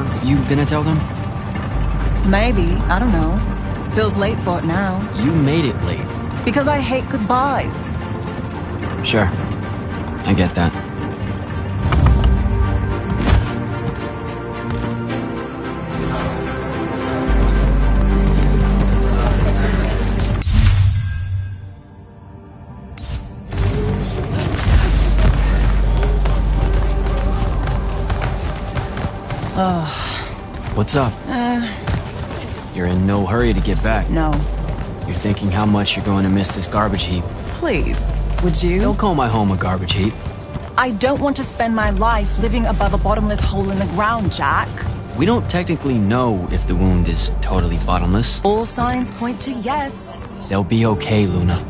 Are you gonna tell them? Maybe, I don't know. Feels late for it now. You made it late. Because I hate goodbyes. Sure. I get that. What's up? You're in no hurry to get back. No. You're thinking how much you're going to miss this garbage heap. Please, would you? Don't call my home a garbage heap. I don't want to spend my life living above a bottomless hole in the ground, Jack. We don't technically know if the wound is totally bottomless. All signs point to yes. They'll be okay, Luna.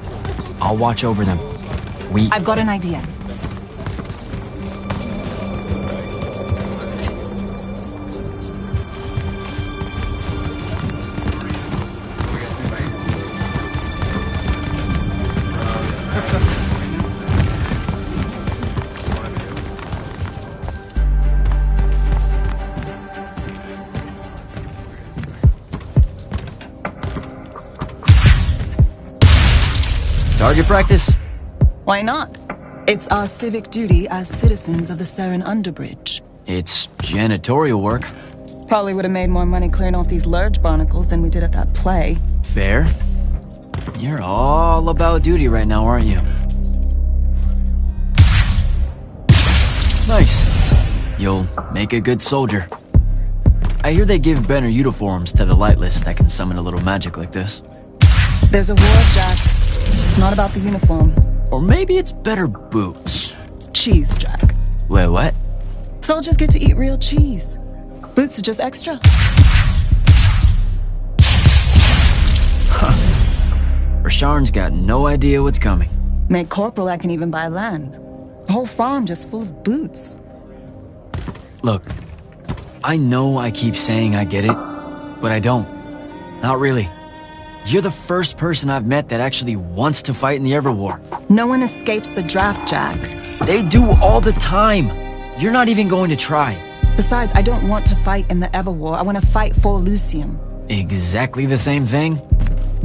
I'll watch over them. I've got an idea. Target practice? Why not? It's our civic duty as citizens of the Saren Underbridge. It's janitorial work. Probably would have made more money clearing off these lurge barnacles than we did at that play. Fair. You're all about duty right now, aren't you? Nice. You'll make a good soldier. I hear they give better uniforms to the Lightless that can summon a little magic like this. There's a war, Jack. It's not about the uniform. Or maybe it's better boots. Cheese, Jack. Wait, what? Soldiers get to eat real cheese. Boots are just extra. Rasharn's got no idea what's coming. Made corporal, I can even buy land. The whole farm just full of boots. Look, I know I keep saying I get it, but I don't. Not really. You're the first person I've met that actually wants to fight in the Everwar. No one escapes the draft, Jack. They do all the time. You're not even going to try. Besides, I don't want to fight in the Everwar. I want to fight for Lucium. Exactly the same thing?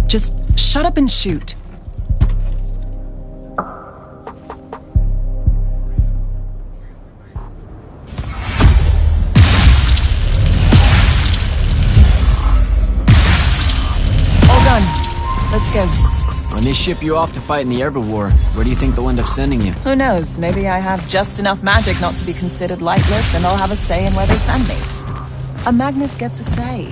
Just shut up and shoot. All done. Let's go. When they ship you off to fight in the Everwar, where do you think they'll end up sending you? Who knows? Maybe I have just enough magic not to be considered lightless, and I'll have a say in where they send me. A Magnus gets a say.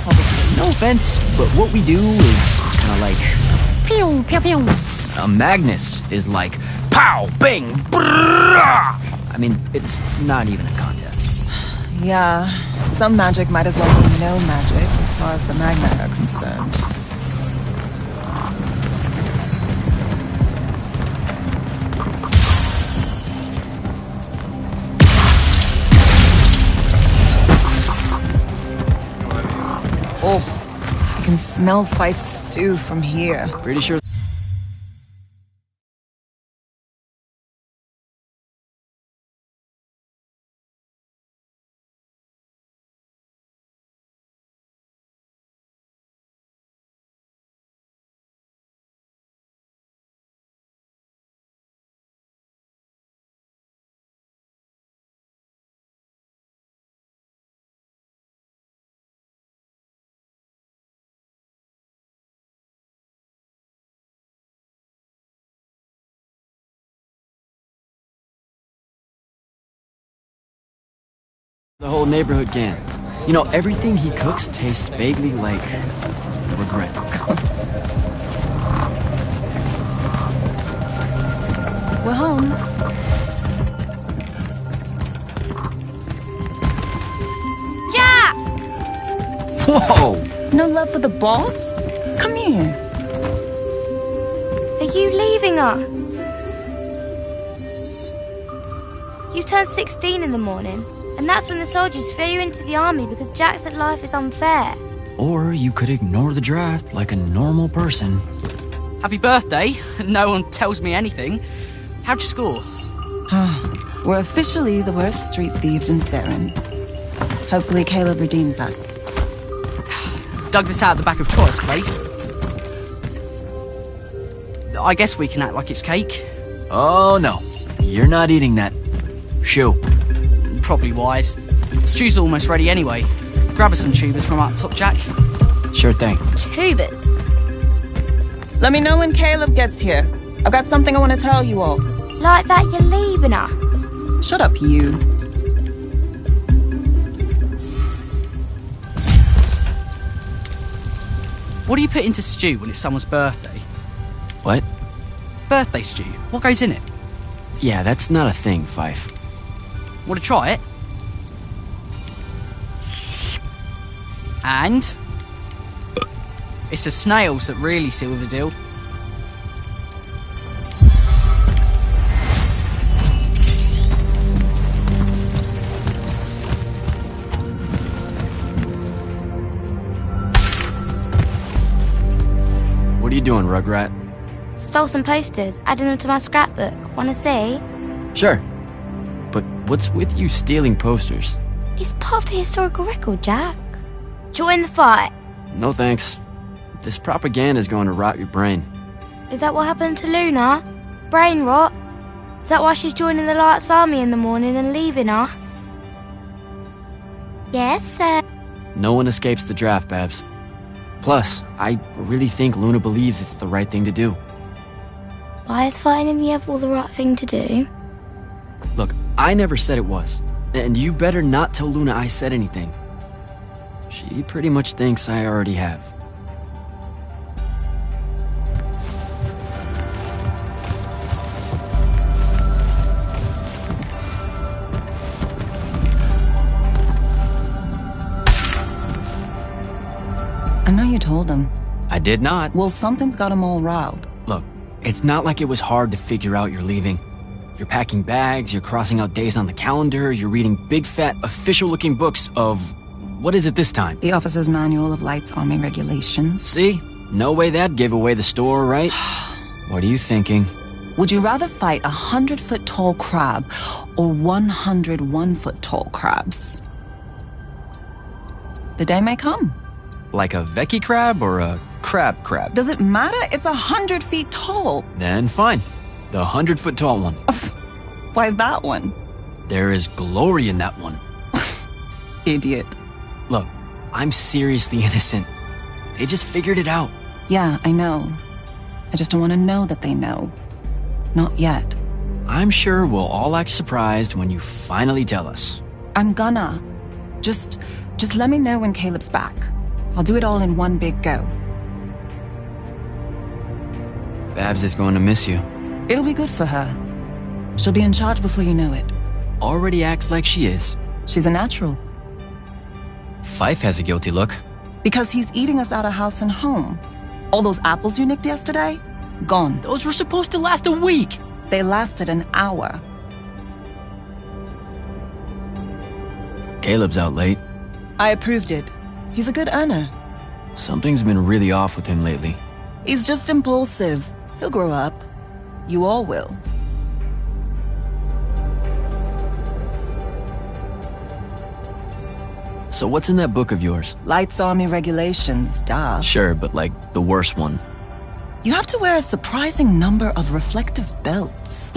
Probably. No offense, but what we do is kind of like... Pew, pew, pew. A Magnus is like... Pow! Bang! Brrrah! I mean, it's not even a contest. Yeah, some magic might as well be no magic as far as the Magna are concerned. Oh, I can smell Fife's stew from here. Pretty sure... The whole neighborhood can. You know, everything he cooks tastes vaguely like... regret. We're home. Jack! Whoa! No love for the boss? Come here. Are you leaving us? You turned 16 in the morning, and that's when the soldiers throw you into the army because Jack said life is unfair. Or you could ignore the draft like a normal person. Happy birthday. No one tells me anything. How'd you score? We're officially the worst street thieves in Saren. Hopefully Caleb redeems us. Dug this out of the back of Troy's place. I guess we can act like it's cake. Oh no, you're not eating that. Shoo. Probably wise. Stew's almost ready anyway. Grab us some tubers from up top, Jack. Sure thing. Tubers. Let me know when Caleb gets here. I've got something I want to tell you all. Like that you're leaving us. Shut up, you. What do you put into stew when it's someone's birthday? What? Birthday stew. What goes in it? Yeah, that's not a thing, Fife. Want to try it? And it's the snails that really seal the deal. What are you doing, Rugrat? Stole some posters, adding them to my scrapbook. Wanna see? Sure. But what's with you stealing posters? It's part of the historical record, Jack. Join the fight. No thanks. This propaganda's going to rot your brain. Is that what happened to Luna? Brain rot? Is that why she's joining the Lights Army in the morning and leaving us? Yes, sir. No one escapes the draft, Babs. Plus, I really think Luna believes it's the right thing to do. Why is fighting in the Everwall the right thing to do? Look, I never said it was. And you better not tell Luna I said anything. She pretty much thinks I already have. I know you told him. I did not. Well, something's got him all riled. Look, it's not like it was hard to figure out you're leaving. You're packing bags, you're crossing out days on the calendar, you're reading big fat official-looking books of... What is it this time? The Officer's Manual of Lights Army Regulations. See? No way that gave away the store, right? What are you thinking? Would you rather fight 100-foot tall crab or 101-foot tall crabs? The day may come. Like a Vecchi crab or a crab? Does it matter? It's 100 feet tall. Then fine. The 100-foot tall one. Why that one? There is glory in that one. Idiot. Look, I'm seriously innocent. They just figured it out. Yeah, I know. I just don't want to know that they know. Not yet. I'm sure we'll all act surprised when you finally tell us. I'm gonna. Just let me know when Caleb's back. I'll do it all in one big go. Babs is going to miss you. It'll be good for her. She'll be in charge before you know it. Already acts like she is. She's a natural. Fife has a guilty look. Because he's eating us out of house and home. All those apples you nicked yesterday? Gone. Those were supposed to last a week. They lasted an hour. Caleb's out late. I approved it. He's a good earner. Something's been really off with him lately. He's just impulsive. He'll grow up. You all will. So what's in that book of yours? Lights Army Regulations, duh. Sure, but like the worst one. You have to wear a surprising number of reflective belts.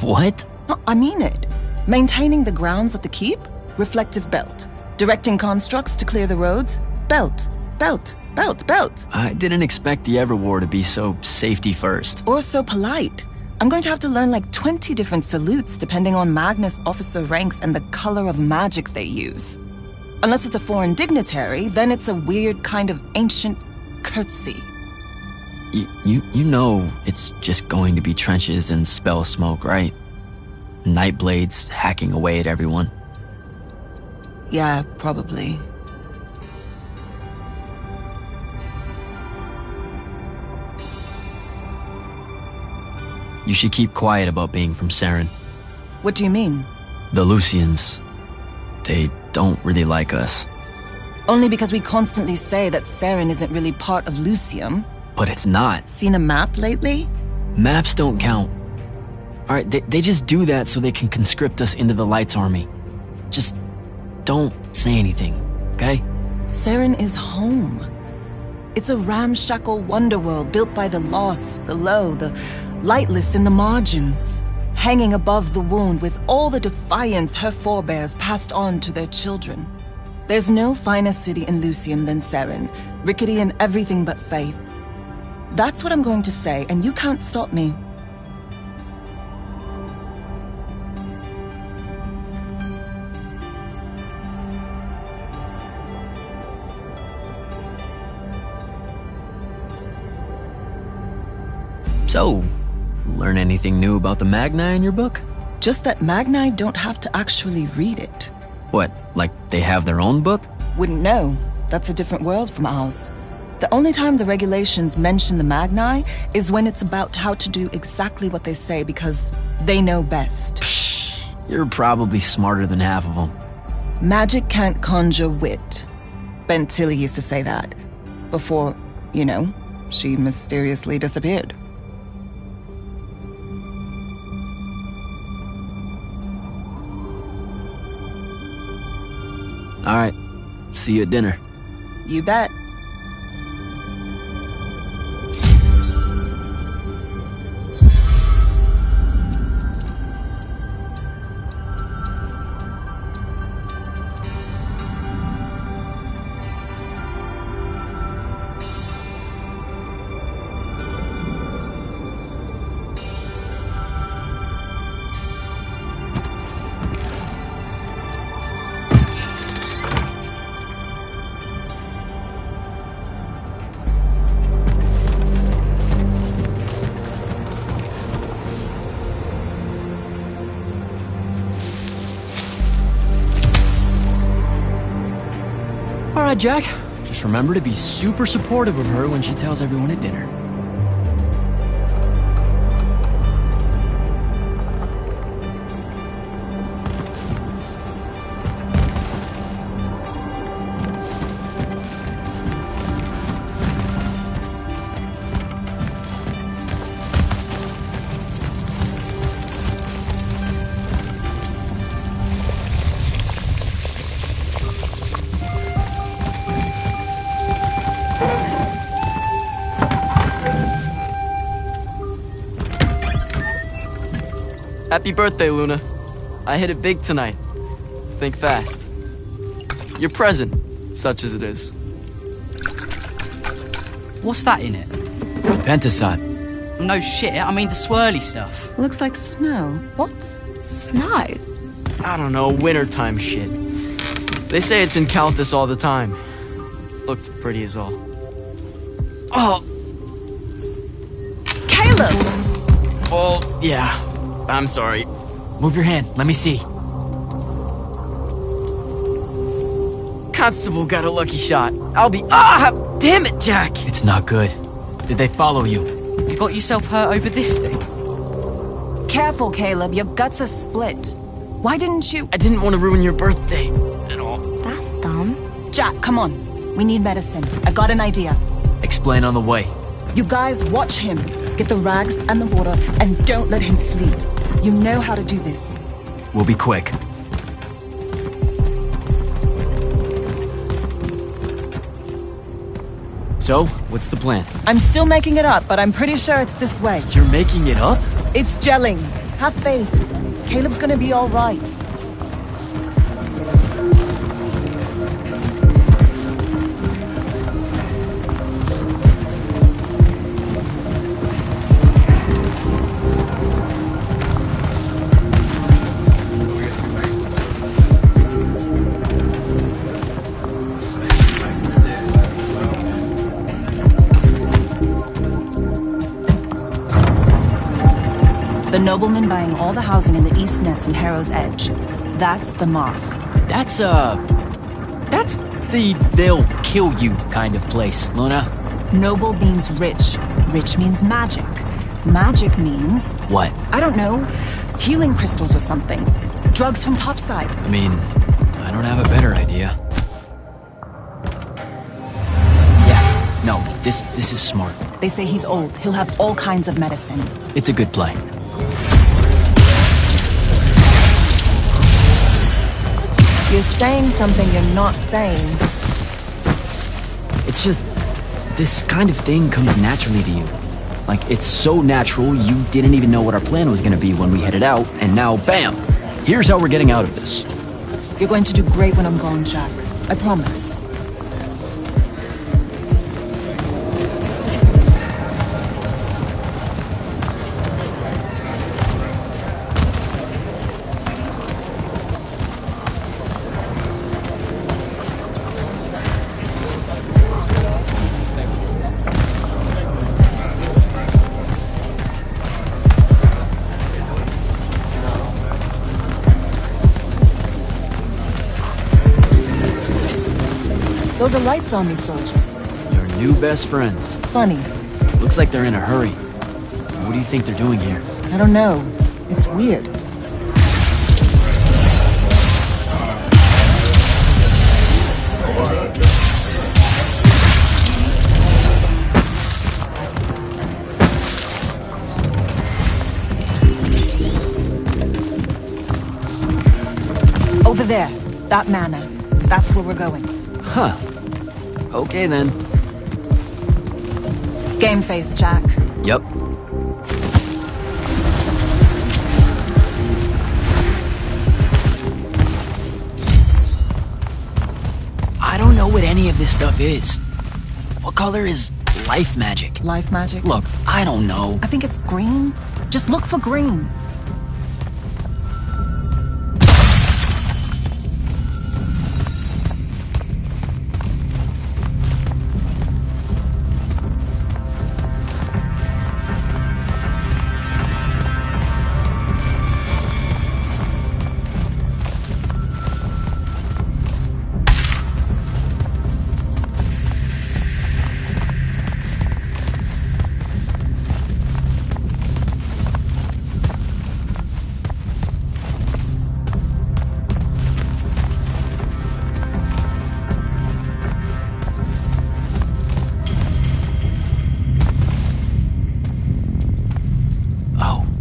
What? No, I mean it. Maintaining the grounds at the keep? Reflective belt. Directing constructs to clear the roads? Belt. Belt. Belt. Belt. I didn't expect the Everwar to be so safety first. Or so polite. I'm going to have to learn like 20 different salutes depending on Magnus officer ranks and the color of magic they use. Unless it's a foreign dignitary, then it's a weird kind of ancient curtsy. You know it's just going to be trenches and spell smoke, right? Night blades hacking away at everyone. Yeah, probably. You should keep quiet about being from Saren. What do you mean? The Lucians, they don't really like us. Only because we constantly say that Saren isn't really part of Lucium. But it's not. Seen a map lately? Maps don't count. Alright, they just do that so they can conscript us into the Lights Army. Just don't say anything, okay? Saren is home. It's a ramshackle wonderworld built by the lost, the low, the lightless in the margins, hanging above the wound with all the defiance her forebears passed on to their children. There's no finer city in Lucium than Saren, rickety in everything but faith. That's what I'm going to say, and you can't stop me. So, learn anything new about the Magni in your book? Just that Magni don't have to actually read it. What, like they have their own book? Wouldn't know. That's a different world from ours. The only time the regulations mention the Magni is when it's about how to do exactly what they say because they know best. Psh, you're probably smarter than half of them. Magic can't conjure wit. Ben Tilly used to say that. Before, you know, she mysteriously disappeared. All right, see you at dinner. You bet. All right, Jack. Just remember to be super supportive of her when she tells everyone at dinner. Happy birthday, Luna. I hit it big tonight. Think fast. Your present, such as it is. What's that in it? Pentasod. No shit, I mean the swirly stuff. Looks like snow. What? Snow? I don't know, wintertime shit. They say it's in Calthus all the time. Looked pretty as all. Oh! Caleb! Oh, yeah. I'm sorry. Move your hand. Let me see. Constable got a lucky shot. I'll be— Ah! Damn it, Jack! It's not good. Did they follow you? You got yourself hurt over this thing? Careful, Caleb. Your guts are split. Why didn't you— I didn't want to ruin your birthday at all. That's dumb. Jack, come on. We need medicine. I've got an idea. Explain on the way. You guys watch him. Get the rags and the water, and don't let him sleep. You know how to do this. We'll be quick. So, what's the plan? I'm still making it up, but I'm pretty sure it's this way. You're making it up? It's gelling. Have faith. Caleb's gonna be all right. The nobleman buying all the housing in the East Nets and Harrow's Edge. That's the mark. That's the they'll kill you kind of place, Luna. Noble means rich. Rich means magic. Magic means, What? I don't know, healing crystals or something. Drugs from topside. I mean, I don't have a better idea. Yeah, no, this is smart. They say he's old. He'll have all kinds of medicine. It's a good play. You're saying something you're not saying. It's just, this kind of thing comes naturally to you. Like, it's so natural, you didn't even know what our plan was gonna be when we headed out, and now, bam! Here's how we're getting out of this. You're going to do great when I'm gone, Jack. I promise. Those are lights on me, soldiers. Your new best friends. Funny. Looks like they're in a hurry. What do you think they're doing here? I don't know. It's weird. Over there. That manor. That's where we're going. Huh. Okay then. Game face, Jack. Yep. I don't know what any of this stuff is. What color is life magic? Life magic? Look, I don't know. I think it's green. Just look for green.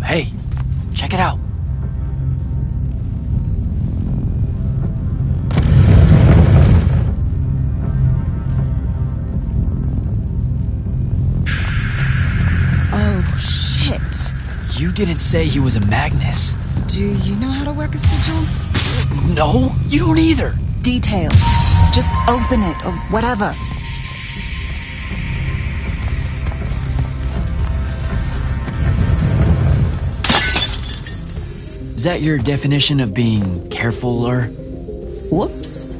Hey, check it out. Oh, shit. You didn't say he was a Magnus. Do you know how to work a sigil? No, you don't either. Details. Just open it, or whatever. Is that your definition of being carefuler? Whoops.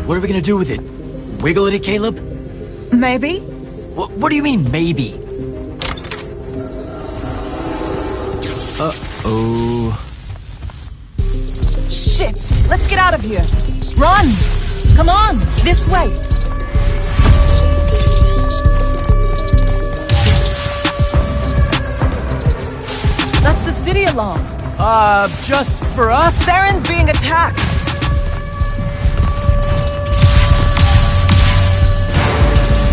What are we gonna do with it? Wiggle it, Caleb? Maybe? What do you mean, maybe? Uh-oh. Shit! Let's get out of here! Run! Come on! This way! That's the city alarm. Just for us? Saren's being attacked!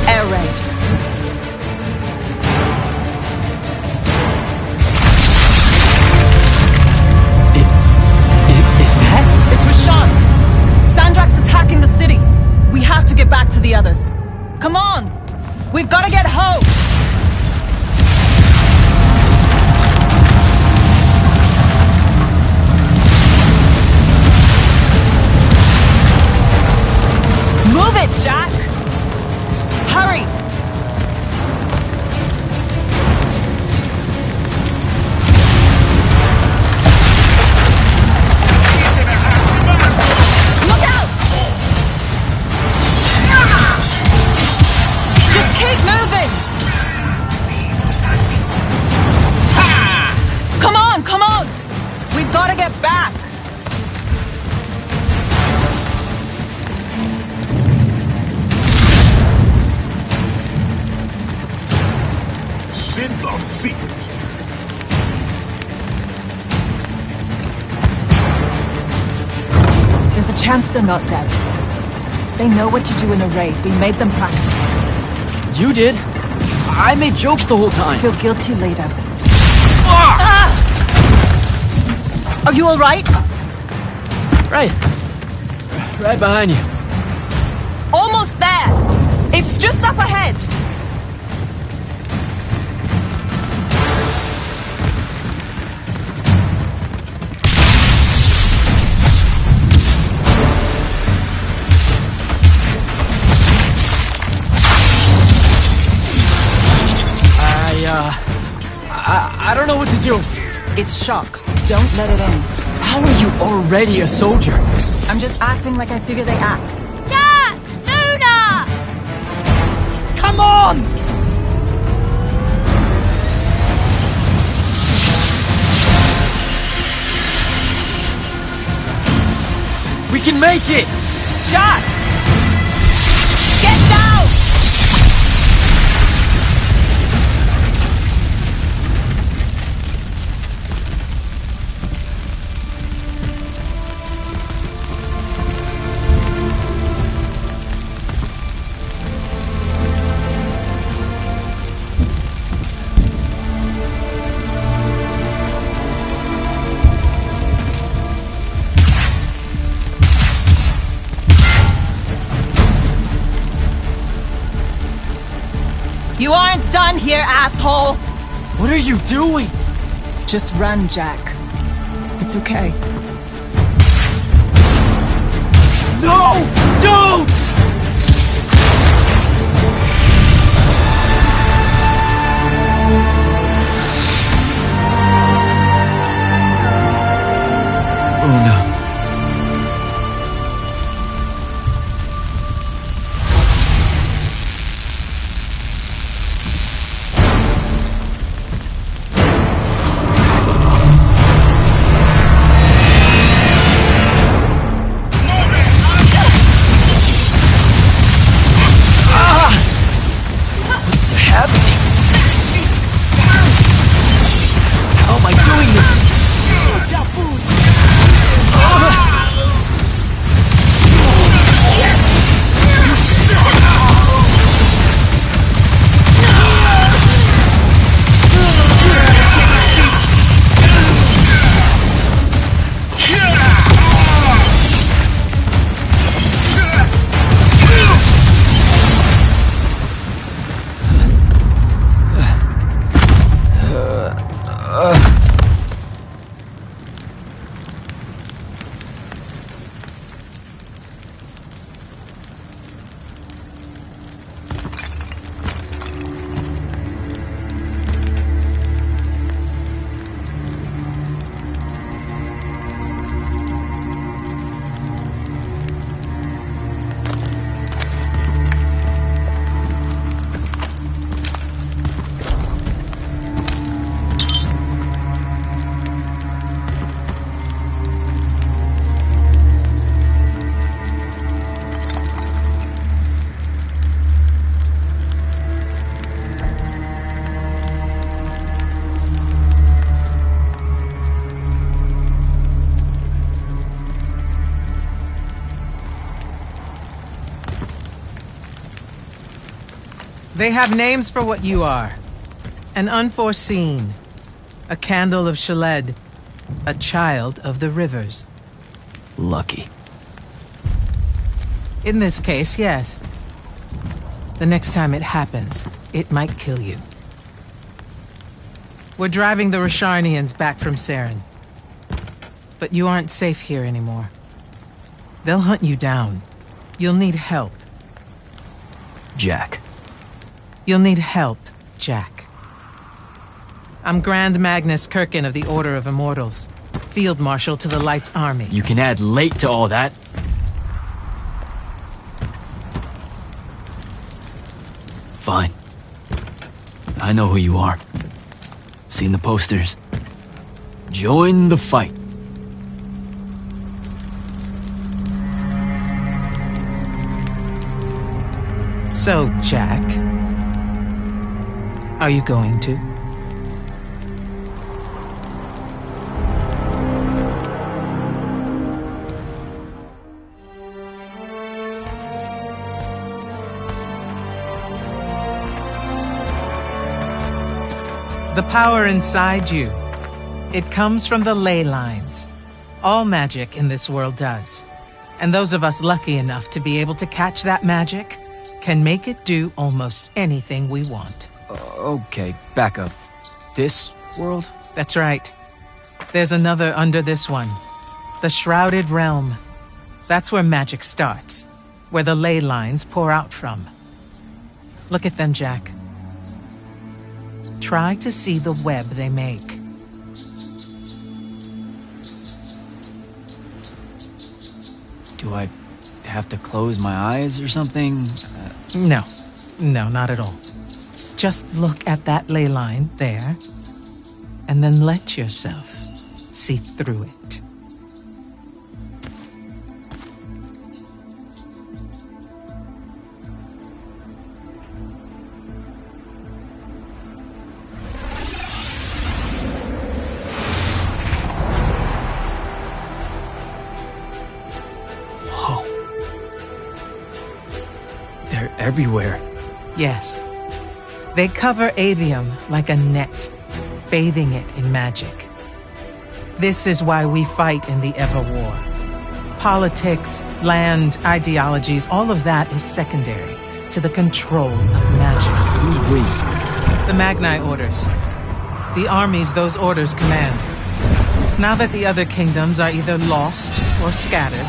Air raid. Is that? It's Rashawn. Sandrak's attacking the city. We have to get back to the others. Come on! We've got to get home! Move it, Jack! Hurry! Look out! Just keep moving! Come on, come on! We've got to get back! In the secret. There's a chance they're not dead. They know what to do in a raid. We made them practice. You did. I made jokes the whole time. Feel guilty later. Ah! Are you all right? Right behind you. Almost there! It's just up ahead! I don't know what to do. It's shock. Don't let it in. How are you already a soldier? I'm just acting like I figure they act. Jack! Luna! Come on! We can make it! Jack! Get down! You aren't done here, asshole! What are you doing? Just run, Jack. It's okay. No! Don't! Oh no. How am I doing this? They have names for what you are. An unforeseen, a candle of Shaled, a child of the rivers. Lucky. In this case, yes. The next time it happens, it might kill you. We're driving the Rasharnians back from Saren. But you aren't safe here anymore. They'll hunt you down. You'll need help. Jack. You'll need help, Jack. I'm Grand Magnus Kirkin of the Order of Immortals, Field Marshal to the Light's Army. You can add late to all that. Fine. I know who you are. Seen the posters. Join the fight. So, Jack, are you going to? The power inside you, it comes from the ley lines. All magic in this world does. And those of us lucky enough to be able to catch that magic can make it do almost anything we want. Okay, back up. This world? That's right. There's another under this one. The Shrouded Realm. That's where magic starts, where the ley lines pour out from. Look at them, Jack. Try to see the web they make. Do I have to close my eyes or something? No, not at all. Just look at that ley line there, and then let yourself see through it. They're everywhere. Yes. They cover Aveum like a net, bathing it in magic. This is why we fight in the Everwar. Politics, land, ideologies, all of that is secondary to the control of magic. Who's we? The Magni orders. The armies those orders command. Now that the other kingdoms are either lost or scattered,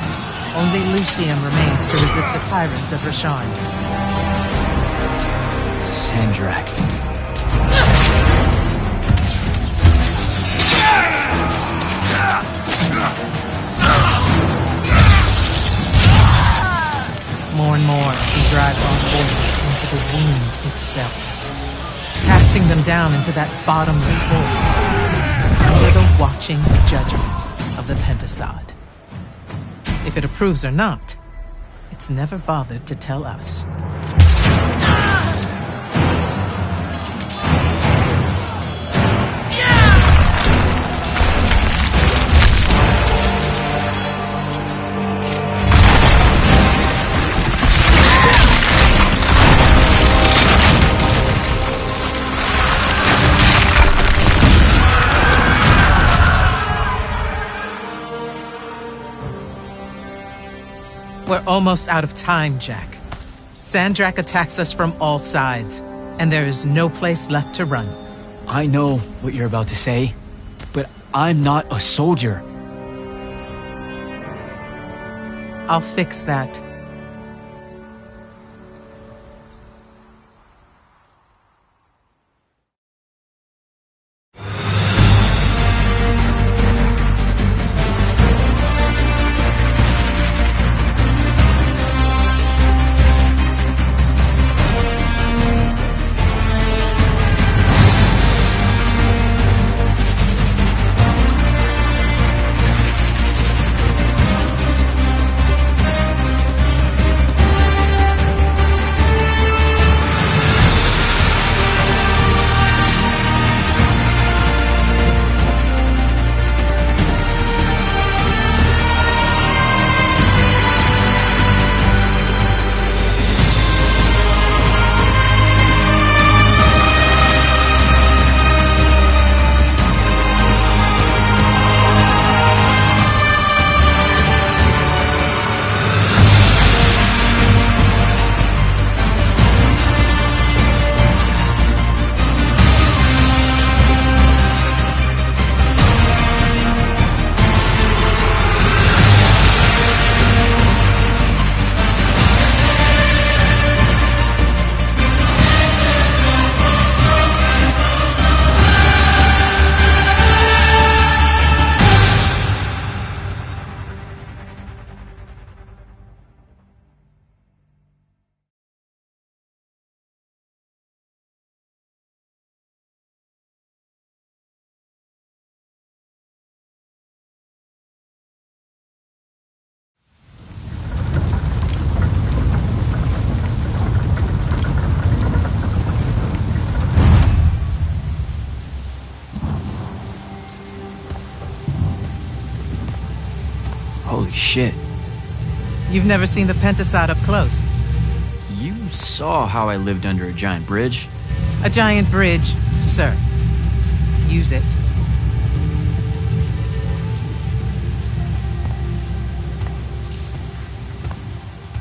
only Lucium remains to resist the tyrant of Rasharn. Sandrak. More and more, he drives our forces into the wound itself, casting them down into that bottomless hole, under the watching judgment of the Pentasod. If it approves or not, it's never bothered to tell us. We're almost out of time, Jack. Sandrak attacks us from all sides, and there is no place left to run. I know what you're about to say, but I'm not a soldier. I'll fix that. Holy shit. You've never seen the Pentasod up close. You saw how I lived under a giant bridge. A giant bridge, sir. Use it.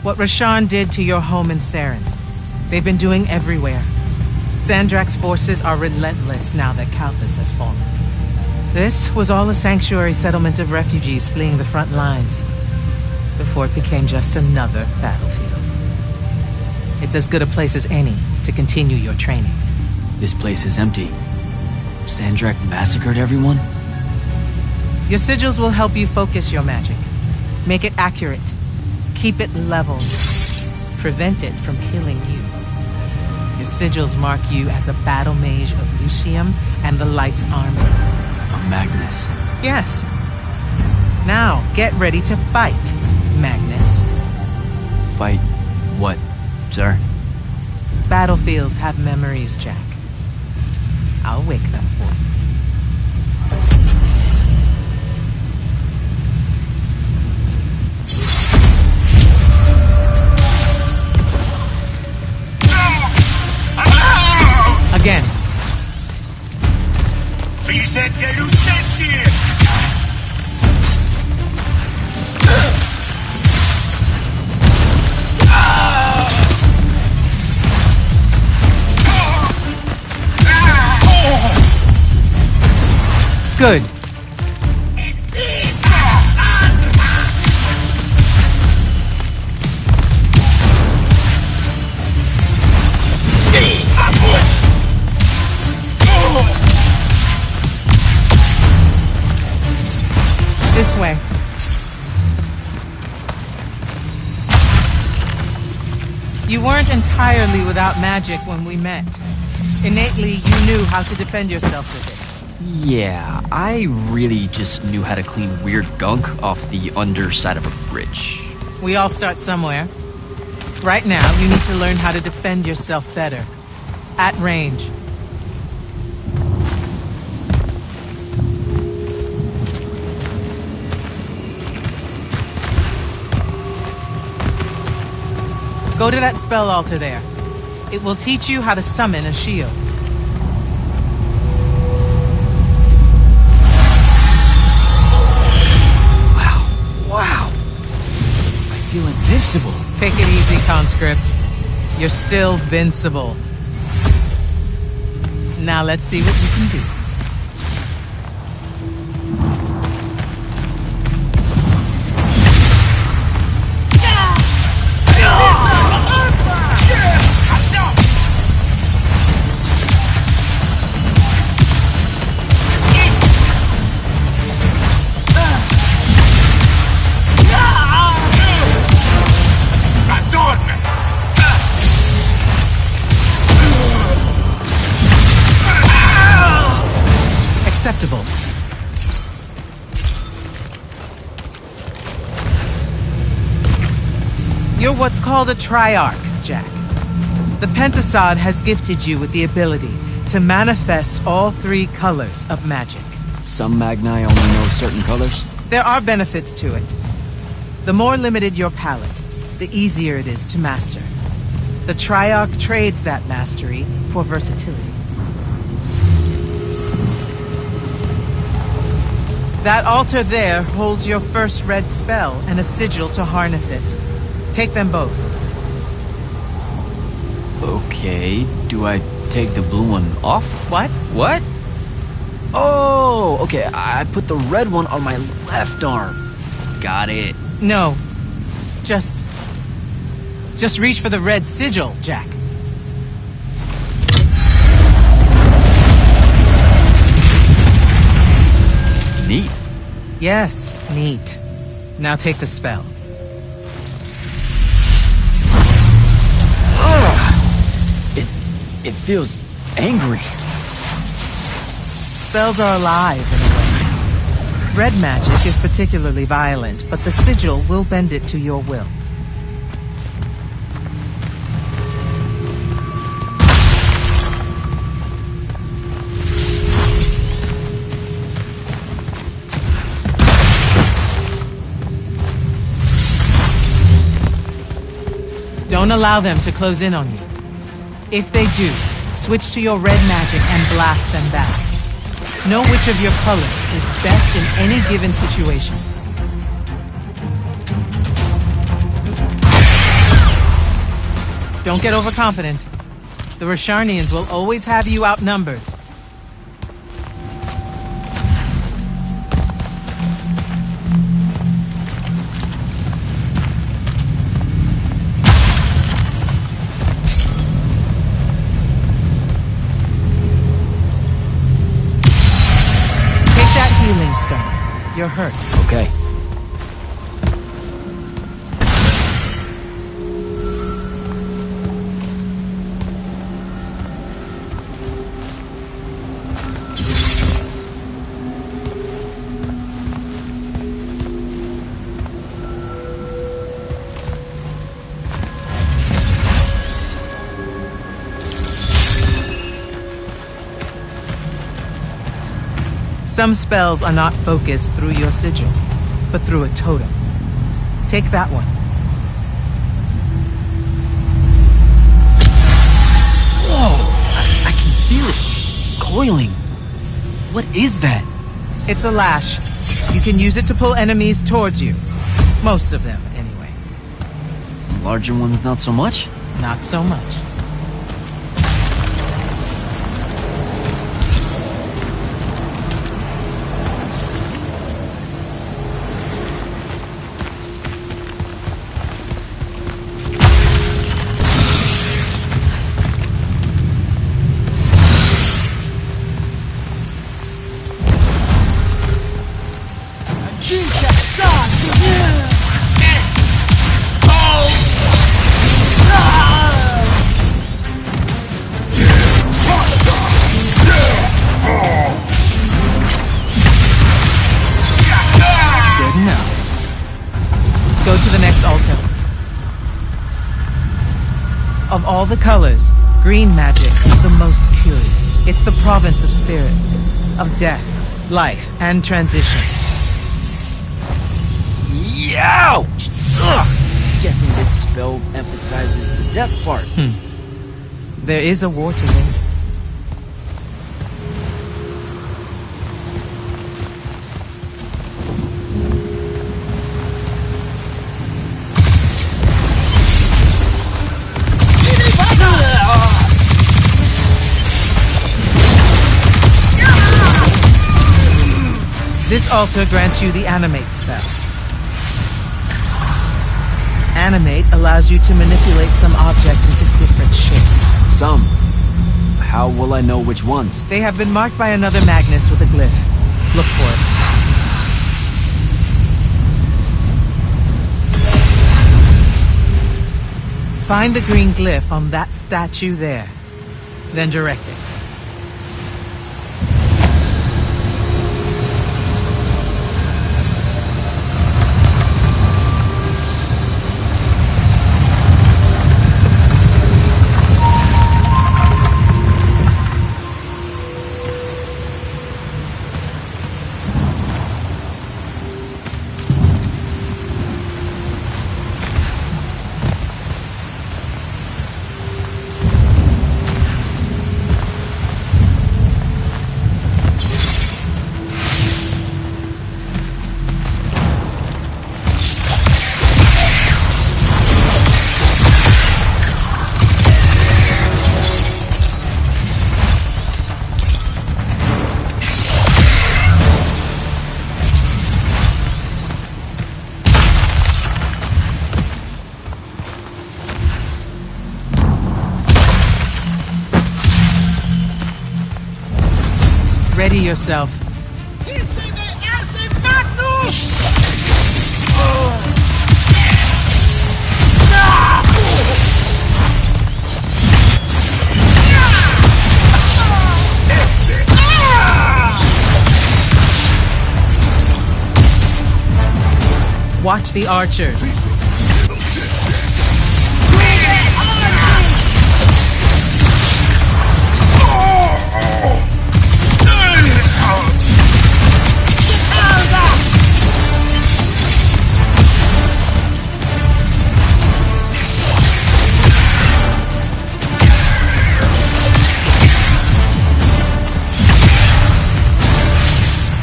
What Rasharn did to your home in Saren, they've been doing everywhere. Sandrak's forces are relentless now that Kalthus has fallen. This was all a sanctuary settlement of refugees fleeing the front lines, before it became just another battlefield. It's as good a place as any to continue your training. This place is empty. Sandrak massacred everyone? Your sigils will help you focus your magic. Make it accurate. Keep it level. Prevent it from killing you. Your sigils mark you as a battle mage of Lucium and the Light's army. A Magnus. Yes. Now, get ready to fight, Magnus. Fight what, sir? Battlefields have memories, Jack. I'll wake them for you. Again. Reset the Lucentian! Good. This way. You weren't entirely without magic when we met. Innately, you knew how to defend yourself with it. Yeah, I really just knew how to clean weird gunk off the underside of a bridge. We all start somewhere. Right now, you need to learn how to defend yourself better. At range. Go to that spell altar there. It will teach you how to summon a shield. Wow. I feel invincible. Take it easy, conscript. You're still vincible. Now let's see what you can do. Acceptable. You're what's called a Triarch, Jack. The Pentasod has gifted you with the ability to manifest all three colors of magic. Some Magni only know certain colors? There are benefits to it. The more limited your palette, the easier it is to master. The Triarch trades that mastery for versatility. That altar there holds your first red spell and a sigil to harness it. Take them both. Okay, do I take the blue one off? What? What? Oh, okay, I put the red one on my left arm. Got it. No. Just reach for the red sigil, Jack. Neat. Yes, neat. Now take the spell. It feels angry. Spells are alive in a way. Red magic is particularly violent, but the sigil will bend it to your will. Don't allow them to close in on you. If they do, switch to your red magic and blast them back. Know which of your colors is best in any given situation. Don't get overconfident. The Rosharnians will always have you outnumbered. Take that healing stone. You're hurt. Okay. Some spells are not focused through your sigil, but through a totem. Take that one. Whoa! I can feel it. Coiling. What is that? It's a lash. You can use it to pull enemies towards you. Most of them, anyway. Larger ones, not so much? Not so much. Go to the next altar. Of all the colors, green magic is the most curious. It's the province of spirits, of death, life, and transition. Ouch! Ugh. Guessing this spell emphasizes the death part. There is a war to win. This altar grants you the Animate spell. Animate allows you to manipulate some objects into different shapes. Some. How will I know which ones? They have been marked by another Magnus with a glyph. Look for it. Find the green glyph on that statue there. Then direct it. Ready yourself. Watch the archers.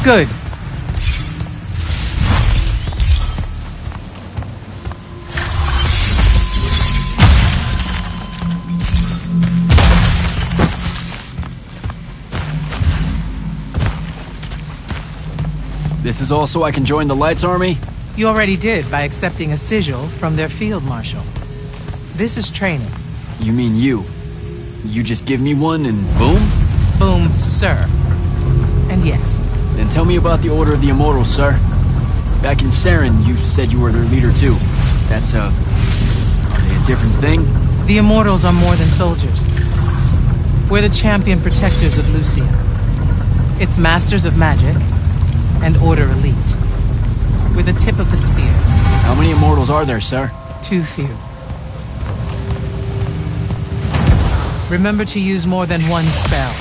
Good. This is also I can join the Lights Army? You already did by accepting a sigil from their field marshal. This is training. You mean you? You just give me one and boom? Boom, sir. And yes, Then tell me about the Order of the Immortals, sir. Back in Saren, you said you were their leader too. That's, are they a different thing? the Immortals are more than soldiers. We're the champion protectors of Lucia. It's masters of magic and Order elite. We're the tip of the spear. How many Immortals are there, sir? Too few. Remember to use more than one spell.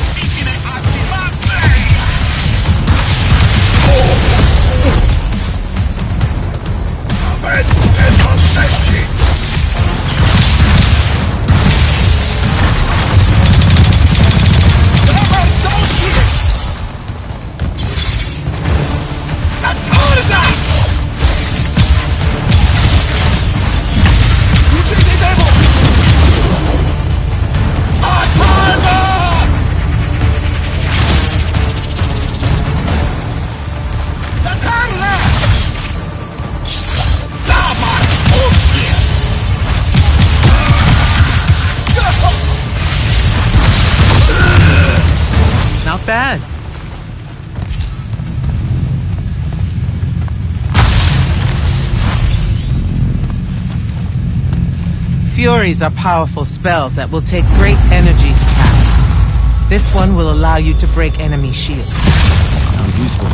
Not bad. Furies are powerful spells that will take great energy to cast. This one will allow you to break enemy shields. Sounds useful.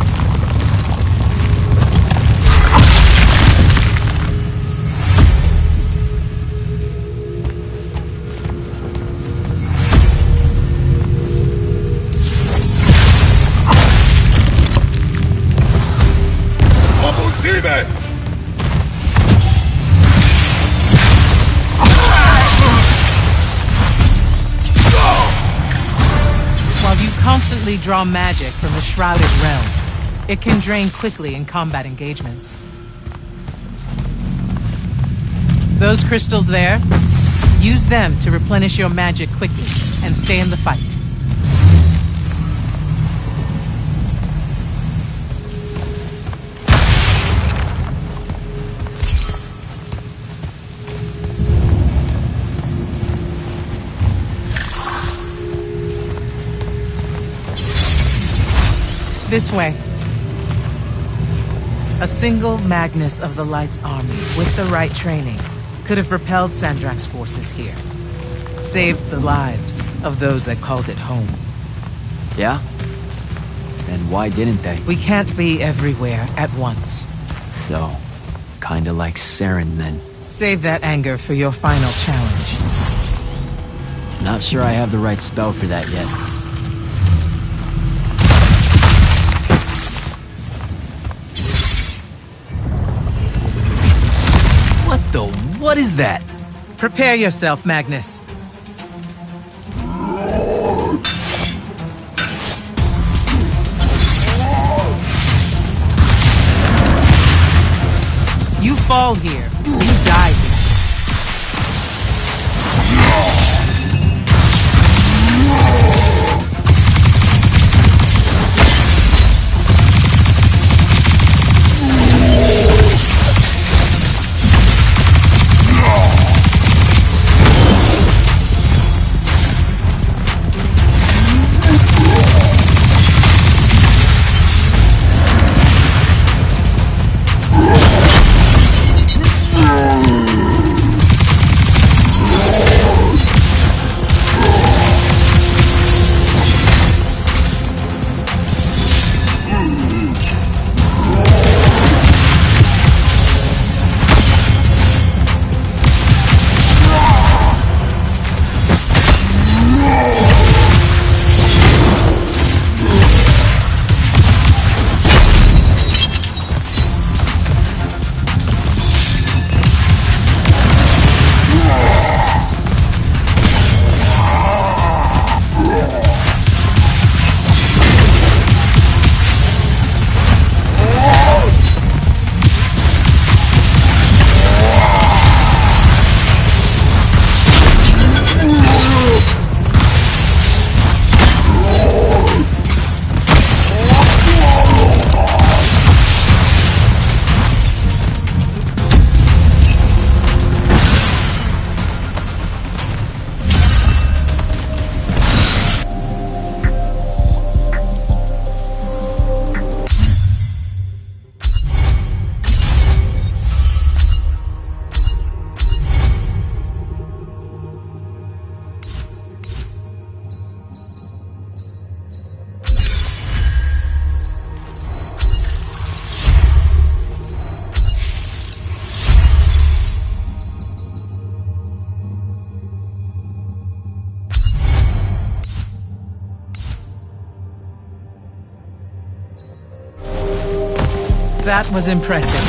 While you constantly draw magic from the Shrouded Realm, it can drain quickly in combat engagements. Those crystals there, use them to replenish your magic quickly and stay in the fight. This way. A single Magnus of the Light's army, with the right training, could have repelled Sandrak's forces here. Saved the lives of those that called it home. Yeah? Then why didn't they? We can't be everywhere at once. So, kinda like Saren then. Save that anger for your final challenge. Not sure I have the right spell for that yet. What is that? Prepare yourself, Magnus. You fall here, you die here. That was impressive.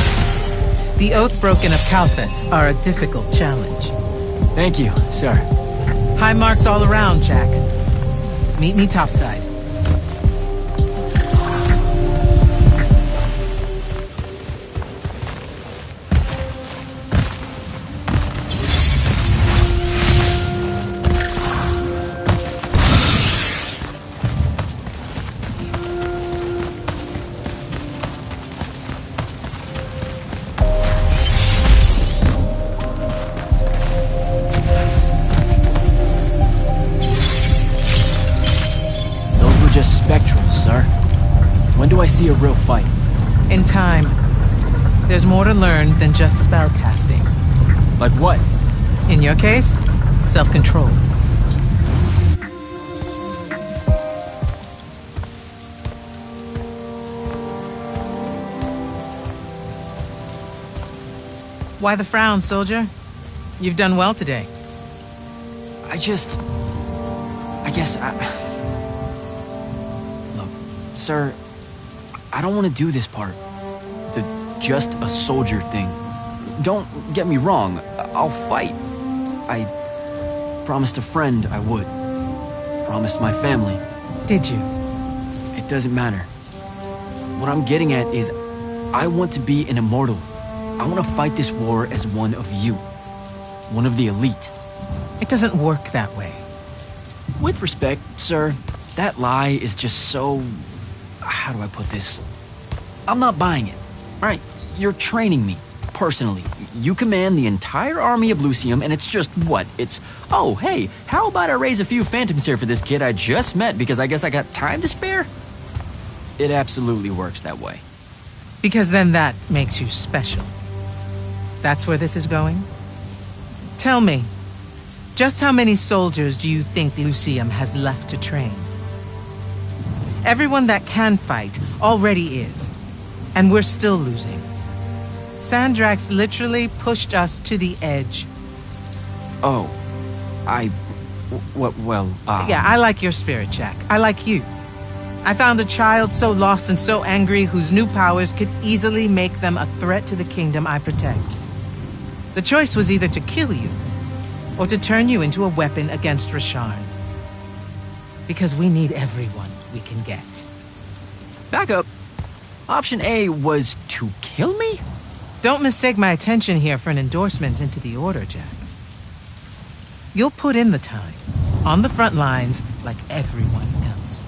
The Oathbroken of Kalthus are a difficult challenge. Thank you, sir. High marks all around, Jack. Meet me topside. Just spectrals, sir. When do I see a real fight? In time. There's more to learn than just spell casting. Like what? In your case, self-control. Why the frown, soldier? You've done well today. I guess Look, sir, I don't want to do this part. The just a soldier thing. Don't get me wrong, I'll fight. I promised a friend I would. Promised my family. Did you? It doesn't matter. What I'm getting at is, I want to be an immortal. I want to fight this war as one of you. One of the elite. It doesn't work that way. With respect, sir, that lie is just so... How do I put this? I'm not buying it. Right? You're training me, personally. You command the entire army of Lucium, and it's just what? It's, oh, hey, how about I raise a few phantoms here for this kid I just met because I guess I got time to spare? It absolutely works that way. Because then that makes you special. That's where this is going? Tell me, just how many soldiers do you think Lucium has left to train? Everyone that can fight already is, and we're still losing. Sandrax literally pushed us to the edge. Oh, Yeah, I like your spirit, Jack. I like you. I found a child so lost and so angry whose new powers could easily make them a threat to the kingdom I protect. The choice was either to kill you, or to turn you into a weapon against Rasharn. Because we need everyone we can get. Back up. Option A was to kill me? Don't mistake my attention here for an endorsement into the Order, Jack. You'll put in the time, on the front lines, like everyone else.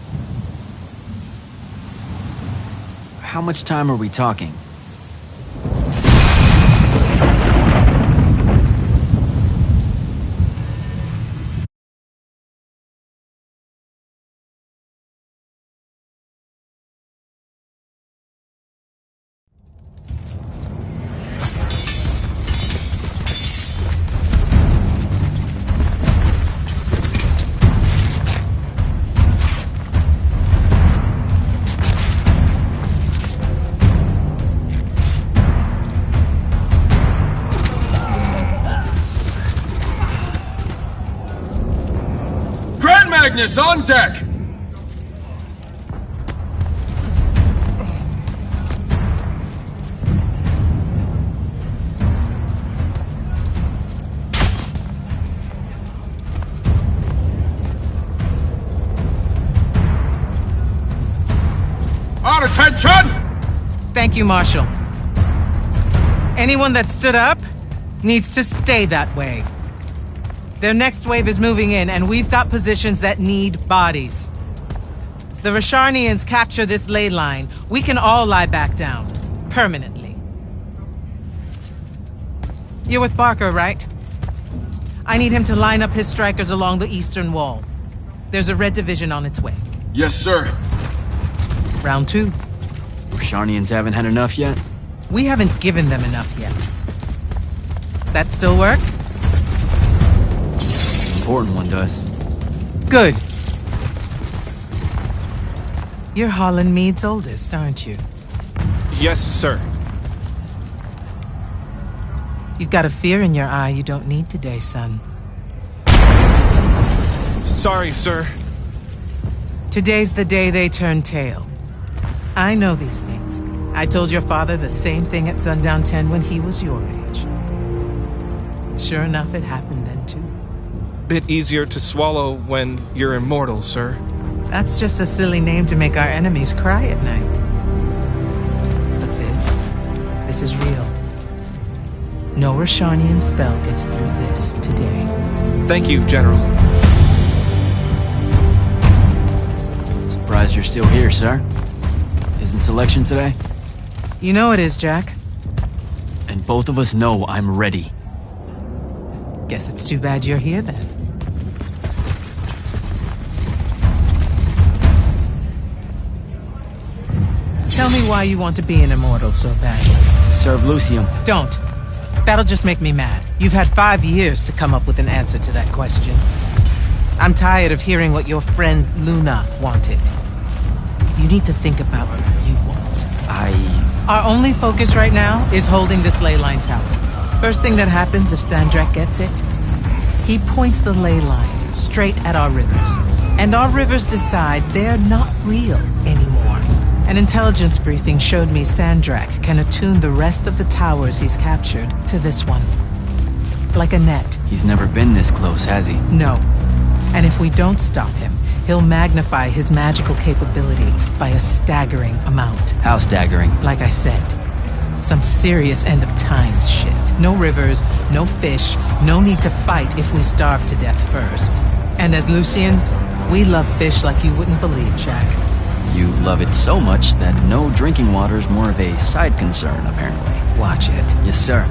How much time are we talking? Magnus on deck! On attention! Thank you, Marshal. Anyone that stood up needs to stay that way. Their next wave is moving in, and we've got positions that need bodies. The Rasharnians capture this ley line, we can all lie back down. Permanently. You're with Barker, right? I need him to line up his strikers along the eastern wall. There's a red division on its way. Yes, sir. Round 2. Rasharnians haven't had enough yet? We haven't given them enough yet. That still work? Important one does. Good. You're Holland Mead's oldest, aren't you? Yes, sir. You've got a fear in your eye you don't need today, son. Sorry, sir. Today's the day they turn tail. I know these things. I told your father the same thing at Sundown 10 when he was your age. Sure enough, it happened then too. Bit easier to swallow when you're immortal, sir. That's just a silly name to make our enemies cry at night. But this is real. No Rashanian spell gets through this today. Thank you, General. Surprised you're still here, sir. Isn't selection today? You know it is, Jack. And both of us know I'm ready. Guess it's too bad you're here then. Tell me why you want to be an immortal so badly. Serve Lucium. Don't. That'll just make me mad. You've had 5 years to come up with an answer to that question. I'm tired of hearing what your friend Luna wanted. You need to think about what you want. Our only focus right now is holding this ley line tower. First thing that happens if Sandrak gets it, he points the ley lines straight at our rivers. And our rivers decide they're not real anymore. An intelligence briefing showed me Sandrak can attune the rest of the towers he's captured to this one. Like a net. He's never been this close, has he? No. And if we don't stop him, he'll magnify his magical capability by a staggering amount. How staggering? Like I said, some serious end of times shit. No rivers, no fish, no need to fight if we starve to death first. And as Lucians, we love fish like you wouldn't believe, Jack. You love it so much that no drinking water is more of a side concern, apparently. Watch it. Yes, sir.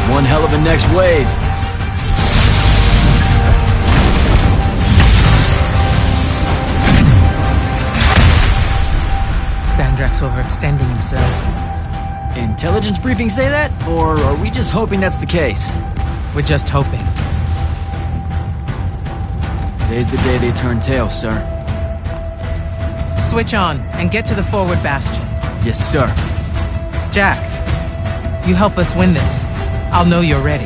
One hell of a next wave. Sandrak's overextending himself. Intelligence briefings say that? Or are we just hoping that's the case? We're just hoping. Today's the day they turn tail, sir. Switch on and get to the forward bastion. Yes, sir. Jack, you help us win this. I'll know you're ready.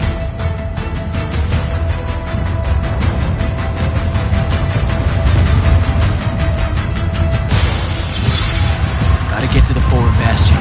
Gotta get to the forward bastion.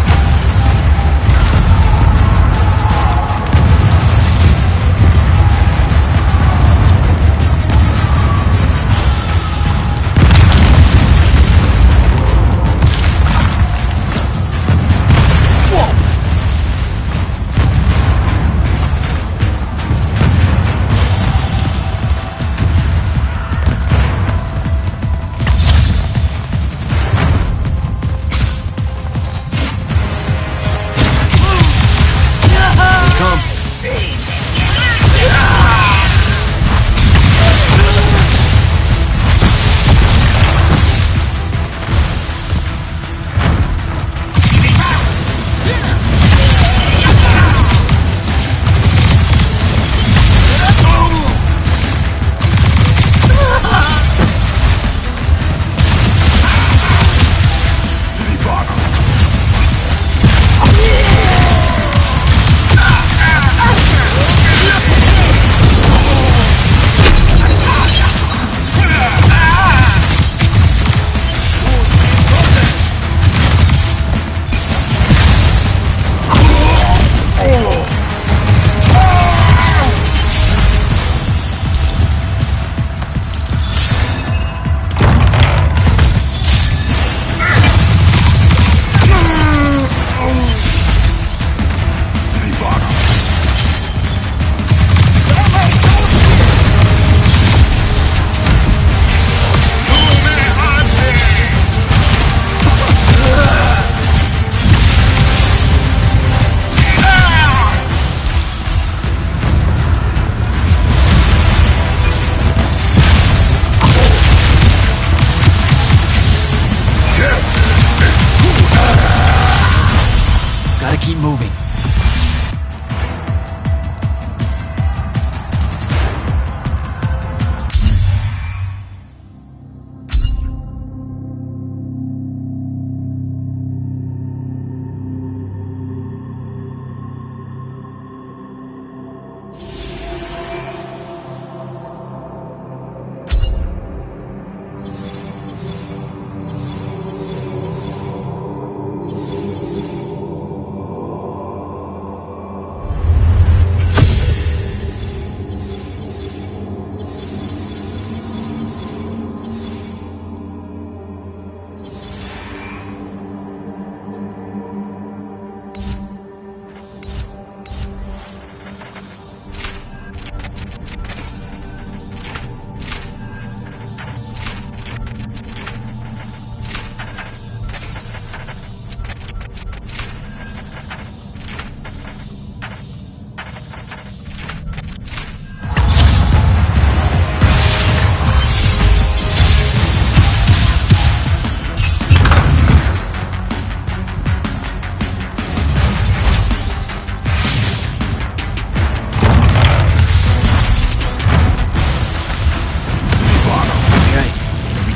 keep moving.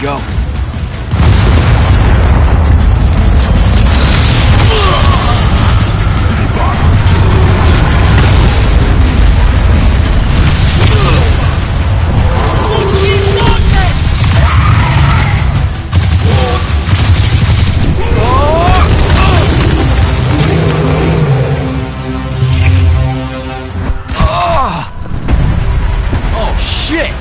Go. Oh, shit!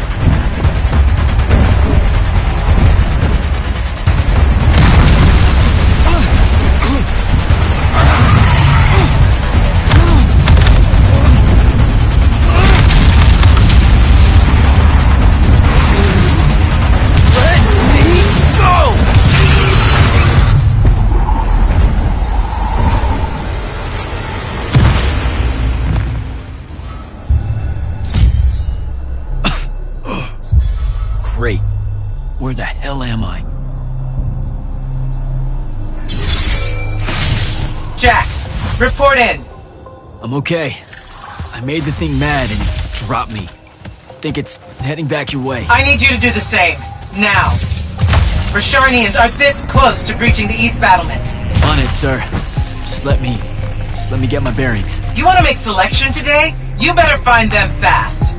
Great. Where the hell am I? Jack, report in. I'm okay. I made the thing mad and it dropped me. Think it's heading back your way. I need you to do the same. Now. Rasharnians are this close to breaching the east battlement. On it, sir. Just let me get my bearings. You want to make selection today? You better find them fast.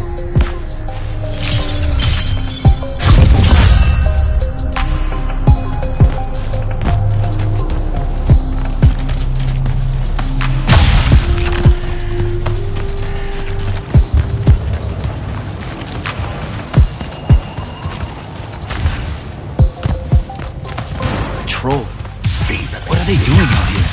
Troll. What are they doing out here?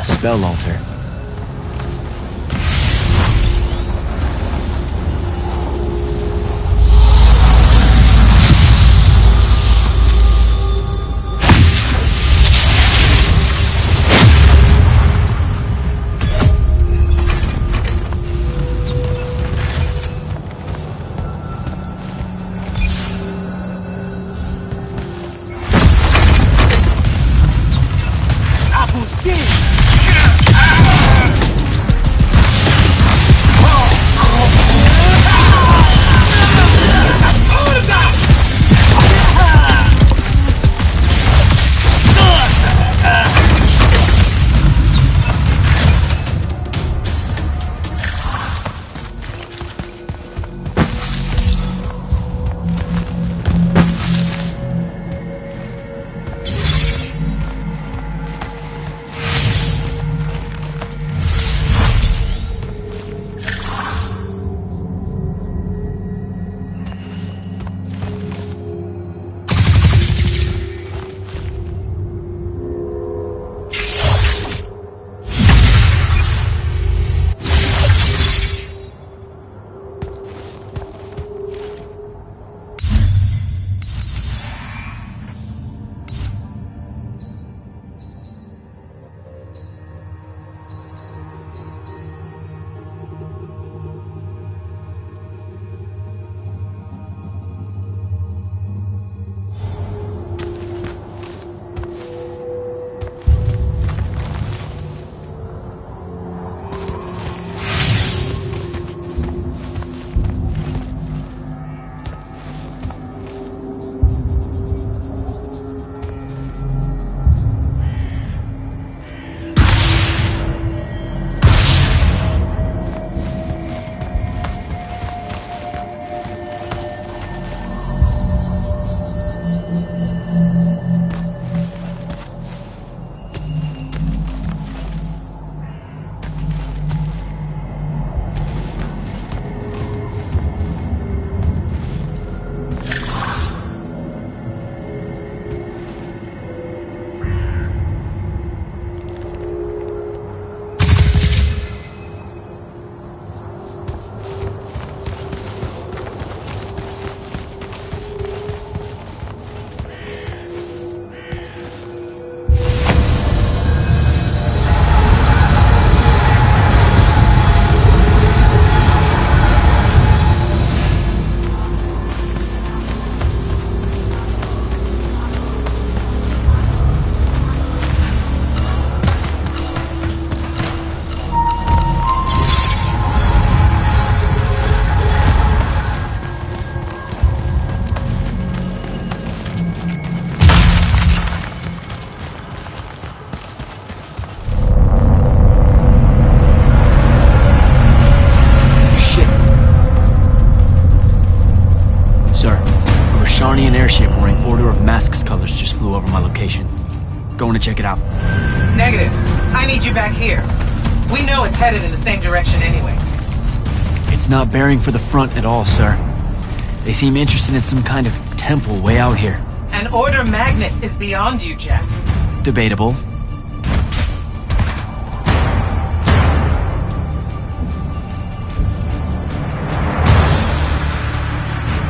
spell altar. Airship wearing Order of Masks colors just flew over my location. Going to check it out. Negative. I need you back here. We know it's headed in the same direction anyway. It's not bearing for the front at all, sir. They seem interested in some kind of temple way out here. An Order Magnus is beyond you, Jack. Debatable.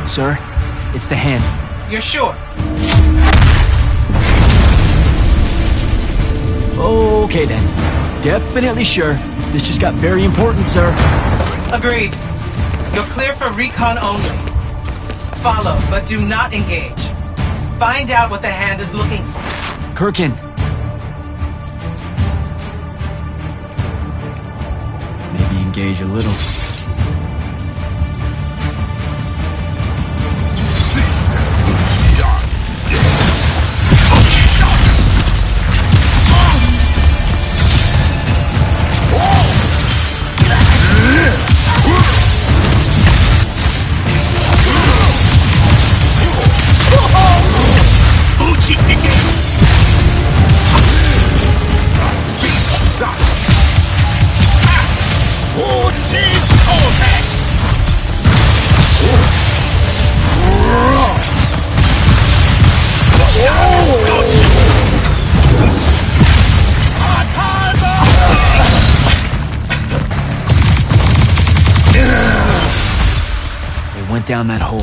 Sir, it's the hand. You're sure? Okay then. Definitely sure. This just got very important, sir. Agreed. You're clear for recon only. Follow, but do not engage. Find out what the hand is looking for. Kirkin. Maybe engage a little. down that hole.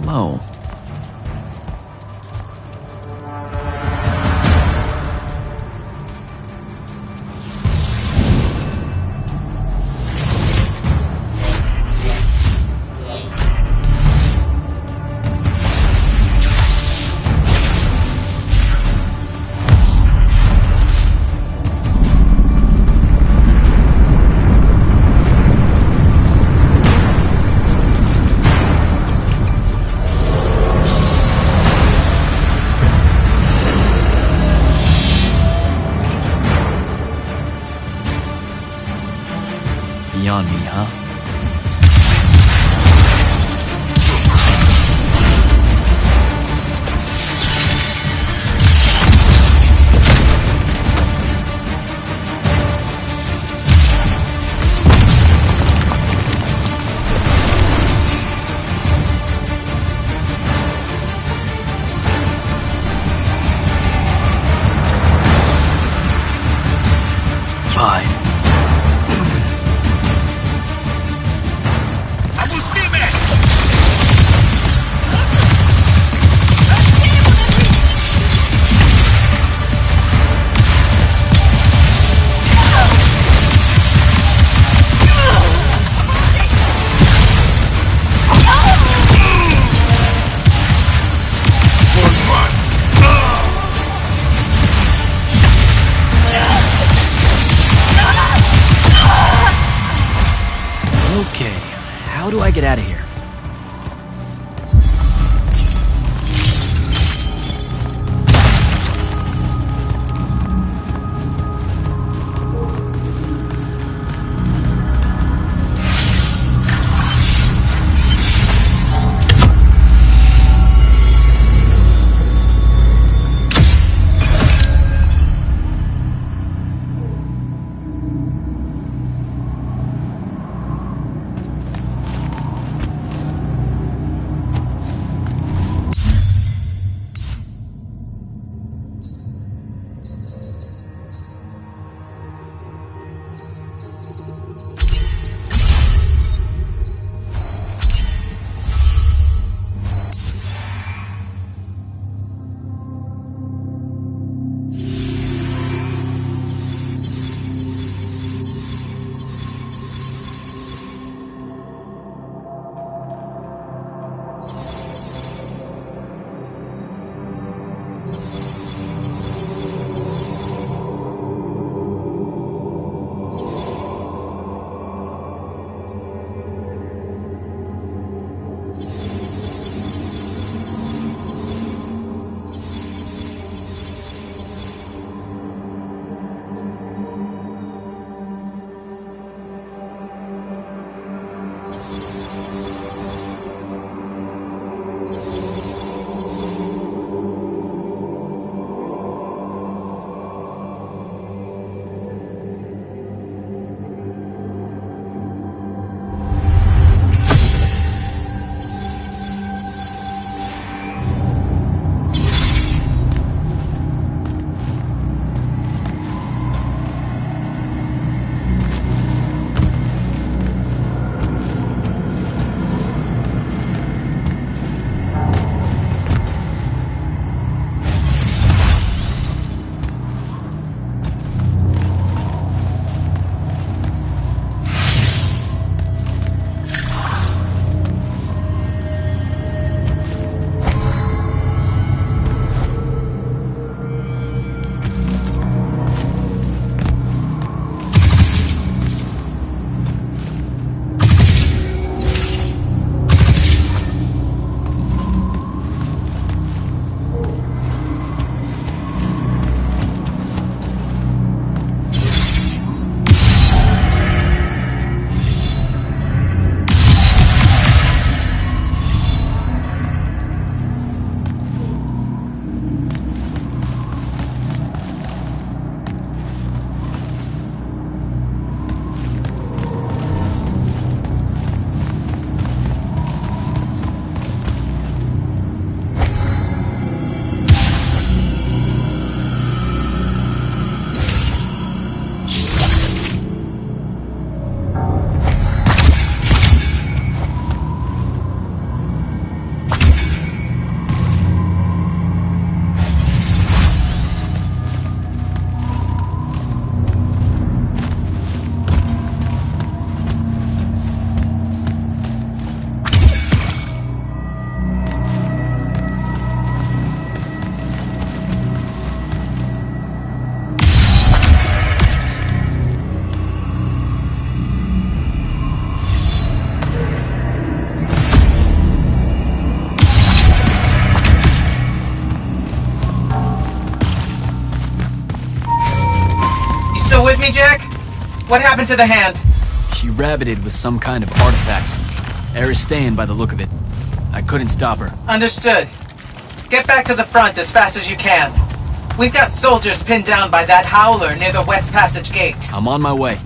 Hello. Beyond me, huh? Fine. Okay, how do I get out of here? What happened to the hand? She rabbited with some kind of artifact. Aristean by the look of it. I couldn't stop her. Understood. Get back to the front as fast as you can. We've got soldiers pinned down by that howler near the West Passage gate. I'm on my way.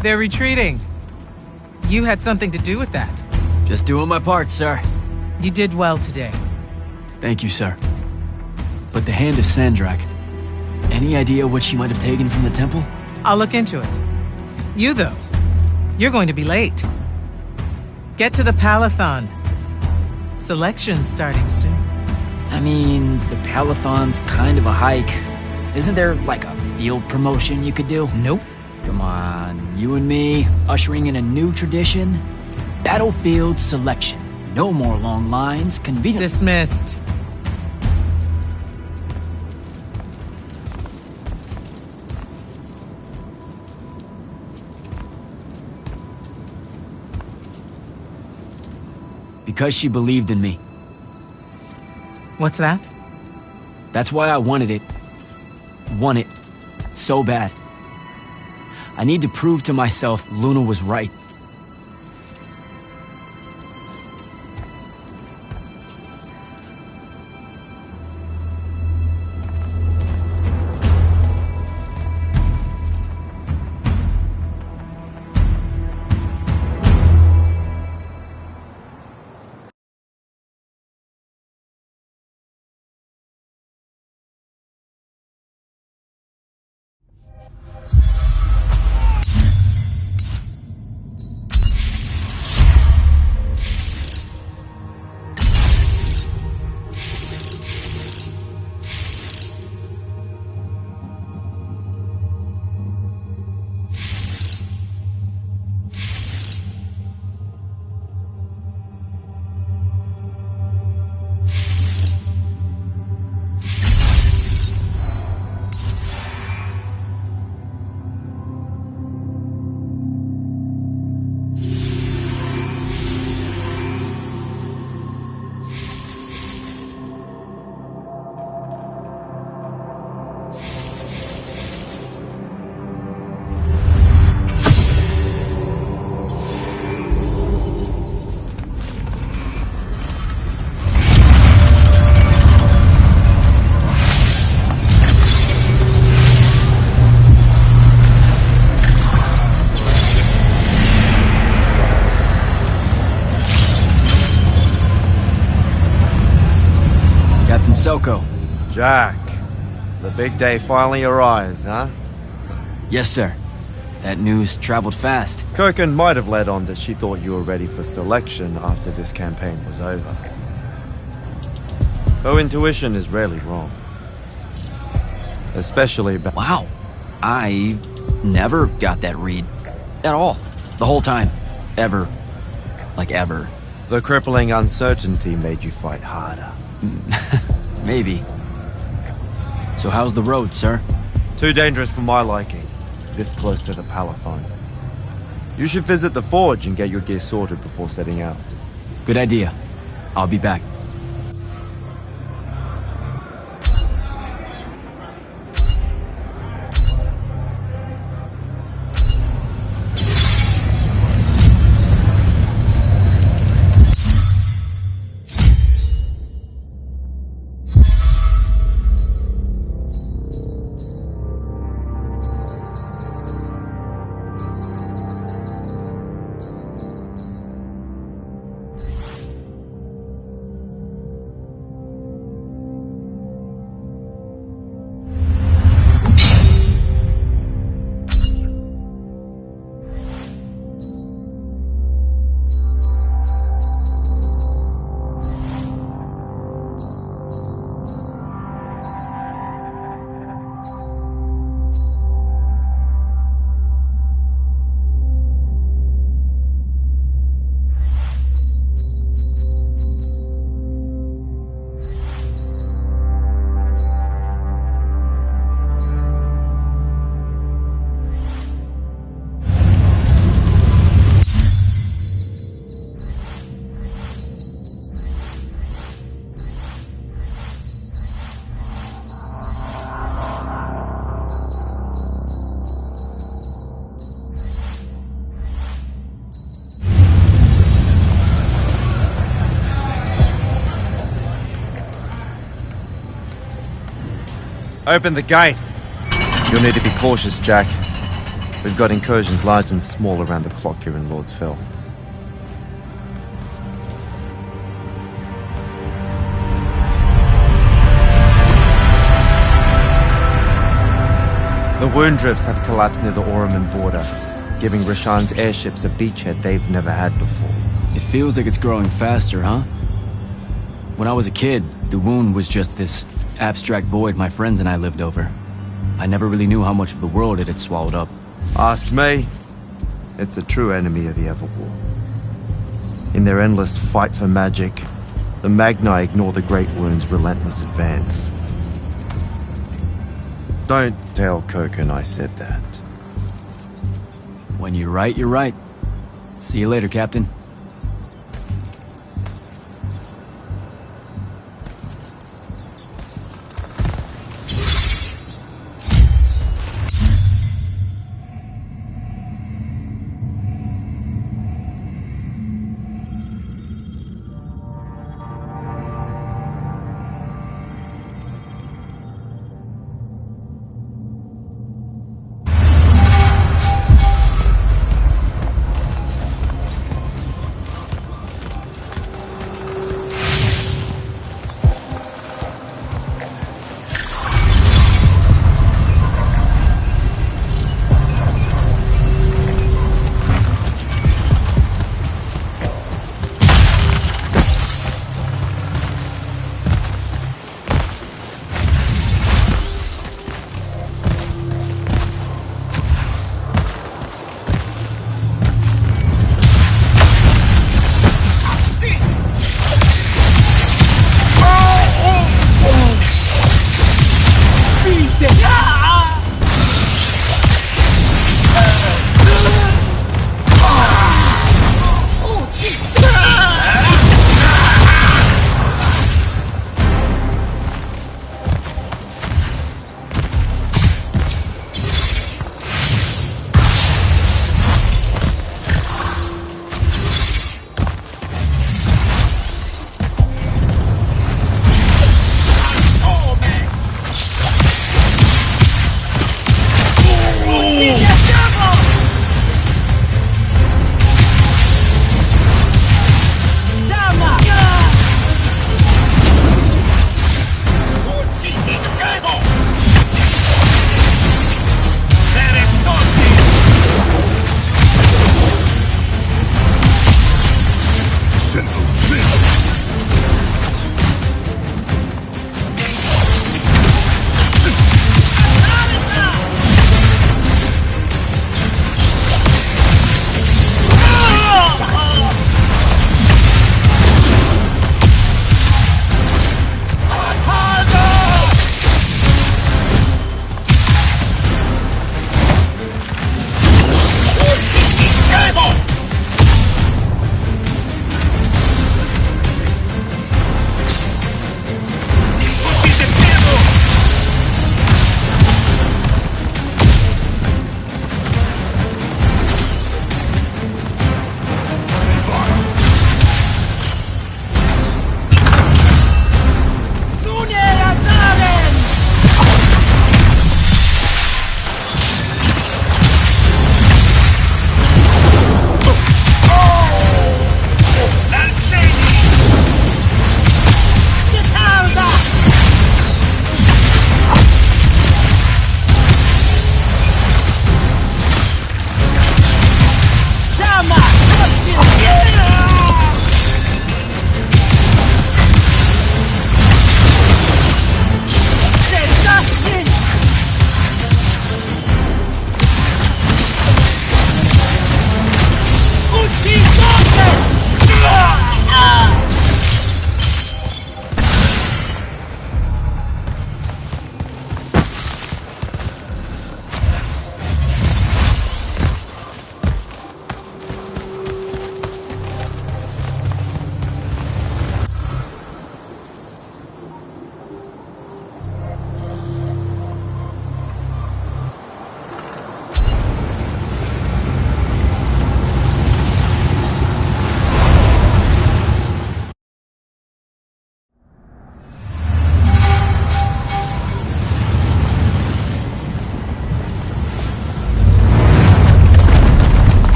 They're retreating. You had something to do with that. Just doing my part, sir. You did well today. Thank you, sir. But the hand is Sandrak. Any idea what she might have taken from the temple? I'll look into it. You, though, you're going to be late. Get to the Palathon. Selection's starting soon. I mean, the Palathon's kind of a hike. Isn't there, like, a field promotion you could do? Nope. Come on, you and me, ushering in a new tradition? Battlefield selection. No more long lines, convenient. Dismissed. Because she believed in me. What's that? That's why I wanted it. Want it. So bad. I need to prove to myself Luna was right. Soko. Jack, the big day finally arrives, huh? Yes, sir. That news traveled fast. Kirkin might have led on that she thought you were ready for selection after this campaign was over. Her intuition is rarely wrong. Especially about— Wow. I never got that read. At all. The whole time. Ever. Like ever. The crippling uncertainty made you fight harder. Maybe. So how's the road, sir? Too dangerous for my liking. This close to the Palaphone. You should visit the forge and get your gear sorted before setting out. Good idea. I'll be back. Open the gate! You'll need to be cautious, Jack. We've got incursions large and small around the clock here in Lord's Fell. The wound drifts have collapsed near the Oraman border, giving Rashan's airships a beachhead they've never had before. It feels like it's growing faster, huh? When I was a kid, the wound was just this abstract void my friends and I lived over. I never really knew how much of the world it had swallowed up. Ask me. It's a true enemy of the Everwar. In their endless fight for magic, the Magni ignore the Great Wound's relentless advance. Don't tell Kirkin I said that. When you're right, you're right. See you later, Captain.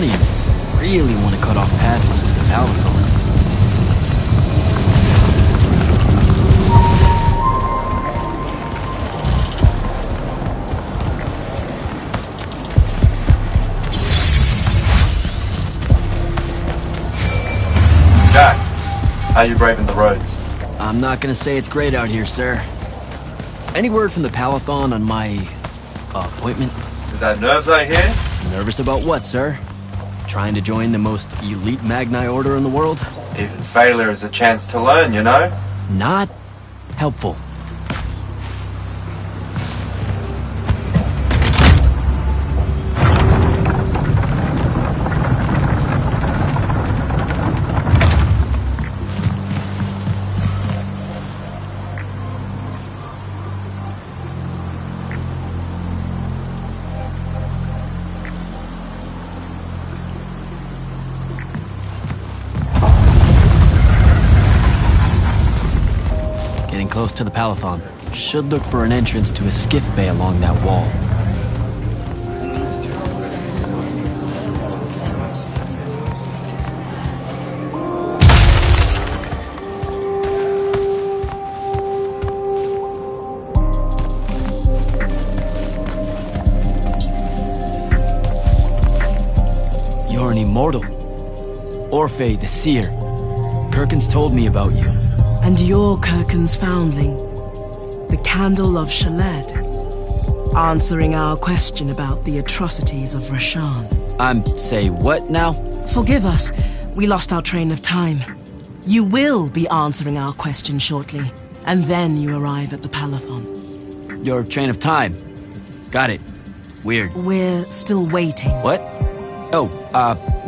Rashanians really want to cut off passage to the Palathon. Jack, how you braving the roads? I'm not gonna say it's great out here, sir. Any word from the Palathon on my appointment? Is that nerves I hear? Nervous about what, sir? Trying to join the most elite Magni order in the world? Even failure is a chance to learn, you know? Not helpful. Close to the Palathon. Should look for an entrance to a skiff bay along that wall. You're an immortal. Orphe the Seer. Kirkin's told me about you. And you're Kirkin's foundling, the Candle of Shaled, answering our question about the atrocities of Rashan. Say what now? Forgive us, we lost our train of time. You will be answering our question shortly, and then you arrive at the Palathon. Your train of time. Got it. Weird. We're still waiting. What? Oh,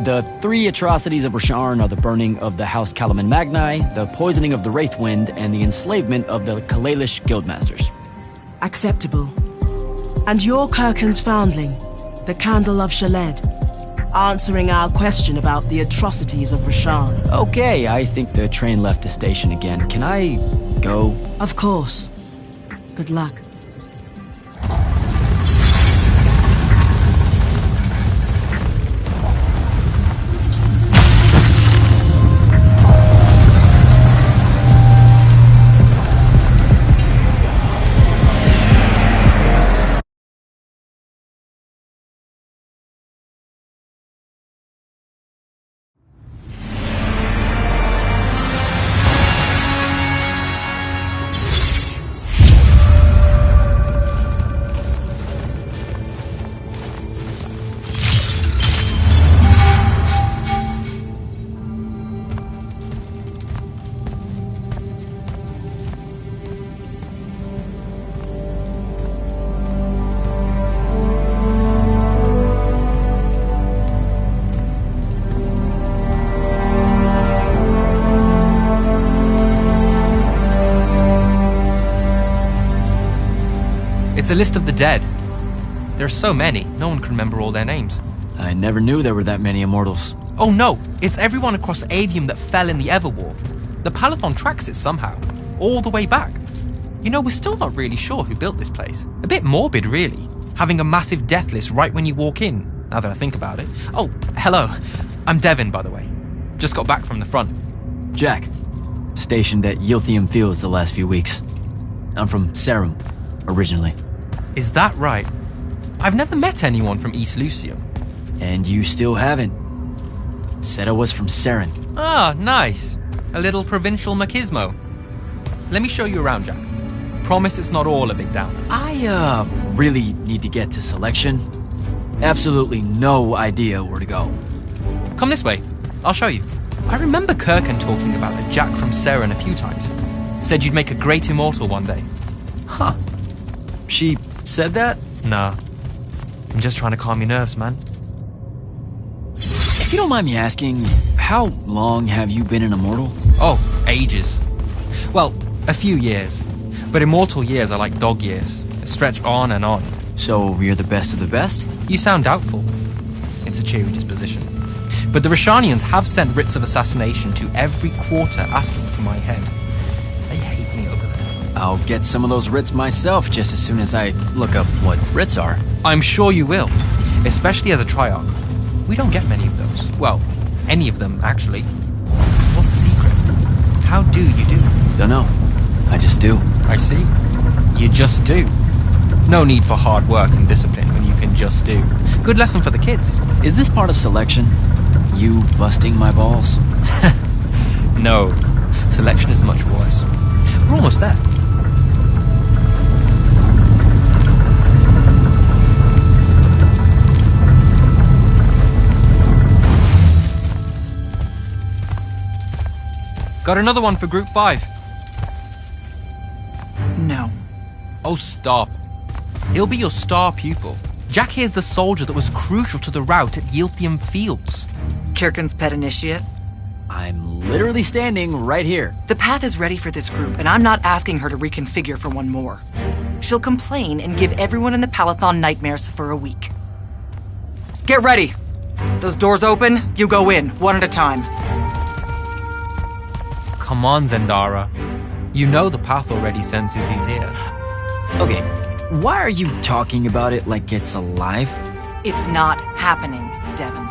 the three atrocities of Rasharn are the burning of the House Kalaman Magni, the poisoning of the Wraithwind, and the enslavement of the Kalalish Guildmasters. Acceptable. And you're Kirkin's foundling, the Candle of Shaled, answering our question about the atrocities of Rasharn. Okay, I think the train left the station again. Can I go? Of course. Good luck. It's a list of the dead. There are so many, no one can remember all their names. I never knew there were that many immortals. Oh no, it's everyone across Aveum that fell in the Everwar. The Palathon tracks it somehow, all the way back. You know, we're still not really sure who built this place. A bit morbid, really, having a massive death list right when you walk in, now that I think about it. Oh, hello. I'm Devin, by the way. Just got back from the front. Jack. Stationed at Yilthium Fields the last few weeks. I'm from Serum, originally. Is that right? I've never met anyone from East Lucium. And you still haven't. Said I was from Seren. Ah, nice. A little provincial machismo. Let me show you around, Jack. Promise it's not all a big downer. I, really need to get to selection. Absolutely no idea where to go. Come this way. I'll show you. I remember Kirkin talking about a Jack from Seren a few times. Said you'd make a great immortal one day. Huh. She said that? Nah. I'm just trying to calm your nerves, man. If you don't mind me asking, how long have you been an immortal? Oh, ages. Well, a few years. But immortal years are like dog years. They stretch on and on. So you're the best of the best? You sound doubtful. It's a cheery disposition. But the Rashanians have sent writs of assassination to every quarter asking for my head. They hate me over there. I'll get some of those writs myself just as soon as I look up what writs are. I'm sure you will, especially as a Triarch. We don't get many of those. Well, any of them, actually. So what's the secret? How do you do? Dunno. I just do. I see. You just do. No need for hard work and discipline when you can just do. Good lesson for the kids. Is this part of selection? You busting my balls? No. Selection is much worse. We're almost there. Got another one for Group 5. No. Oh, stop. He'll be your star pupil. Jack here's the soldier that was crucial to the rout at Yilthium Fields. Kirkin's pet initiate? I'm literally standing right here. The path is ready for this group, and I'm not asking her to reconfigure for one more. She'll complain and give everyone in the Palathon nightmares for a week. Get ready! Those doors open, you go in, one at a time. Come on, Zendara. You know the path already senses he's here. Okay, why are you talking about it like it's alive? It's not happening, Devon.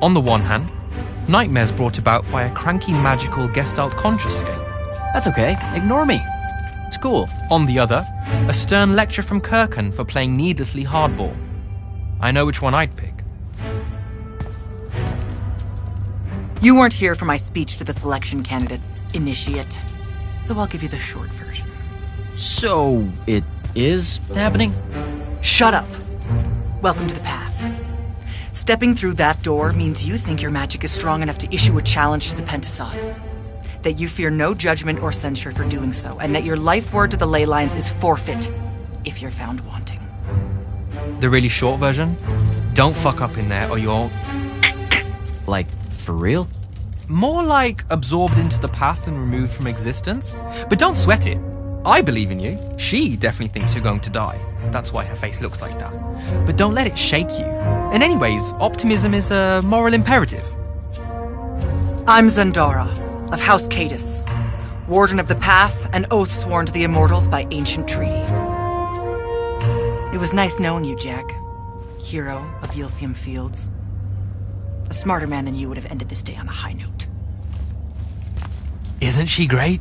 On the one hand, nightmares brought about by a cranky magical Gestalt conscious state. That's okay, ignore me. It's cool. On the other, a stern lecture from Kirkin for playing needlessly hardball. I know which one I'd pick. You weren't here for my speech to the selection candidates, initiate. So I'll give you the short version. So, it is happening? Shut up. Welcome to the path. Stepping through that door means you think your magic is strong enough to issue a challenge to the Pentasod. That you fear no judgment or censure for doing so, and that your life word to the ley lines is forfeit if you're found wanting. The really short version? Don't fuck up in there or you'll... Like, for real? More like absorbed into the path and removed from existence. But don't sweat it. I believe in you. She definitely thinks you're going to die. That's why her face looks like that. But don't let it shake you. And anyways, optimism is a moral imperative. I'm Zendara, of House Cadus, Warden of the Path, and oath sworn to the Immortals by ancient treaty. It was nice knowing you, Jack. Hero of Yilthium Fields. A smarter man than you would have ended this day on a high note. Isn't she great?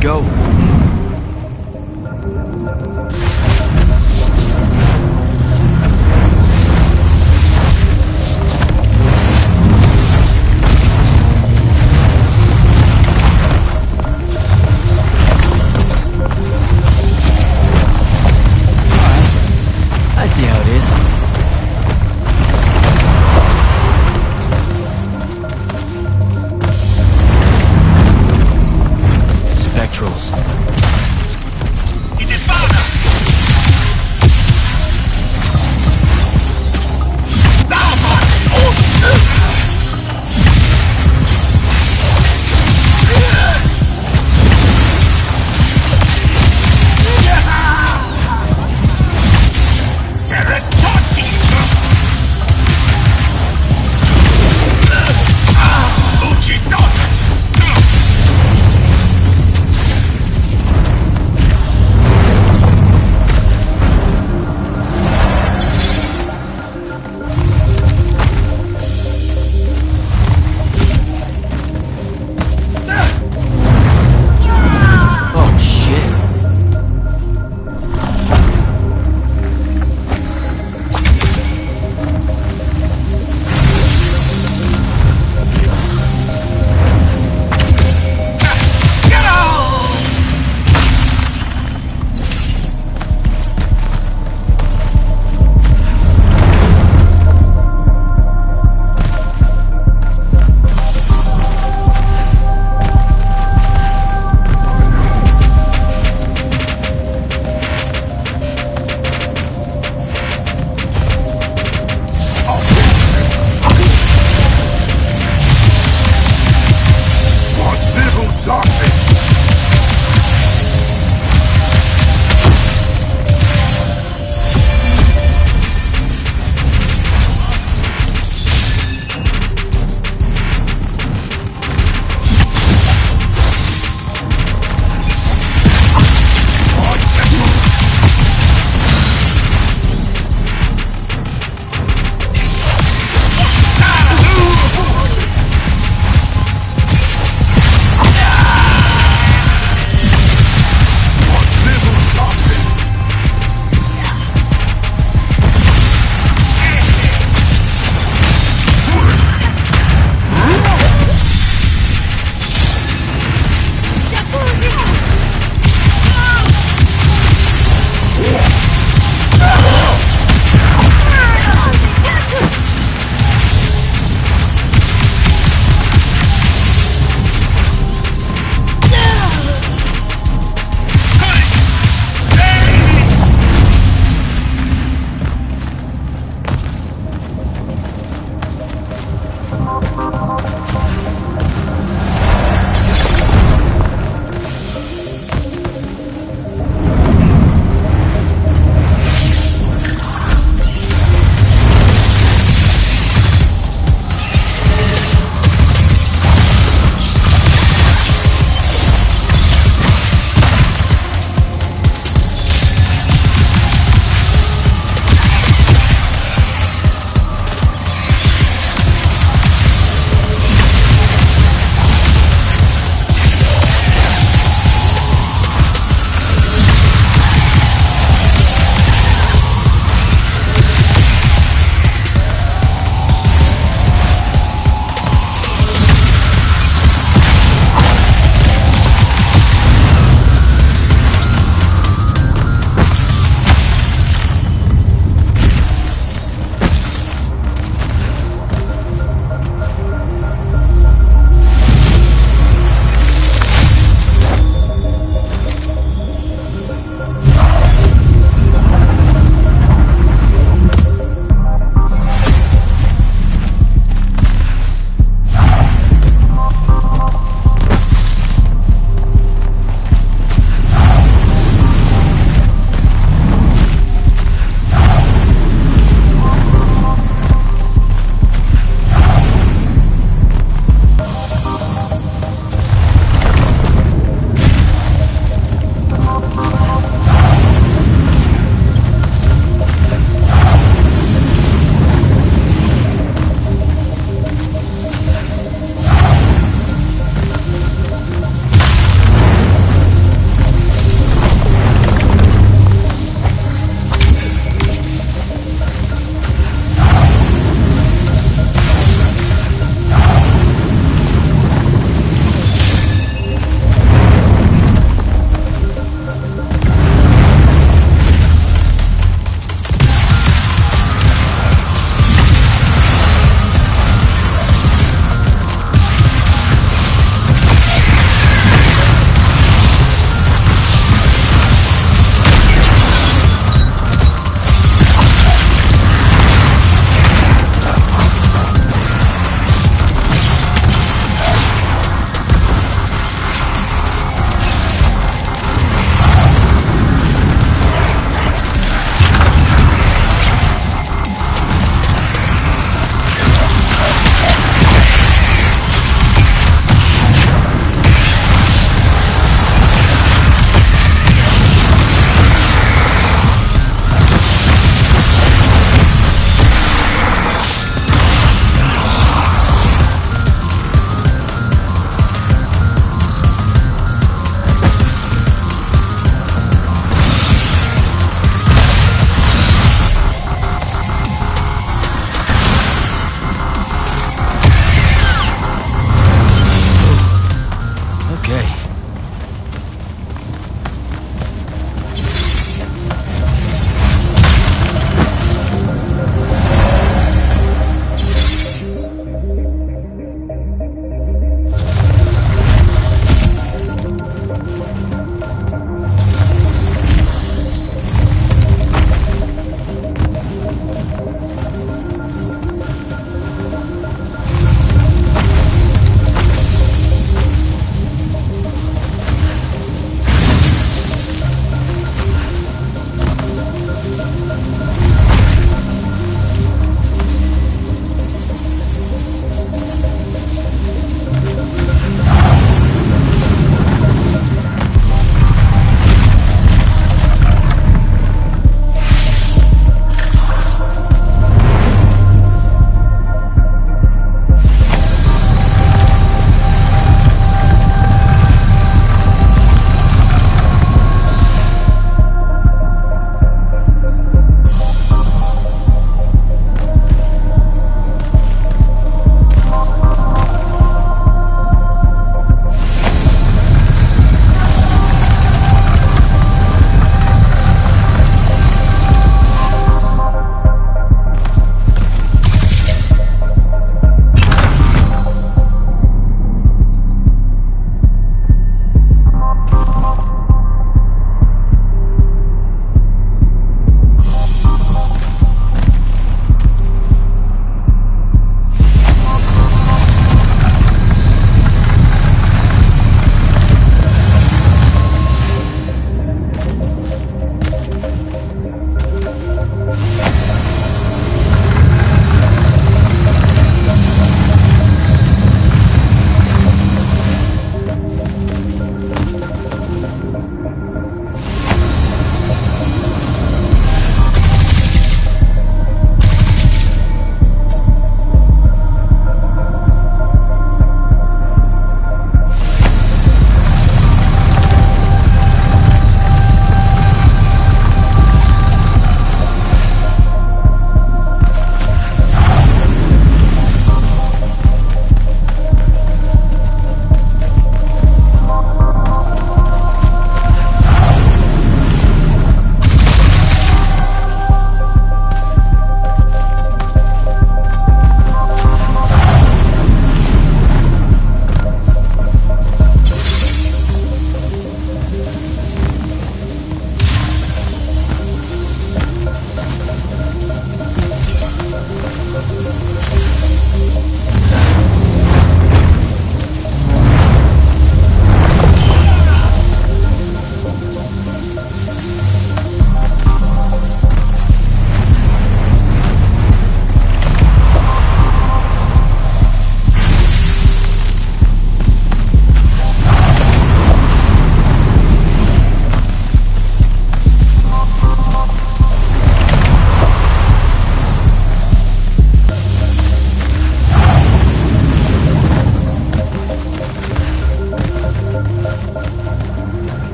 Go. I see how it is. Spectrals. Sarah's touching!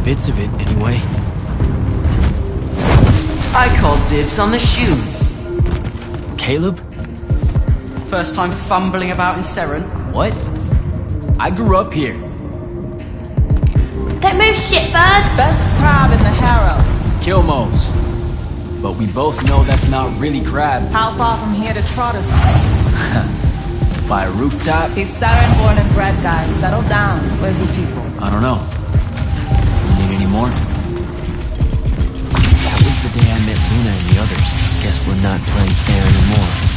Bits of it, anyway. I call dibs on the shoes. Caleb? First time fumbling about in Seren. What? I grew up here. Don't move, shitbird! Best crab in the Harrows. Kilmos. But we both know that's not really crab. How far from here to Trotter's place? By a rooftop? He's Saren born and bred, guys. Settle down. Where's your people? I don't know. You need any more? That was the day I met Luna and the others. Guess we're not playing fair anymore.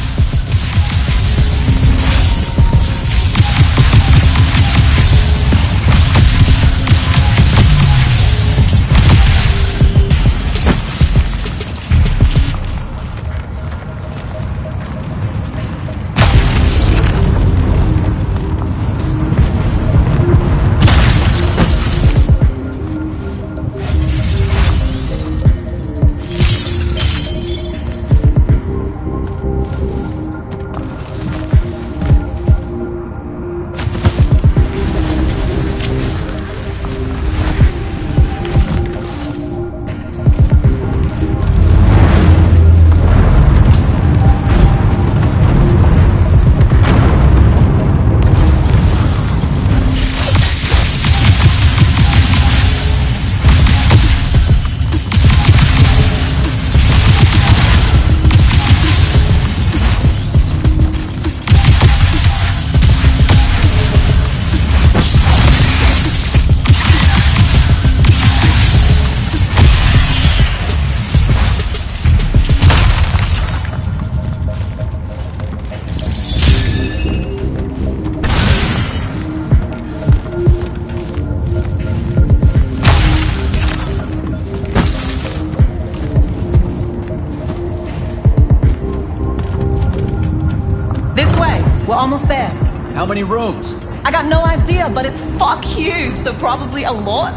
We're almost there. How many rooms? I got no idea, but it's fuck huge, so probably a lot.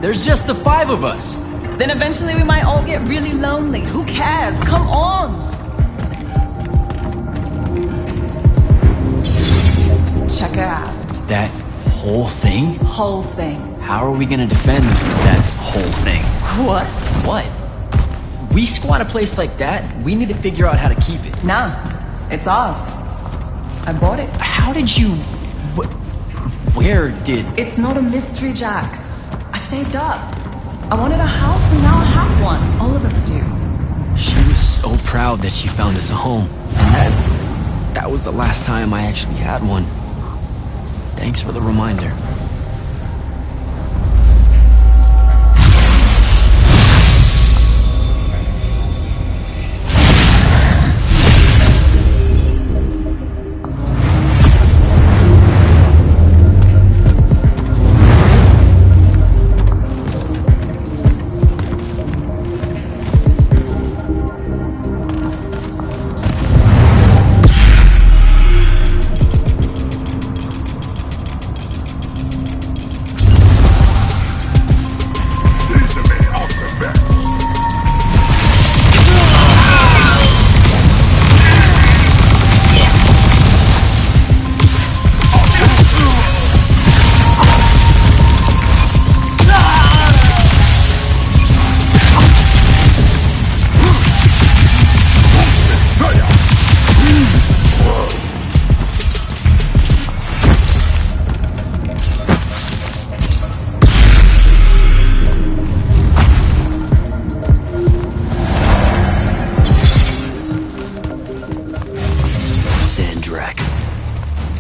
There's just the 5 of us. Then eventually we might all get really lonely. Who cares? Come on! Check it out. That whole thing? Whole thing. How are we gonna defend that whole thing? What? What? We squat a place like that, we need to figure out how to keep it. Nah, it's ours. I bought it. How did you... Where did... It's not a mystery, Jack. I saved up. I wanted a house and now I have one. All of us do. She was so proud that she found us a home. And that was the last time I actually had one. Thanks for the reminder.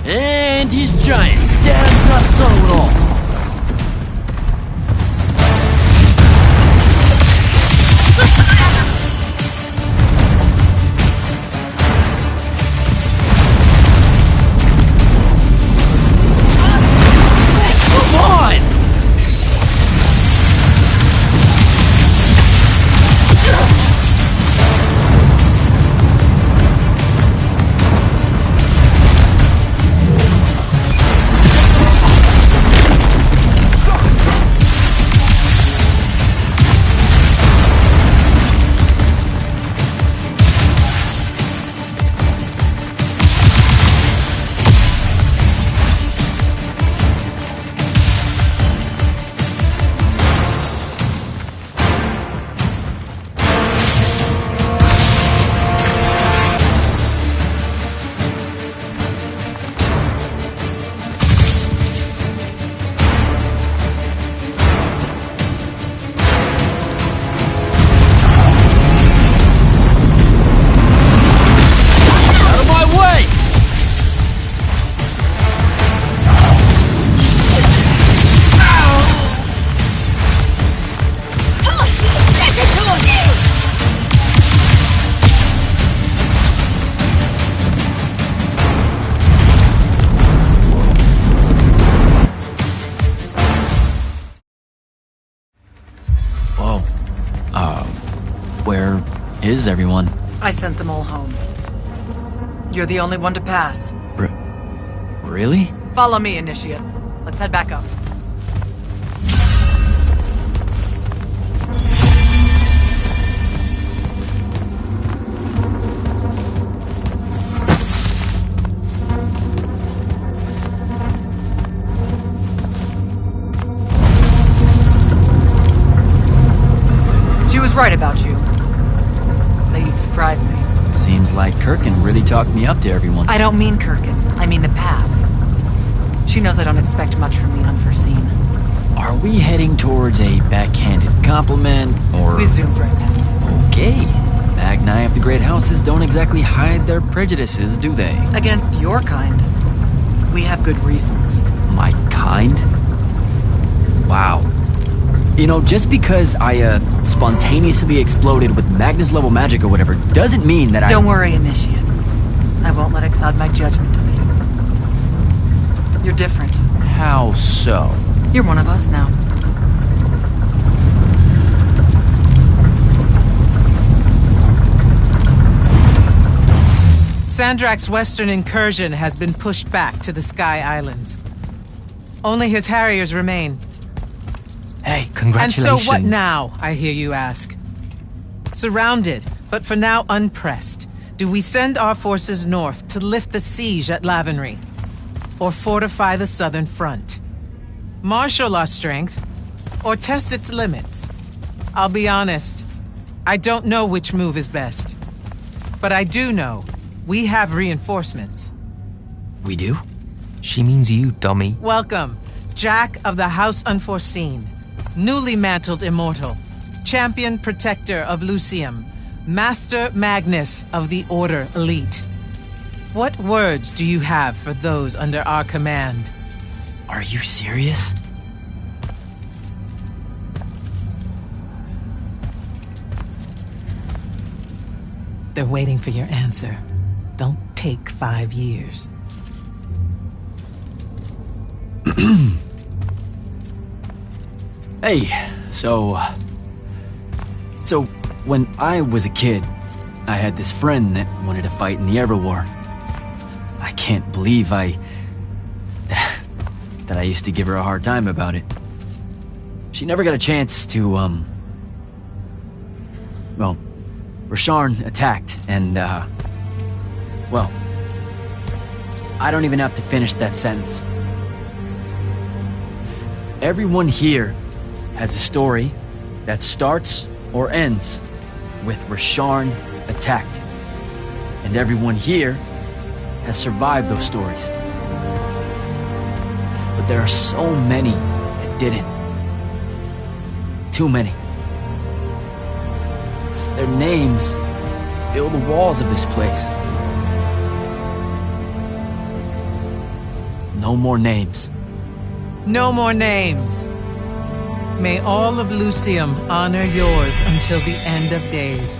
And he's giant. Dad's not subtle at all. Where's everyone? I sent them all home. You're the only one to pass. Really? Follow me, Initiate. Let's head back up. She was right about you. That you'd surprise me. Seems like Kirkin really talked me up to everyone. I don't mean Kirkin. I mean the path. She knows I don't expect much from the unforeseen. Are we heading towards a backhanded compliment, or... We zoomed right past it. Okay. Magni of the Great Houses don't exactly hide their prejudices, do they? Against your kind. We have good reasons. My kind? Wow. You know, just because I, spontaneously exploded with Magnus-level magic or whatever, doesn't mean that Don't worry, Initiate. I won't let it cloud my judgment of you. You're different. How so? You're one of us now. Sandrak's western incursion has been pushed back to the Sky Islands. Only his Harriers remain. Hey, congratulations. And so what now, I hear you ask? Surrounded, but for now unpressed, do we send our forces north to lift the siege at Lavenry? Or fortify the southern front? Marshal our strength, or test its limits? I'll be honest, I don't know which move is best. But I do know we have reinforcements. We do? She means you, dummy. Welcome, Jack of the House Unforeseen. Newly mantled immortal, champion protector of Lucium, Master Magnus of the Order Elite. What words do you have for those under our command? Are you serious? They're waiting for your answer. Don't take 5 years. Hey, so when I was a kid, I had this friend that wanted to fight in the Everwar. I can't believe that I used to give her a hard time about it. She never got a chance to, well, Rasharn attacked, and, well, I don't even have to finish that sentence. Everyone here has a story that starts or ends with Rasharn attacked. And everyone here has survived those stories. But there are so many that didn't. Too many. Their names fill the walls of this place. No more names. No more names. May all of Lucium honor yours until the end of days.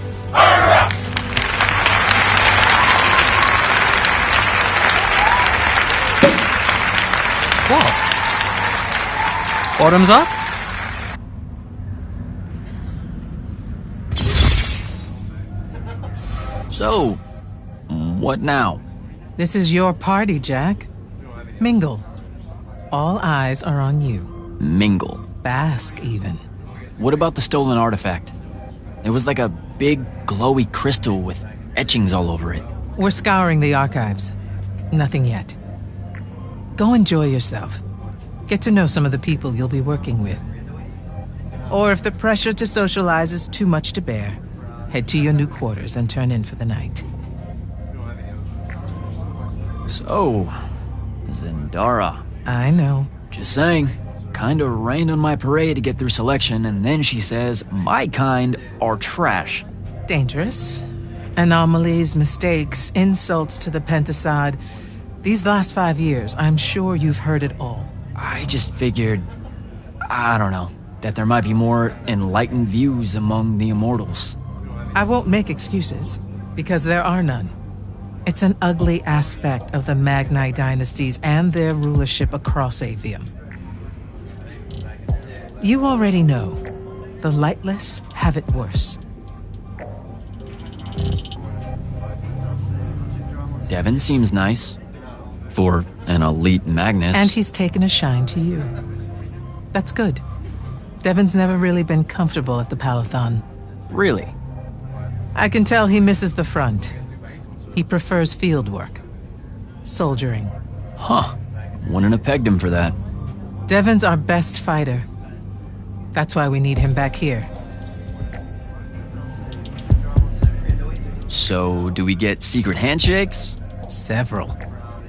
What? Bottoms up? So, what now? This is your party, Jack. Mingle. All eyes are on you. Mingle. Bask, even. What about the stolen artifact? It was like a big, glowy crystal with etchings all over it. We're scouring the archives. Nothing yet. Go enjoy yourself. Get to know some of the people you'll be working with. Or if the pressure to socialize is too much to bear, head to your new quarters and turn in for the night. So, Zendara. I know. Just saying. Kinda rained on my parade to get through selection, and then she says my kind are trash. Dangerous. Anomalies, mistakes, insults to the Pentasod. These last 5 years, I'm sure you've heard it all. I just figured, I don't know, that there might be more enlightened views among the Immortals. I won't make excuses, because there are none. It's an ugly aspect of the Magni dynasties and their rulership across Aveum. You already know, the lightless have it worse. Devin seems nice. For an elite Magnus. And he's taken a shine to you. That's good. Devin's never really been comfortable at the Palathon. Really? I can tell he misses the front. He prefers field work. Soldiering. Huh. Wouldn't have pegged him for that. Devin's our best fighter. That's why we need him back here. So, do we get secret handshakes? Several.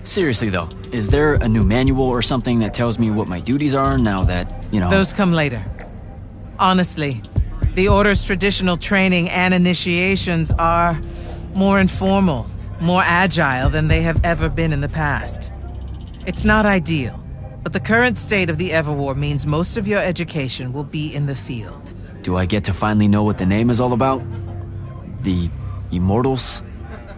Seriously though, is there a new manual or something that tells me what my duties are now that, you know... Those come later. Honestly, the Order's traditional training and initiations are more informal, more agile than they have ever been in the past. It's not ideal, but the current state of the Everwar means most of your education will be in the field. Do I get to finally know what the name is all about? The Immortals?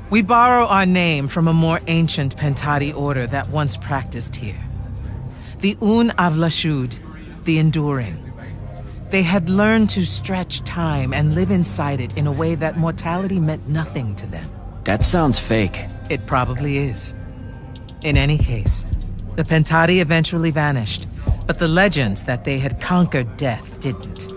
We borrow our name from a more ancient Pentati order that once practiced here. The Un Avlashud, the Enduring. They had learned to stretch time and live inside it in a way that mortality meant nothing to them. That sounds fake. It probably is. In any case, the Pentati eventually vanished, but the legends that they had conquered death didn't.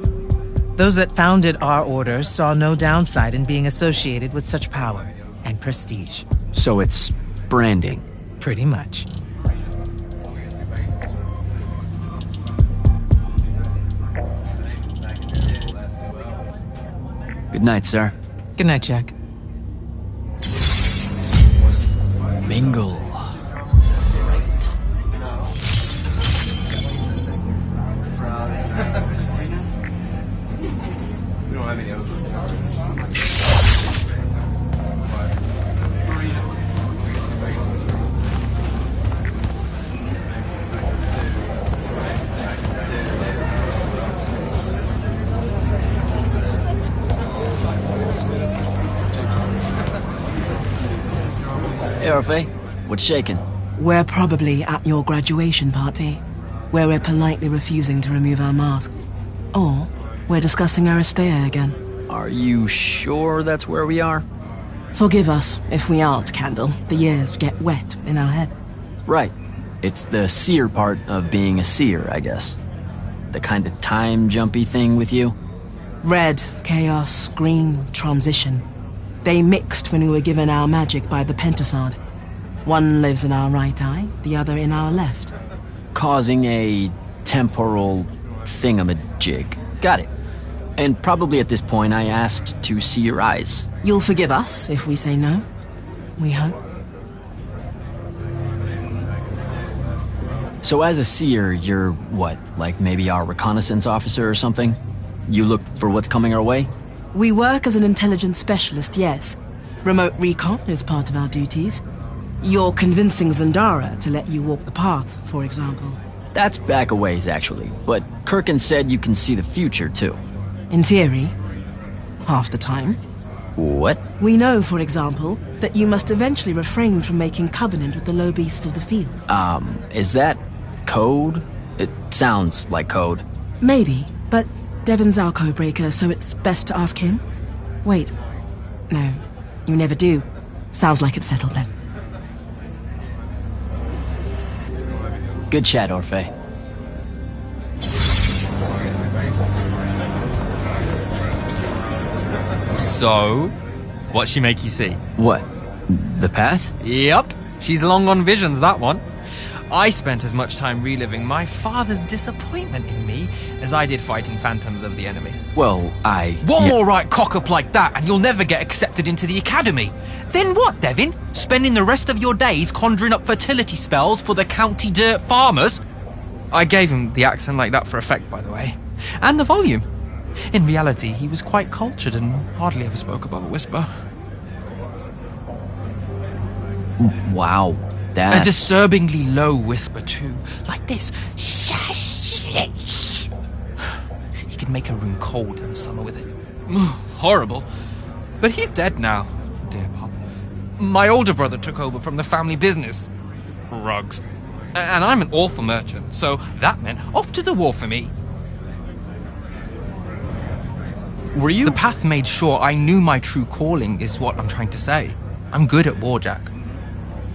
Those that founded our order saw no downside in being associated with such power and prestige. So it's branding? Pretty much. Good night, sir. Good night, Jack. Mingle. Hey, Orphe. What's shaking? We're probably at your graduation party, where we're politely refusing to remove our mask. Or we're discussing Aristea again. Are you sure that's where we are? Forgive us if we aren't, Candle. The years get wet in our head. Right. It's the seer part of being a seer, I guess. The kind of time-jumpy thing with you? Red, chaos, green, transition. They mixed when we were given our magic by the Pentasod. One lives in our right eye, the other in our left. Causing a temporal thingamajig. Got it. And probably at this point I asked to see your eyes. You'll forgive us if we say no. We hope. So as a seer, you're what? Like maybe our reconnaissance officer or something? You look for what's coming our way? We work as an intelligence specialist, yes. Remote recon is part of our duties. You're convincing Zendara to let you walk the path, for example. That's back a ways, actually. But Kirkin said you can see the future, too. In theory. Half the time. What? We know, for example, that you must eventually refrain from making covenant with the low beasts of the field. Is that code? It sounds like code. Maybe, but Devin's our codebreaker, so it's best to ask him. Wait. No, you never do. Sounds like it's settled then. Good chat, Orphe. So, what'd she make you see? What? The path? Yep. She's long on visions, that one. I spent as much time reliving my father's disappointment in me as I did fighting phantoms of the enemy. Well, One more right cock-up like that and you'll never get accepted into the academy. Then what, Devin? Spending the rest of your days conjuring up fertility spells for the county dirt farmers? I gave him the accent like that for effect, by the way. And the volume. In reality, he was quite cultured and hardly ever spoke above a whisper. Wow. That's... A disturbingly low whisper, too. Like this. He could make a room cold in the summer with it. Horrible. But he's dead now, dear Pop. My older brother took over from the family business. Rugs. And I'm an awful merchant, so that meant off to the war for me. Were you? The path made sure I knew my true calling is what I'm trying to say. I'm good at war, Jack.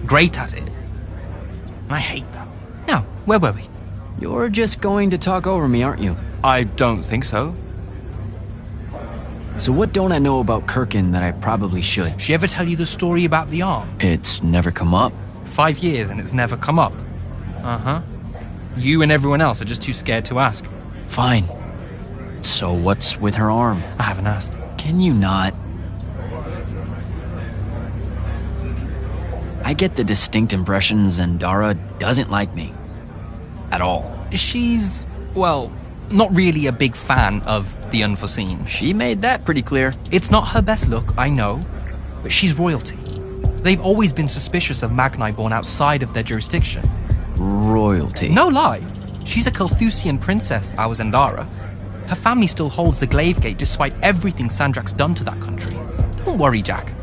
Great at it. And I hate that. Now, where were we? You're just going to talk over me, aren't you? I don't think so. So what don't I know about Kirkin that I probably should? She ever tell you the story about the arm? It's never come up. 5 years and it's never come up. Uh-huh. You and everyone else are just too scared to ask. Fine. So what's with her arm? I haven't asked. Can you not? I get the distinct impression Zendara doesn't like me. At all. She's, well, not really a big fan of the unforeseen. She made that pretty clear. It's not her best look, I know, but she's royalty. They've always been suspicious of Magni born outside of their jurisdiction. Royalty? No lie. She's a Carthusian princess, our Zendara. Her family still holds the Glaive Gate despite everything Sandrak's done to that country. Don't worry, Jack.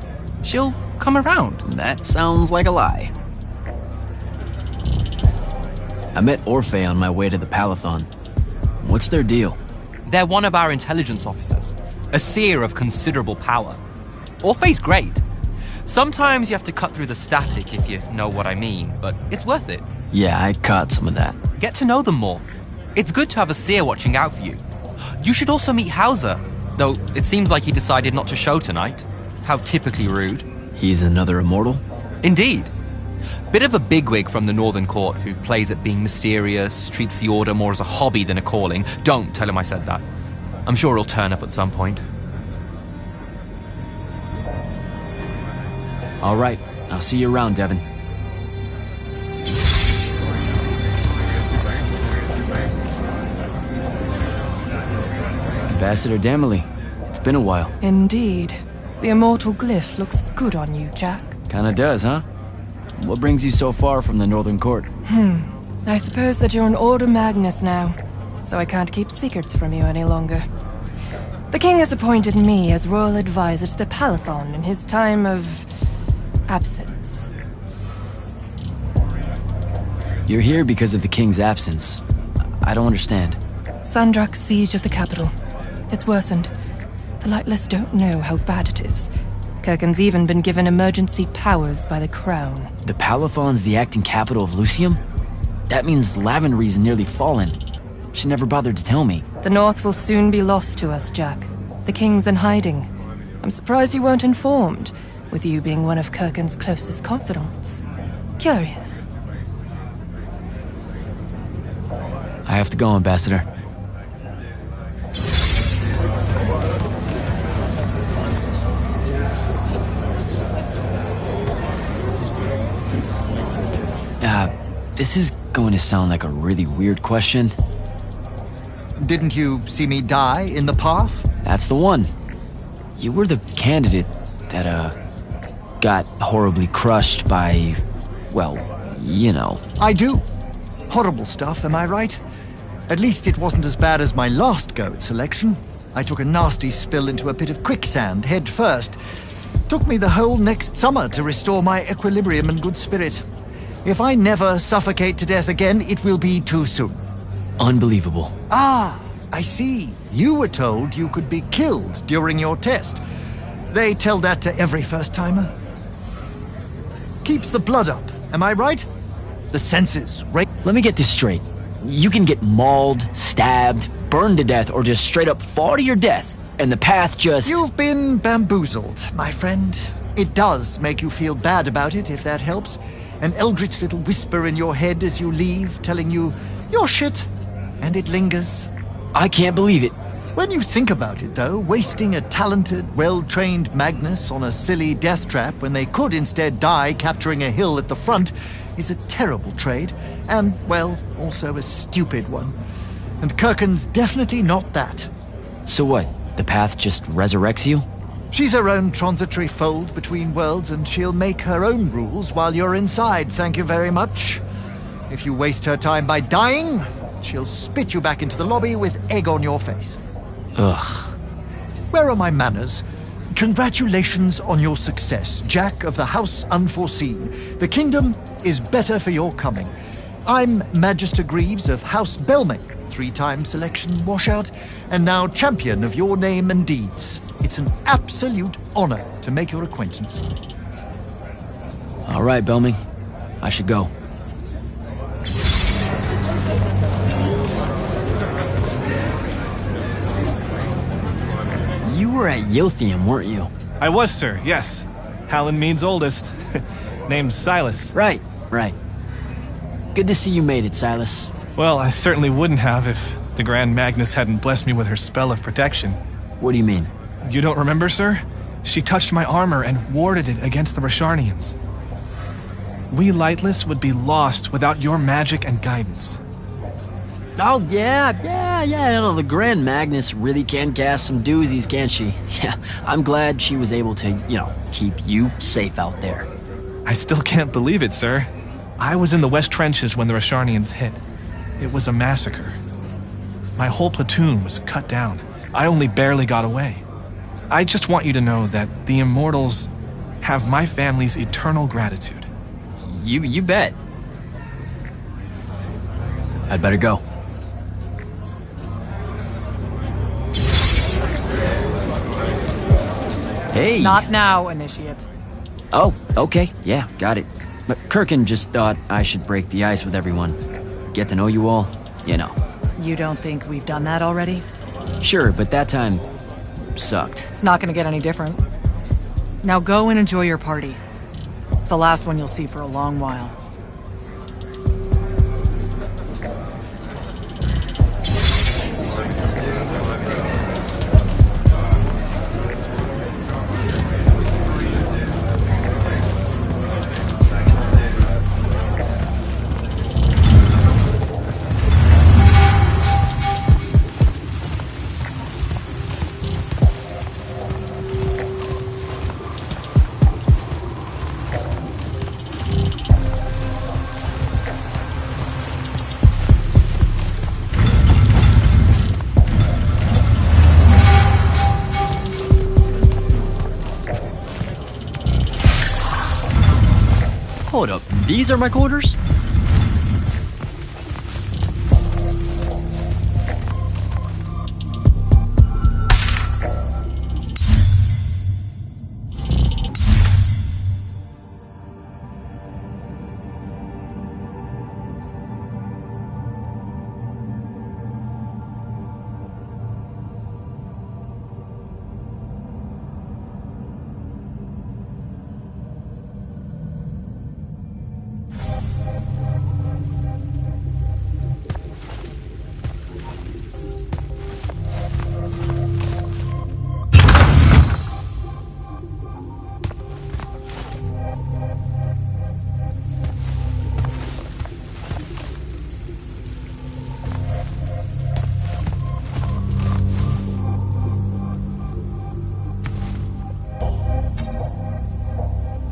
She'll come around. That sounds like a lie. I met Orphe on my way to the Palathon. What's their deal? They're one of our intelligence officers, a seer of considerable power. Orphe's great. Sometimes you have to cut through the static, if you know what I mean, but it's worth it. Yeah, I caught some of that. Get to know them more. It's good to have a seer watching out for you. You should also meet Hauser, though it seems like he decided not to show tonight. How typically rude. He's another immortal? Indeed. Bit of a bigwig from the Northern Court who plays at being mysterious, treats the Order more as a hobby than a calling. Don't tell him I said that. I'm sure he'll turn up at some point. All right, I'll see you around, Devin. Ambassador Damley, it's been a while. Indeed. The immortal glyph looks good on you, Jack. Kinda does, huh? What brings you so far from the Northern Court? I suppose that you're an Order Magnus now, so I can't keep secrets from you any longer. The king has appointed me as royal advisor to the Palathon in his time of absence. You're here because of the king's absence. I don't understand. Sandrak's siege of the capital. It's worsened. The Lightless don't know how bad it is. Kirkin's even been given emergency powers by the crown. The Palathon's the acting capital of Lucium? That means Lavenry's nearly fallen. She never bothered to tell me. The North will soon be lost to us, Jack. The king's in hiding. I'm surprised you weren't informed, with you being one of Kirkin's closest confidants. Curious. I have to go, Ambassador. This is going to sound like a really weird question. Didn't you see me die in the path? That's the one. You were the candidate that, got horribly crushed by, well, you know. I do. Horrible stuff, am I right? At least it wasn't as bad as my last go at selection. I took a nasty spill into a pit of quicksand head first. Took me the whole next summer to restore my equilibrium and good spirit. If I never suffocate to death again, it will be too soon. Unbelievable. Ah, I see. You were told you could be killed during your test. They tell that to every first-timer. Keeps the blood up, am I right? The senses, right? Let me get this straight. You can get mauled, stabbed, burned to death, or just straight up fall to your death, and the path just... You've been bamboozled, my friend. It does make you feel bad about it, if that helps. An eldritch little whisper in your head as you leave, telling you, you're shit. And it lingers. I can't believe it. When you think about it, though, wasting a talented, well-trained Magnus on a silly death trap when they could instead die capturing a hill at the front is a terrible trade. And, well, also a stupid one. And Kirkin's definitely not that. So what? The path just resurrects you? She's her own transitory fold between worlds, and she'll make her own rules while you're inside, thank you very much. If you waste her time by dying, she'll spit you back into the lobby with egg on your face. Ugh. Where are my manners? Congratulations on your success, Jack of the House Unforeseen. The kingdom is better for your coming. I'm Magister Greaves of House Belmay, 3-time selection washout, and now champion of your name and deeds. It's an absolute honor to make your acquaintance. All right, Belming. I should go. You were at Yothium, weren't you? I was, sir, yes. Hallen Mead's oldest. Named Silas. Right. Good to see you made it, Silas. Well, I certainly wouldn't have if the Grand Magnus hadn't blessed me with her spell of protection. What do you mean? You don't remember, sir? She touched my armor and warded it against the Rasharnians. We Lightless would be lost without your magic and guidance. Oh, yeah, no, the Grand Magnus really can cast some doozies, can't she? Yeah, I'm glad she was able to, keep you safe out there. I still can't believe it, sir. I was in the West Trenches when the Rasharnians hit. It was a massacre. My whole platoon was cut down. I only barely got away. I just want you to know that the Immortals have my family's eternal gratitude. You bet. I'd better go. Hey! Not now, Initiate. Oh, okay. Yeah, got it. But Kirkin just thought I should break the ice with everyone. Get to know you all, You don't think we've done that already? Sure, but that time sucked. It's not gonna get any different. Now go and enjoy your party. It's the last one you'll see for a long while. Hold up, these are my quarters?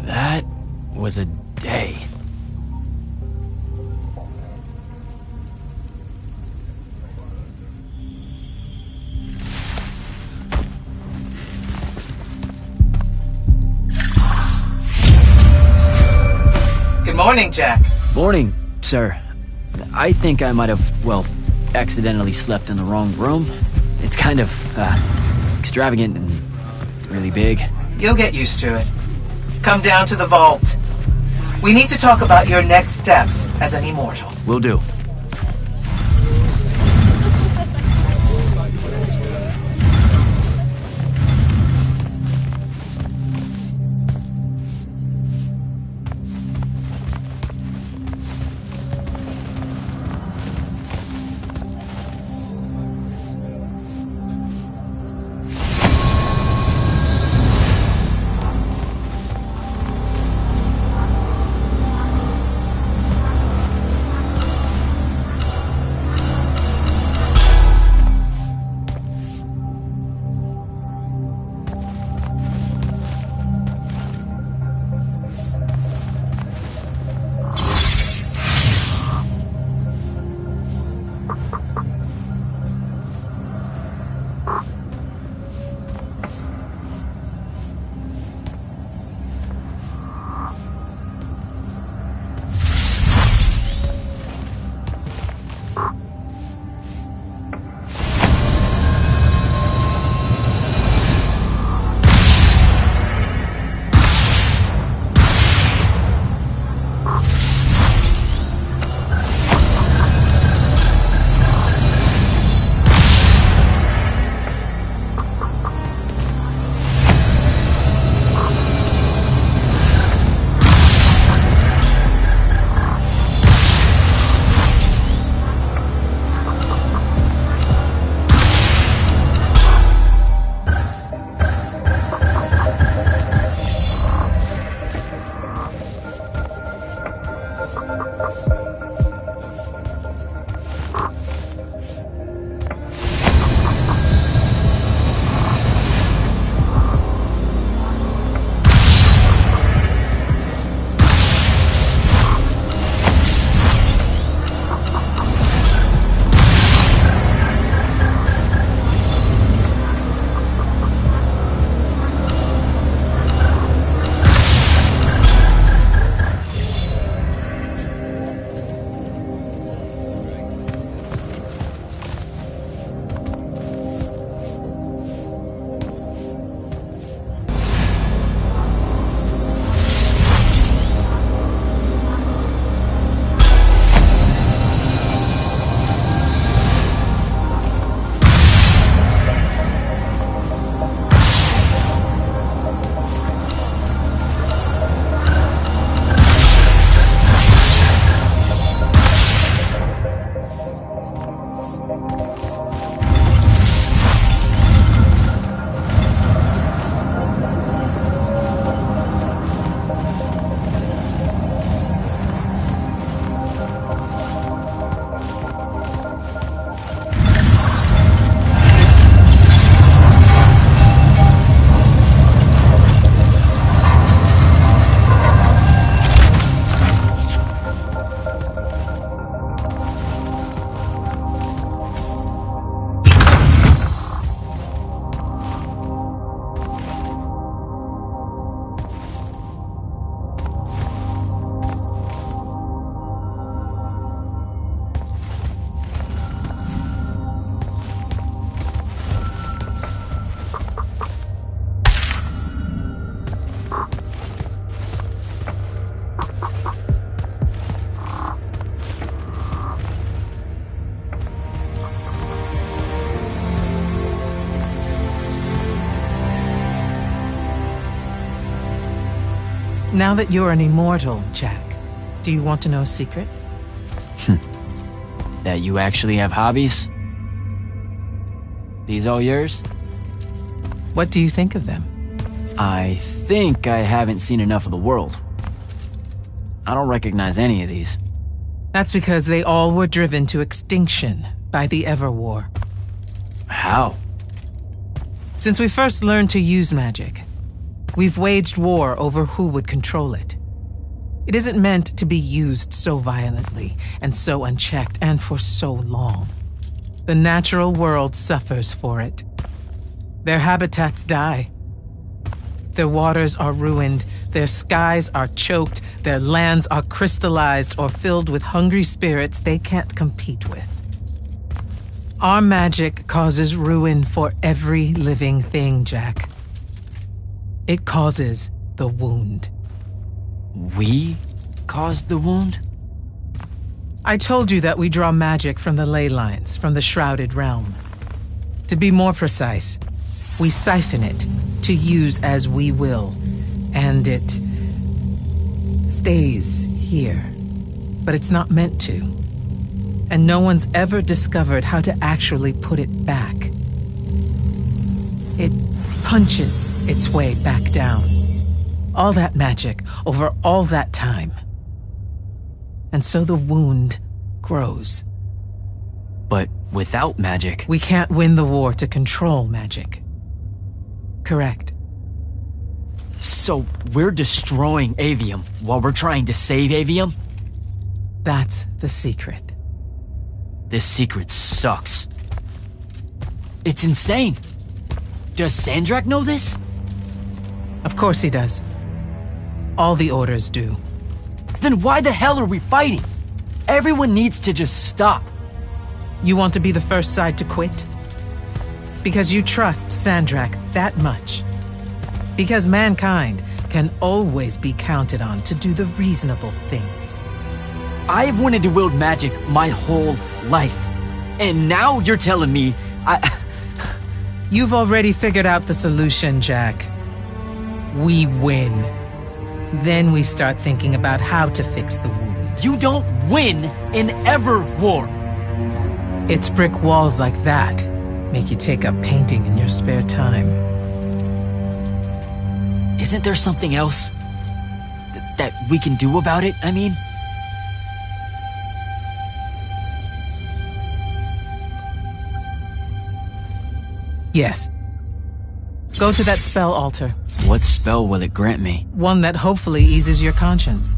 That was a day. Good morning, Jack. Morning, sir. I think I might have, accidentally slept in the wrong room. It's kind of, extravagant and really big. You'll get used to it. Come down to the vault. We need to talk about your next steps as an immortal. Will do. Now that you're an immortal, Jack, do you want to know a secret? That you actually have hobbies? These all yours? What do you think of them? I think I haven't seen enough of the world. I don't recognize any of these. That's because they all were driven to extinction by the Everwar. How? Since we first learned to use magic, we've waged war over who would control it. It isn't meant to be used so violently and so unchecked and for so long. The natural world suffers for it. Their habitats die. Their waters are ruined, their skies are choked, their lands are crystallized or filled with hungry spirits they can't compete with. Our magic causes ruin for every living thing, Jack. It causes the wound. We caused the wound? I told you that we draw magic from the ley lines, from the Shrouded Realm. To be more precise, we siphon it to use as we will, and it stays here. But it's not meant to. And no one's ever discovered how to actually put it back. It punches its way back down. All that magic over all that time. And so the wound grows. But without magic... We can't win the war to control magic. Correct. So we're destroying Aveum while we're trying to save Aveum? That's the secret. This secret sucks. It's insane. Does Sandrak know this? Of course he does. All the orders do. Then why the hell are we fighting? Everyone needs to just stop. You want to be the first side to quit? Because you trust Sandrak that much. Because mankind can always be counted on to do the reasonable thing. I've wanted to wield magic my whole life. And now you're telling me You've already figured out the solution, Jack. We win. Then we start thinking about how to fix the wound. You don't win in Everwar. It's brick walls like that make you take up painting in your spare time. Isn't there something else that we can do about it, I mean? Yes. Go to that spell altar. What spell will it grant me? One that hopefully eases your conscience.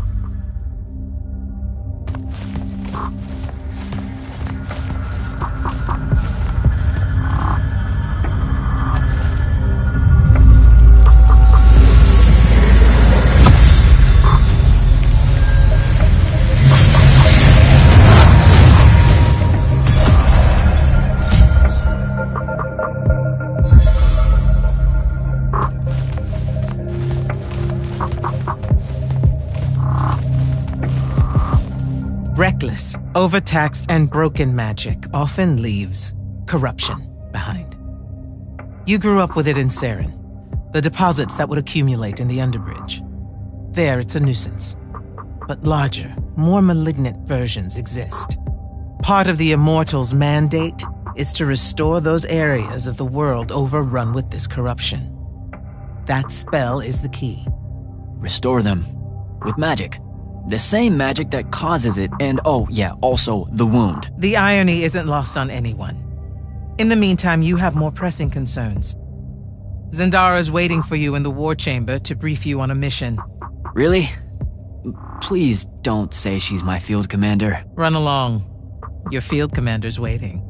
Reckless, overtaxed, and broken magic often leaves corruption behind. You grew up with it in Saren, the deposits that would accumulate in the Underbridge. There, it's a nuisance. But larger, more malignant versions exist. Part of the Immortals' mandate is to restore those areas of the world overrun with this corruption. That spell is the key. Restore them. With magic. The same magic that causes it, and oh yeah, also the wound. The irony isn't lost on anyone. In the meantime, you have more pressing concerns. Zendara's waiting for you in the war chamber to brief you on a mission. Really? Please don't say she's my field commander. Run along. Your field commander's waiting.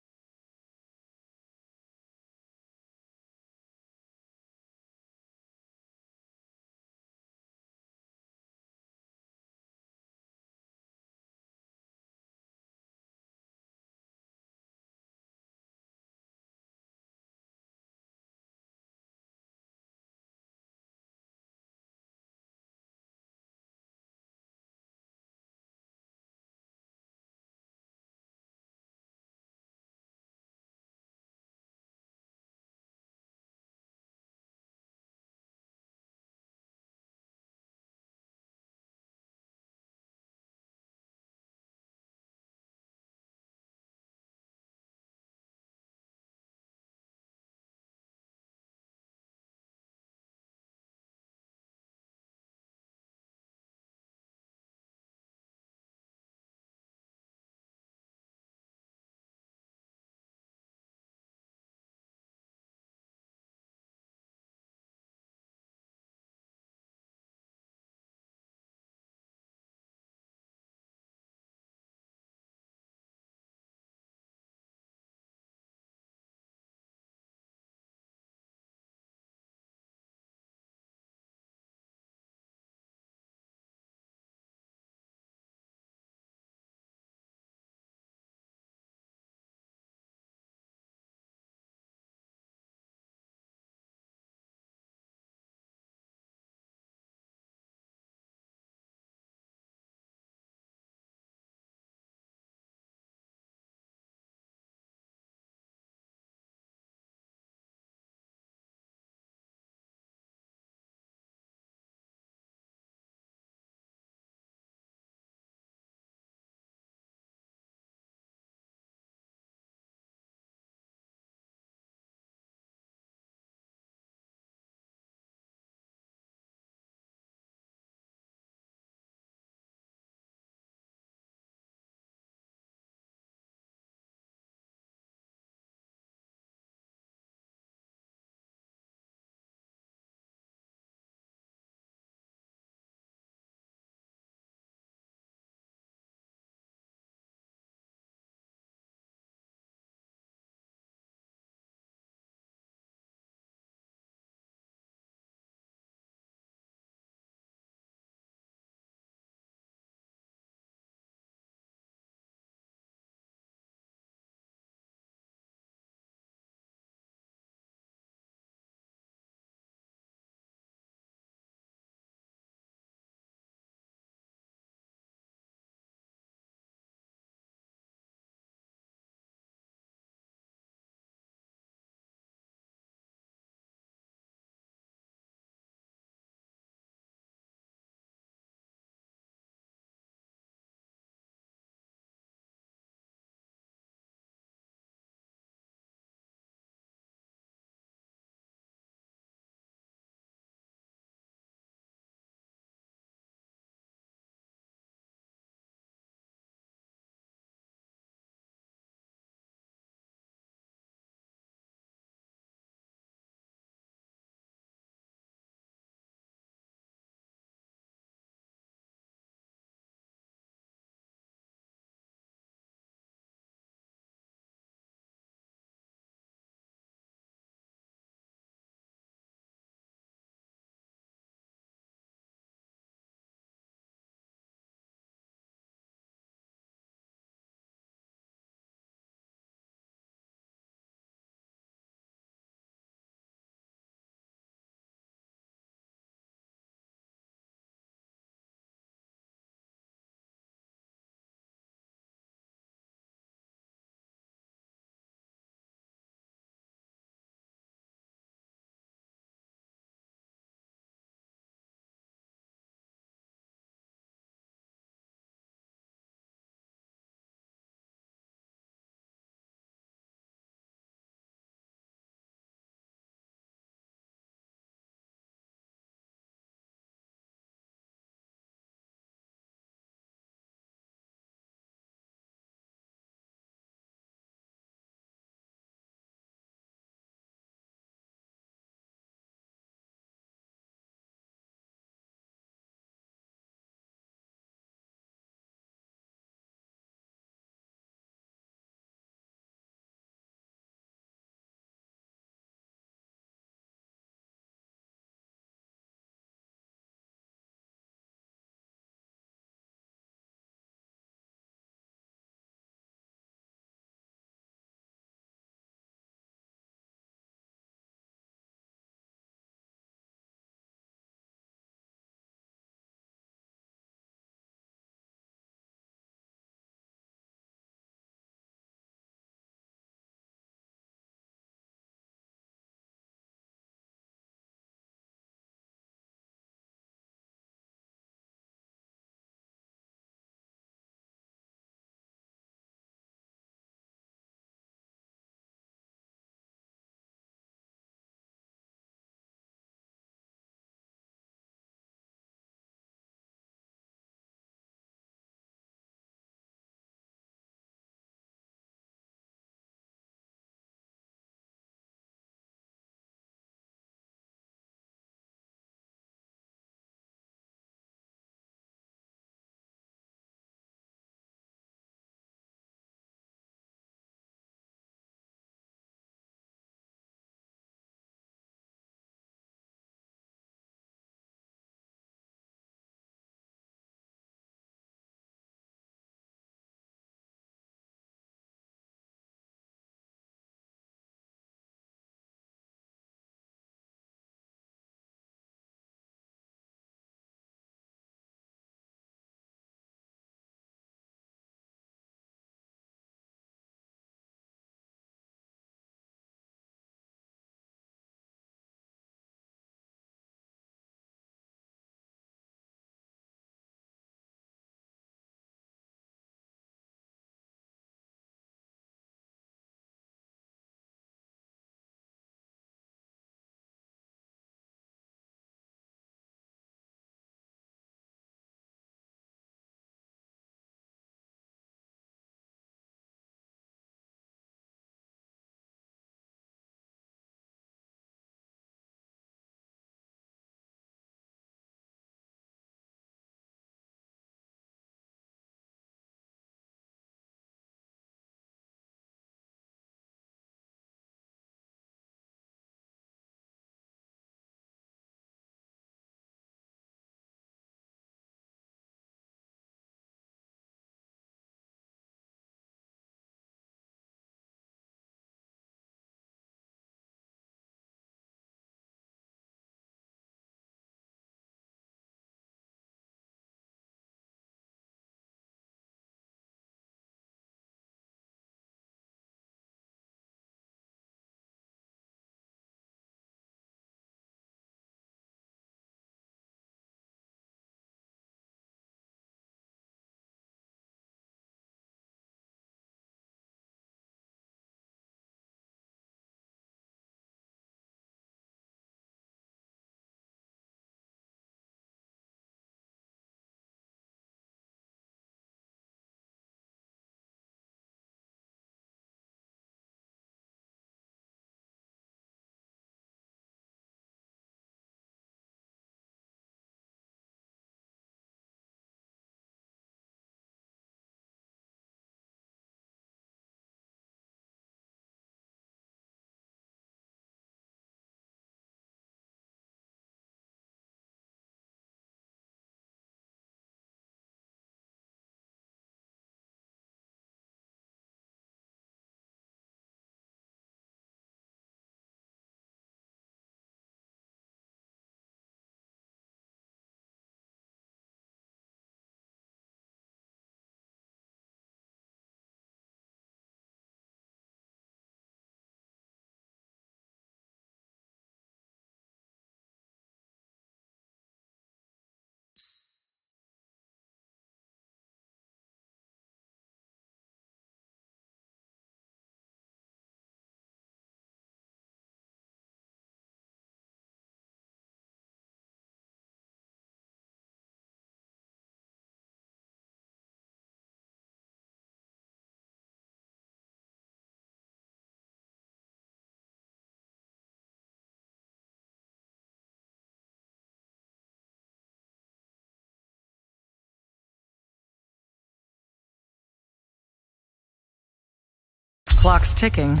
Clock's ticking.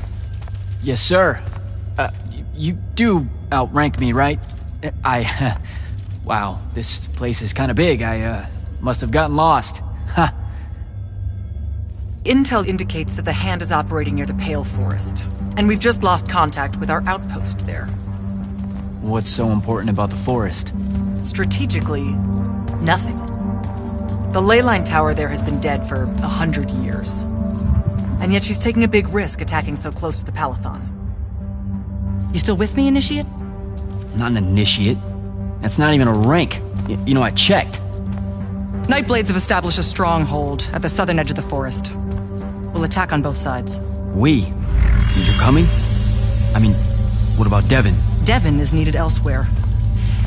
Yes, sir. You do outrank me, right? Wow, this place is kind of big. I must have gotten lost. Ha. Intel indicates that the Hand is operating near the Pale Forest, and we've just lost contact with our outpost there. What's so important about the forest? Strategically, nothing. The leyline tower there has been dead for 100 years. And yet she's taking a big risk attacking so close to the Palathon. You still with me, Initiate? Not an initiate. That's not even a rank. You know, I checked. Nightblades have established a stronghold at the southern edge of the forest. We'll attack on both sides. We? You're coming? I mean, what about Devon? Devon is needed elsewhere.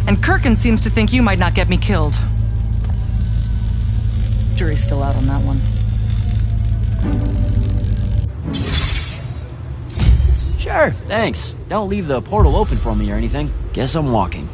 And Kirkin seems to think you might not get me killed. Jury's still out on that one. Sure, thanks. Don't leave the portal open for me or anything. Guess I'm walking.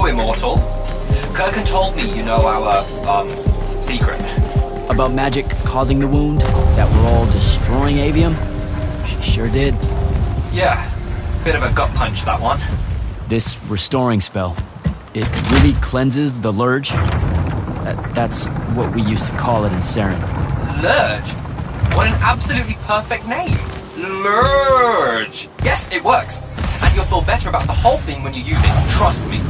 Hello, Immortal. Kirkin told me you know our, secret. About magic causing the wound? That we're all destroying Aveum? She sure did. Yeah, bit of a gut punch, that one. This restoring spell, it really cleanses the Lurge? That's what we used to call it in Saren. Lurge? What an absolutely perfect name. Lurge. Yes, it works. And you'll feel better about the whole thing when you use it. Trust me.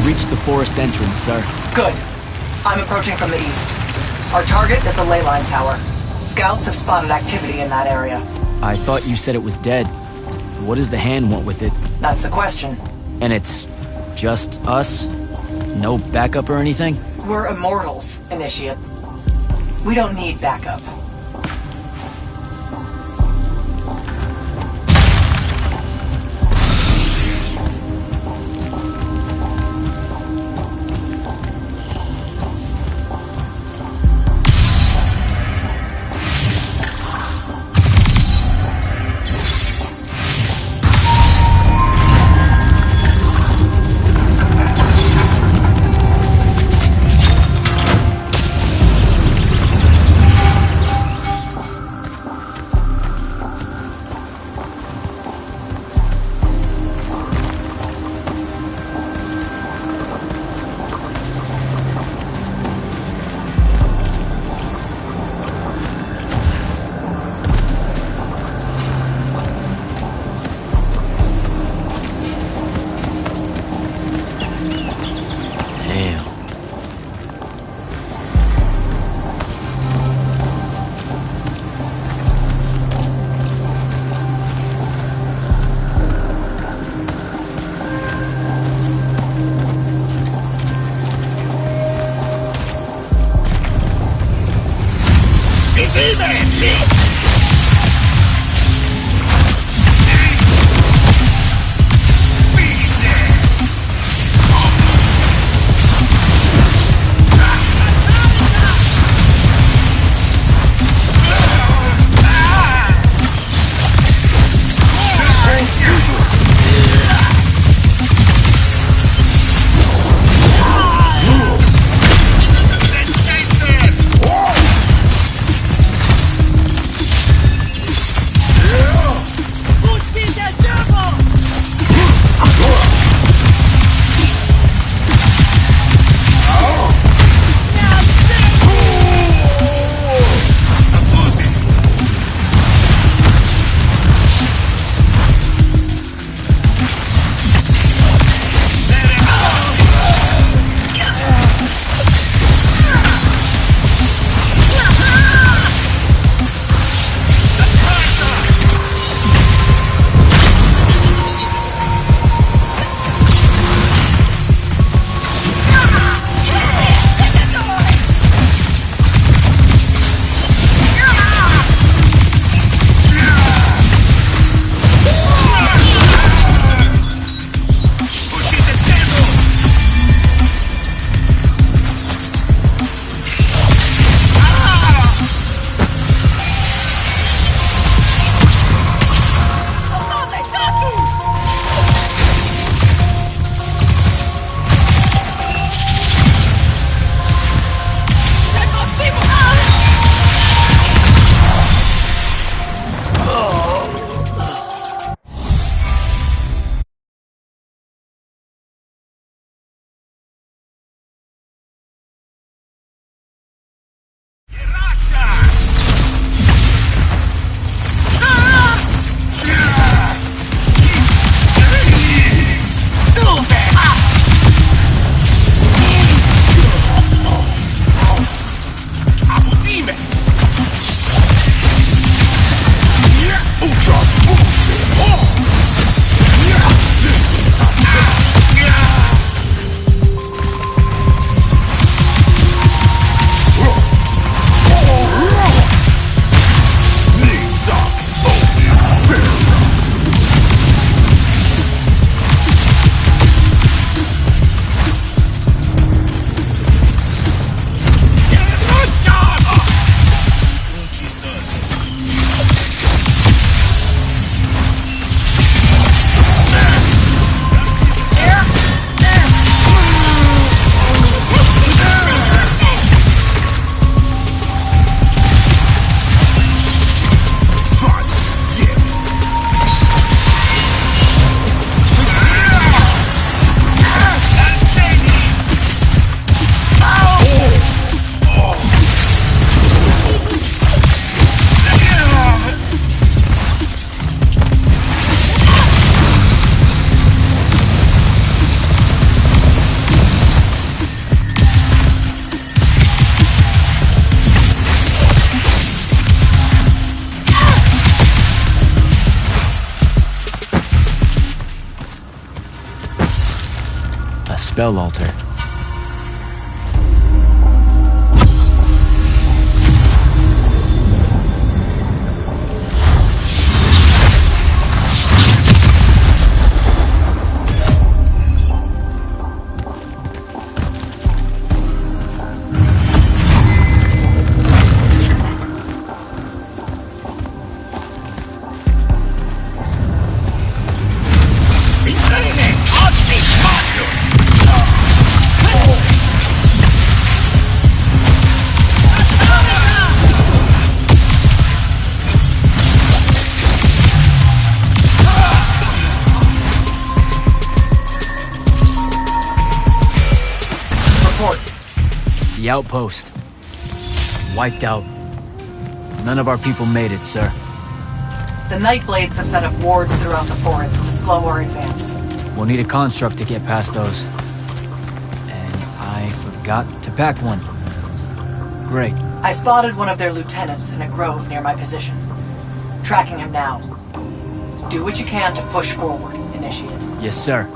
Reached the forest entrance, sir. Good. I'm approaching from the east. Our target is the ley line tower. Scouts have spotted activity in that area. I thought you said it was dead. What does the hand want with it? That's the question. And it's just us? No backup or anything? We're Immortals, Initiate. We don't need backup. A spell altar. The outpost. Wiped out. None of our people made it, sir. The Nightblades have set up wards throughout the forest to slow our advance. We'll need a construct to get past those. And I forgot to pack one. Great. I spotted one of their lieutenants in a grove near my position. Tracking him now. Do what you can to push forward, Initiate. Yes, sir.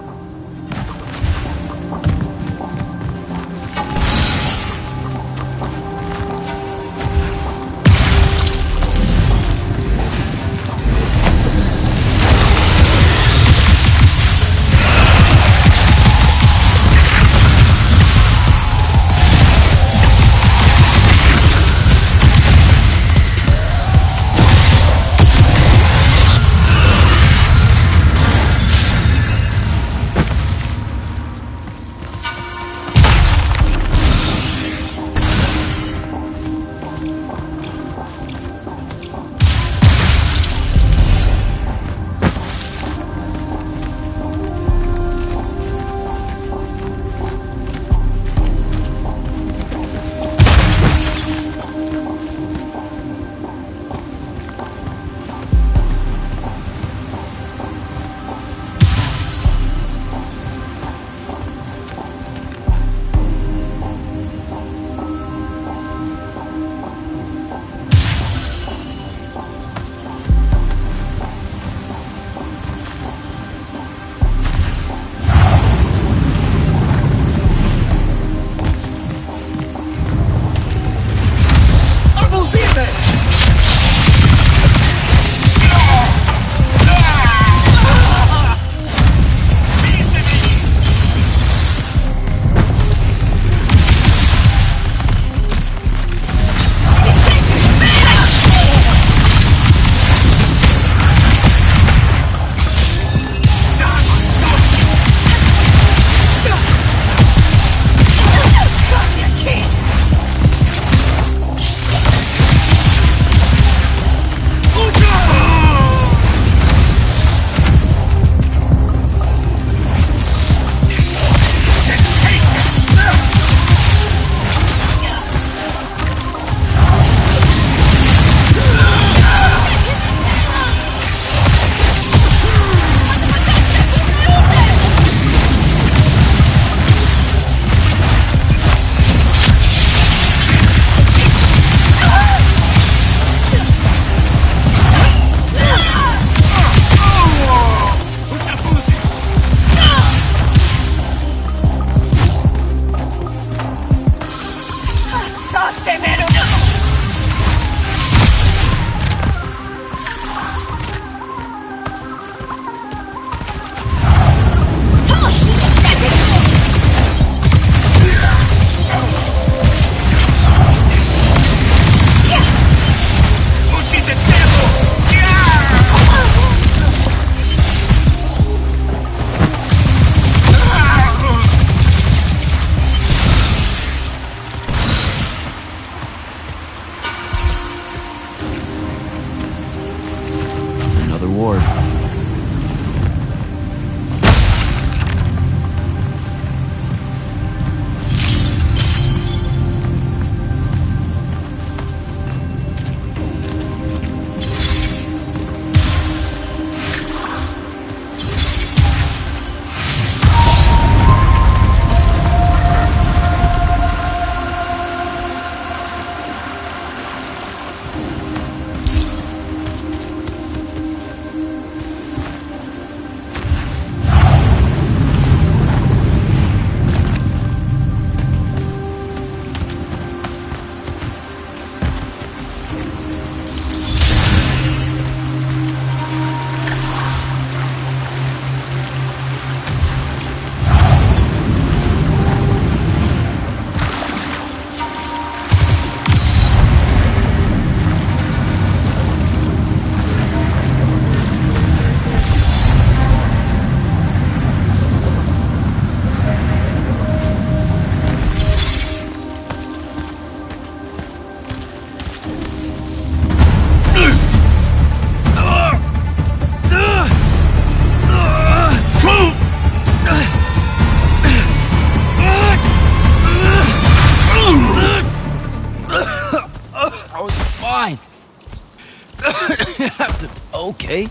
okay?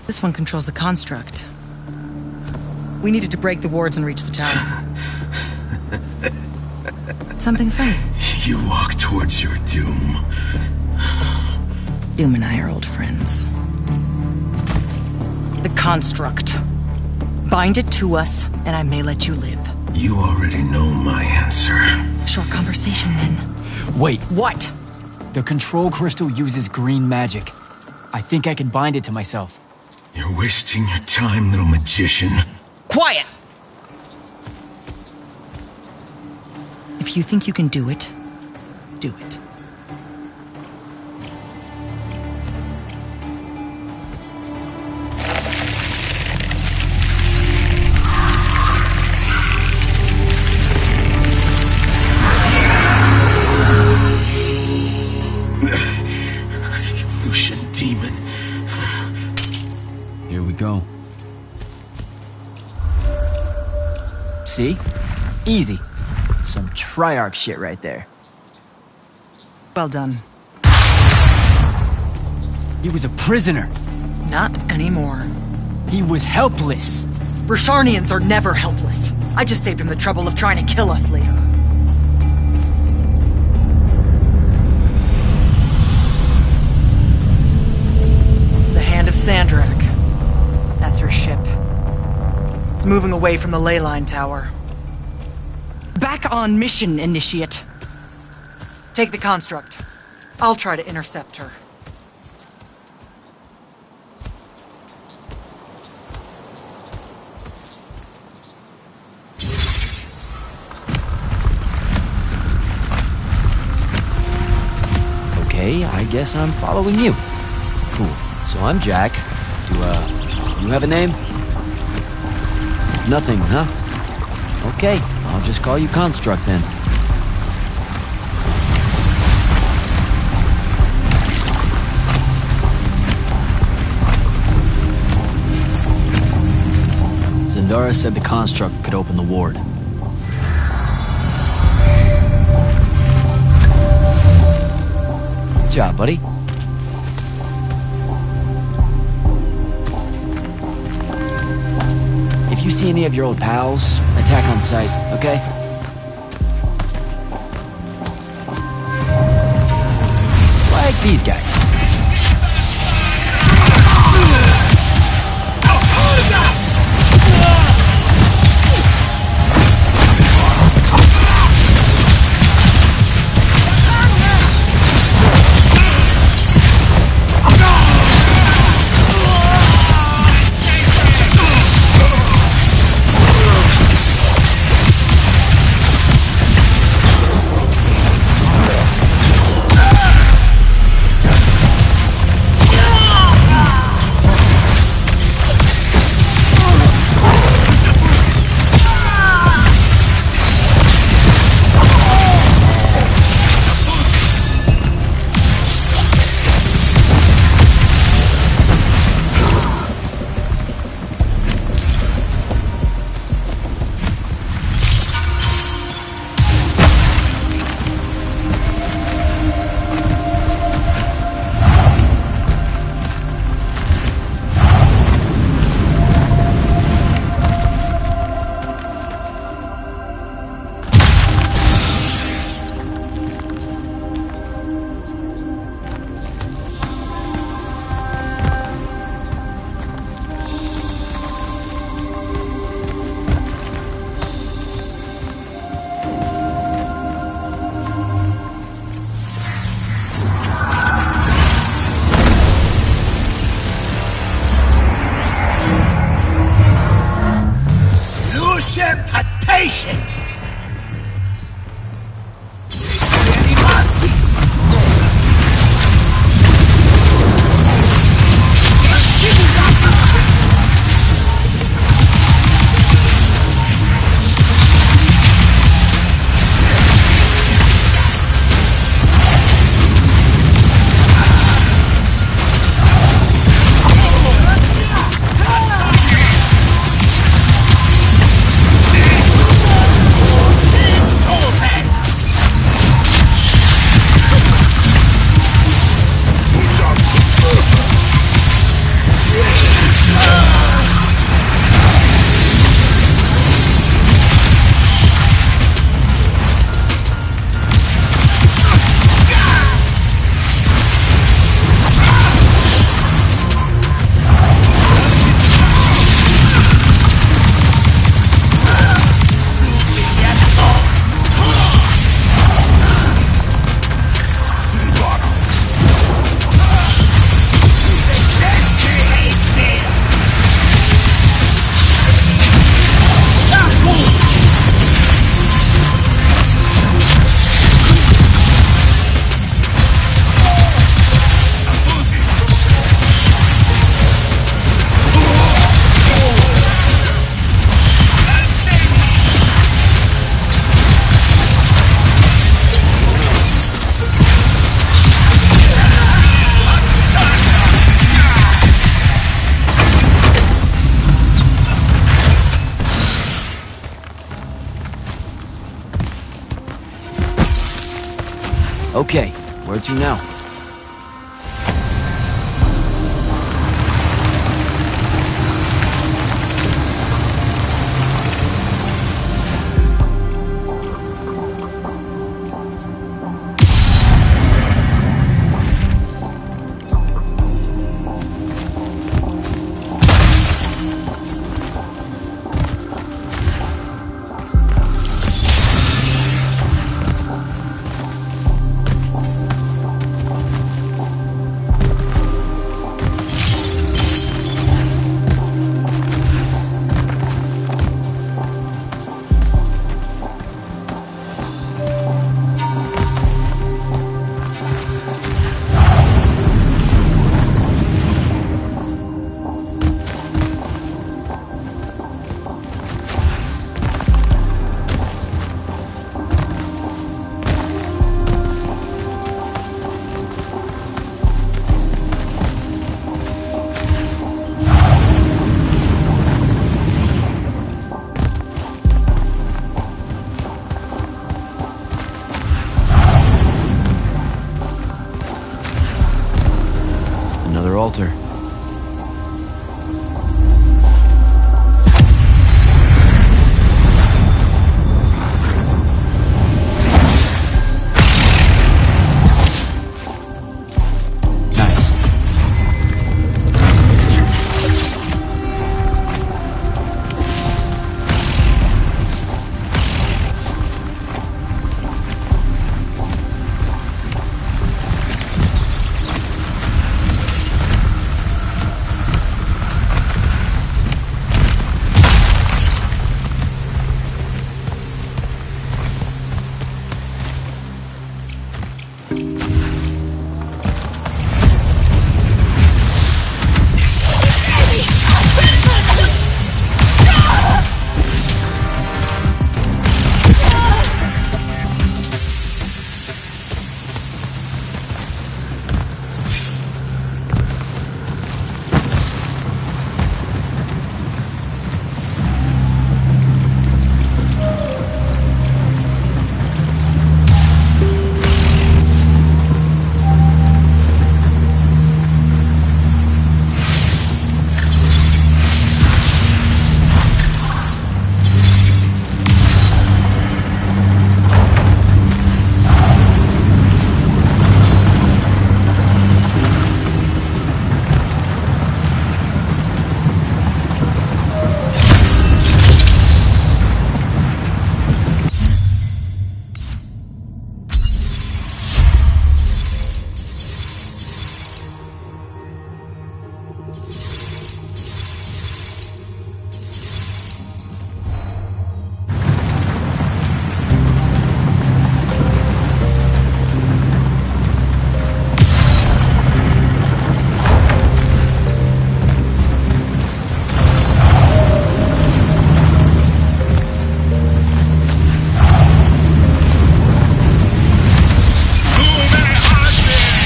This one controls the construct. We needed to break the wards and reach the tower. Something funny? You walk towards your doom. Doom and I are old friends. The construct. Bind it to us, and I may let you live. You already know my answer. Short conversation, then. Wait. What? The control crystal uses green magic. I think I can bind it to myself. You're wasting your time, little magician. Quiet! If you think you can do it, do it. Lucian demon. Here we go. See? Easy. Some Triarch shit right there. Well done. He was a prisoner. Not anymore. He was helpless. Rosharnians are never helpless. I just saved him the trouble of trying to kill us later. The Hand of Sandrak. That's her ship. It's moving away from the ley line tower. Back on mission, Initiate. Take the construct. I'll try to intercept her. Okay, I guess I'm following you. Cool. So I'm Jack. You have a name? Nothing, huh? Okay, I'll just call you Construct then. Zendara said the Construct could open the ward. Good job, buddy. If you see any of your old pals, attack on sight, okay? Like these guys. Okay, where to now? Another altar.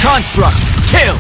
Construct, kill!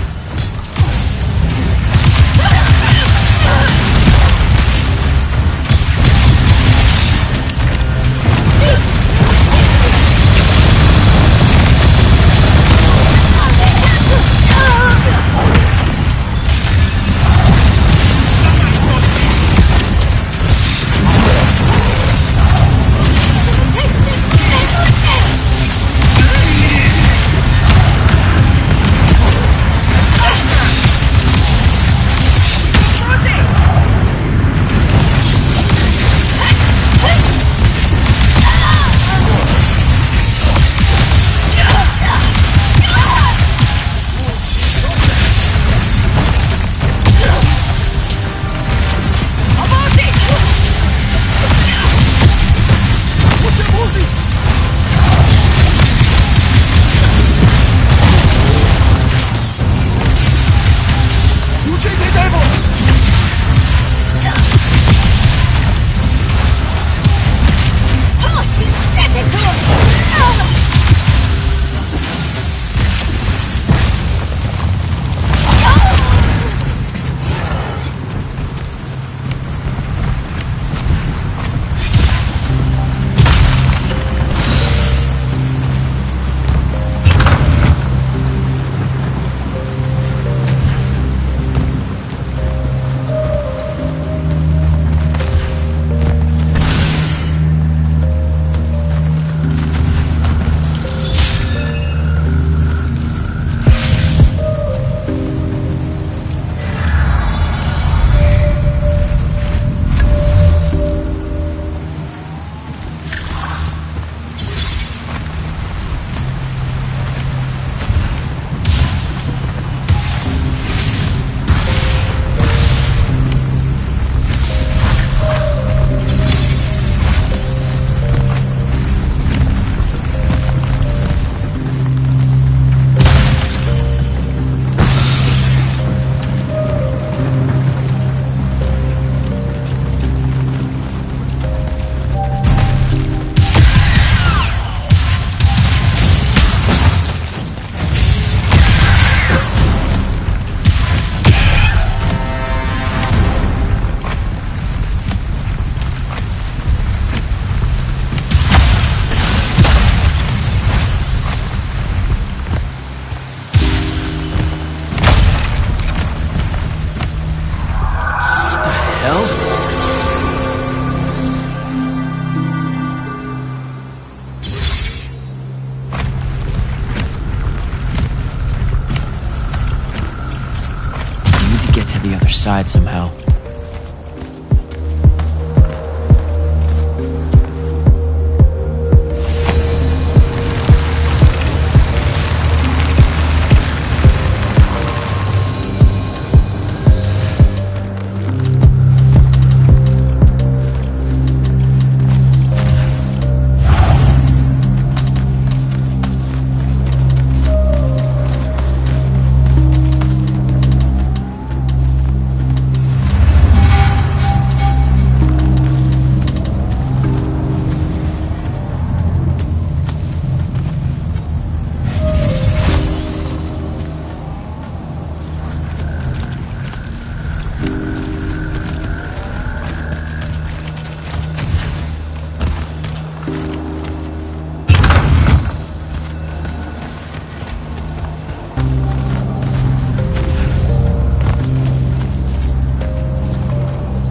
inside somehow.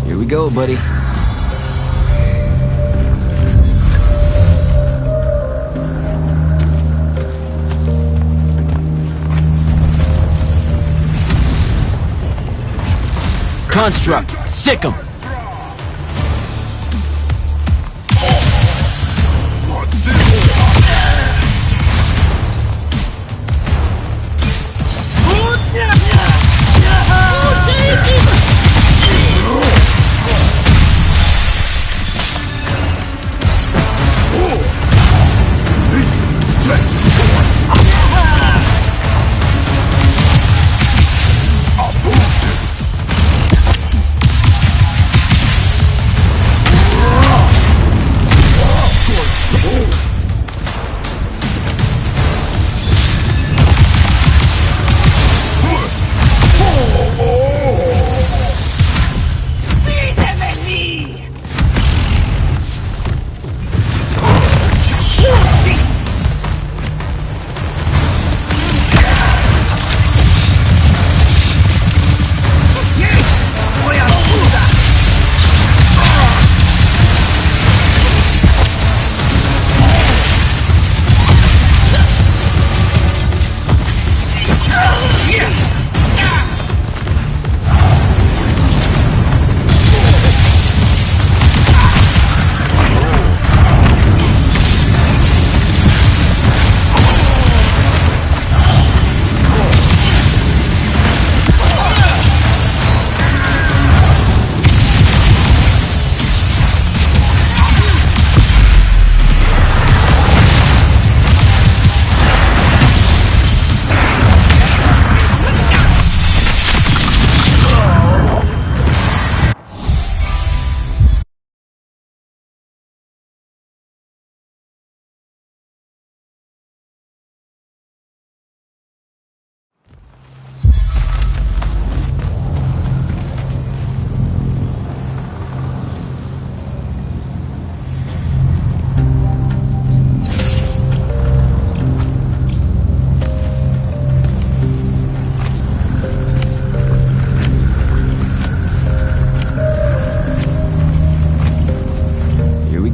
Here we go, buddy. Construct, sick 'em.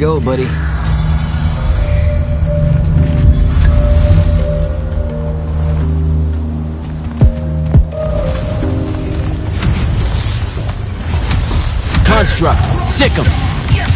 Go, buddy. Construct, sick 'em. Yes,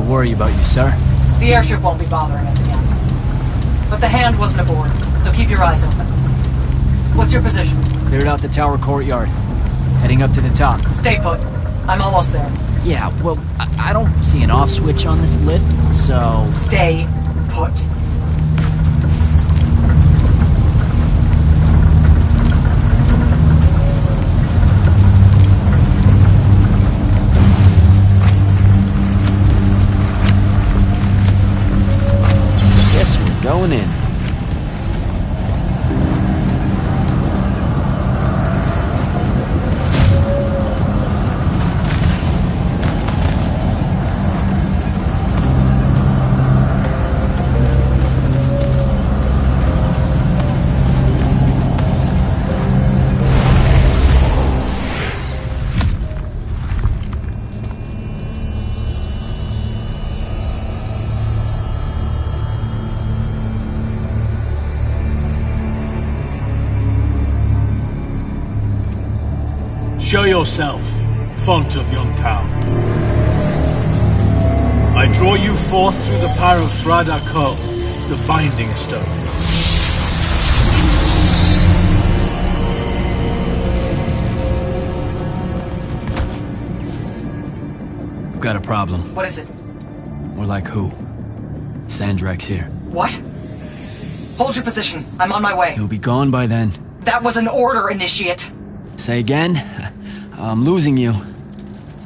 worry about you, sir. The airship won't be bothering us again. But the hand wasn't aboard, so keep your eyes open. What's your position? Cleared out the tower courtyard. Heading up to the top. Stay put. I'm almost there. Yeah, well, I don't see an off switch on this lift, so... Stay put. Guess we're going in. Show yourself, font of Yonkou. I draw you forth through the power of Thradako, the Binding Stone. I've got a problem. What is it? More like who? Sandrak's here. What? Hold your position. I'm on my way. He'll be gone by then. That was an order, Initiate. Say again? I'm losing you.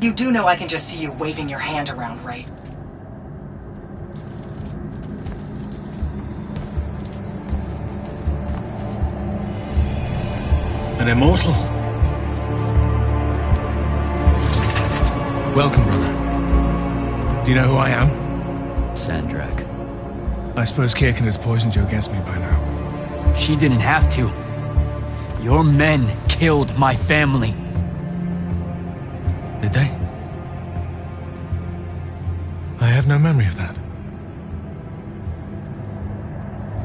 You do know I can just see you waving your hand around, right? An immortal? Welcome, brother. Do you know who I am? Sandrak. I suppose Kirkin has poisoned you against me by now. She didn't have to. Your men killed my family. Did they? I have no memory of that.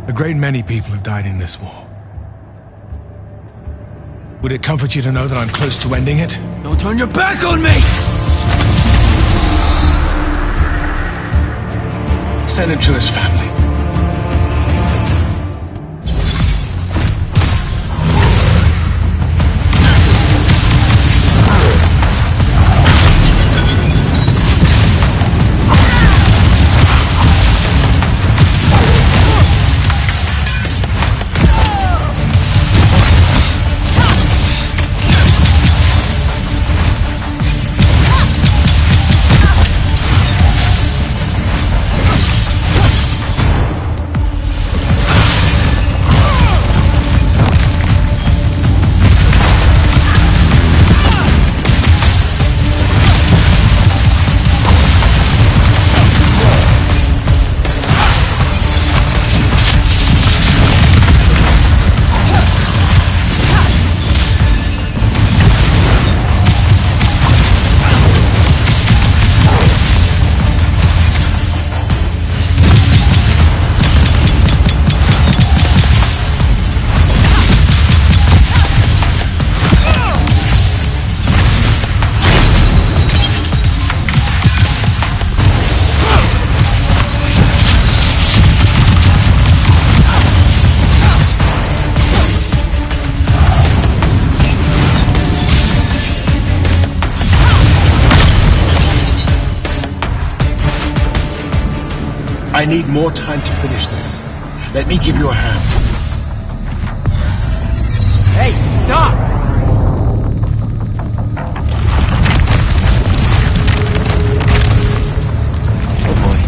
A great many people have died in this war. Would it comfort you to know that I'm close to ending it? Don't turn your back on me! Send him to his family. I need more time to finish this. Let me give you a hand. Hey, stop! Oh boy.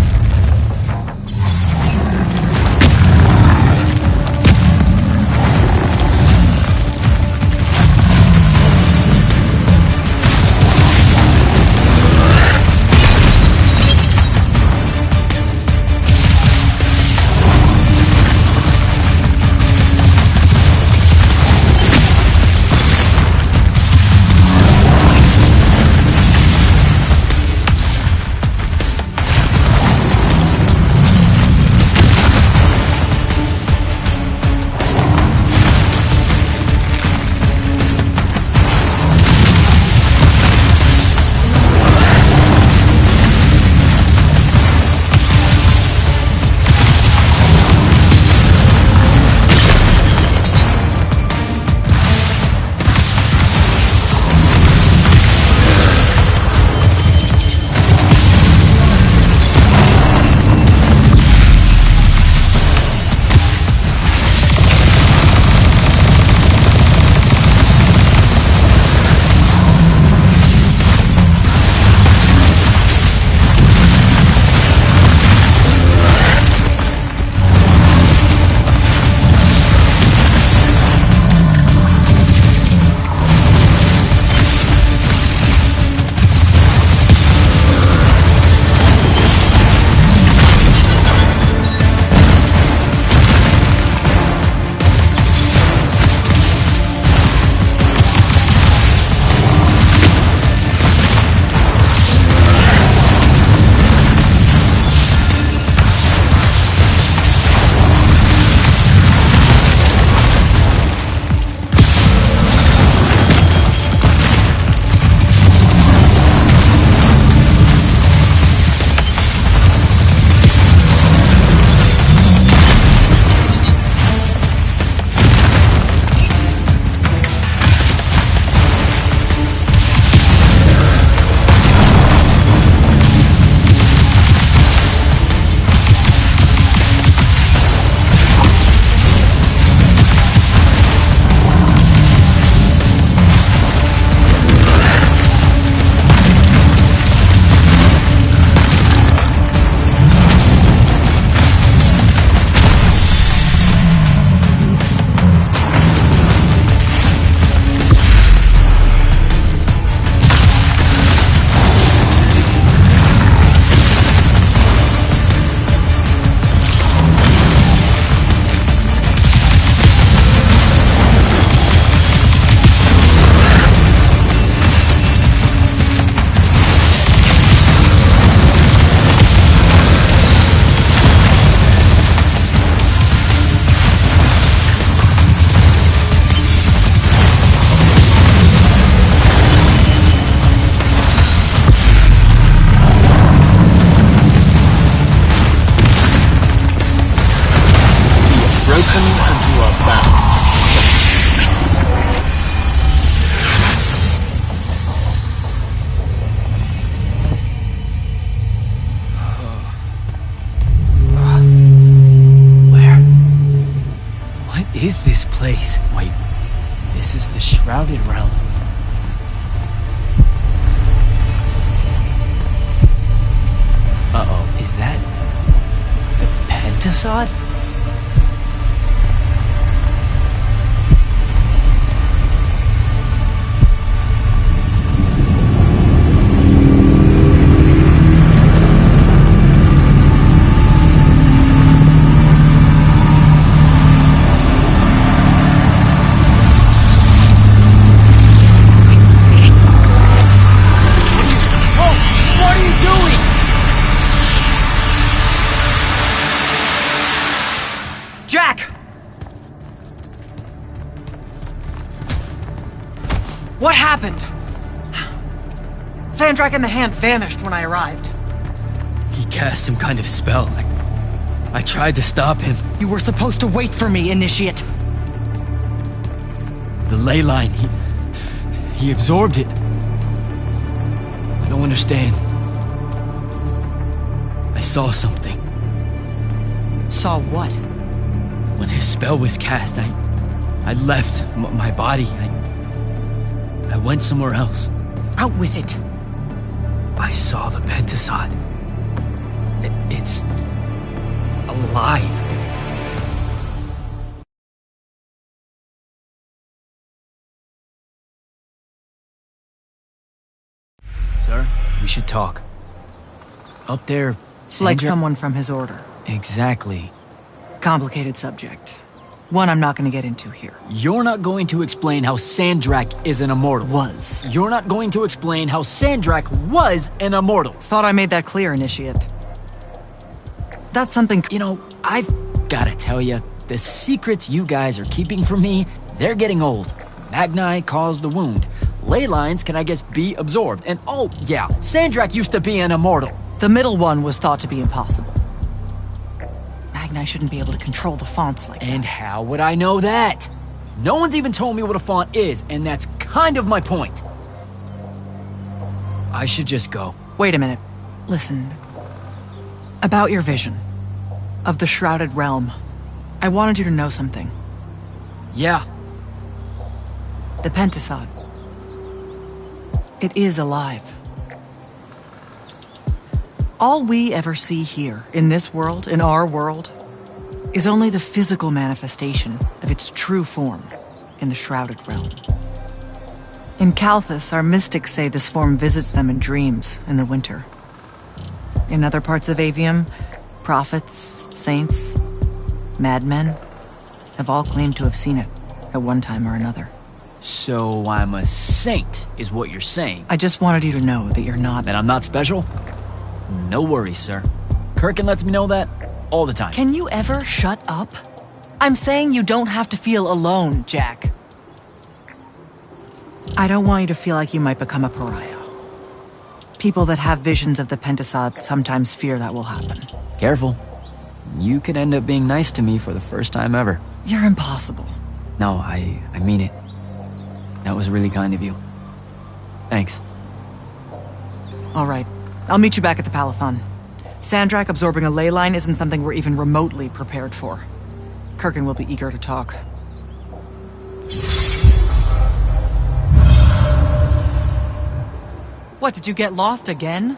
What is this place? Wait, this is the Shrouded Realm. Uh-oh, is that the Pentasod? Jack! What happened? Sandrak and the Hand vanished when I arrived. He cast some kind of spell. I tried to stop him. You were supposed to wait for me, Initiate. The ley line, he absorbed it. I don't understand. I saw something. Saw what? When his spell was cast, I left my body. I went somewhere else. Out with it. I saw the Pentasod. It's alive. Sir, we should talk. Up there, Like someone from his order. Exactly. Complicated subject. One I'm not going to get into here. You're not going to explain how Sandrak is an immortal. Was. You're not going to explain how Sandrak was an immortal. Thought I made that clear, Initiate. That's something... You know, I've gotta tell you, the secrets you guys are keeping from me, they're getting old. Magni caused the wound. Ley lines can, I guess, be absorbed. And oh, yeah, Sandrak used to be an immortal. The middle one was thought to be impossible. Magni shouldn't be able to control the fonts like that. And how would I know that? No one's even told me what a font is, and that's kind of my point. I should just go. Wait a minute. Listen. About your vision of the Shrouded Realm, I wanted you to know something. Yeah. The Pentasod. It is alive. All we ever see here, in this world, in our world, is only the physical manifestation of its true form in the Shrouded Realm. In Kalthus, our mystics say this form visits them in dreams in the winter. In other parts of Aveum, prophets, saints, madmen have all claimed to have seen it at one time or another. So I'm a saint, is what you're saying. I just wanted you to know that you're not... And I'm not special? No worries, sir. Kirkin lets me know that all the time. Can you ever shut up? I'm saying you don't have to feel alone, Jack. I don't want you to feel like you might become a pariah. People that have visions of the Pentasod sometimes fear that will happen. Careful. You could end up being nice to me for the first time ever. You're impossible. No, I mean it. That was really kind of you. Thanks. All right. I'll meet you back at the Palathon. Sandrak absorbing a ley line isn't something we're even remotely prepared for. Kirkin will be eager to talk. What, did you get lost again?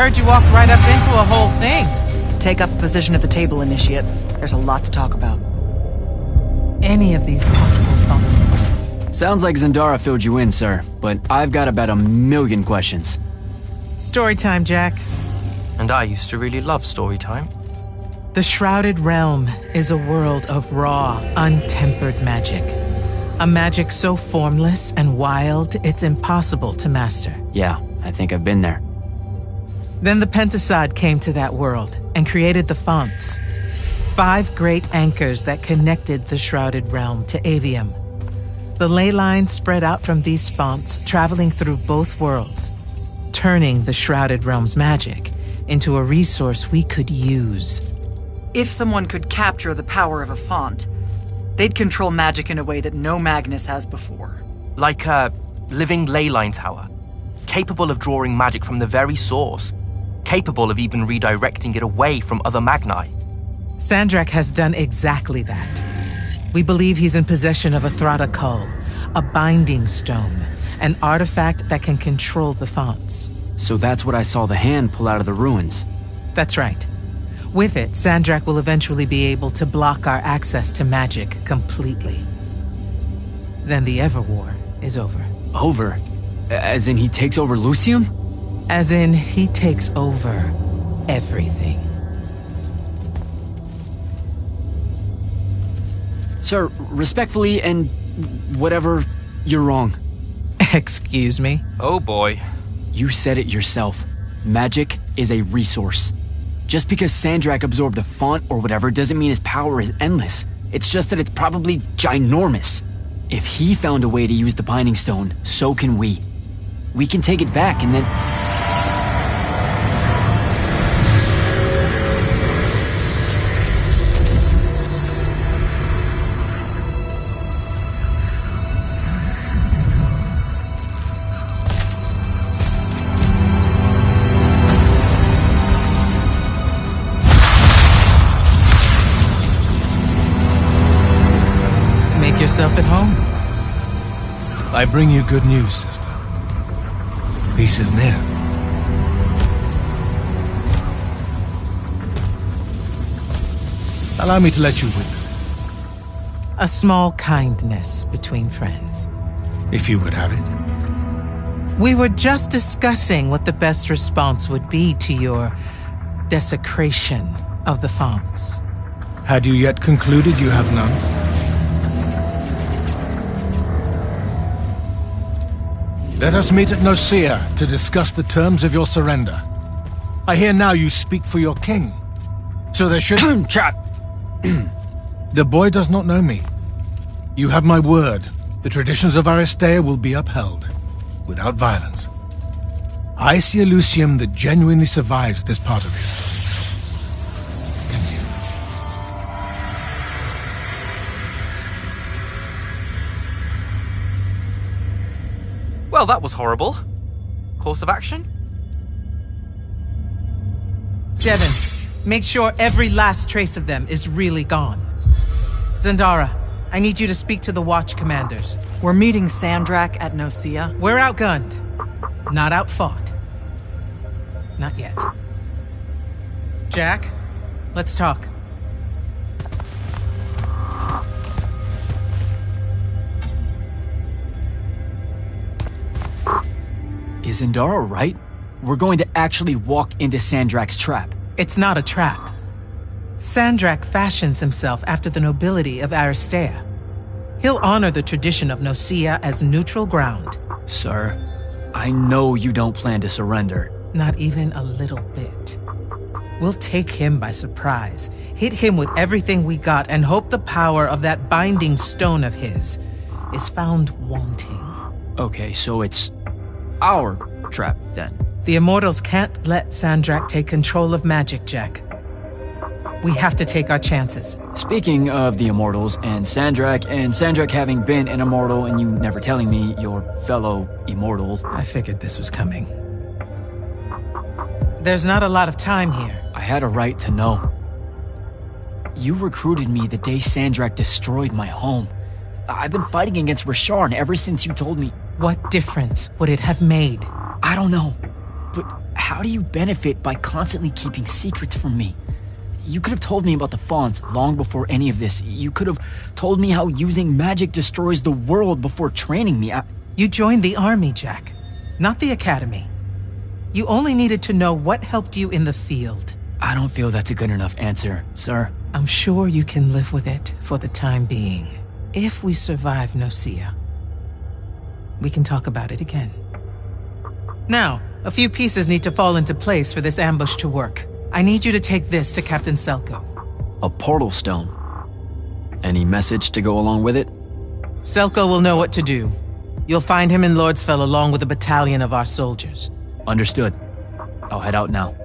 heard you walked right up into a whole thing. Take up a position at the table, Initiate. There's a lot to talk about. Any of these possible functions. Sounds like Zendara filled you in, sir, but I've got about 1,000,000 questions. Story time, Jack. And I used to really love story time. The Shrouded Realm is a world of raw, untempered magic. A magic so formless and wild, it's impossible to master. Yeah, I think I've been there. Then the Pentasod came to that world and created the fonts. 5 great anchors that connected the Shrouded Realm to Aveum. The ley lines spread out from these fonts, traveling through both worlds, turning the Shrouded Realm's magic into a resource we could use. If someone could capture the power of a font, they'd control magic in a way that no Magnus has before. Like a living ley line tower, capable of drawing magic from the very source, capable of even redirecting it away from other Magni. Sandrak has done exactly that. We believe he's in possession of a Thrada Cull, a binding stone, an artifact that can control the fonts. So that's what I saw the hand pull out of the ruins. That's right. With it, Sandrak will eventually be able to block our access to magic completely. Then the Everwar is over. Over? As in he takes over Lucium? As in he takes over everything. Sir, respectfully and whatever, you're wrong. Excuse me? Oh boy. You said it yourself. Magic is a resource. Just because Sandrak absorbed a font or whatever doesn't mean his power is endless. It's just that it's probably ginormous. If he found a way to use the Binding Stone, so can we. We can take it back and then... yourself at home. I bring you good news, sister. Peace is near. Allow me to let you witness it. A small kindness between friends. If you would have it. We were just discussing what the best response would be to your desecration of the fonts. Had you yet concluded you have none? Let us meet at Nicaea to discuss the terms of your surrender. I hear now you speak for your king. So there should... Chat! The boy does not know me. You have my word. The traditions of Aristea will be upheld, without violence. I see a Lucium that genuinely survives this part of history. Can you? Well, that was horrible. Course of action? Devin, make sure every last trace of them is really gone. Zendara, I need you to speak to the Watch commanders. We're meeting Sandrak at Nicaea. We're outgunned, not outfought. Not yet. Jack, let's talk. Is Zendara right? We're going to actually walk into Sandrak's trap. It's not a trap. Sandrak fashions himself after the nobility of Aristea. He'll honor the tradition of Nicaea as neutral ground. Sir, I know you don't plan to surrender. Not even a little bit. We'll take him by surprise, hit him with everything we got, and hope the power of that binding stone of his is found wanting. Okay, so it's our trap, then. The Immortals can't let Sandrak take control of magic, Jack. We have to take our chances. Speaking of the Immortals and Sandrak having been an Immortal and you never telling me your fellow Immortal... I figured this was coming. There's not a lot of time here. I had a right to know. You recruited me the day Sandrak destroyed my home. I've been fighting against Rasharn ever since you told me... What difference would it have made? I don't know. But how do you benefit by constantly keeping secrets from me? You could have told me about the fonts long before any of this. You could have told me how using magic destroys the world before training me. You joined the army, Jack, not the academy. You only needed to know what helped you in the field. I don't feel that's a good enough answer, sir. I'm sure you can live with it for the time being. If we survive Nocia, we can talk about it again. Now, a few pieces need to fall into place for this ambush to work. I need you to take this to Captain Selko. A portal stone? Any message to go along with it? Selko will know what to do. You'll find him in Lordsfell along with a battalion of our soldiers. Understood. I'll head out now.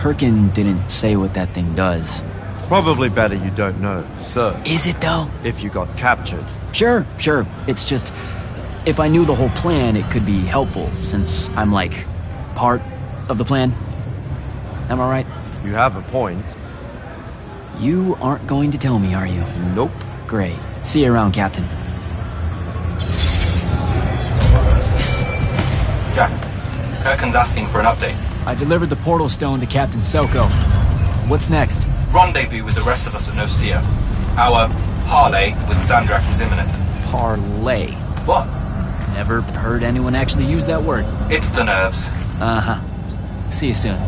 Perkin didn't say what that thing does. Probably better you don't know, sir. Is it though? If you got captured. Sure. It's just, if I knew the whole plan, it could be helpful, since I'm like, part of the plan. Am I right? You have a point. You aren't going to tell me, are you? Nope. Great. See you around, Captain. Jack, Kirkin's asking for an update. I delivered the portal stone to Captain Selko. What's next? Rendezvous with the rest of us at Nocia. Our parley with Zandrak is imminent. Parlay. What? Never heard anyone actually use that word. It's the nerves. Uh-huh. See you soon.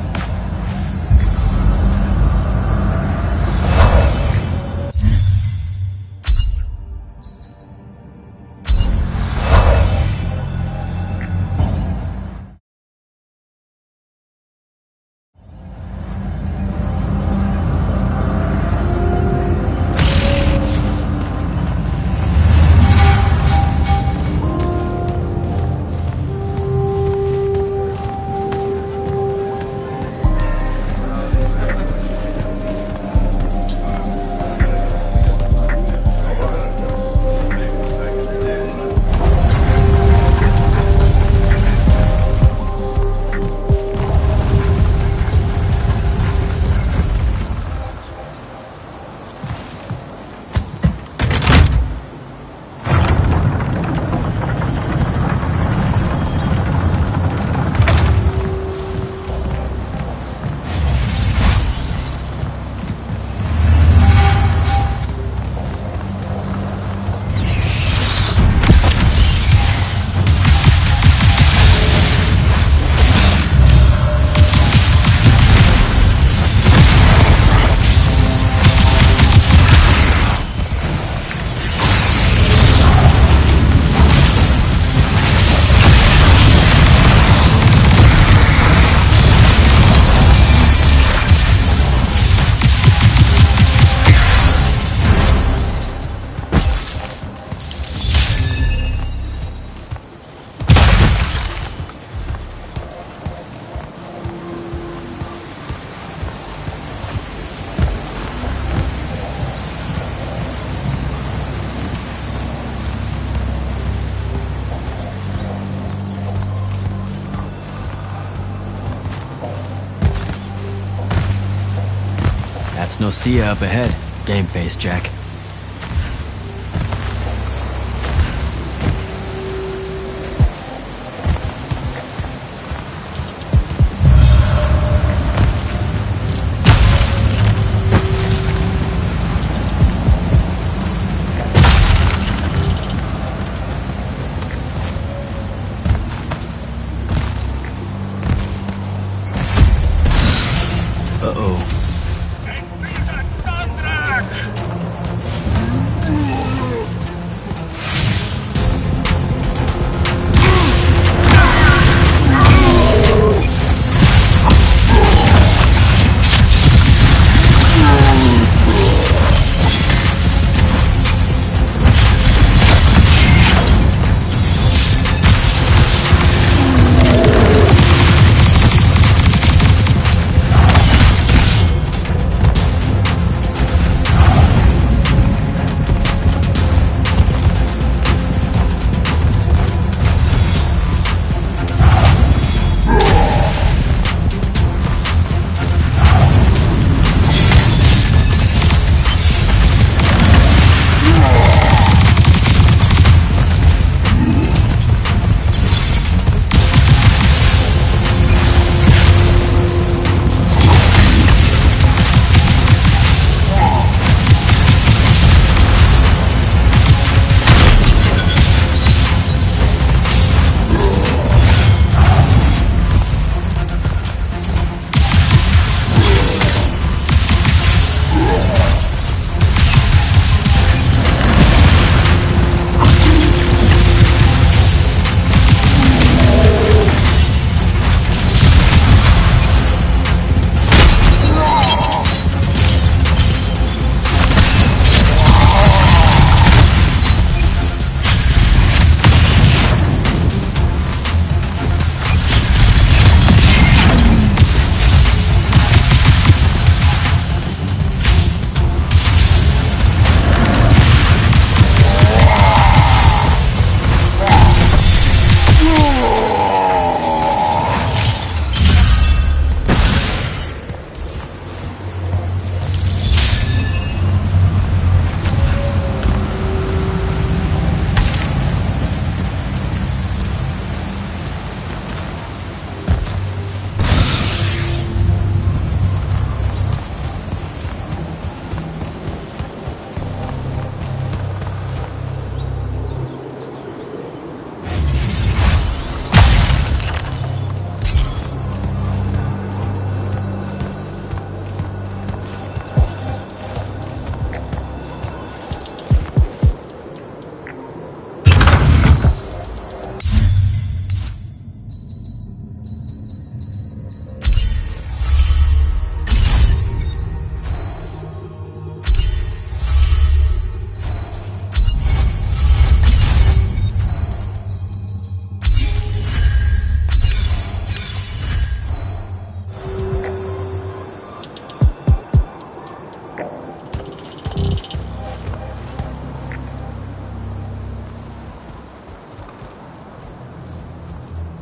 That's Nocia up ahead. Game face, Jack.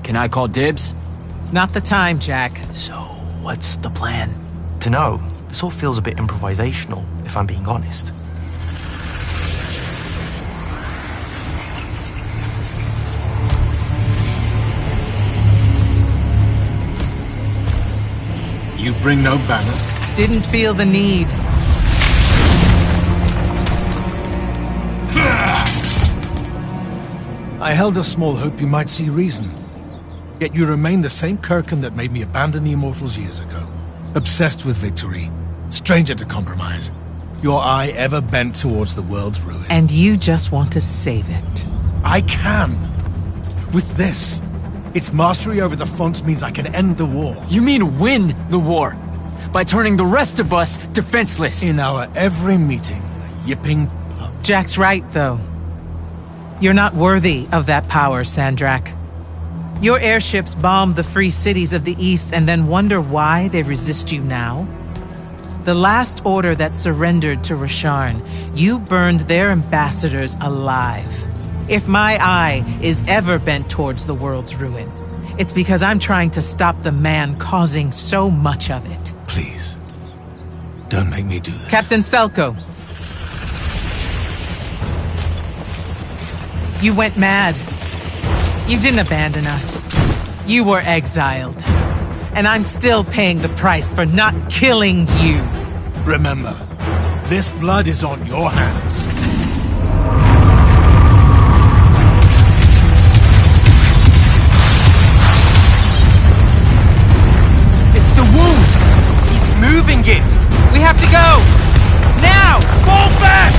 Can I call dibs? Not the time, Jack. So, what's the plan? Dunno. This all feels a bit improvisational, if I'm being honest. You bring no banner? Didn't feel the need. I held a small hope you might see reason. Yet you remain the same Kirkin that made me abandon the Immortals years ago. Obsessed with victory, stranger to compromise. Your eye ever bent towards the world's ruin. And you just want to save it. I can. With this. Its mastery over the fonts means I can end the war. You mean win the war? By turning the rest of us defenseless? In our every meeting, a yipping pup. Jack's right, though. You're not worthy of that power, Sandrak. Your airships bombed the free cities of the East and then wonder why they resist you now? The last order that surrendered to Rasharn, you burned their ambassadors alive. If my eye is ever bent towards the world's ruin, it's because I'm trying to stop the man causing so much of it. Please, don't make me do this. Captain Selko. You went mad. You didn't abandon us. You were exiled. And I'm still paying the price for not killing you. Remember, this blood is on your hands. It's the wound! He's moving it! We have to go! Now! Fall back!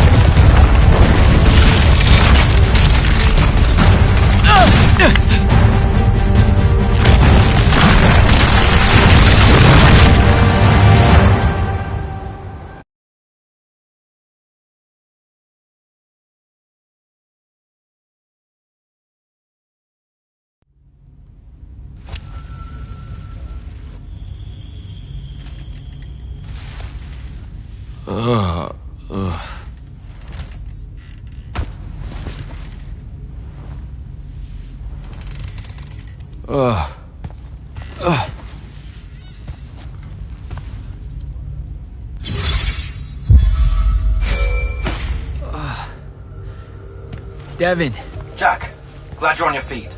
Devin. Jack, glad you're on your feet.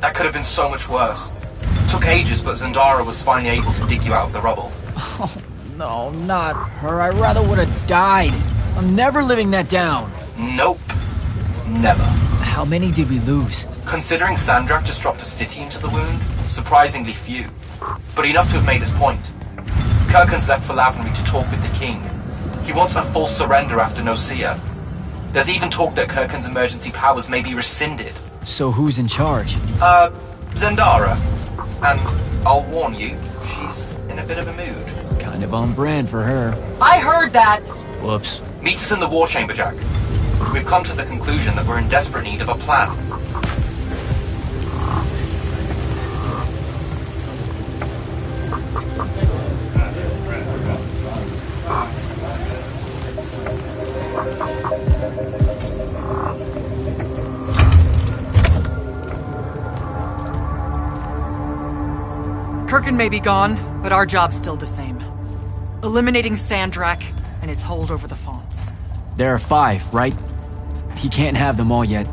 That could have been so much worse. It took ages, but Zendara was finally able to dig you out of the rubble. Oh, no, not her. I rather would have died. I'm never living that down. Nope. Never. How many did we lose? Considering Sandrak just dropped a city into the wound, surprisingly few. But enough to have made his point. Kirkin's left for Lavnery to talk with the king. He wants a full surrender after Nosea. There's even talk that Kirkin's emergency powers may be rescinded. So who's in charge? Zendara. And I'll warn you, she's in a bit of a mood. Kind of on brand for her. I heard that! Whoops. Meet us in the war chamber, Jack. We've come to the conclusion that we're in desperate need of a plan. Kirkin may be gone, but our job's still the same. Eliminating Sandrak and his hold over the fonts. There are 5, right? He can't have them all yet.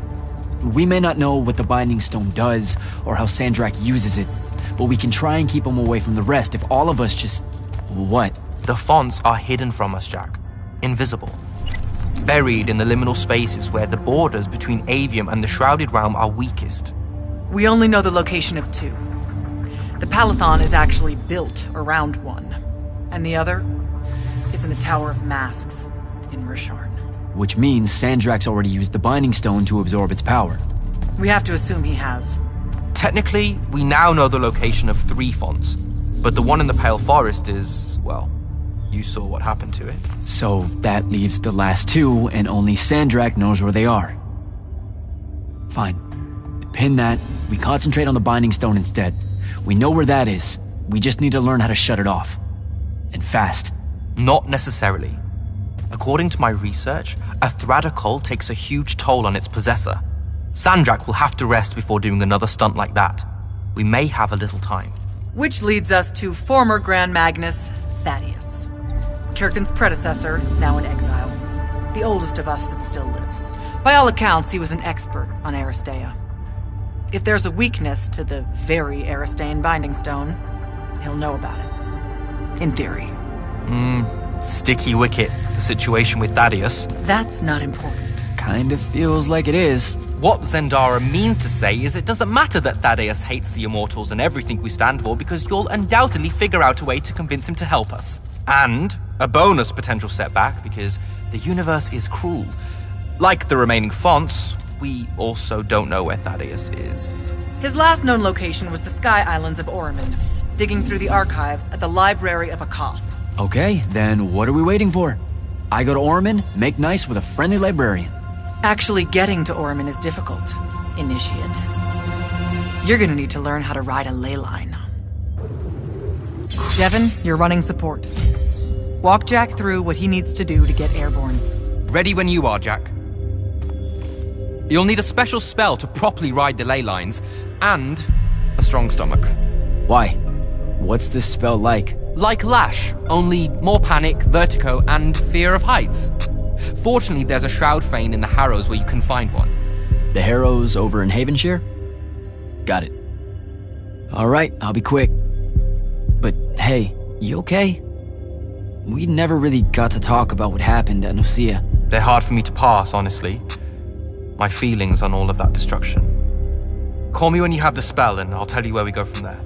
We may not know what the Binding Stone does, or how Sandrak uses it, but we can try and keep him away from the rest if all of us just... What? The fonts are hidden from us, Jack. Invisible. Buried in the liminal spaces where the borders between Aveum and the Shrouded Realm are weakest. We only know the location of 2. The Palathon is actually built around one, and the other is in the Tower of Masks in Rasharn. Which means Sandrak's already used the Binding Stone to absorb its power. We have to assume he has. Technically, we now know the location of 3 fonts, but the one in the Pale Forest is, well, you saw what happened to it. So that leaves the last 2, and only Sandrak knows where they are. Fine. Pin that. We concentrate on the Binding Stone instead. We know where that is. We just need to learn how to shut it off. And fast. Not necessarily. According to my research, a Thradakol takes a huge toll on its possessor. Sandrak will have to rest before doing another stunt like that. we may have a little time. Which leads us to former Grand Magnus Thaddeus. Kirkin's predecessor, now in exile. The oldest of us that still lives. By all accounts, he was an expert on Aristea. If there's a weakness to the very Aristean Binding Stone, he'll know about it. In theory. Sticky wicket, the situation with Thaddeus. That's not important. Kind of feels like it is. What Zendara means to say is it doesn't matter that Thaddeus hates the Immortals and everything we stand for, because you'll undoubtedly figure out a way to convince him to help us. And a bonus potential setback, because the universe is cruel. Like the remaining fonts, we also don't know where Thaddeus is. His last known location was the Sky Islands of Oriman, digging through the archives at the Library of Akoth. Okay, then what are we waiting for? I go to Orman, make nice with a friendly librarian. Actually getting to Oriman is difficult, Initiate. You're gonna need to learn how to ride a ley line. Devin, you're running support. Walk Jack through what he needs to do to get airborne. Ready when you are, Jack. You'll need a special spell to properly ride the ley lines, and a strong stomach. Why? What's this spell like? Like Lash, only more panic, vertigo, and fear of heights. Fortunately, there's a Shroud Fane in the Harrows where you can find one. The Harrows over in Havenshire? Got it. Alright, I'll be quick. But hey, you okay? We never really got to talk about what happened at Nicaea. They're hard for me to pass, honestly. My feelings on all of that destruction. Call me when you have the spell and I'll tell you where we go from there.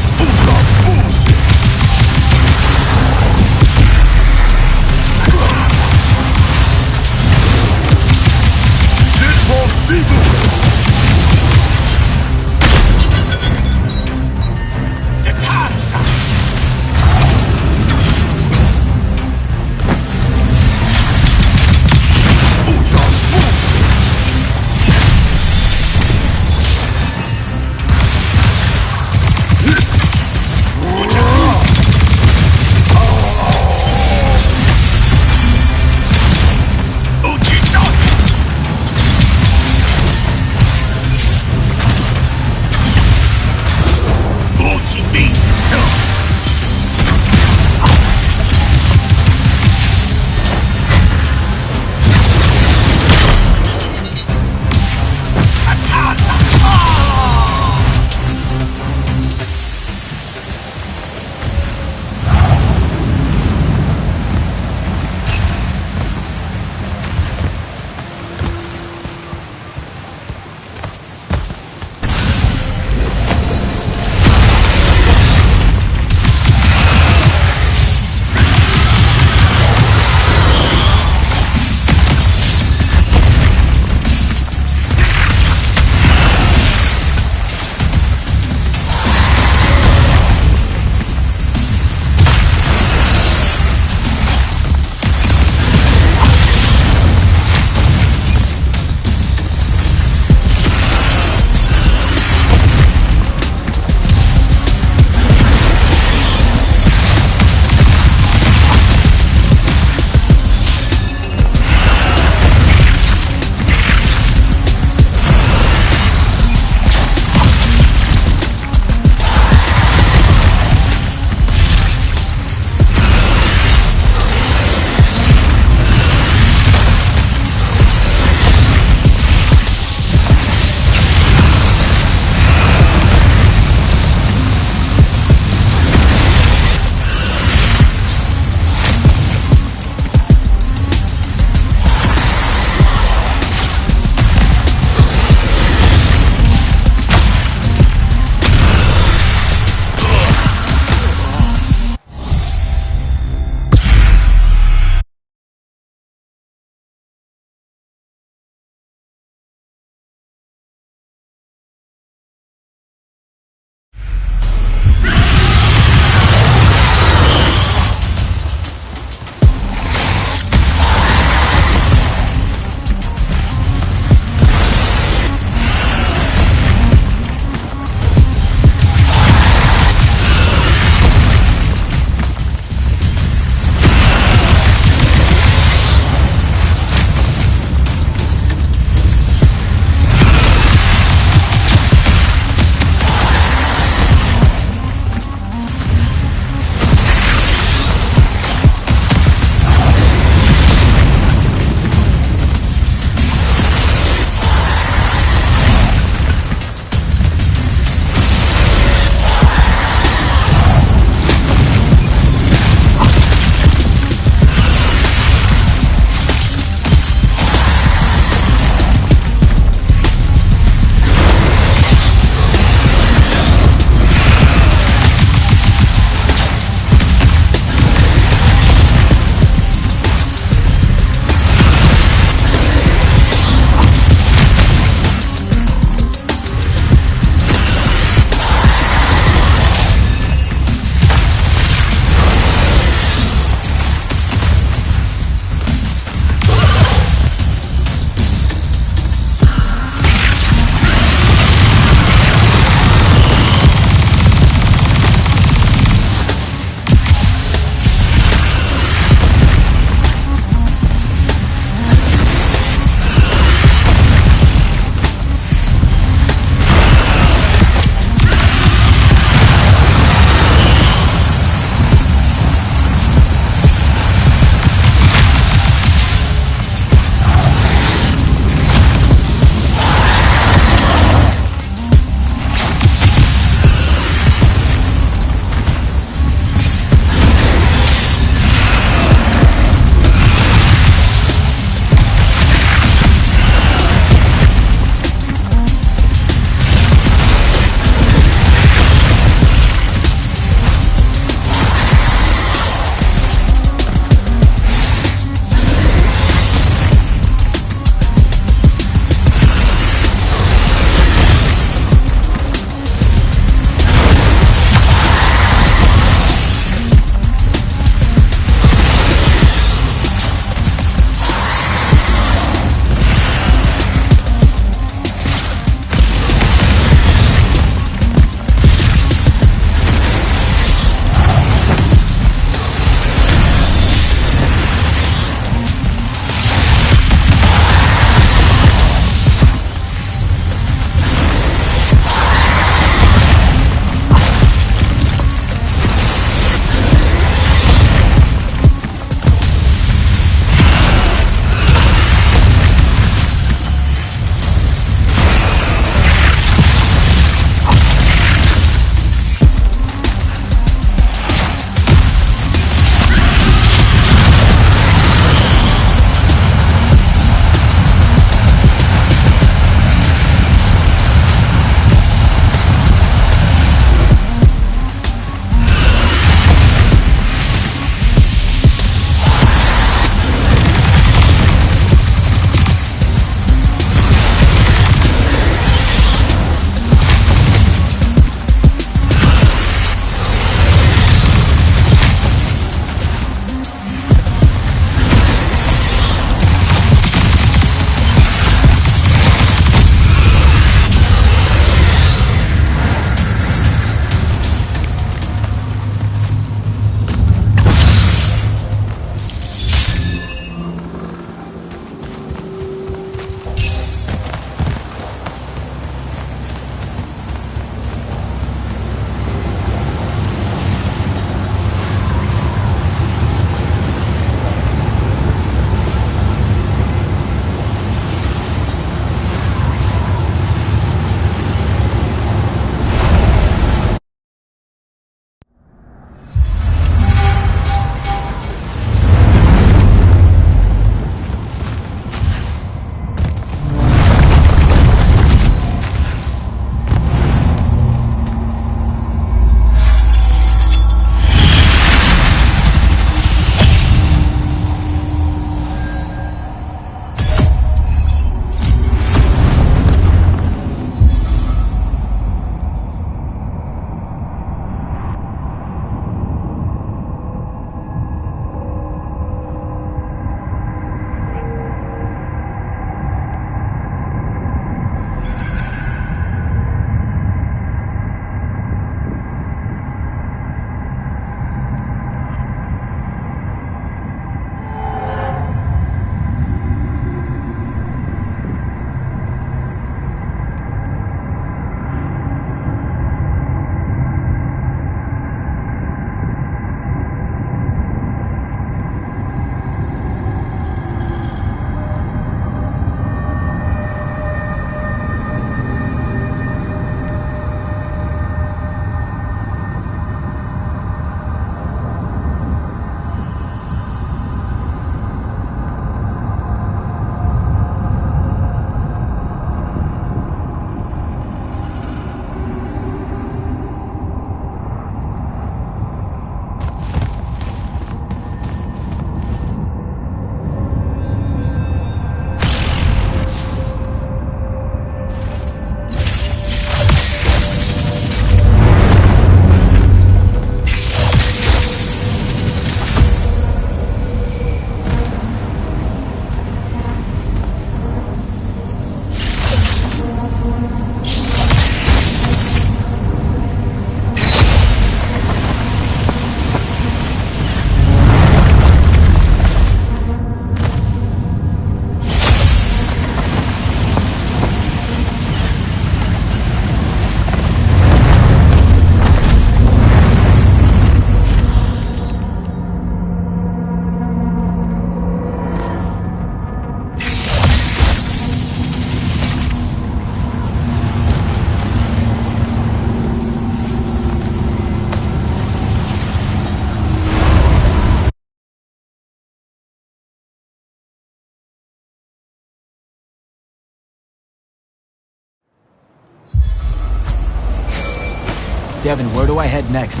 Devin, where do I head next?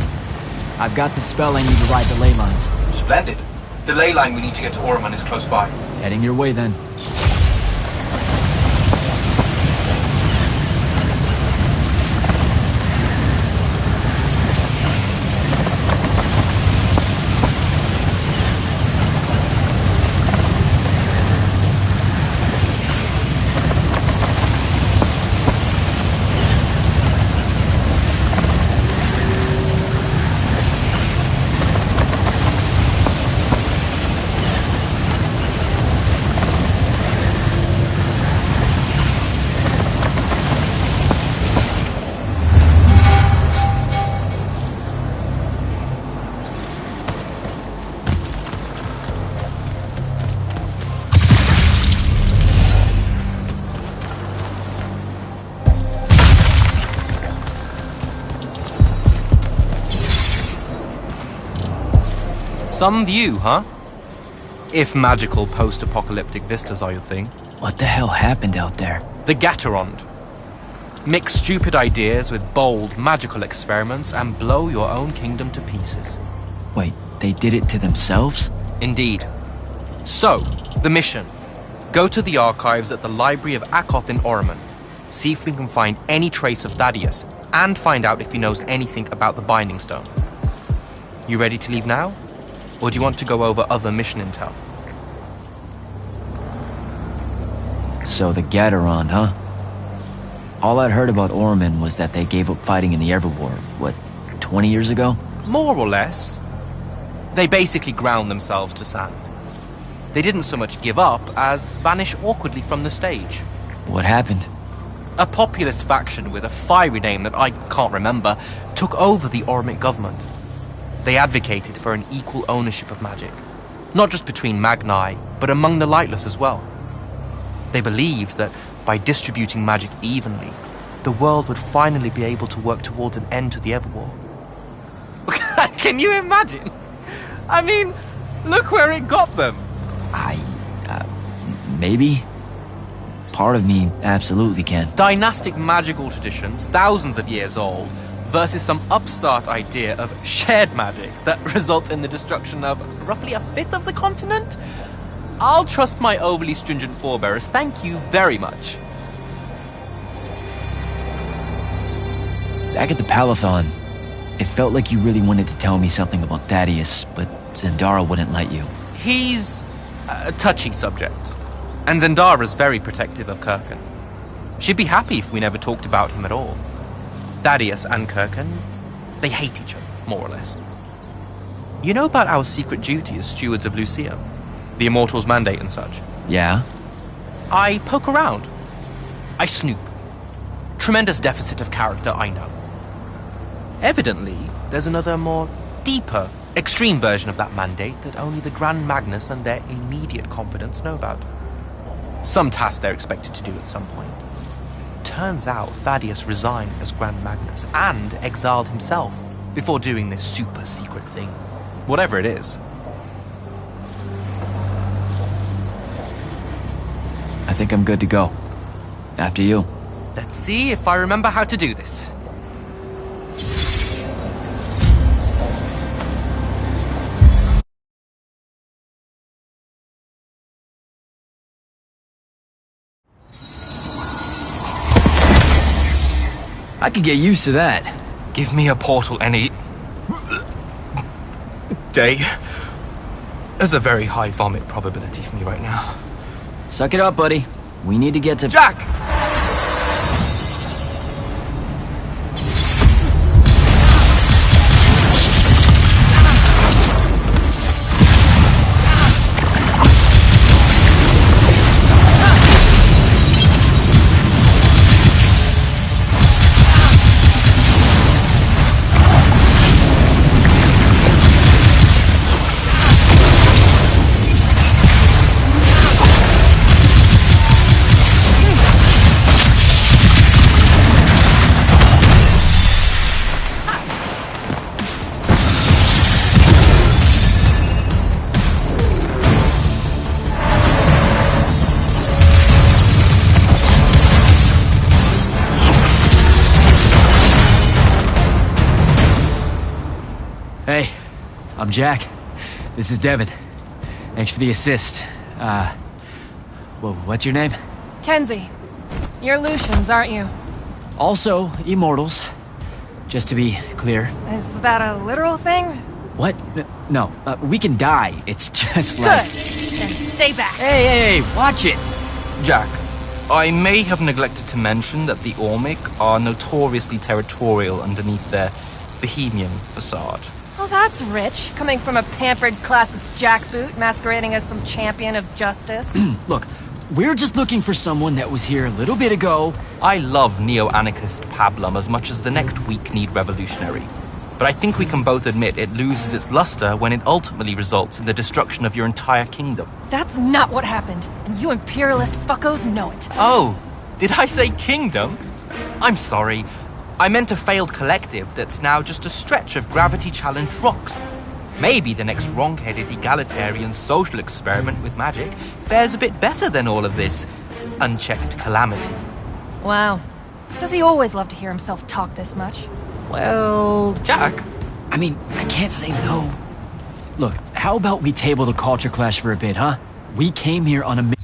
I've got the spell I need to ride the ley lines. Splendid. The ley line we need to get to Orman is close by. Heading your way then. Some view, huh? If magical post-apocalyptic vistas are your thing. What the hell happened out there? The Gatorond. Mix stupid ideas with bold, magical experiments and blow your own kingdom to pieces. Wait, they did it to themselves? Indeed. So, the mission. Go to the archives at the Library of Akoth in Orman. See if we can find any trace of Thaddeus, and find out if he knows anything about the Binding Stone. You ready to leave now? Or do you want to go over other mission intel? So the Gatorond, huh? All I'd heard about Orman was that they gave up fighting in the Everwar, what, 20 years ago? More or less. They basically ground themselves to sand. They didn't so much give up as vanish awkwardly from the stage. What happened? A populist faction with a fiery name that I can't remember took over the Ormic government. They advocated for an equal ownership of magic, not just between Magni, but among the lightless as well. They believed that by distributing magic evenly, the world would finally be able to work towards an end to the Everwar. Can you imagine? I mean, look where it got them. Maybe? Part of me absolutely can. Dynastic magical traditions, thousands of years old, versus some upstart idea of shared magic that results in the destruction of roughly a fifth of the continent? I'll trust my overly stringent forebears, thank you very much. Back at the Palathon, it felt like you really wanted to tell me something about Thaddeus, but Zendara wouldn't let you. He's a touchy subject, and Zendara's very protective of Kirkan. She'd be happy if we never talked about him at all. Thaddeus and Kirkan, they hate each other, more or less. You know about our secret duty as stewards of Lucia? The Immortals' mandate and such? Yeah? I poke around. I snoop. Tremendous deficit of character, I know. Evidently, there's another more deeper, extreme version of that mandate that only the Grand Magnus and their immediate confidants know about. Some task they're expected to do at some point. Turns out Thaddeus resigned as Grand Magnus and exiled himself before doing this super secret thing. Whatever it is. I think I'm good to go. After you. Let's see if I remember how to do this. I could get used to that. Give me a portal any day. There's a very high vomit probability for me right now. Suck it up, buddy. We need to get to... Jack! I'm Jack. This is Devin. Thanks for the assist. What's your name? Kenzie. You're Lucians, aren't you? Also, Immortals. Just to be clear. Is that a literal thing? What? No, we can die. It's just like... Good. Then stay back. Hey, watch it. Jack, I may have neglected to mention that the Ormic are notoriously territorial underneath their Bohemian facade. Oh, that's rich. Coming from a pampered classist jackboot masquerading as some champion of justice. Look, we're just looking for someone that was here a little bit ago. I love neo-anarchist pablum as much as the next weak-kneed revolutionary. But I think we can both admit it loses its luster when it ultimately results in the destruction of your entire kingdom. That's not what happened, and you imperialist fuckos know it. Oh, did I say kingdom? I'm sorry. I meant a failed collective that's now just a stretch of gravity-challenged rocks. Maybe the next wrong-headed egalitarian social experiment with magic fares a bit better than all of this unchecked calamity. Wow. Does he always love to hear himself talk this much? Well, Jack... I mean, I can't say no. Look, how about we table the culture clash for a bit, huh? We came here on a...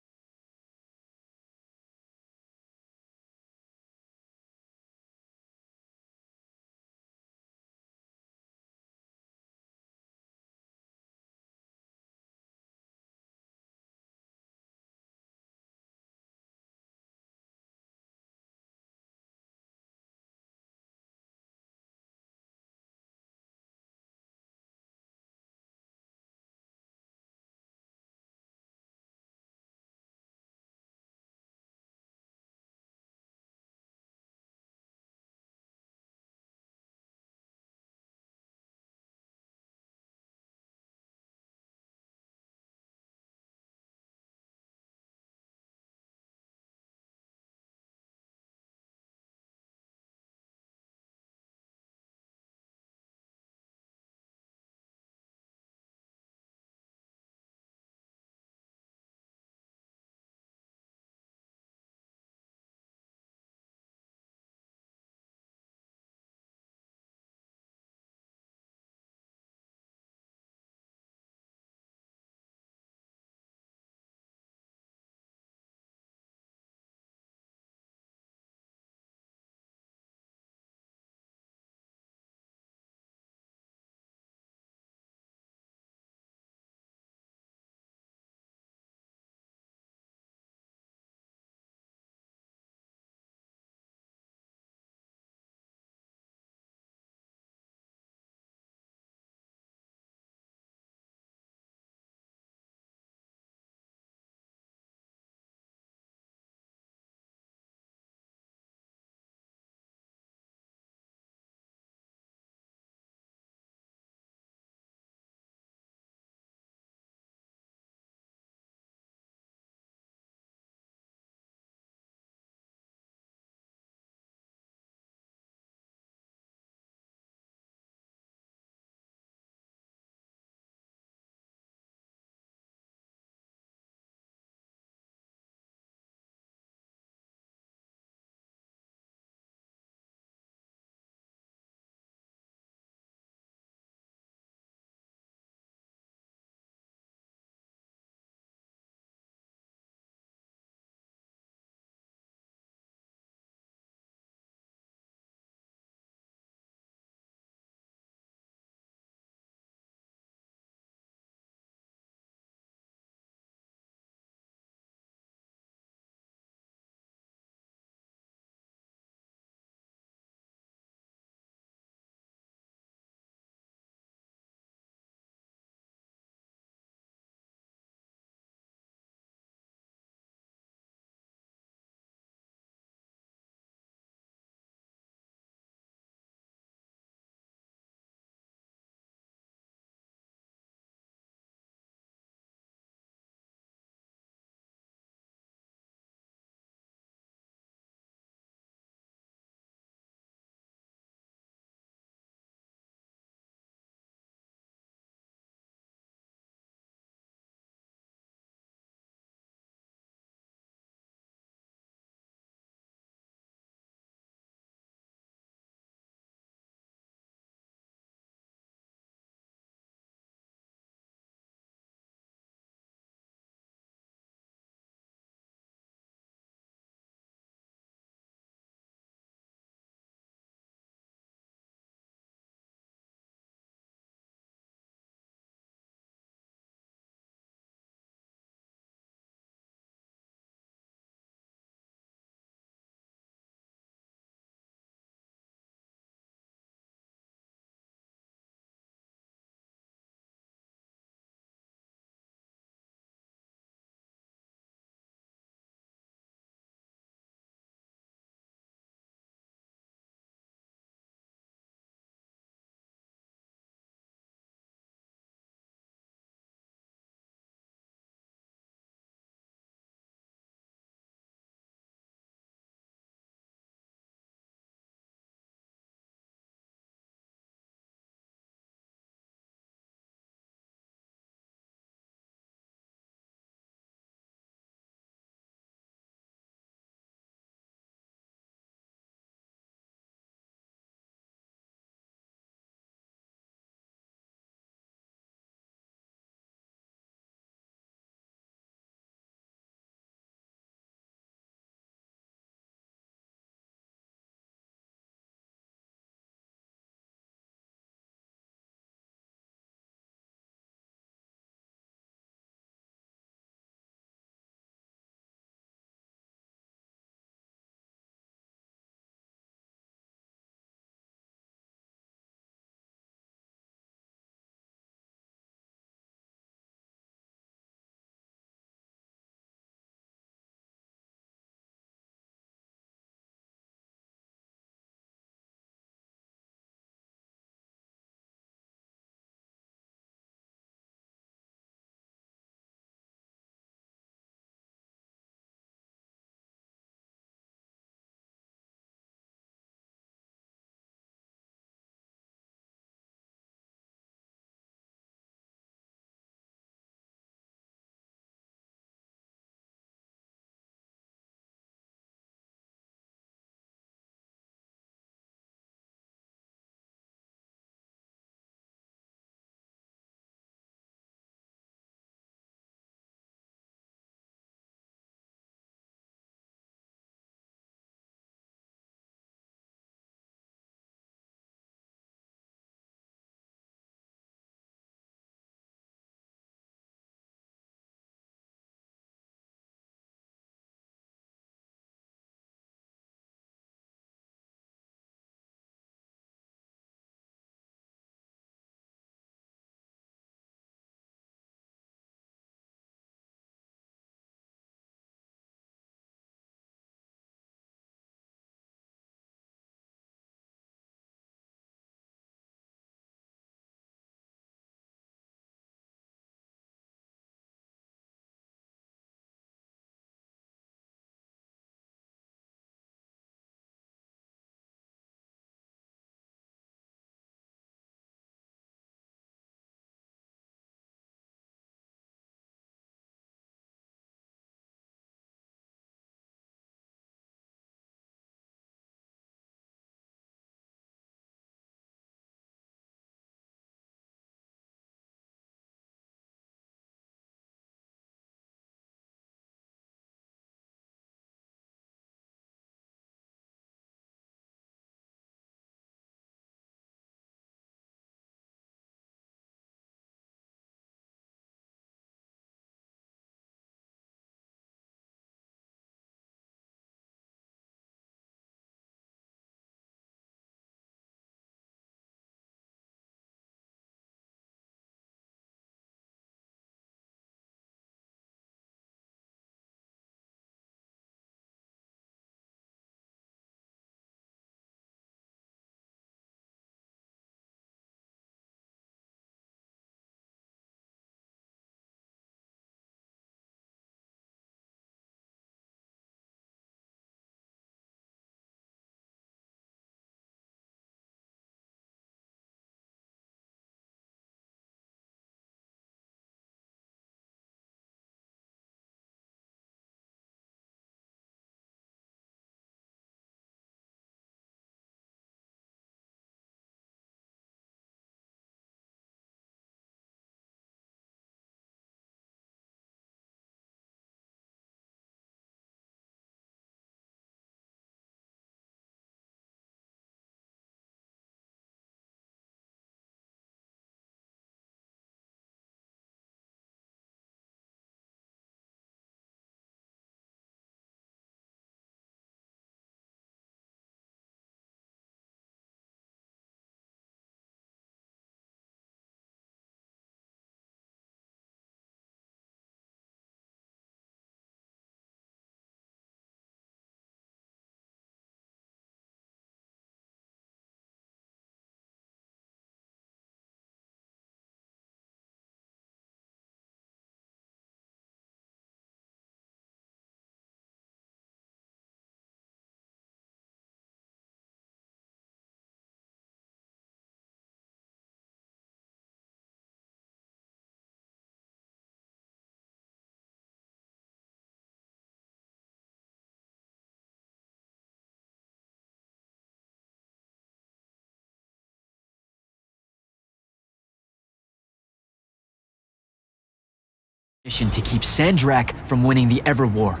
mission to keep Sandrak from winning the Everwar.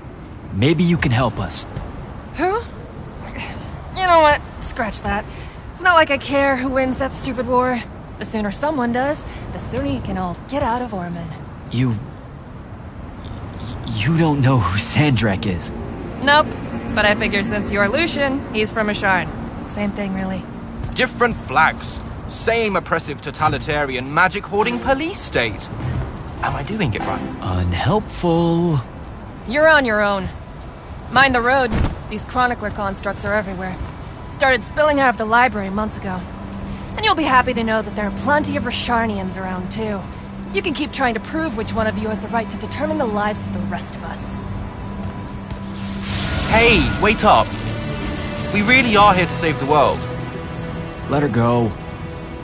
Maybe you can help us. Who? You know what? Scratch that. It's not like I care who wins that stupid war. The sooner someone does, the sooner you can all get out of Orman. You don't know who Sandrak is. Nope. But I figure since you're Lucian, he's from Asharn. Same thing, really. Different flags. Same oppressive totalitarian magic-hoarding police state. Am I doing it right? Unhelpful. You're on your own. Mind the road. These chronicler constructs are everywhere. Started spilling out of the library months ago. And you'll be happy to know that there are plenty of Rasharnians around, too. You can keep trying to prove which one of you has the right to determine the lives of the rest of us. Hey, wait up. We really are here to save the world. Let her go.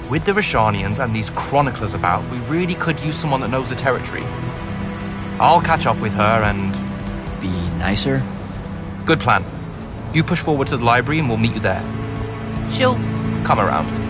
With the Rasharnians and these chroniclers about, we really could use someone that knows the territory. I'll catch up with her and... Be nicer? Good plan. You push forward to the library and we'll meet you there. She'll come around.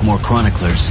More chroniclers.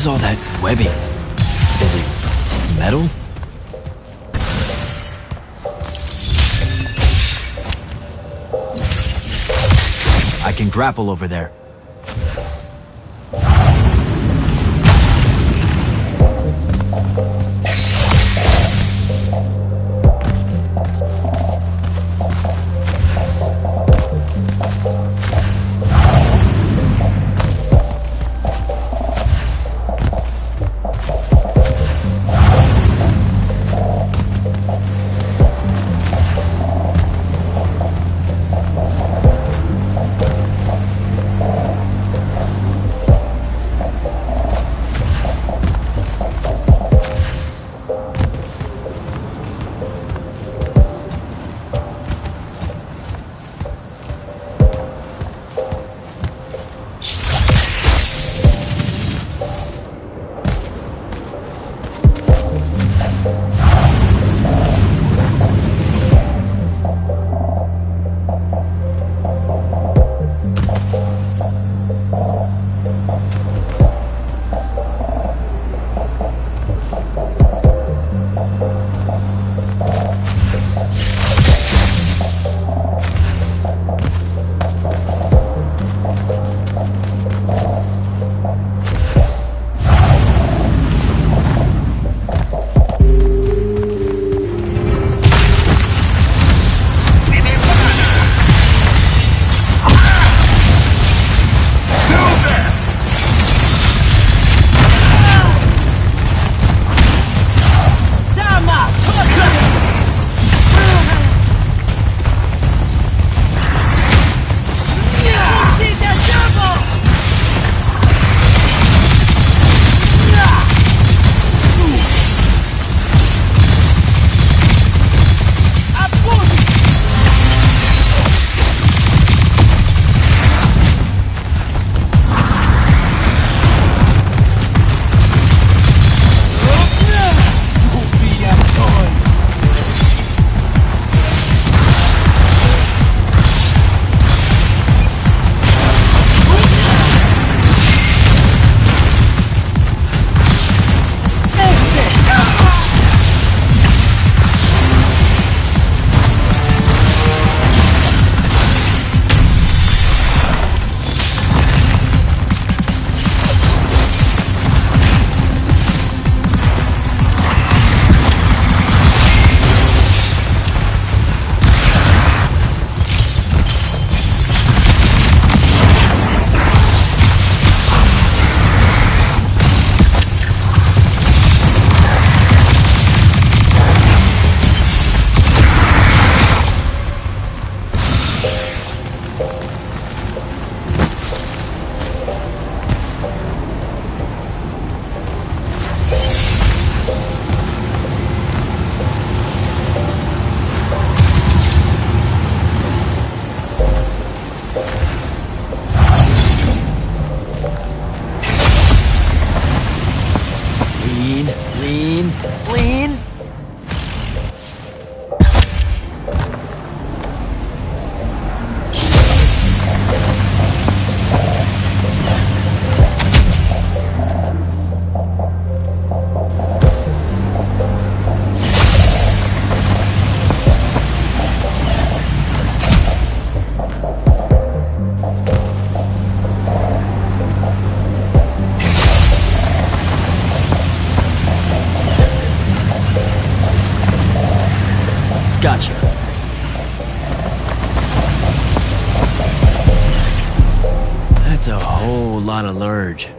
is all that webbing? Is it metal? I can grapple over there. Lean. Gotcha. That's a whole lot of lurge.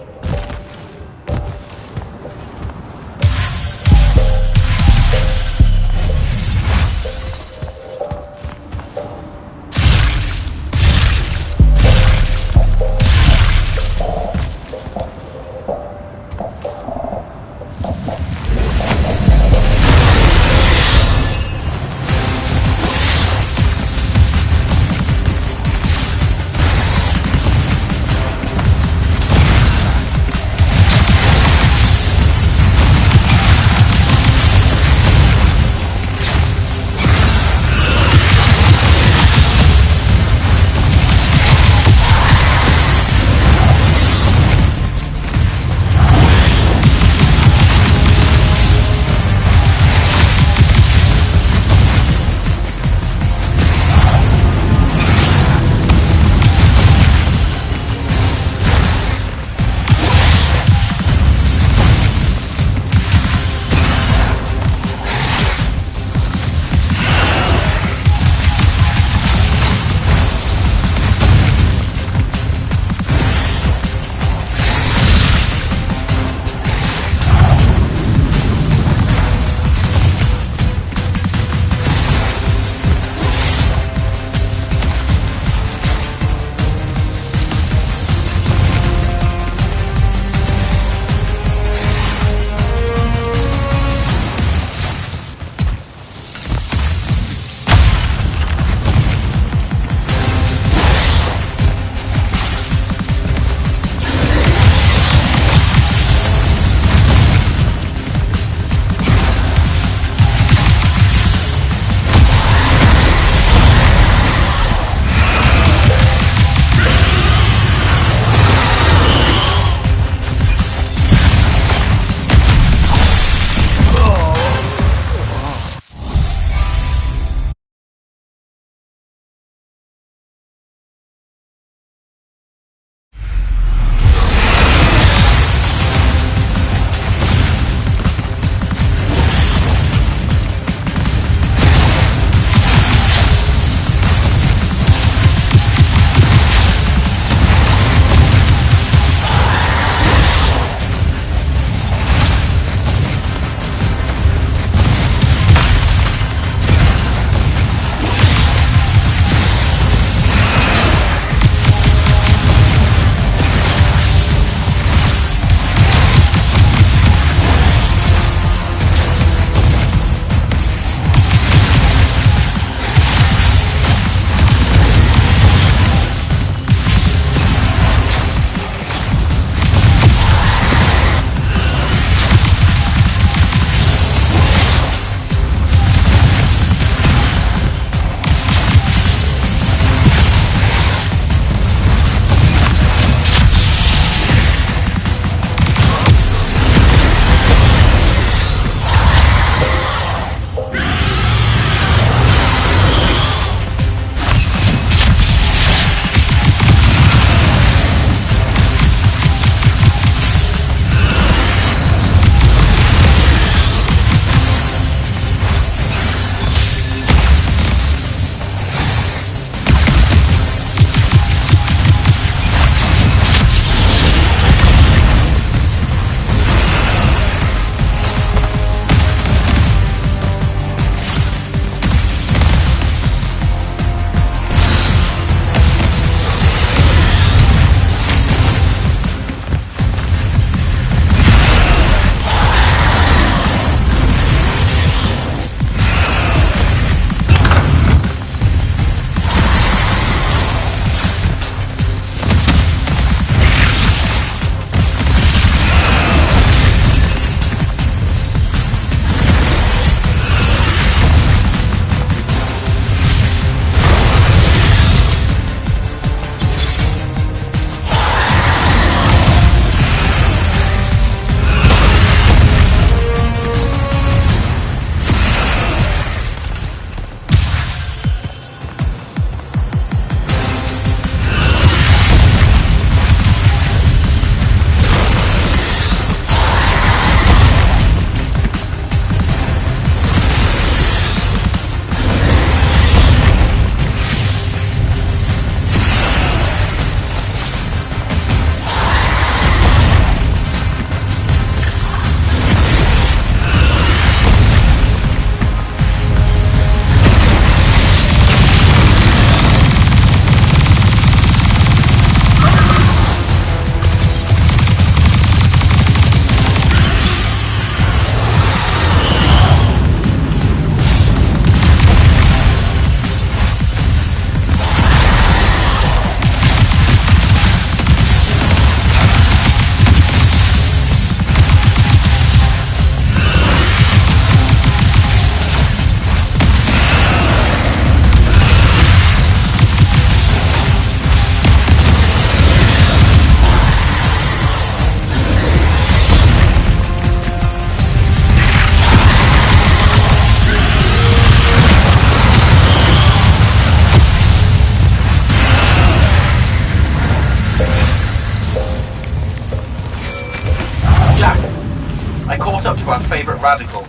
our favorite radical,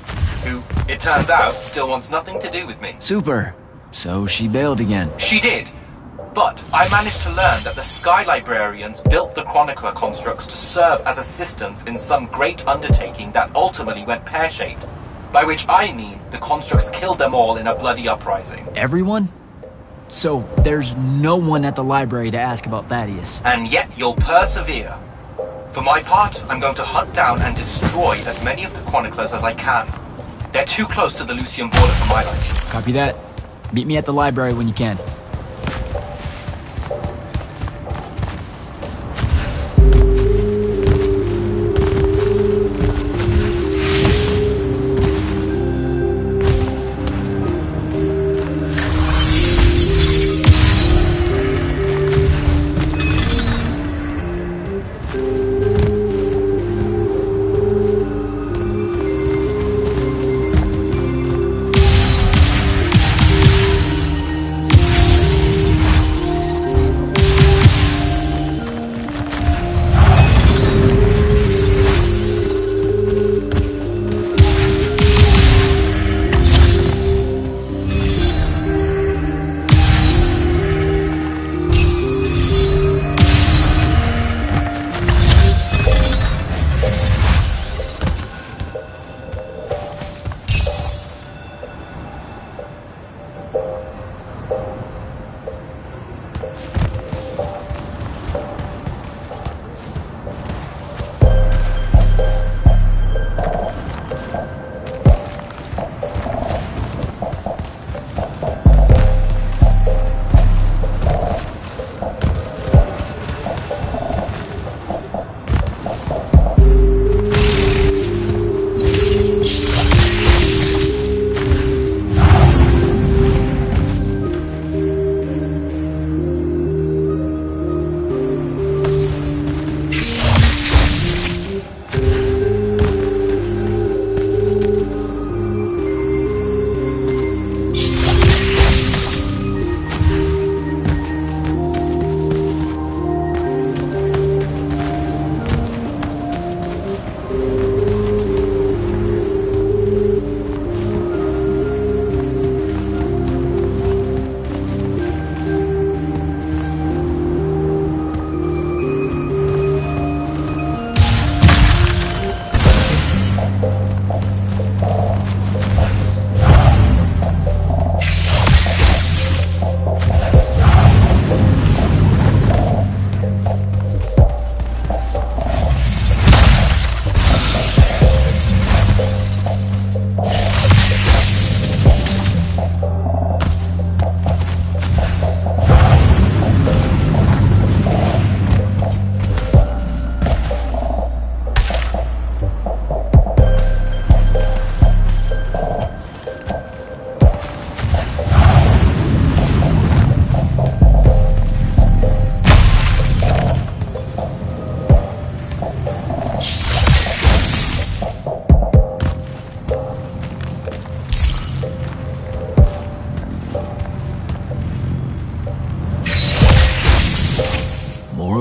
who, it turns out, still wants nothing to do with me. Super. So she bailed again. She did. But I managed to learn that the Sky Librarians built the Chronicler constructs to serve as assistants in some great undertaking that ultimately went pear-shaped. By which I mean the constructs killed them all in a bloody uprising. Everyone? So there's no one at the library to ask about Thaddeus. And yet you'll persevere. For my part, I'm going to hunt down and destroy as many of the Chroniclers as I can. They're too close to the Lucian border for my liking. Copy that. Meet me at the library when you can.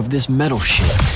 This metal shit.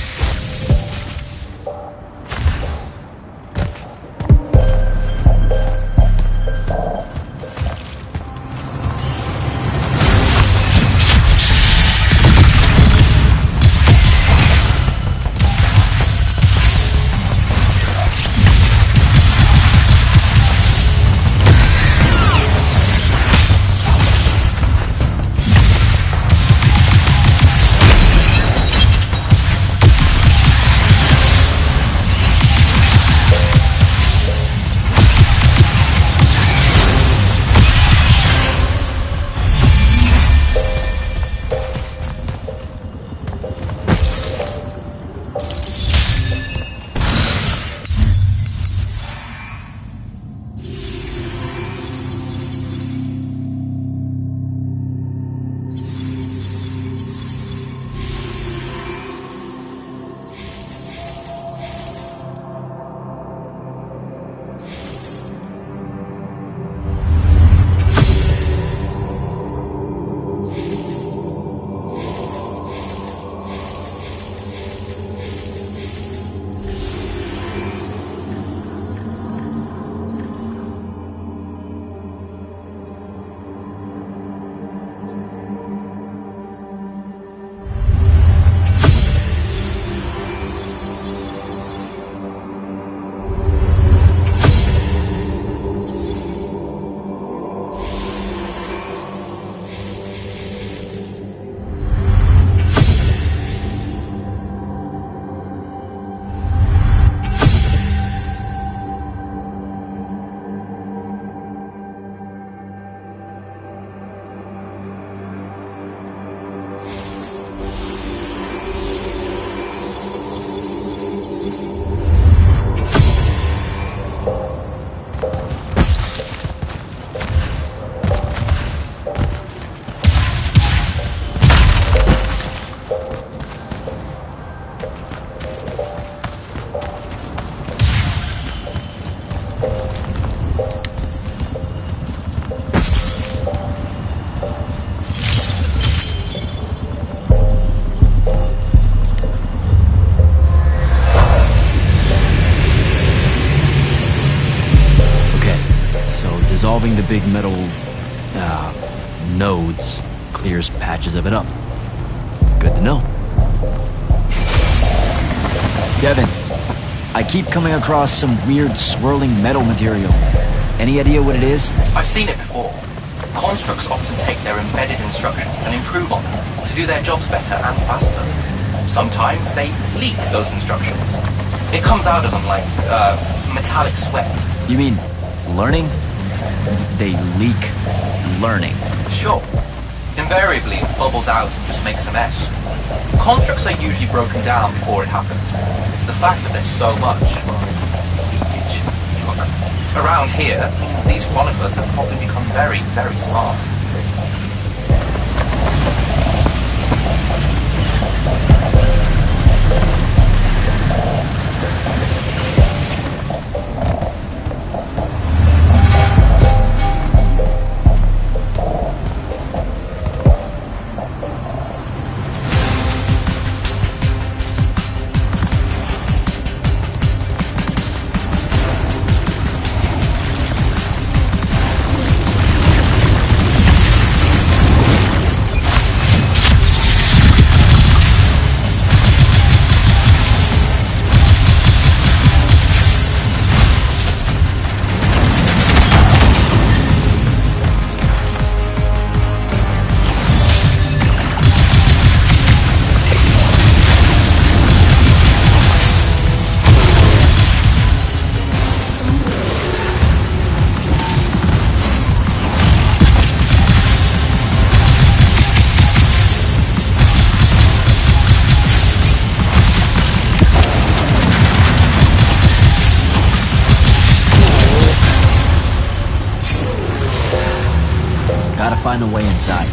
big metal nodes clears patches of it up. Good to know. Devin, I keep coming across some weird swirling metal material. Any idea what it is? I've seen it before. Constructs often take their embedded instructions and improve on them to do their jobs better and faster. Sometimes they leak those instructions. It comes out of them like metallic sweat. You mean learning? They leak learning. Sure. Invariably, it bubbles out and just makes a mess. Constructs are usually broken down before it happens. The fact that there's so much, well, leakage, look, around here means these chroniclers have probably become very, very smart. Gotta find a way inside.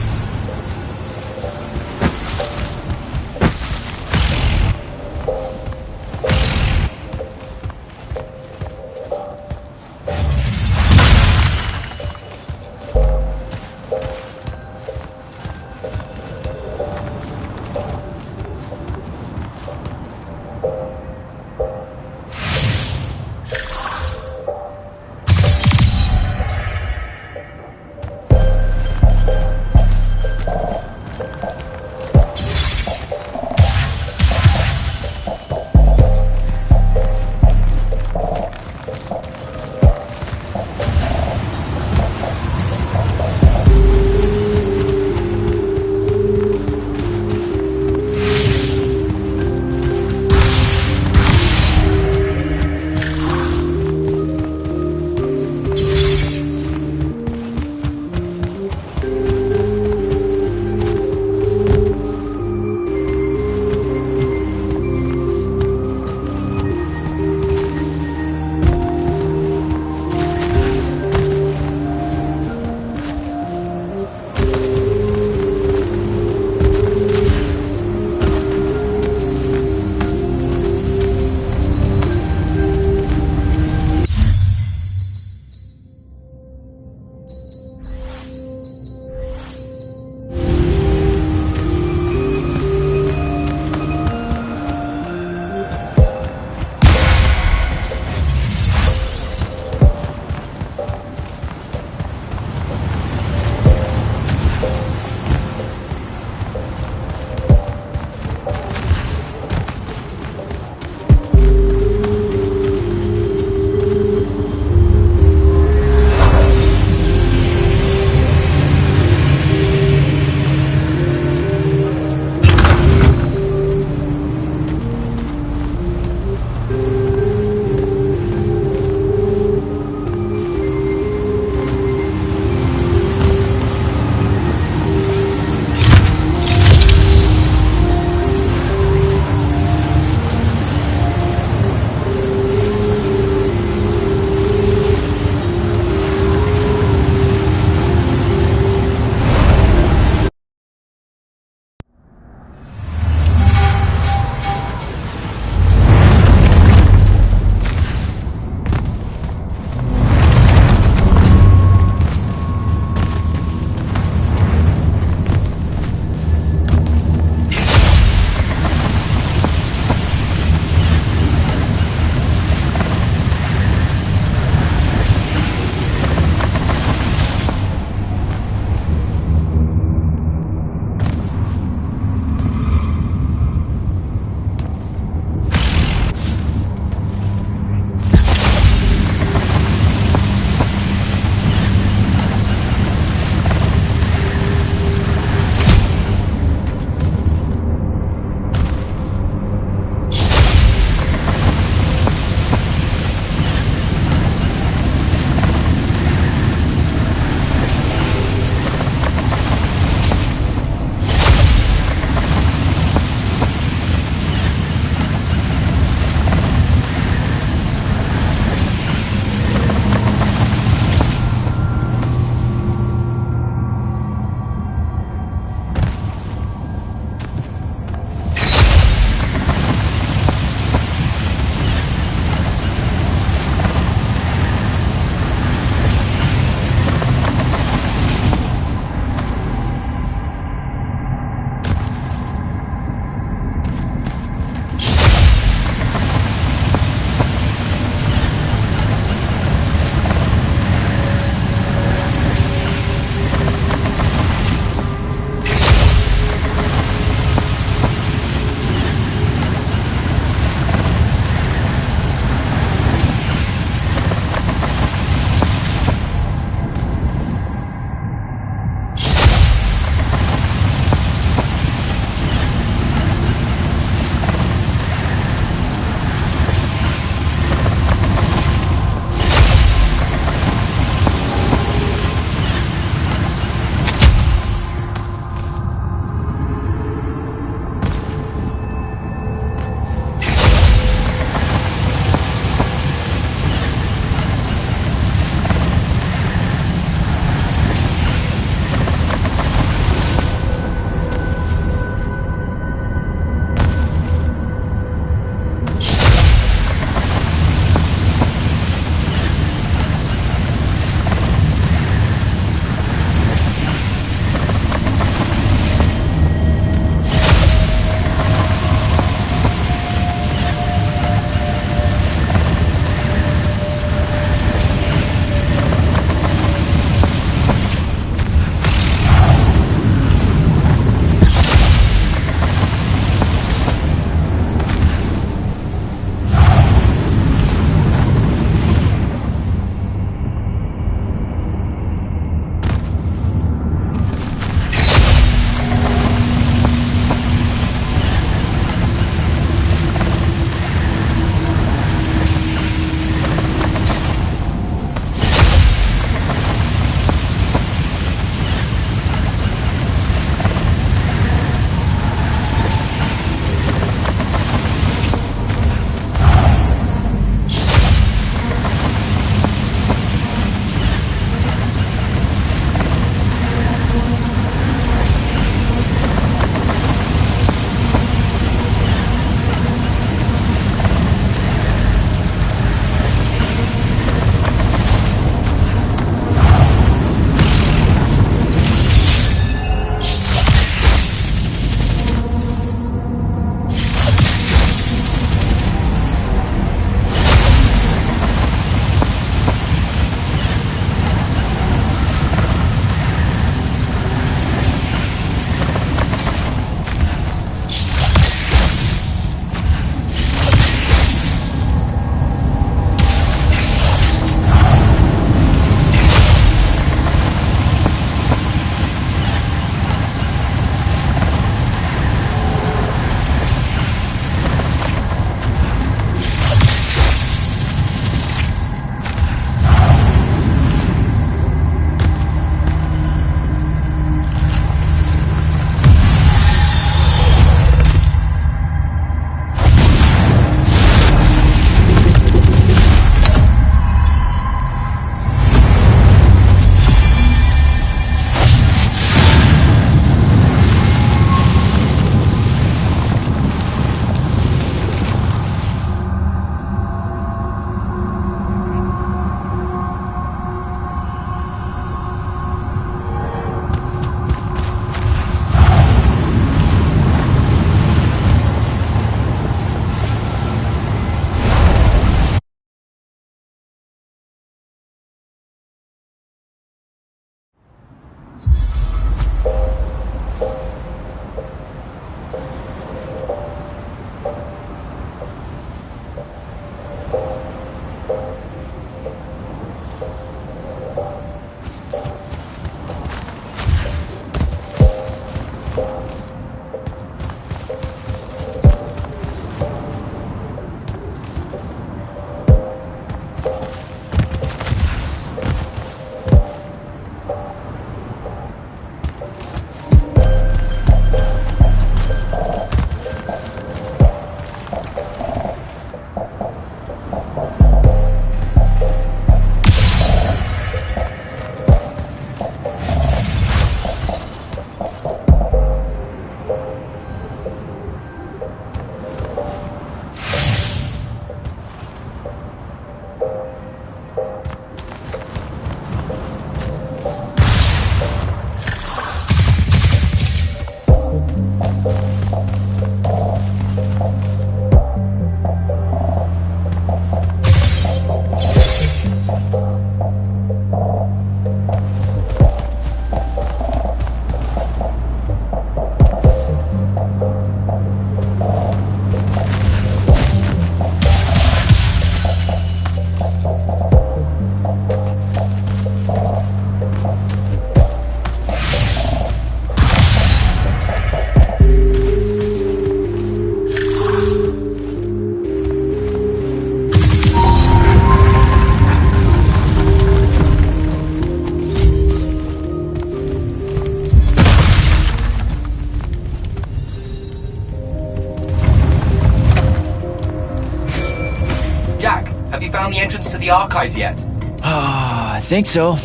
the entrance to the archives yet? I think so.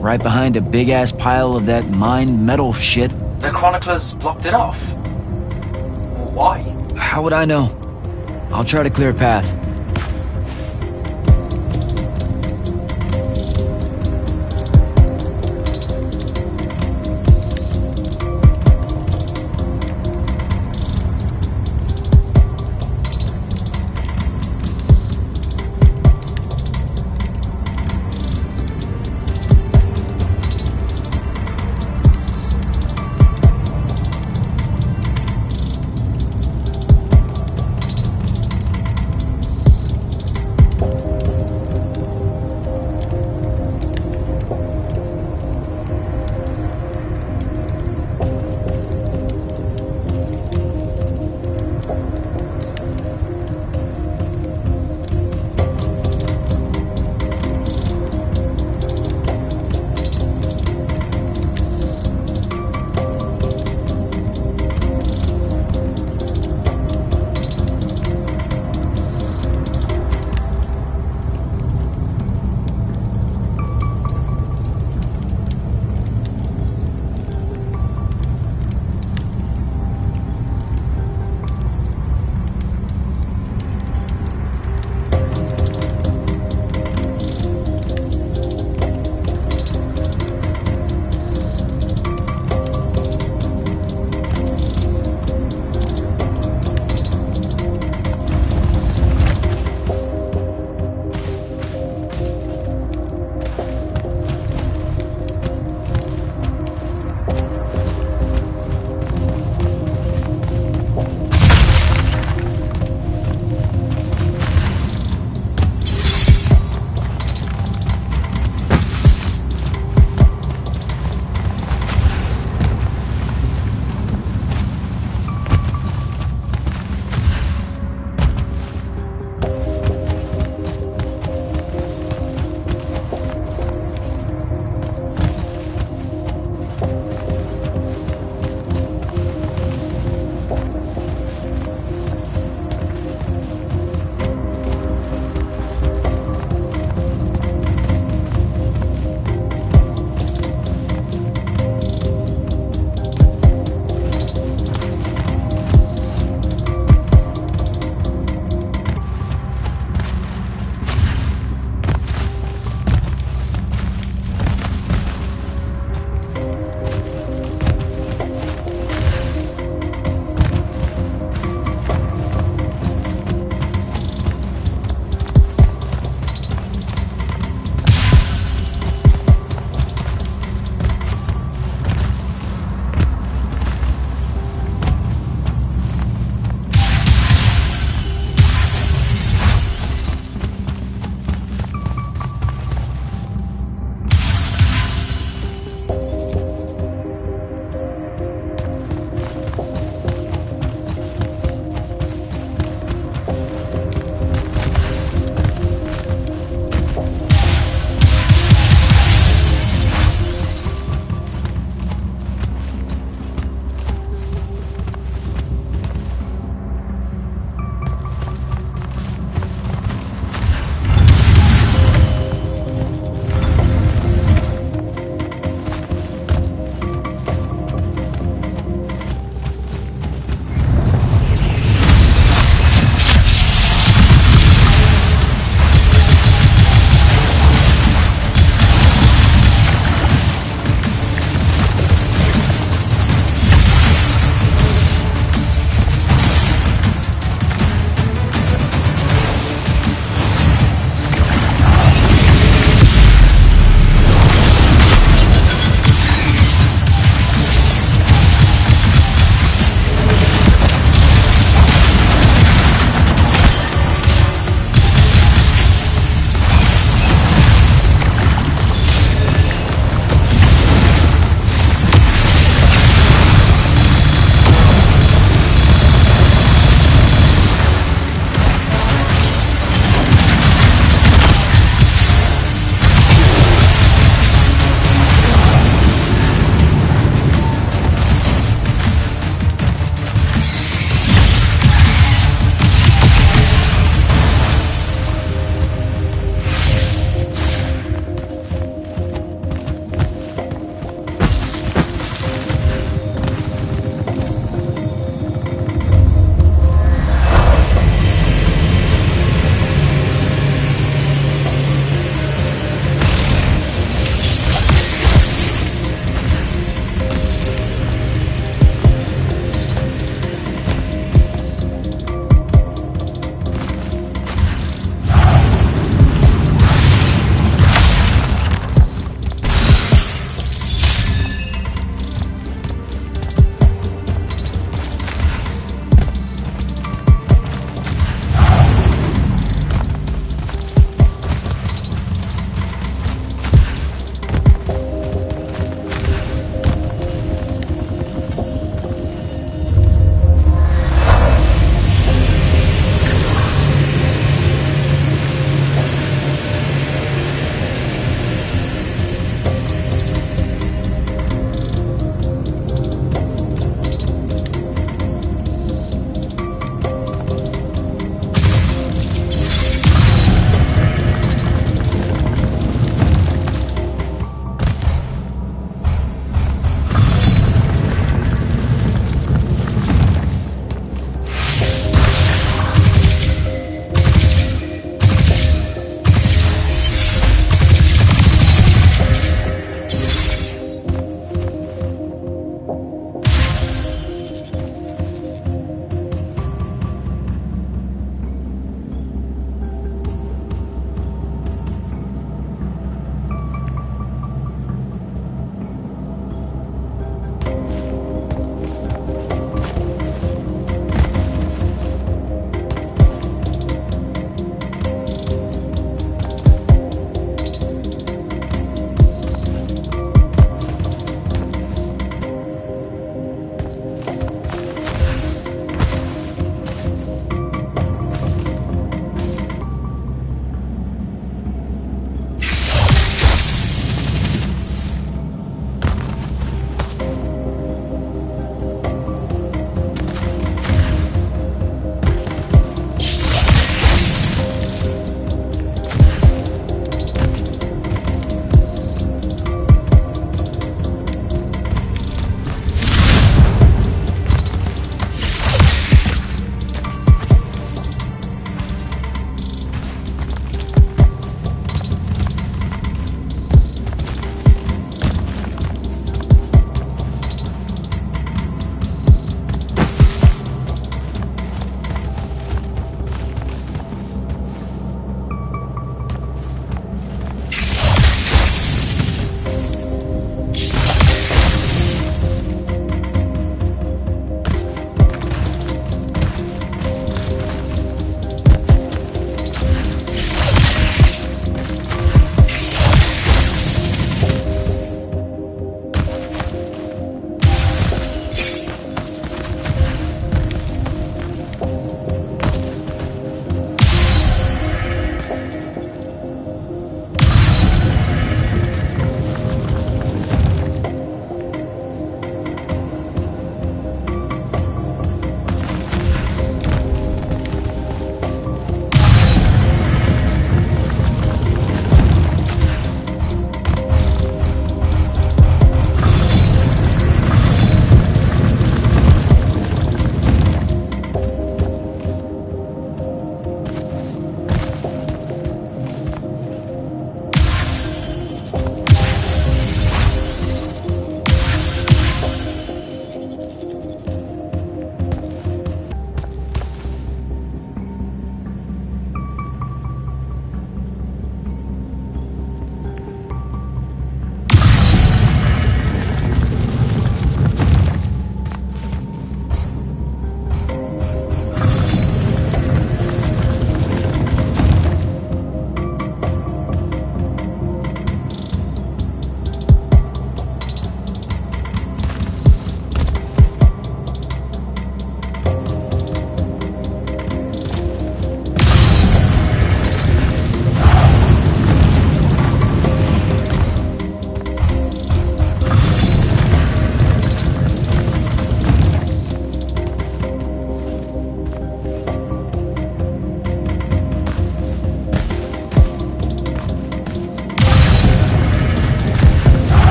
Right behind a big-ass pile of that mined metal shit. The chroniclers blocked it off. Why? How would I know? I'll try to clear a path.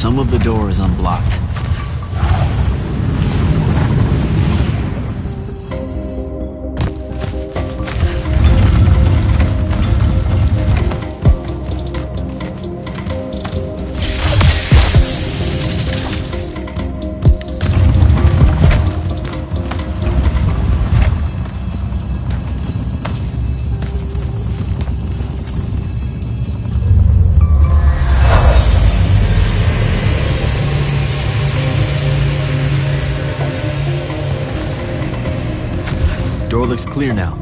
some of the door is unblocked. Door looks clear now.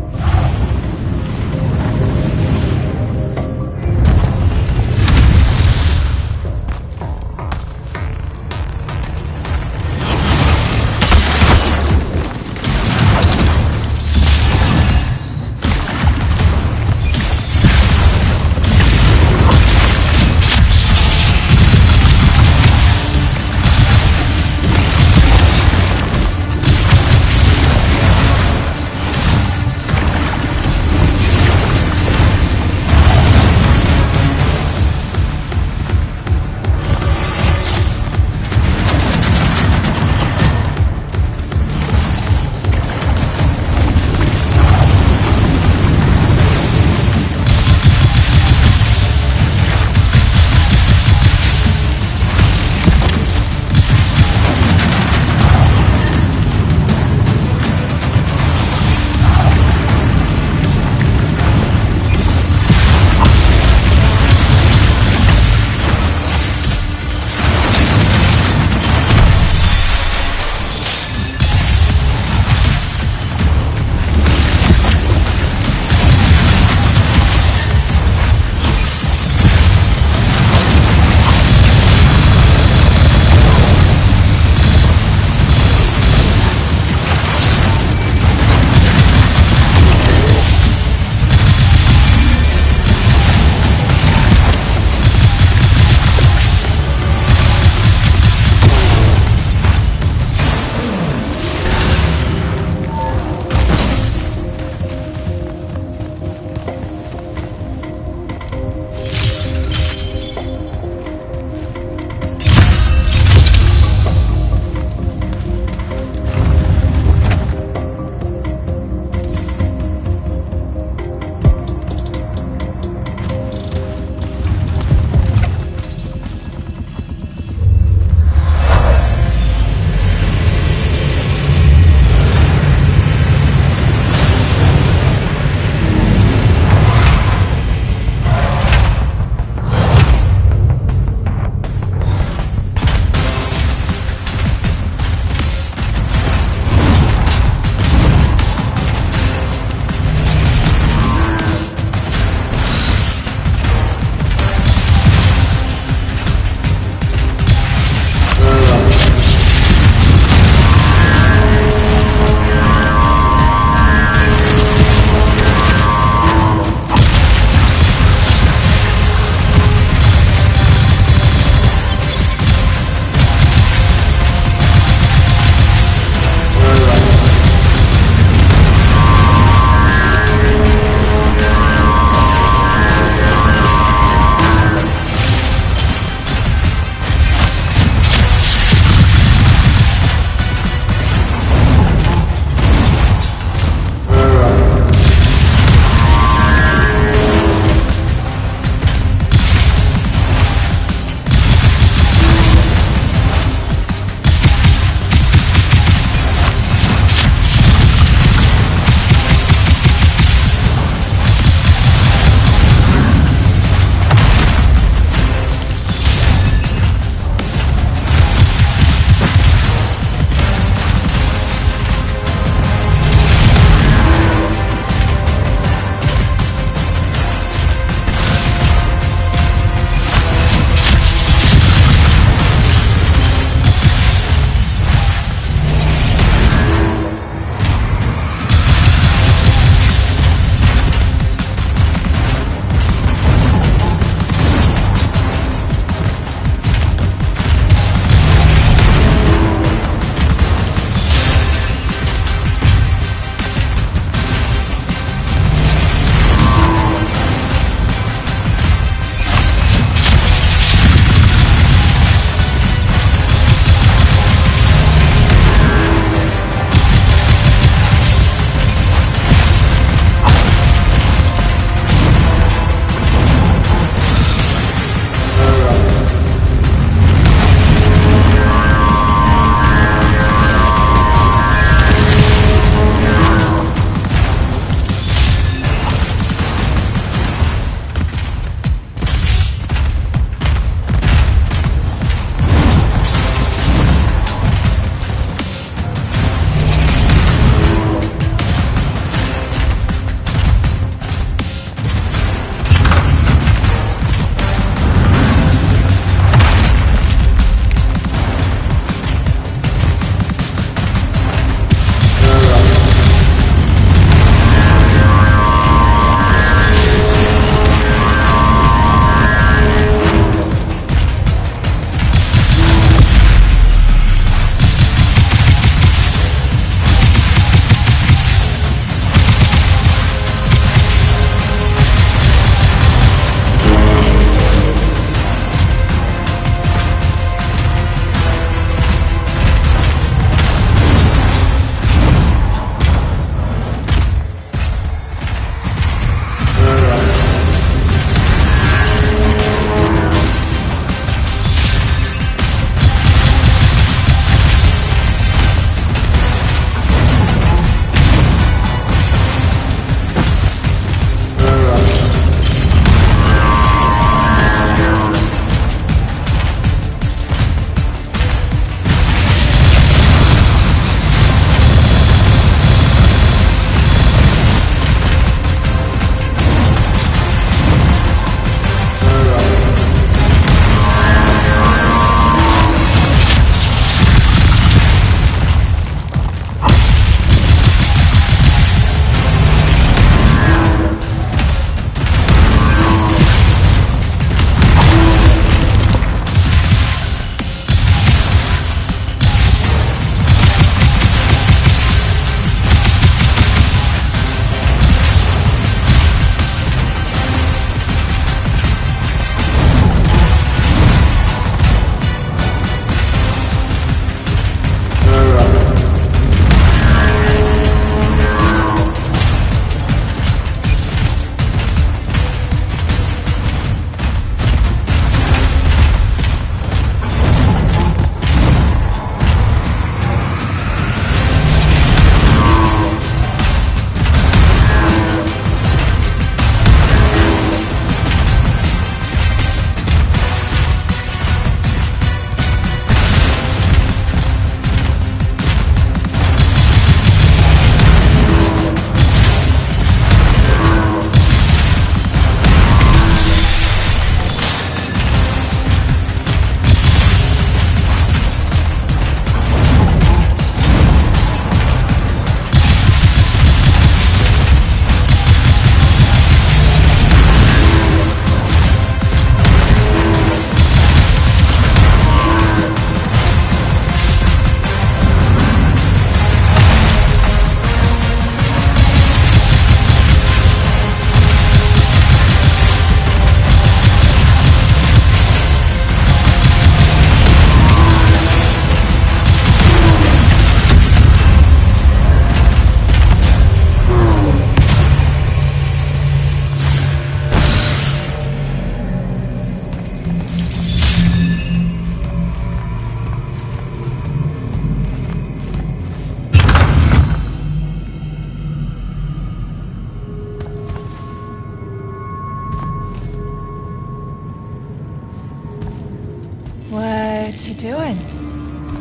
doing?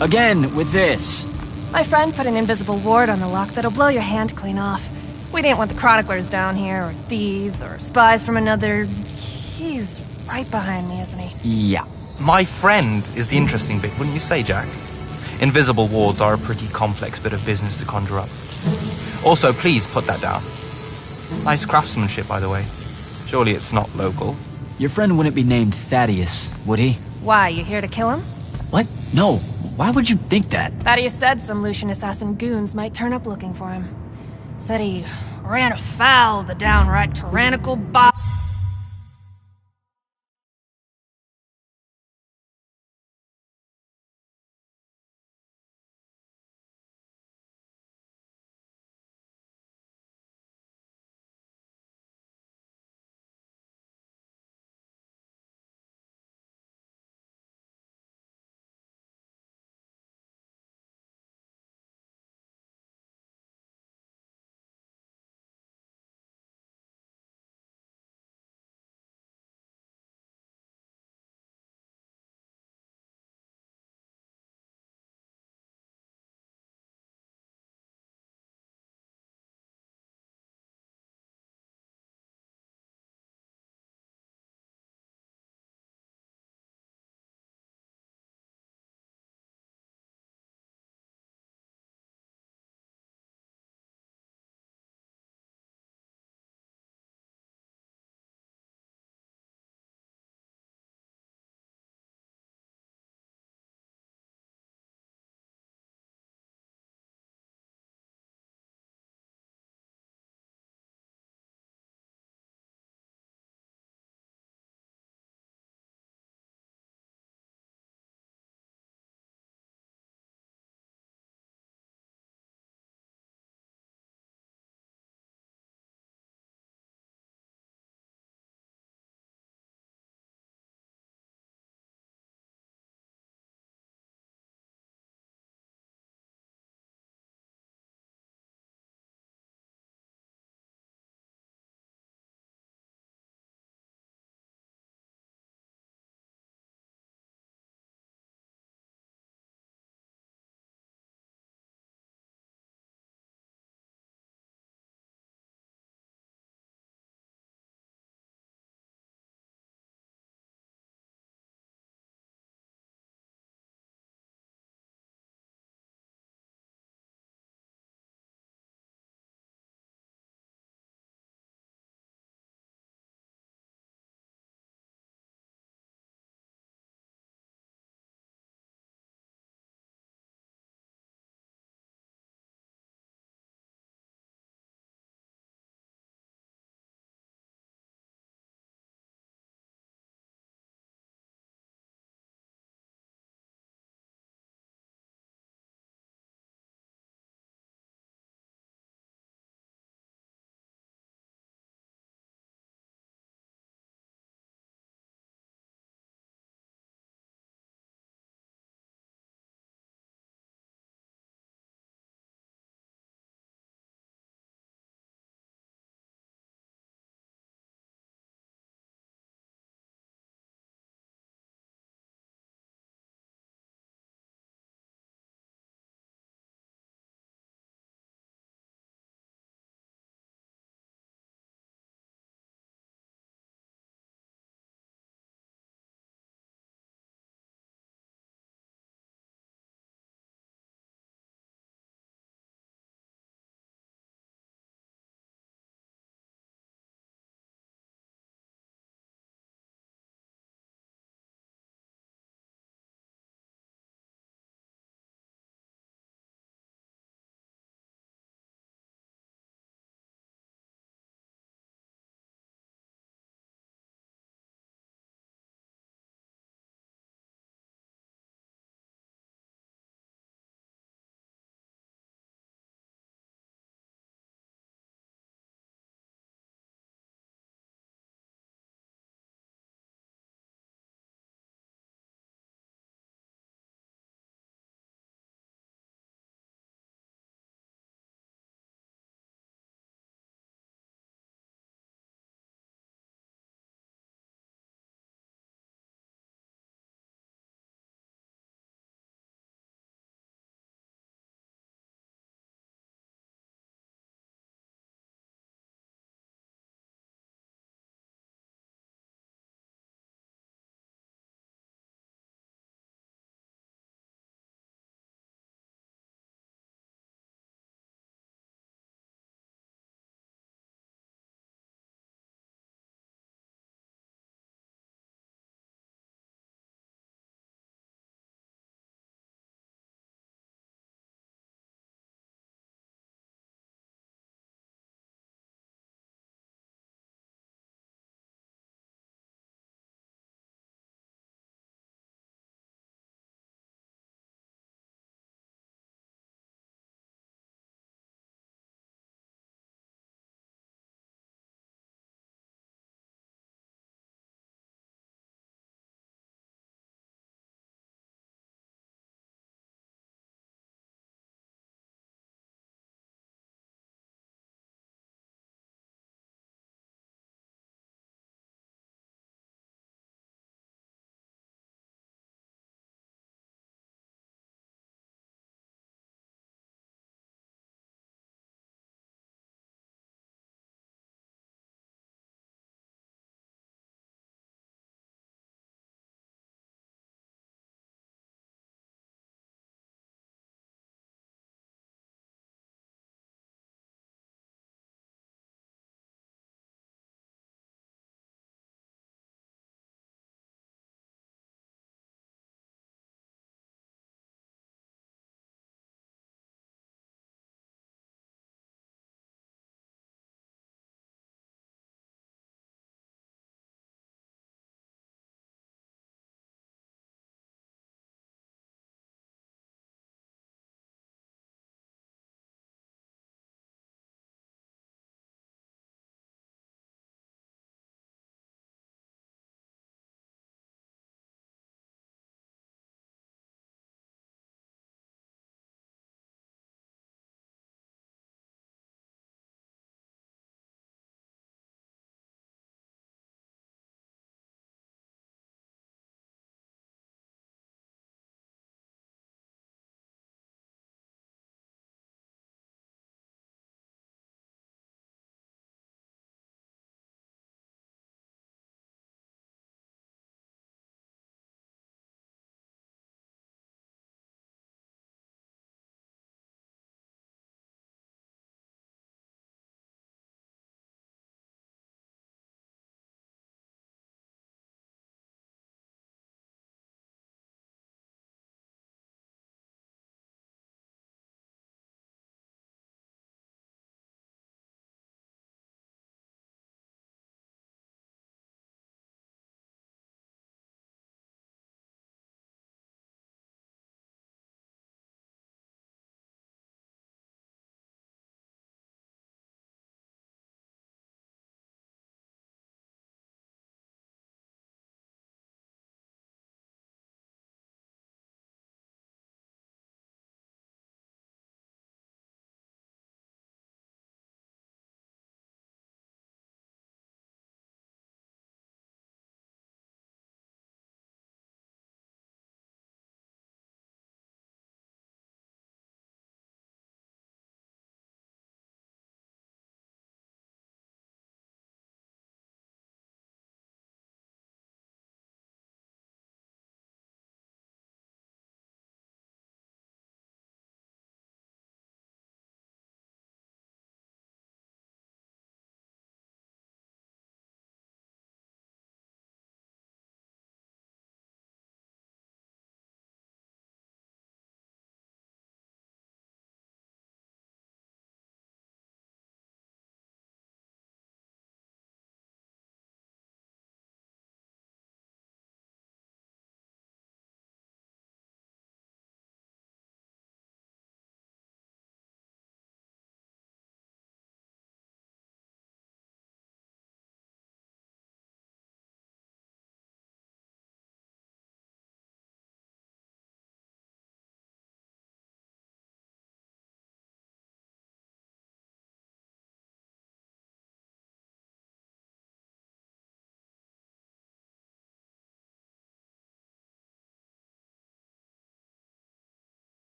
Again, with this. My friend put an invisible ward on the lock that'll blow your hand clean off. We didn't want the chroniclers down here, or thieves, or spies from another... He's right behind me, isn't he? Yeah. My friend is the interesting bit, wouldn't you say, Jack? Invisible wards are a pretty complex bit of business to conjure up. Also, please put that down. Nice craftsmanship, by the way. Surely it's not local. Your friend wouldn't be named Thaddeus, would he? Why, you here to kill him? What? No. Why would you think that? Thaddeus said some Lucian assassin goons might turn up looking for him. Said he ran afoul of the downright tyrannical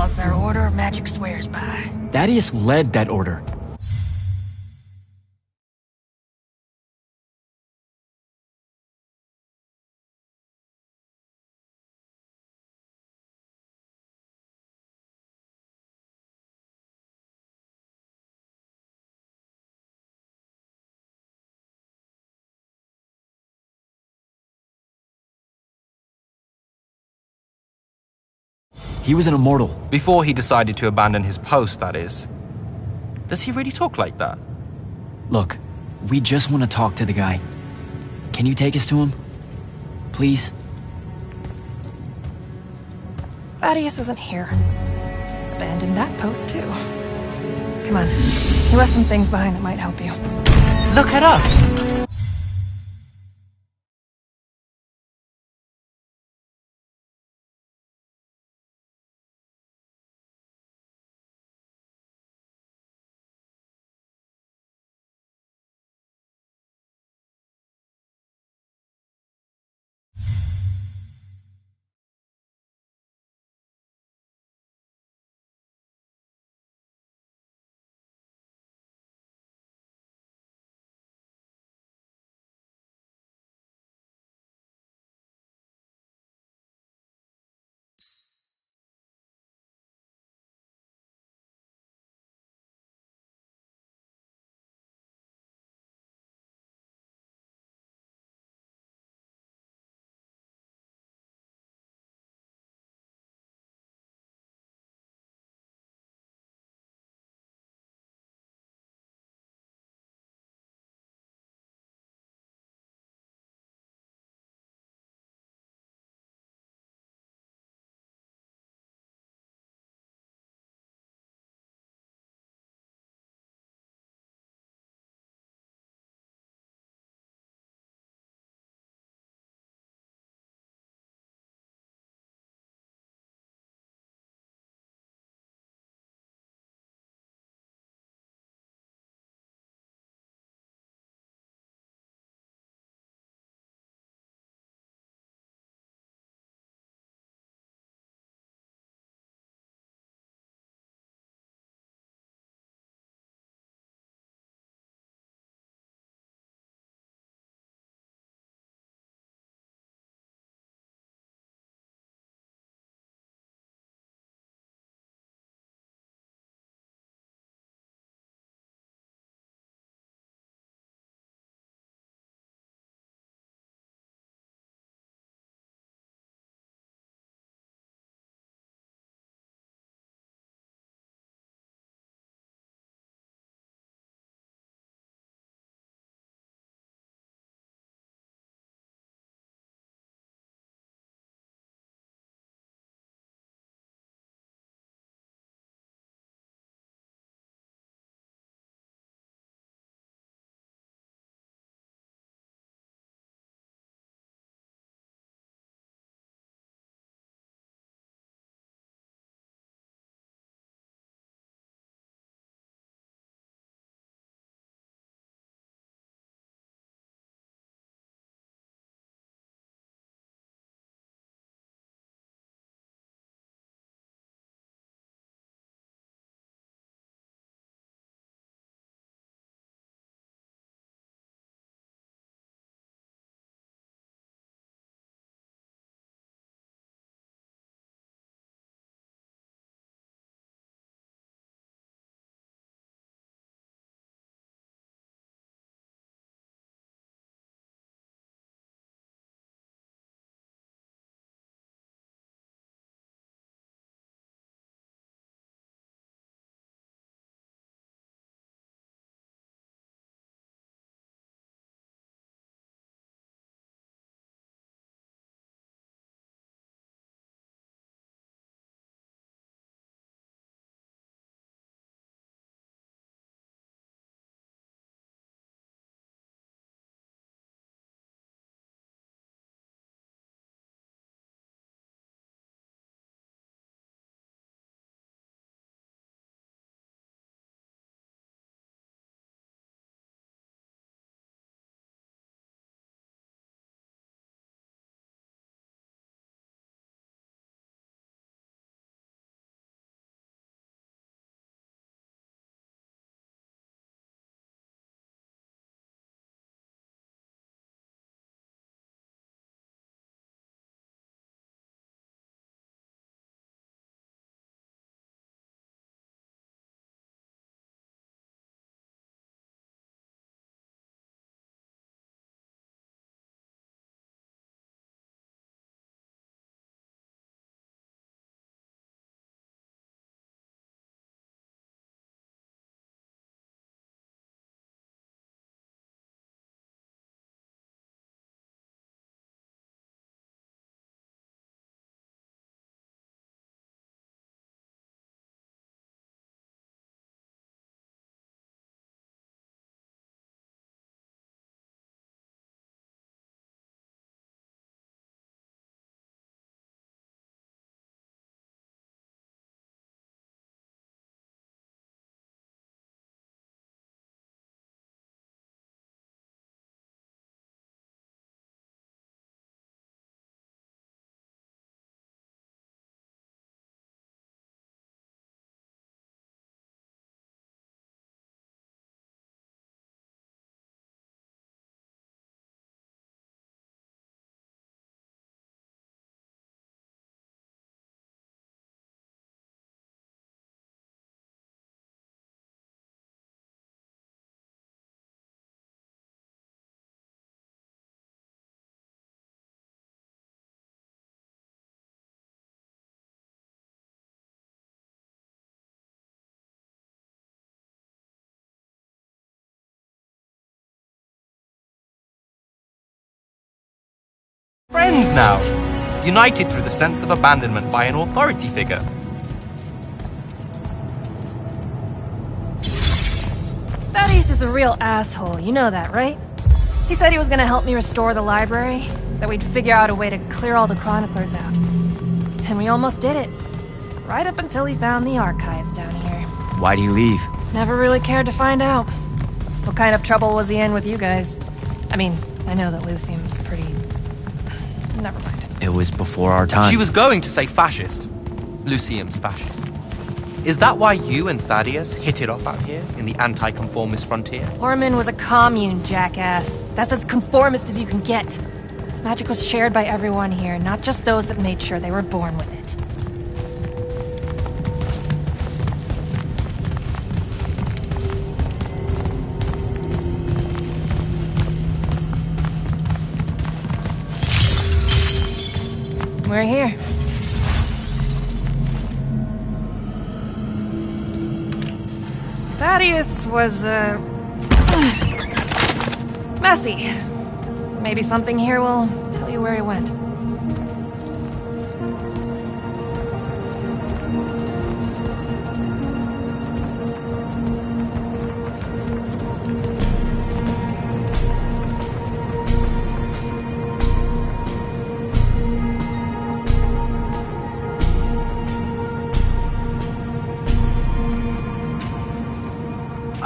laws their Order of Magic swears by. Thaddeus led that order. He was an immortal. Before he decided to abandon his post, that is. Does he really talk like that? Look, we just want to talk to the guy. Can you take us to him? Please? Thaddeus isn't here. Abandoned that post, too. Come on. He left some things behind that might help you. Look at us! twins now, united through the sense of abandonment by an authority figure. Thaddeus is a real asshole, you know that, right? He said he was gonna help me restore the library, that we'd figure out a way to clear all the chroniclers out. And we almost did it. Right up until he found the archives down here. Why'd he leave? Never really cared to find out. What kind of trouble was he in with you guys? I mean, I know that Lucium's pretty... Never mind. It was before our time. She was going to say fascist. Lucium's fascist. Is that why you and Thaddeus hit it off out here in the anti-conformist frontier? Horman was a commune, jackass. That's as conformist as you can get. Magic was shared by everyone here, not just those that made sure they were born with it. We're here. Thaddeus was, messy. Maybe something here will tell you where he went.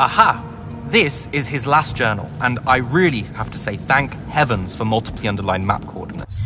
Aha! This is his last journal, and I really have to say thank heavens for multiply underlined map coordinates.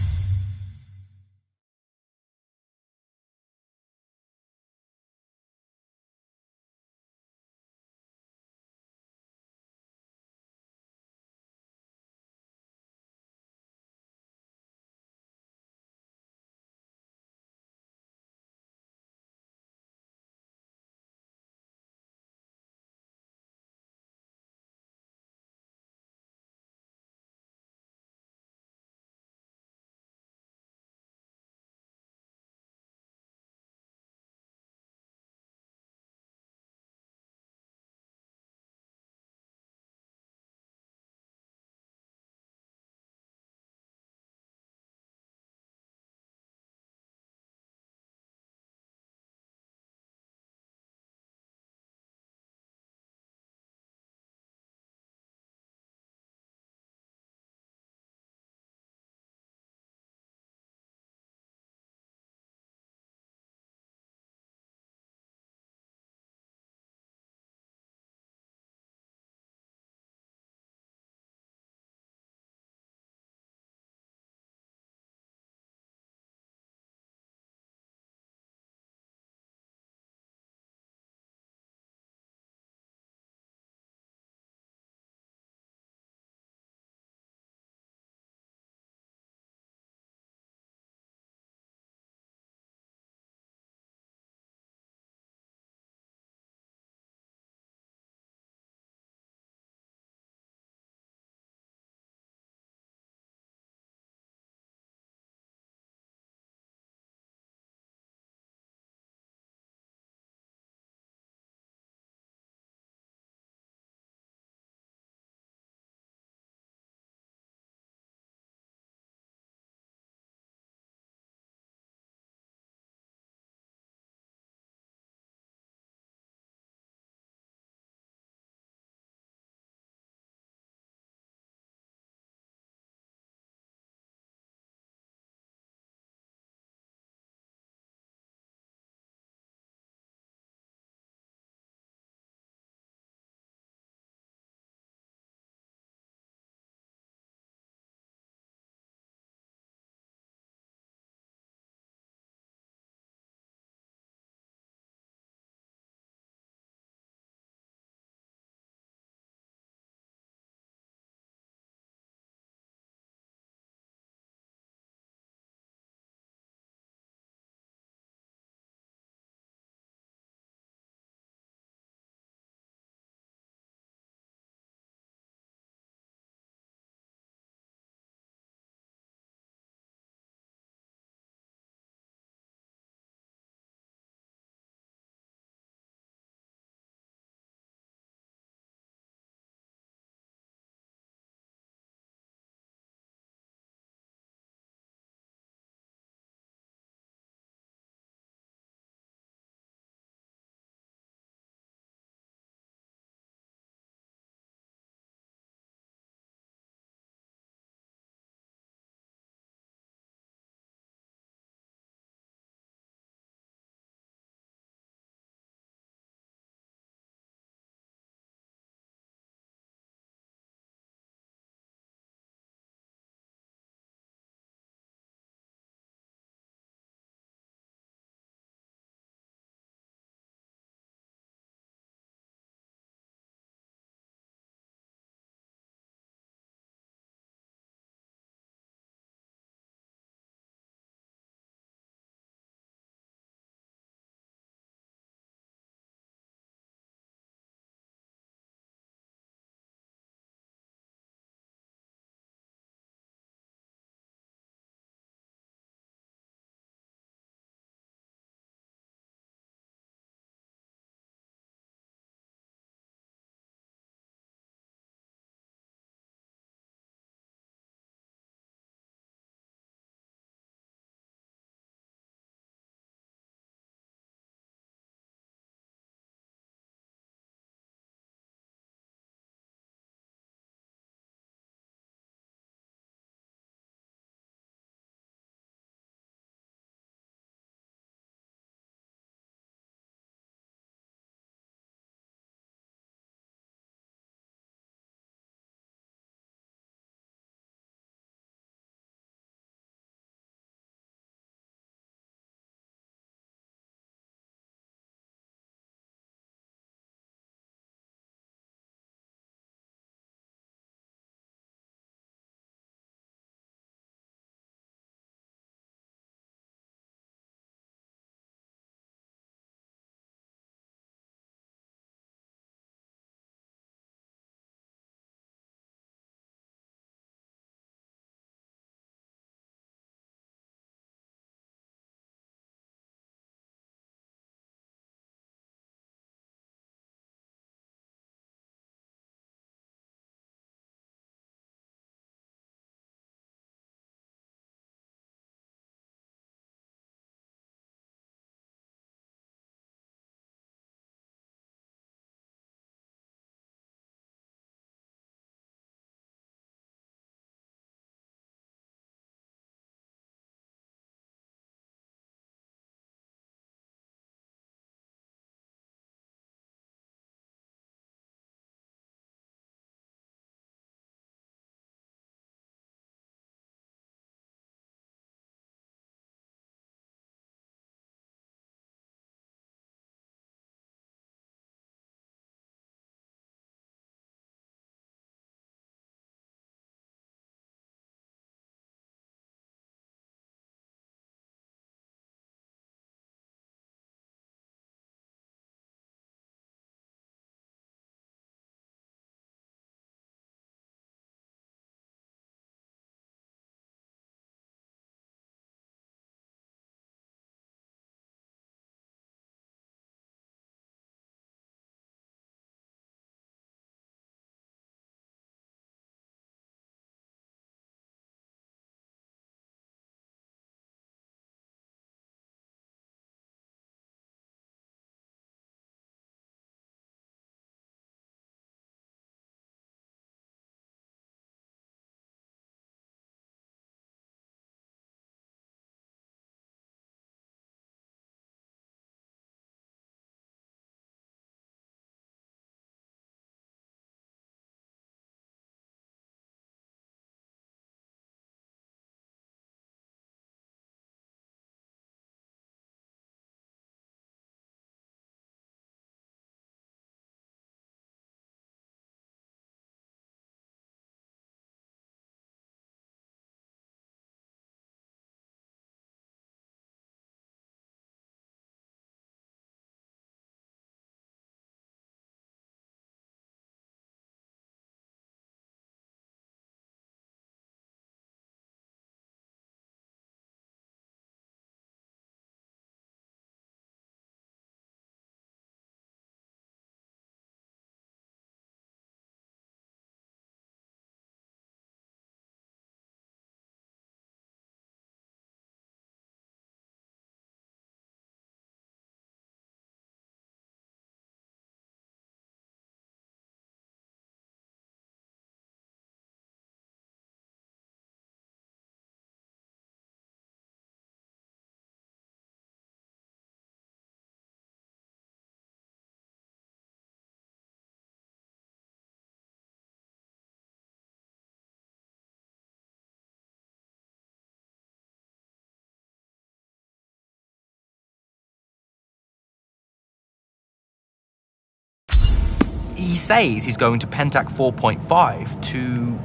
He says he's going to Pentac 4.5 to,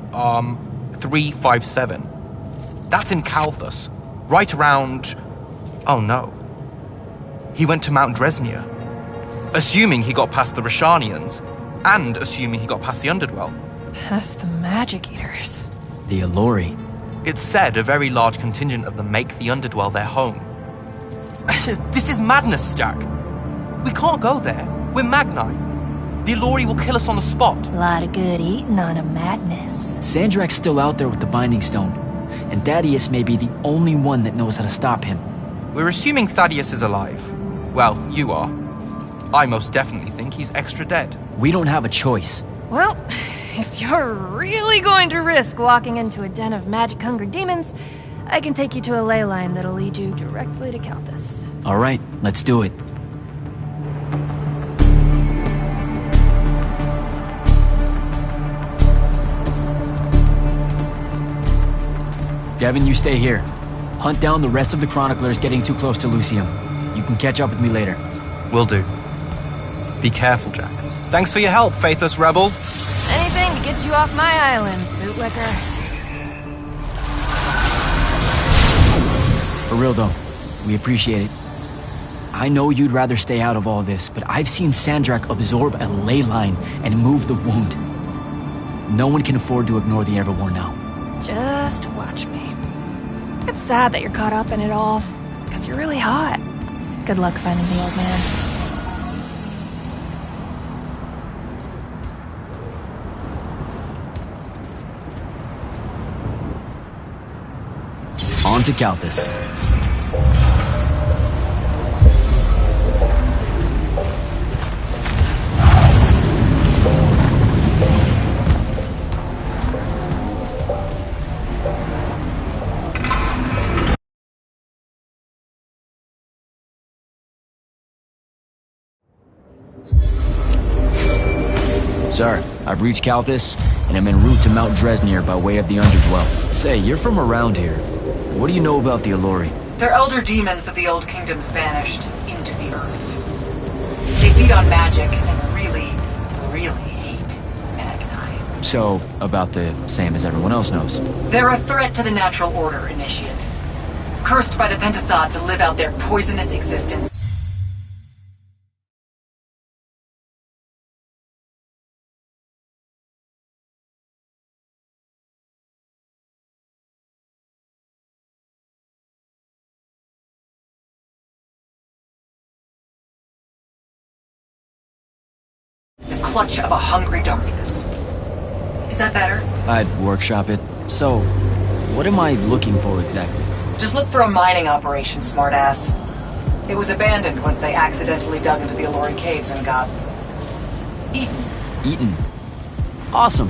357. That's in Kalthus, right around... Oh no. He went to Mount Dresnir. Assuming he got past the Rashanians, and assuming he got past the Underdwell. Past the Magic Eaters. The Allori. It's said a very large contingent of them make the Underdwell their home. This is madness, Jack. We can't go there. We're Magni. The Allori will kill us on the spot. A lot of good eating on a madness. Sandrak's still out there with the Binding Stone, and Thaddeus may be the only one that knows how to stop him. We're assuming Thaddeus is alive. Well, you are. I most definitely think he's extra dead. We don't have a choice. Well, if you're really going to risk walking into a den of magic-hungry demons, I can take you to a ley line that'll lead you directly to Kalthus. All right, let's do it. Devin, you stay here. Hunt down the rest of the Chroniclers getting too close to Lucium. You can catch up with me later. Will do. Be careful, Jack. Thanks for your help, faithless rebel. Anything to get you off my islands, bootlicker. For real though, we appreciate it. I know you'd rather stay out of all this, but I've seen Sandrak absorb a ley line and move the wound. No one can afford to ignore the Everwar now. Just watch me. It's sad that you're caught up in it all, because you're really hot. Good luck finding the old man. On to Kalthus. Sir, I've reached Kalthus, and I'm en route to Mount Dresnir by way of the Underdwell. Say, you're from around here. What do you know about the Allori? They're elder demons that the Old Kingdoms banished into the earth. They feed on magic and really, really hate Magni. So, about the same as everyone else knows. They're a threat to the natural order, Initiate. Cursed by the Pentasod to live out their poisonous existence. Clutch of a hungry darkness. Is that better? I'd workshop it. So, what am I looking for exactly? Just look for a mining operation, smartass. It was abandoned once they accidentally dug into the Allori caves and got... eaten. Eaten? Awesome.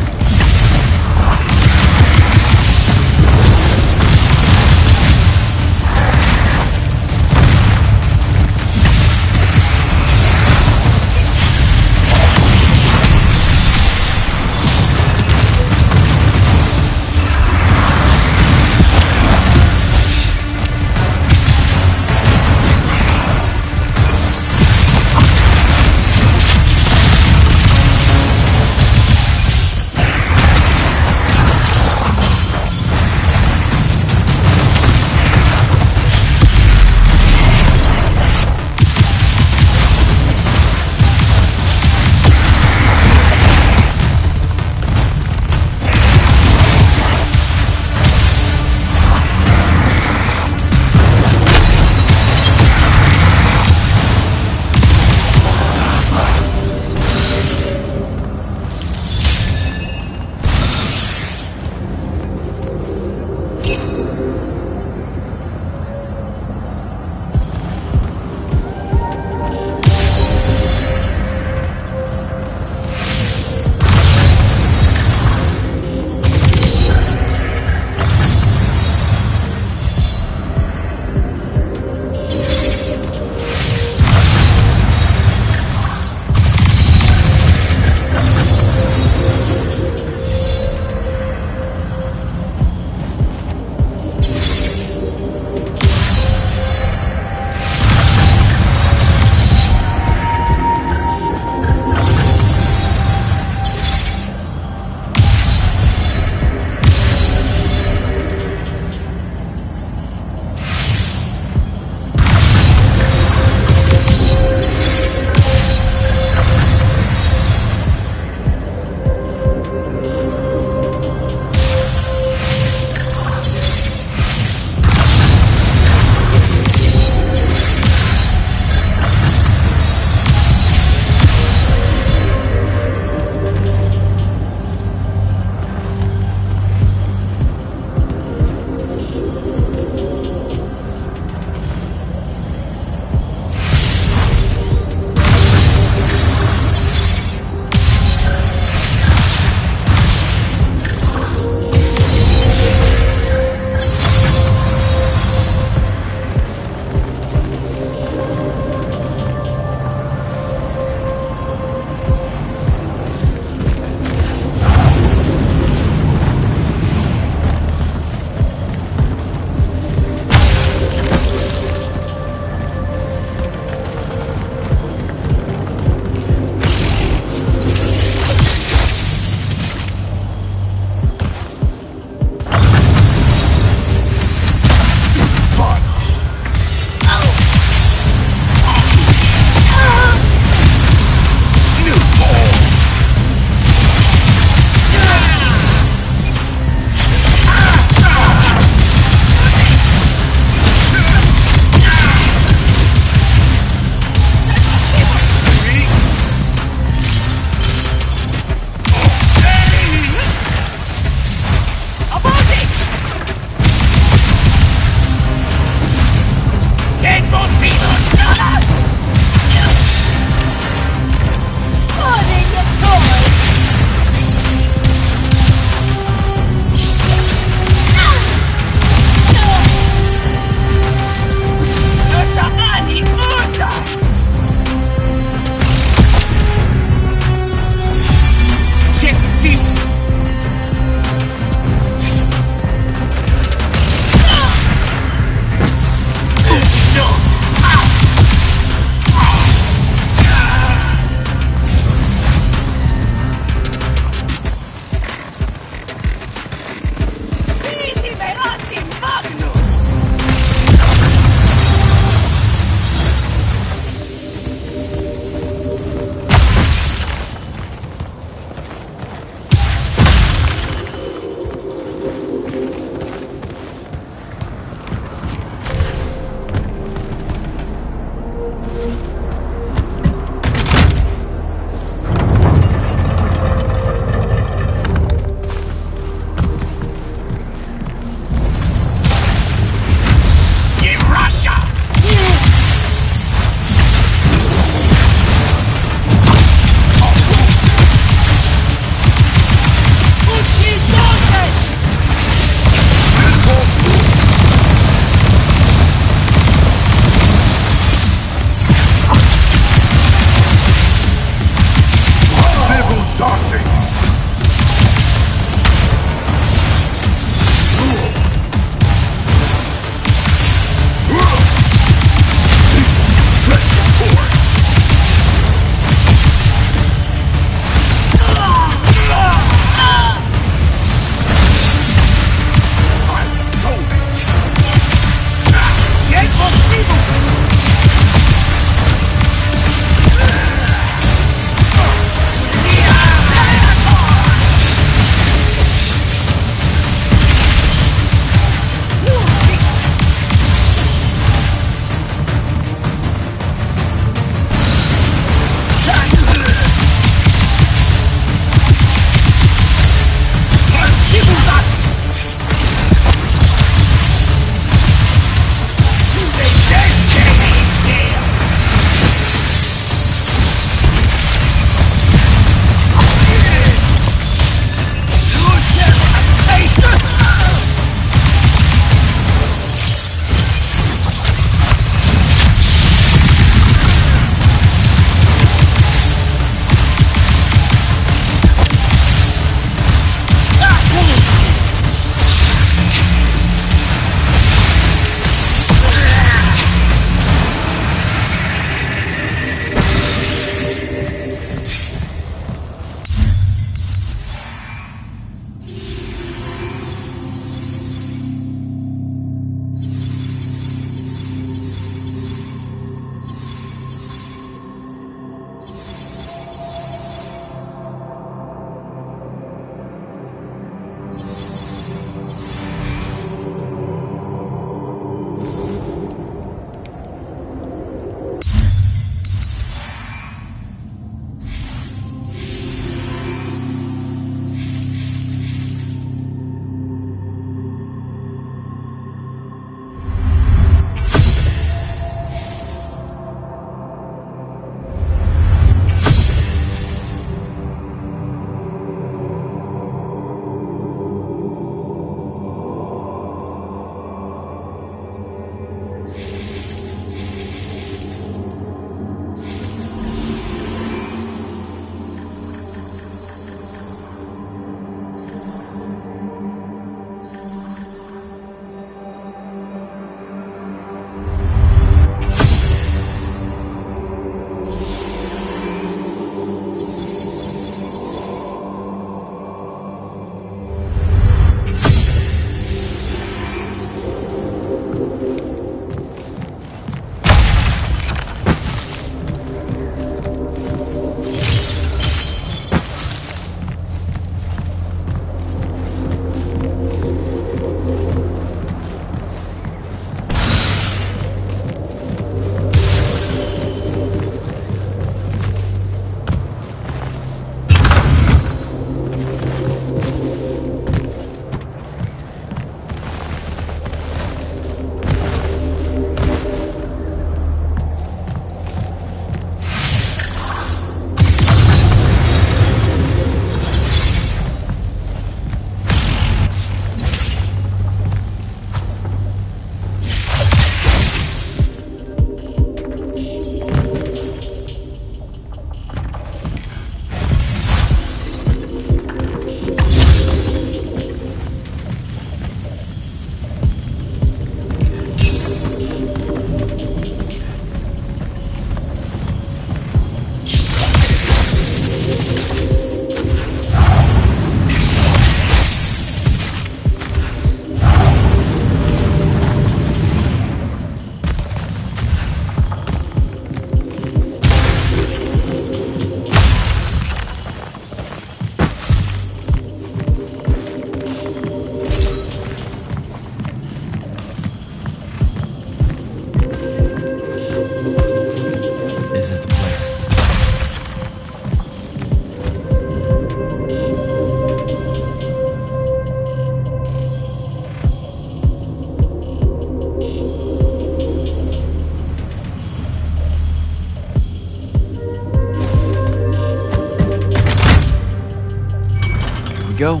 we go.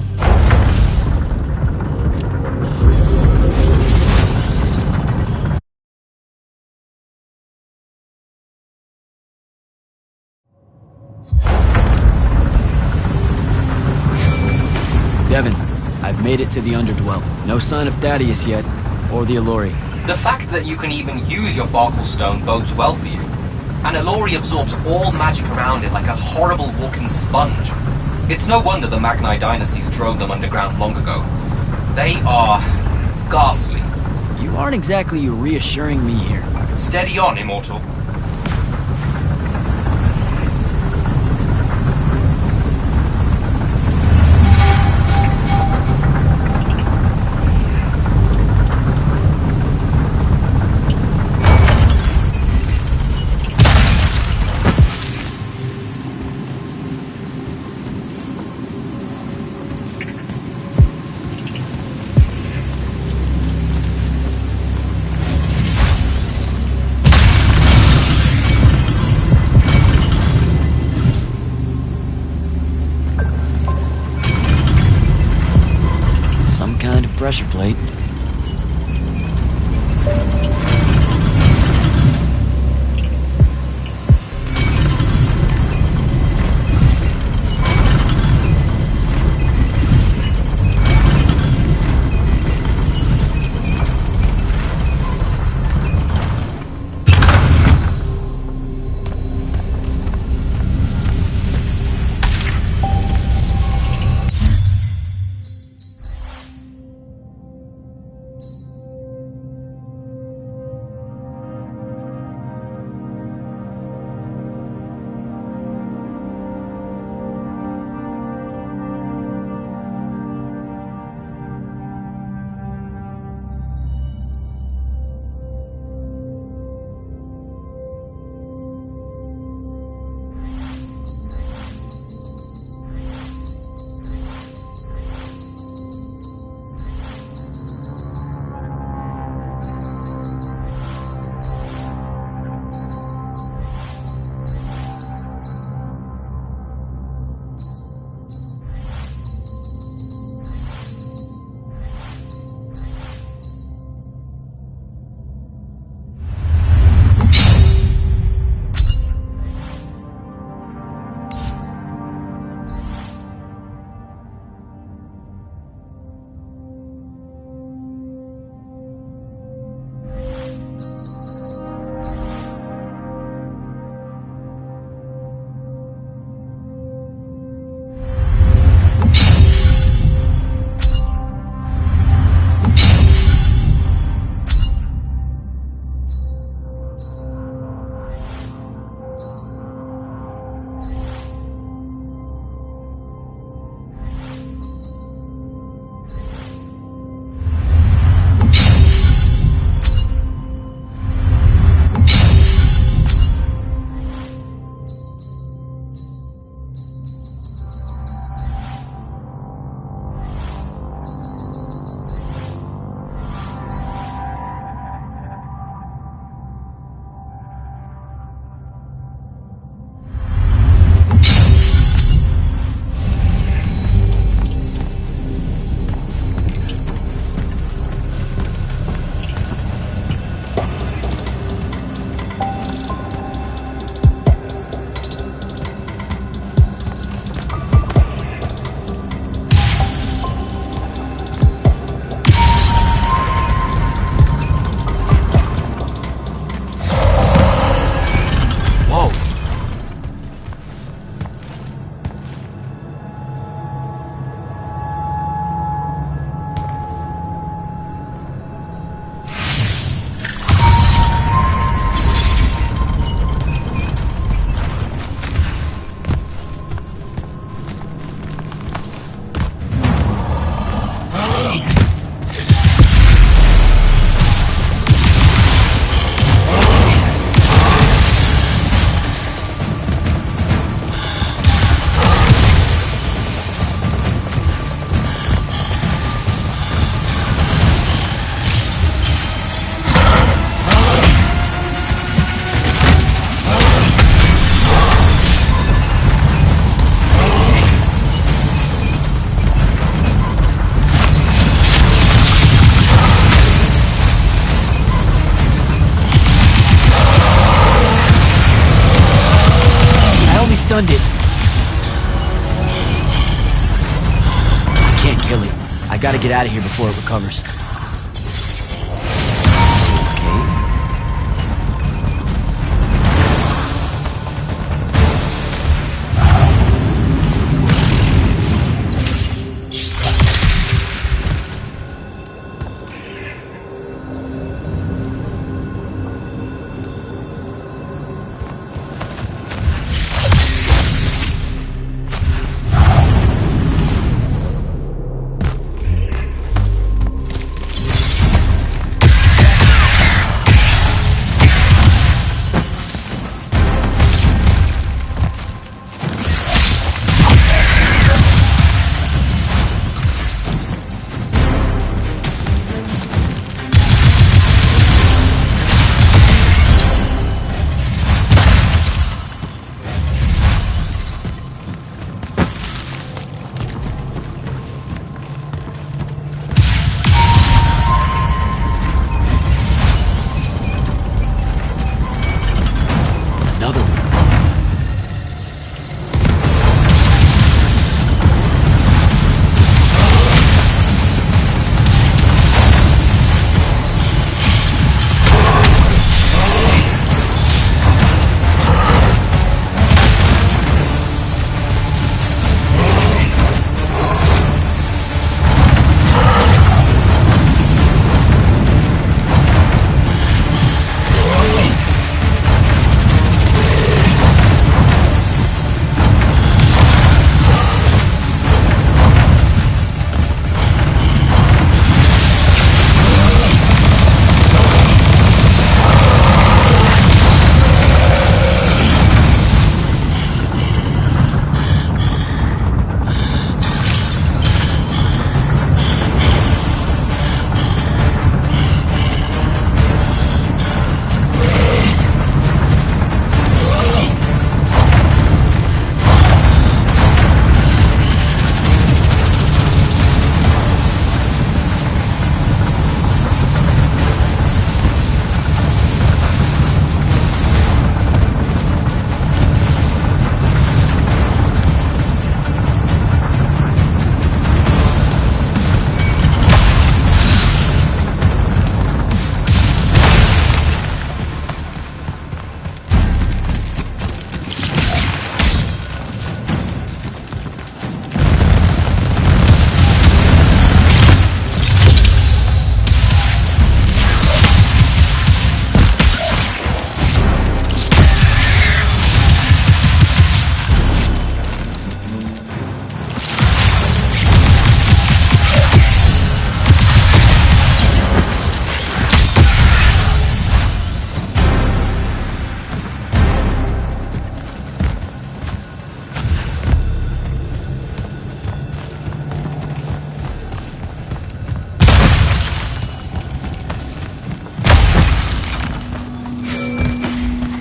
Devin, I've made it to the Underdwell. No sign of Thaddeus yet, or the Allori. The fact that you can even use your Farkle Stone bodes well for you. And Allori absorbs all magic around it like a horrible walking sponge. It's no wonder the Magni dynasties drove them underground long ago. They are ghastly. You aren't exactly reassuring me here. Steady on, Immortal. Pressure plate. stunned it. I can't kill it. I gotta get out of here before it recovers.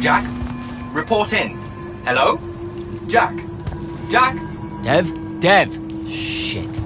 Jack? Report in. Hello? Jack? Jack? Dev? Shit.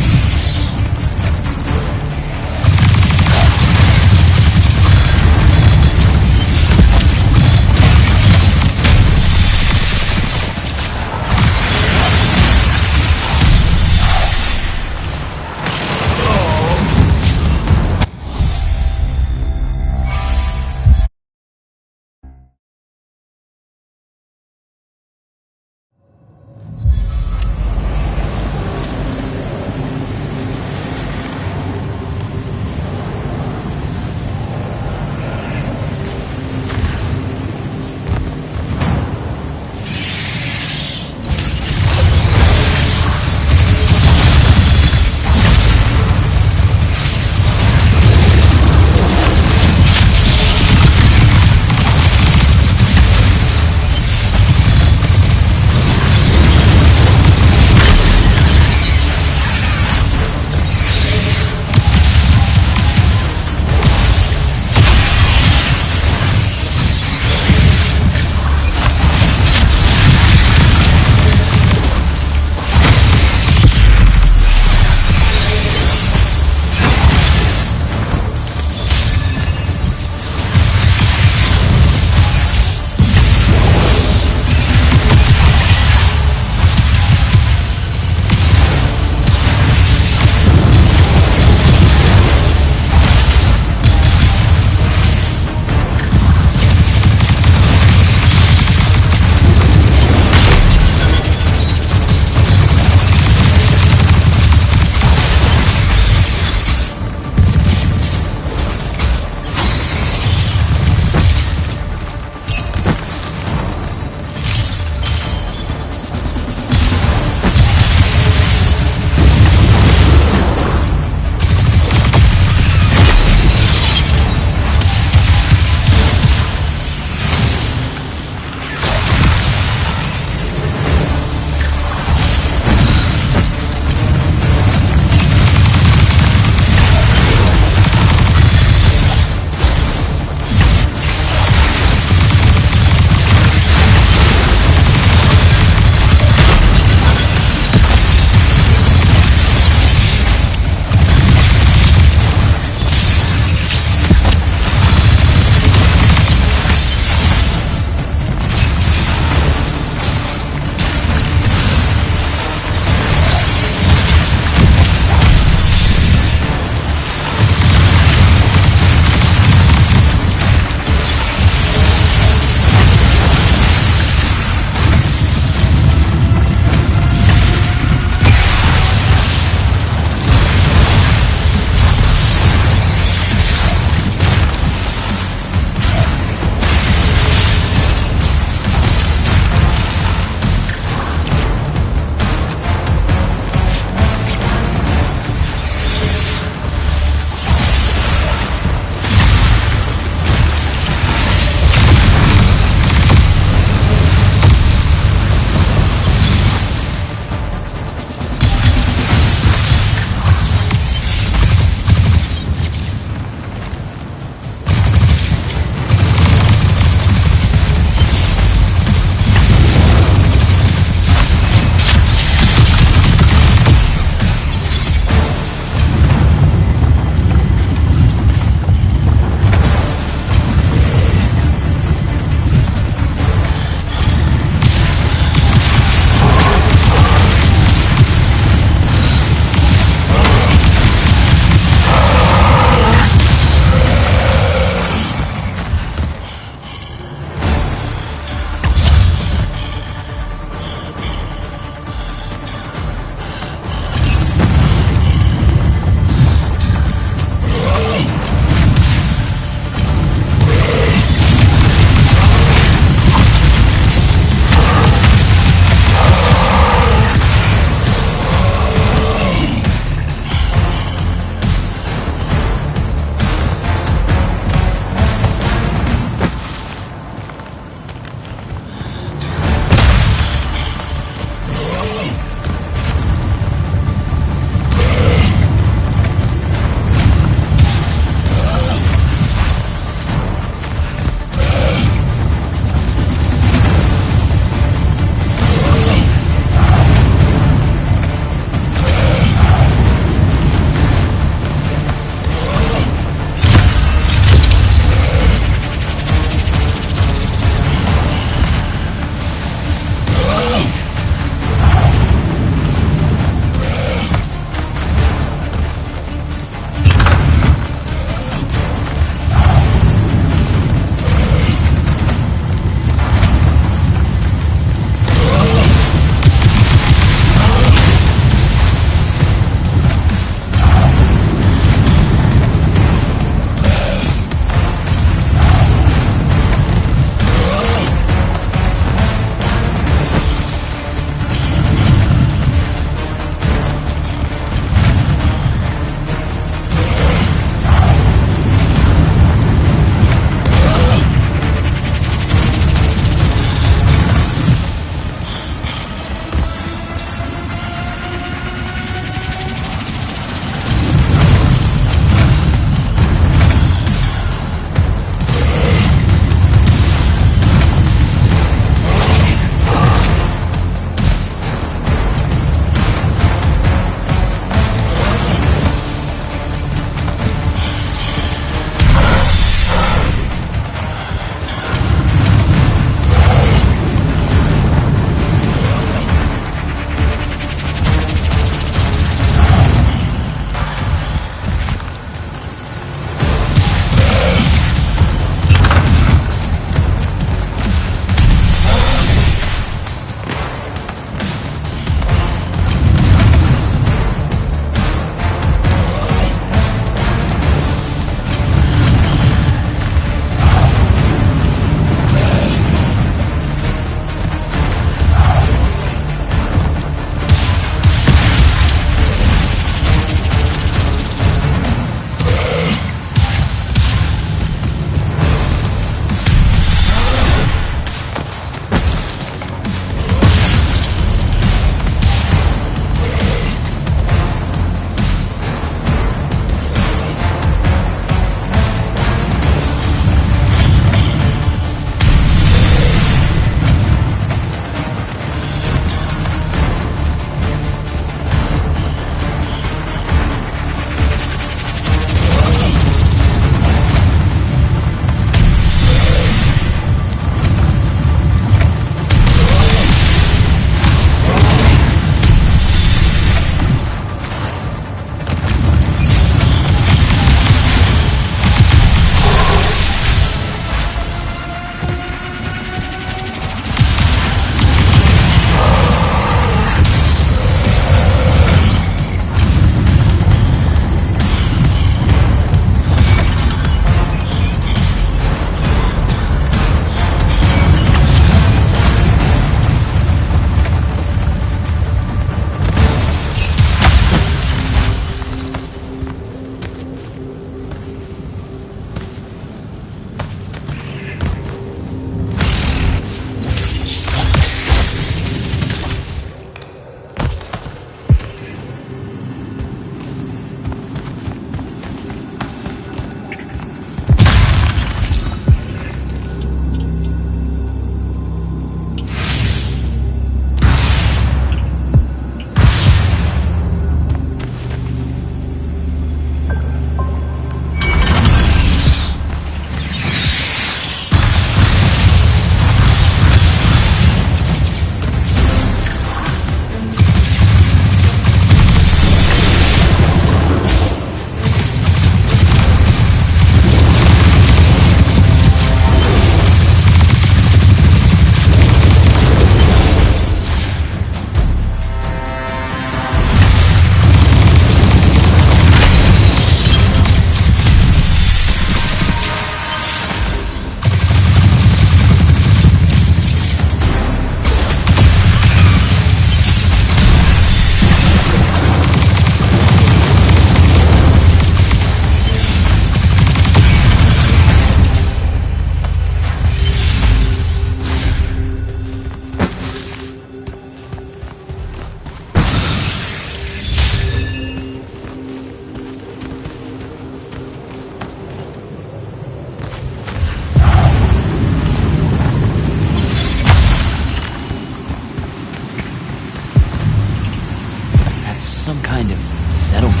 some kind of settlement.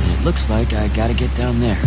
And it looks like I gotta get down there.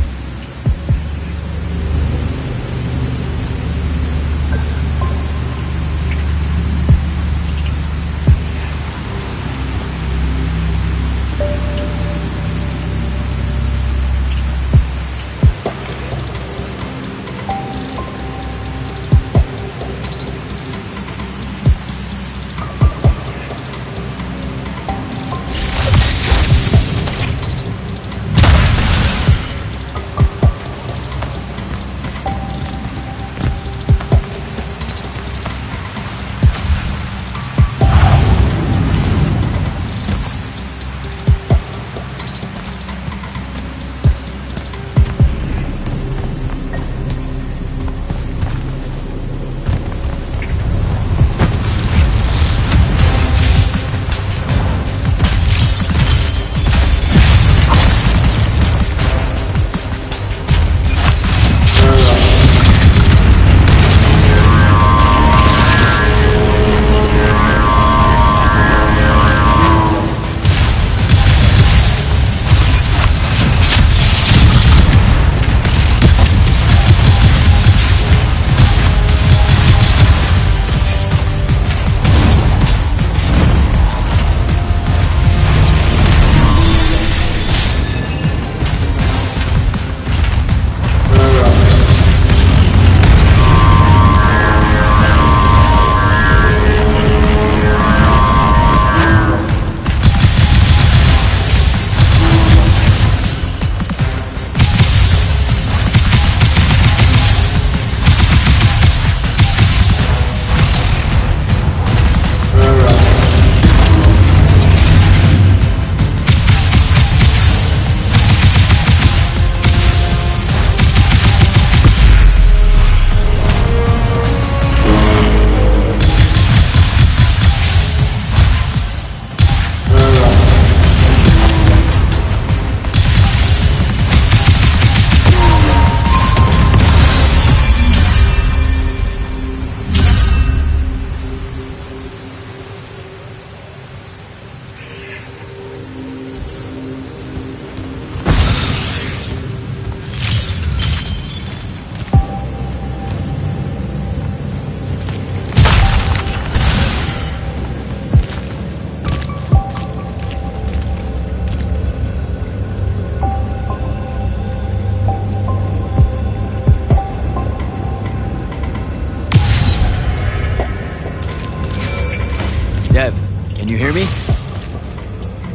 Dev, can you hear me?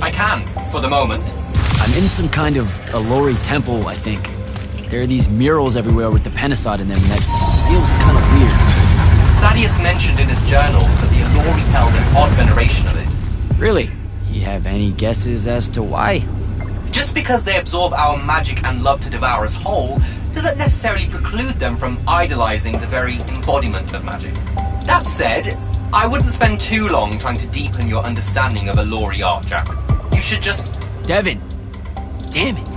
I can, for the moment. I'm in some kind of Alori temple, I think. There are these murals everywhere with the Penasod in them, and that feels kind of weird. Thaddeus mentioned in his journals that the Alori held an odd veneration of it. Really? You have any guesses as to why? Just because they absorb our magic and love to devour us whole, doesn't necessarily preclude them from idolizing the very embodiment of magic. That said, I wouldn't spend too long trying to deepen your understanding of Alori art, Jack. You should just... Devin! Damn it!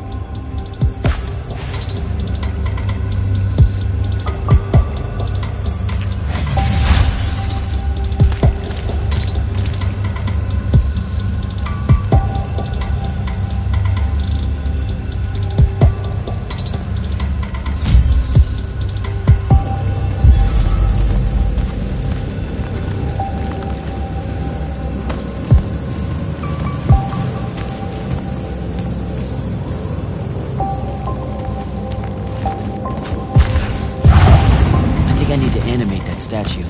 I need to animate that statue.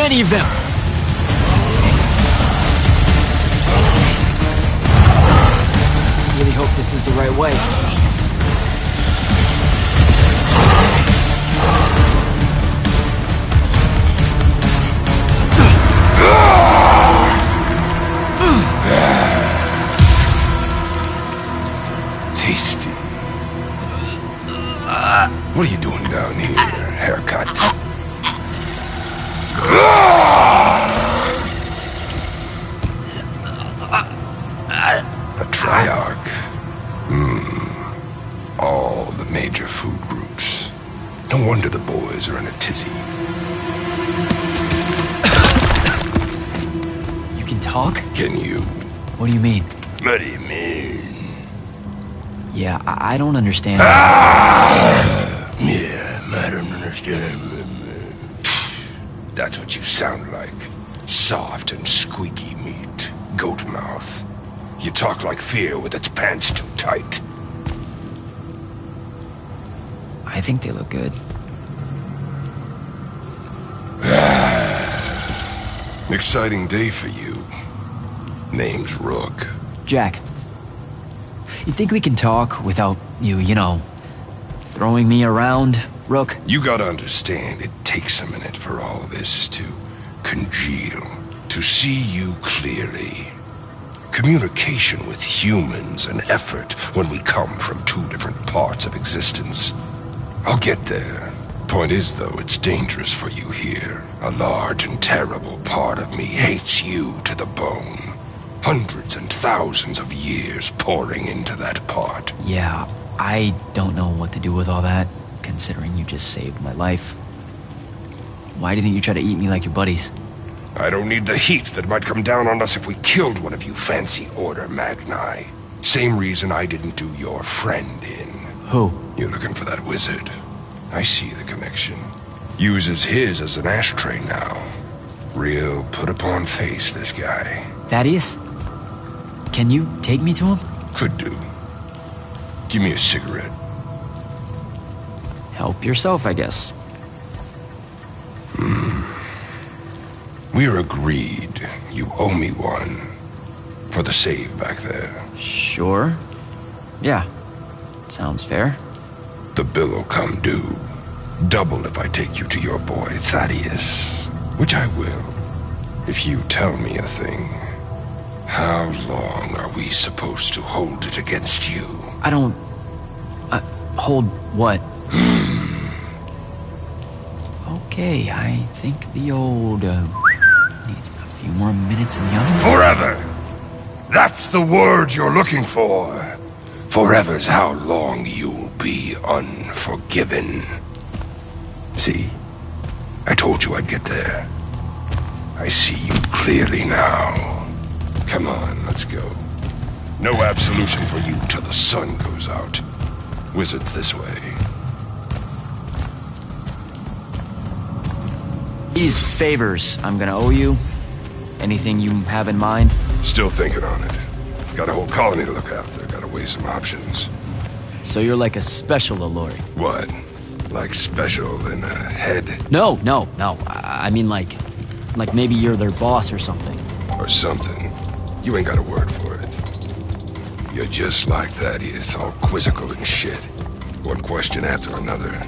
many of them! I really hope this is the right way. Tasty. What are you doing down here, haircut? A triarch. All the major food groups. No wonder the boys are in a tizzy. You can talk? Can you? What do you mean? What do you mean? Yeah, I don't understand. Yeah, I don't understand. That's what you sound like. Soft and squeaky meat. Goat mouth. You talk like fear with its pants too tight. I think they look good. Exciting day for you. Name's Rook. Jack, you think we can talk without you know, throwing me around, Rook? You gotta understand, it takes a minute for all this to congeal, to see you clearly. Communication with humans, an effort when we come from two different parts of existence. I'll get there. Point is, though, it's dangerous for you here. A large and terrible part of me hates you to the bone. Hundreds and thousands of years pouring into that part. Yeah, I don't know what to do with all that, considering you just saved my life. Why didn't you try to eat me like your buddies? I don't need the heat that might come down on us if we killed one of you fancy Order Magni. Same reason I didn't do your friend in. Who? You're looking for that wizard. I see the connection. Uses his as an ashtray now. Real put-upon face, this guy. Thaddeus? Can you take me to him? Could do. Give me a cigarette. Help yourself, I guess. We're agreed. You owe me one. For the save back there. Sure. Yeah. Sounds fair. The bill'll come due. Double if I take you to your boy Thaddeus. Which I will. If you tell me a thing. How long are we supposed to hold it against you? I don't... hold what? Okay, I think the old, needs a few more minutes in the oven. Forever! That's the word you're looking for. Forever's how long you'll be unforgiven. See? I told you I'd get there. I see you clearly now. Come on, let's go. No absolution for you till the sun goes out. Wizards this way. These favors I'm gonna owe you. Anything you have in mind? Still thinking on it. Got a whole colony to look after. Gotta weigh some options. So you're like a special Alluri. What? Like special in a head? No. I mean like maybe you're their boss or something. Or something. You ain't got a word for it. You're just like Thaddeus, all quizzical and shit. One question after another.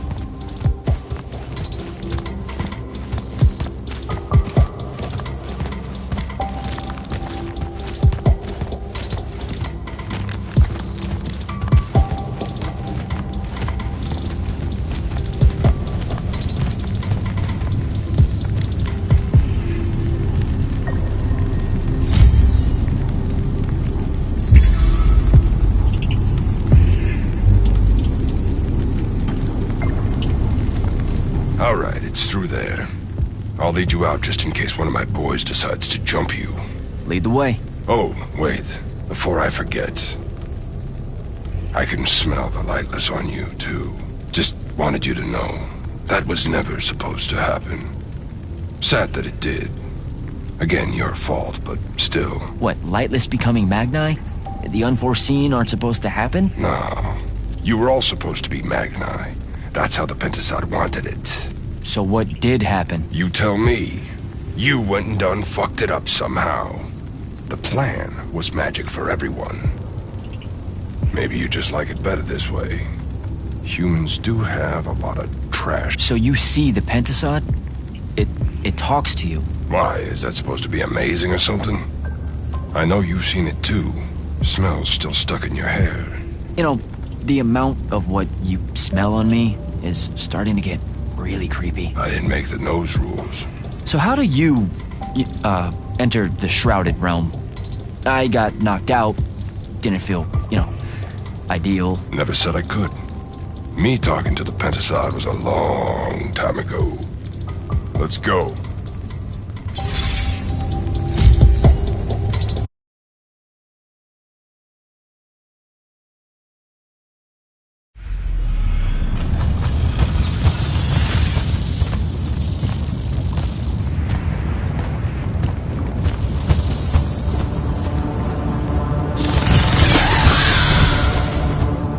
All right, it's through there. I'll lead you out just in case one of my boys decides to jump you. Lead the way. Oh, wait. Before I forget. I can smell the lightless on you, too. Just wanted you to know. That was never supposed to happen. Sad that it did. Again, your fault, but still. What, lightless becoming Magni? The unforeseen aren't supposed to happen? No. You were all supposed to be Magni. That's how the Pentasod wanted it. So what did happen? You tell me. You went and done fucked it up somehow. The plan was magic for everyone. Maybe you just like it better this way. Humans do have a lot of trash. So you see the Pentasod? It talks to you. Why, is that supposed to be amazing or something? I know you've seen it too. Smell's still stuck in your hair. You know, the amount of what you smell on me is starting to get really creepy. I didn't make the nose rules. So how do you enter the Shrouded Realm? I got knocked out. Didn't feel, ideal. Never said I could. Me talking to the Pentasod was a long time ago. Let's go.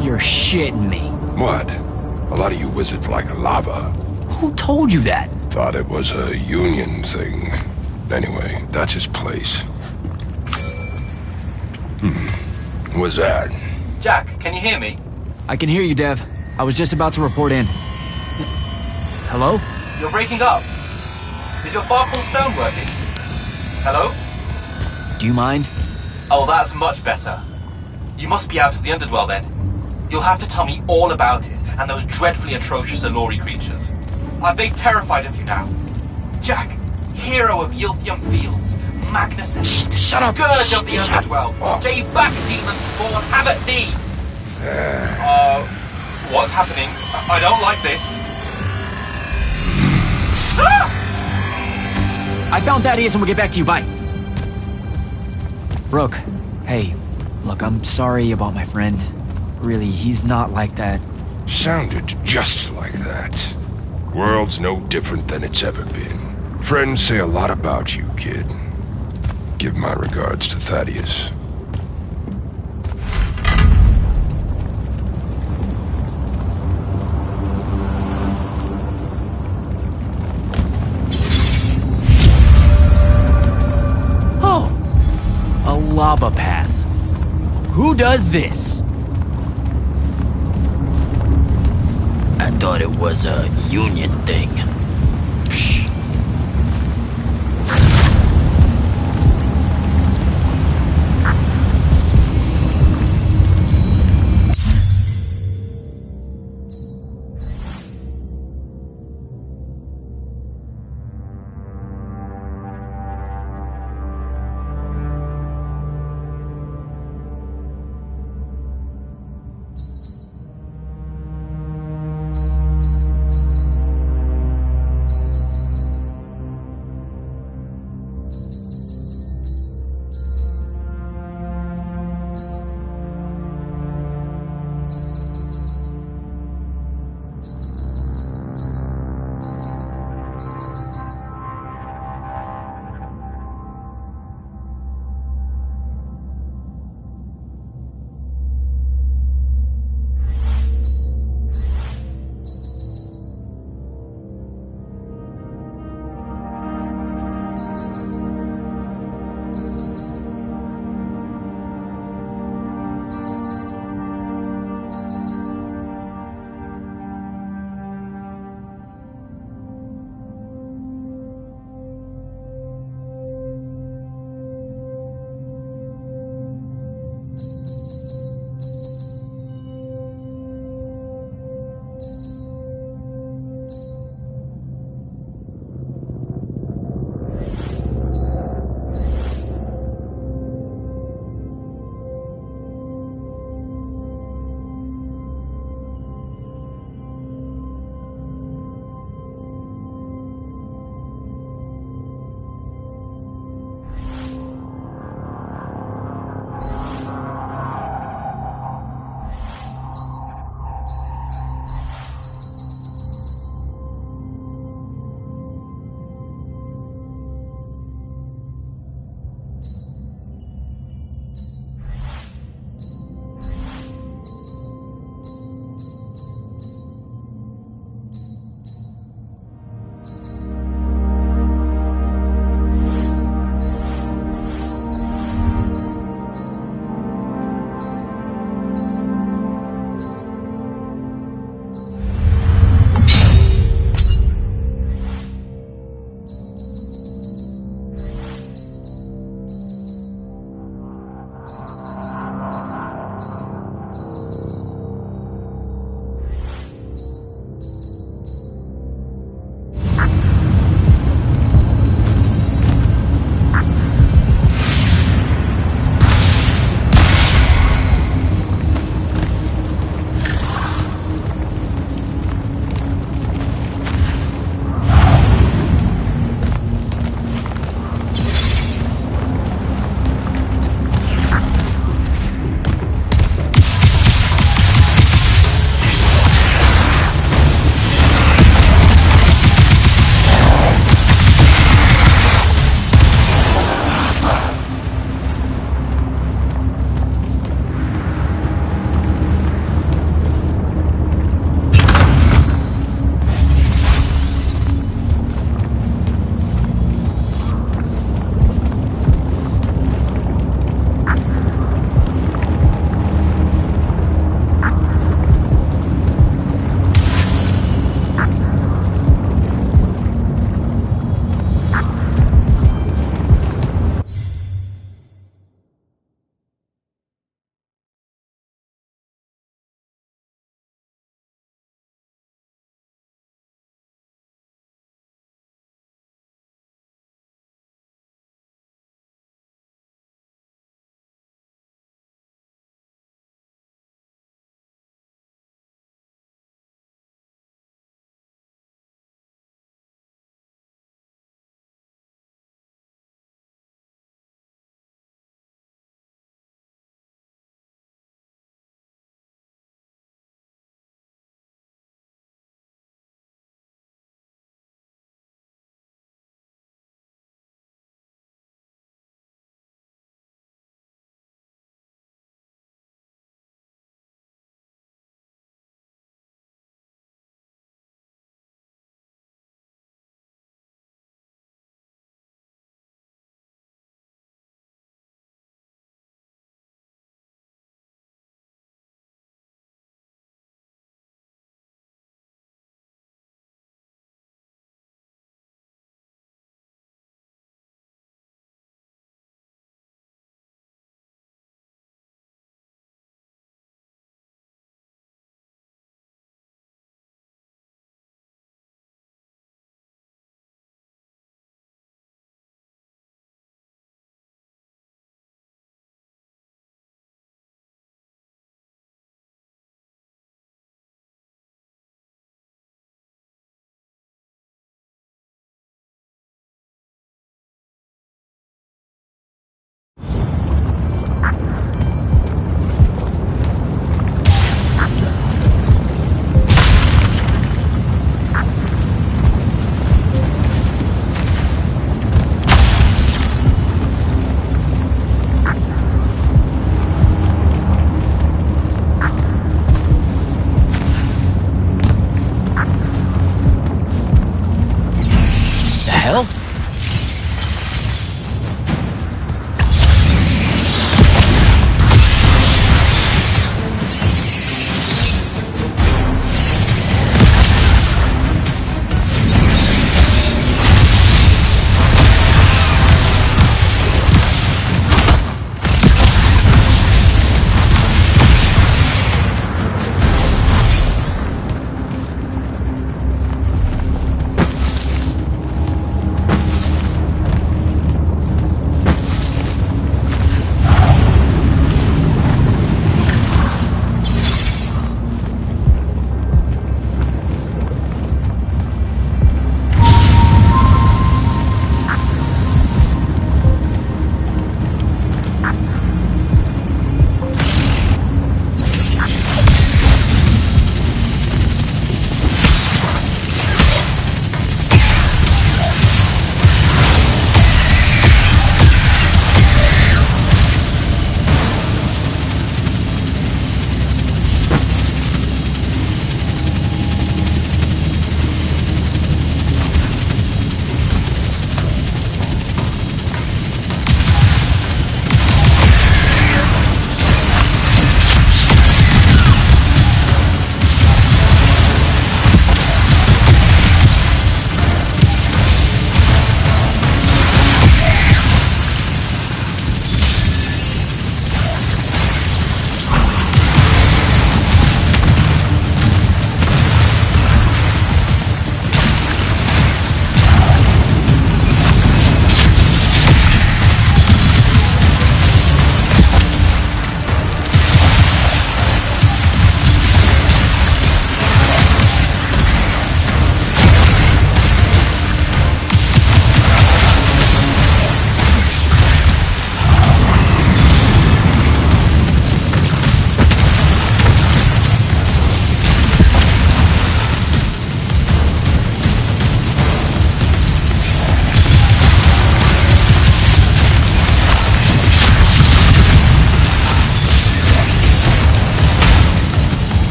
You're shitting me. What? A lot of you wizards like lava. Who told you that? Thought it was a union thing. Anyway, that's his place. Who was that? Jack, can you hear me? I can hear you, Dev. I was just about to report in. Hello? You're breaking up. Is your Farkle stone working? Hello? Do you mind? Oh, that's much better. You must be out of the Underdwell then. You'll have to tell me all about it, and those dreadfully atrocious Allori creatures. Are they terrified of you now? Jack, hero of Yilthium Fields, Magnus, Shut up! Scourge of the Underdwell, stay back, demon spawn, have at thee! What's happening? I don't like this. I found Thaddeus and we'll get back to you, bye. Rook, hey, look, I'm sorry about my friend. Really, he's not like that. Sounded just like that. World's no different than it's ever been. Friends say a lot about you, kid. Give my regards to Thaddeus. Oh, a lava path. Who does this? I thought it was a union thing. Psh.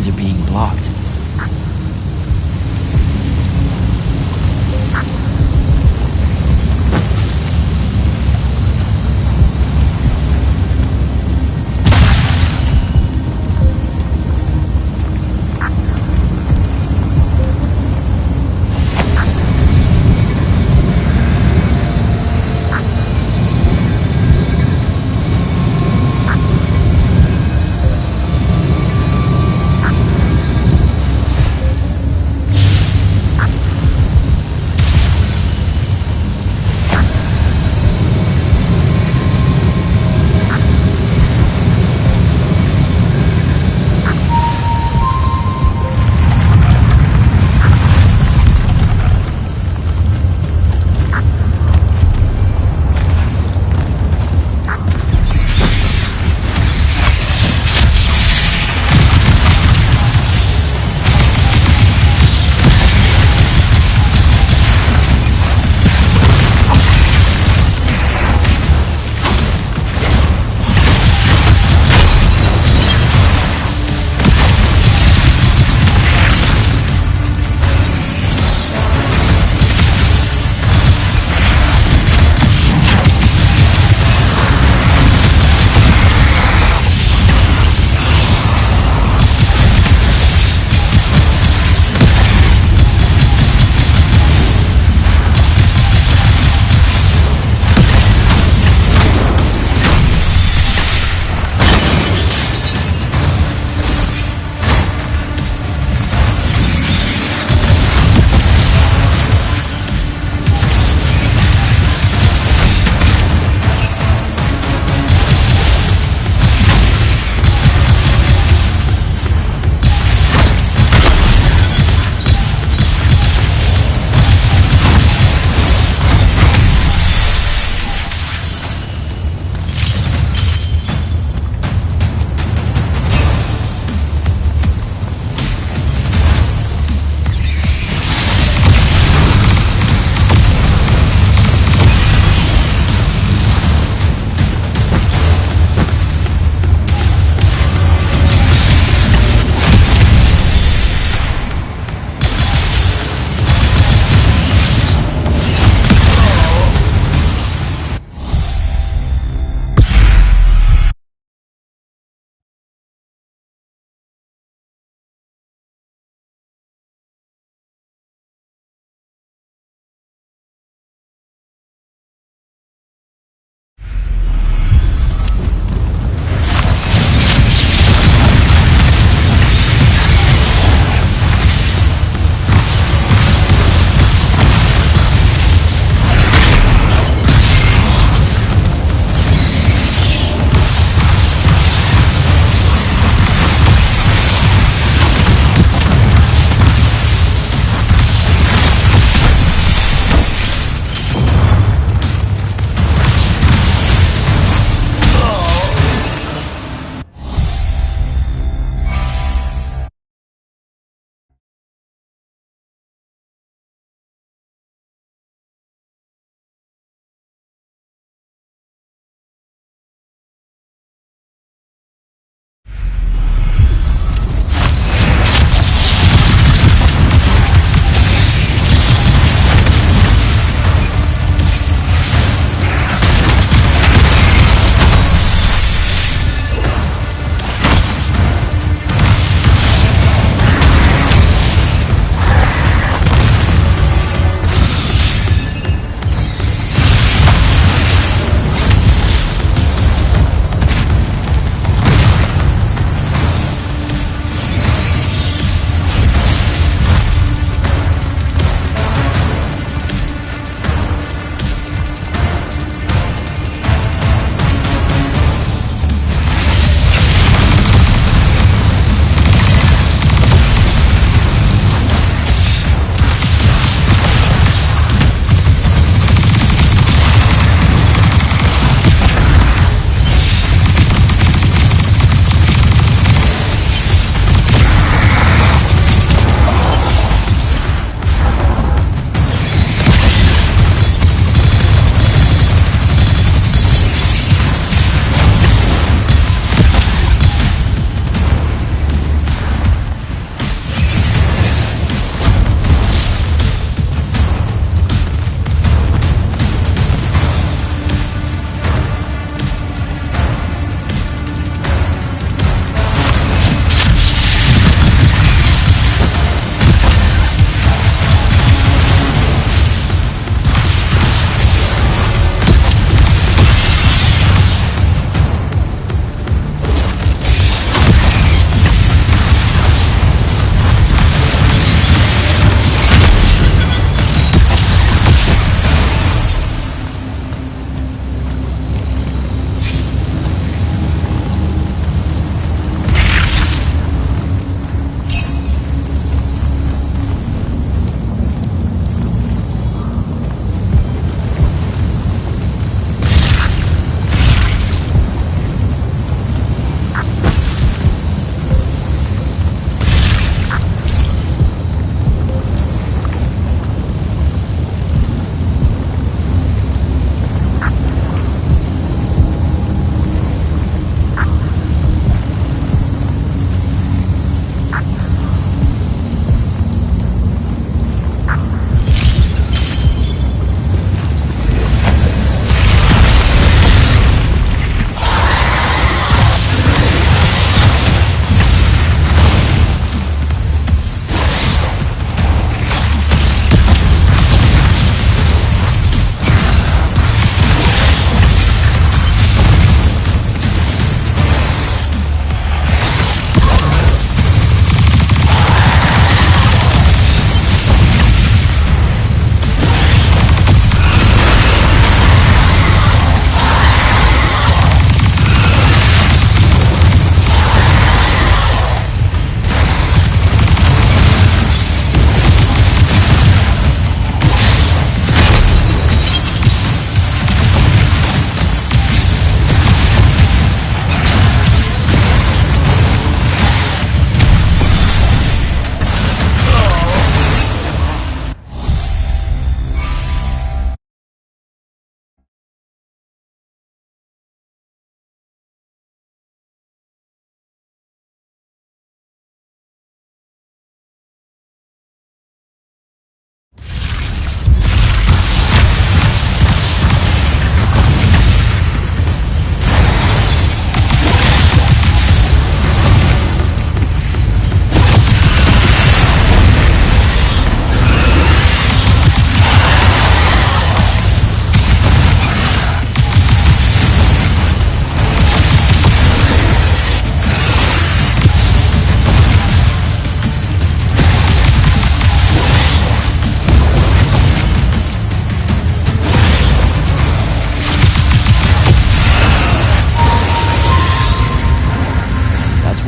things are being blocked.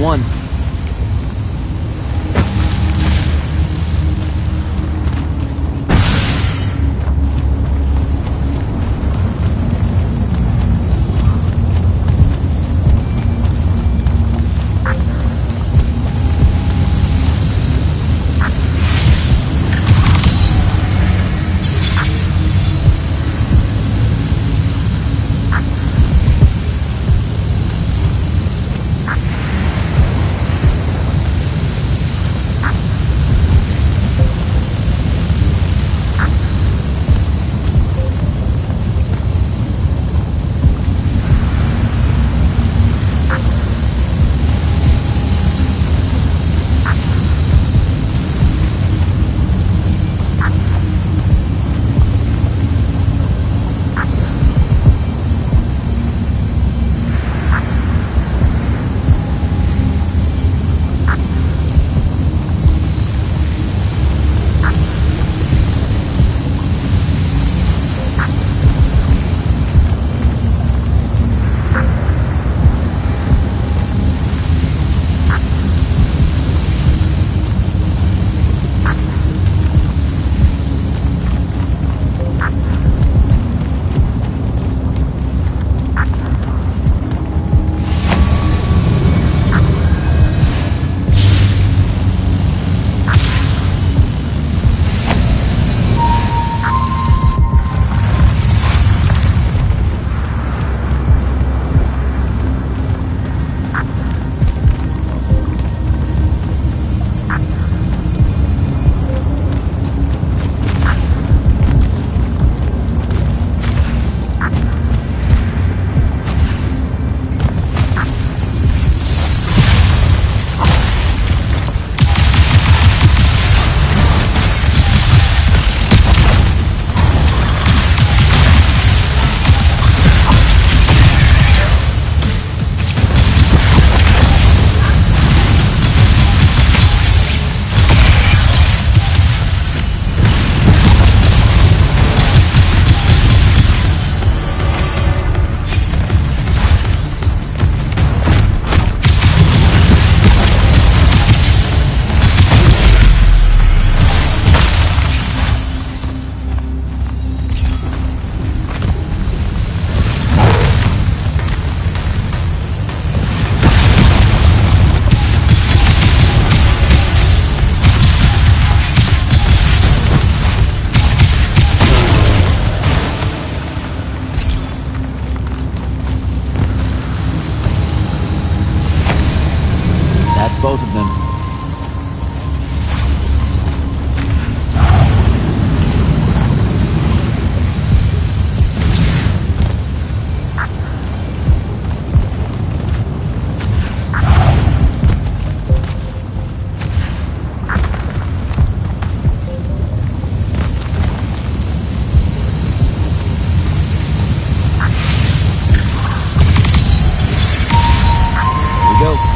one. Both of them. Here we go.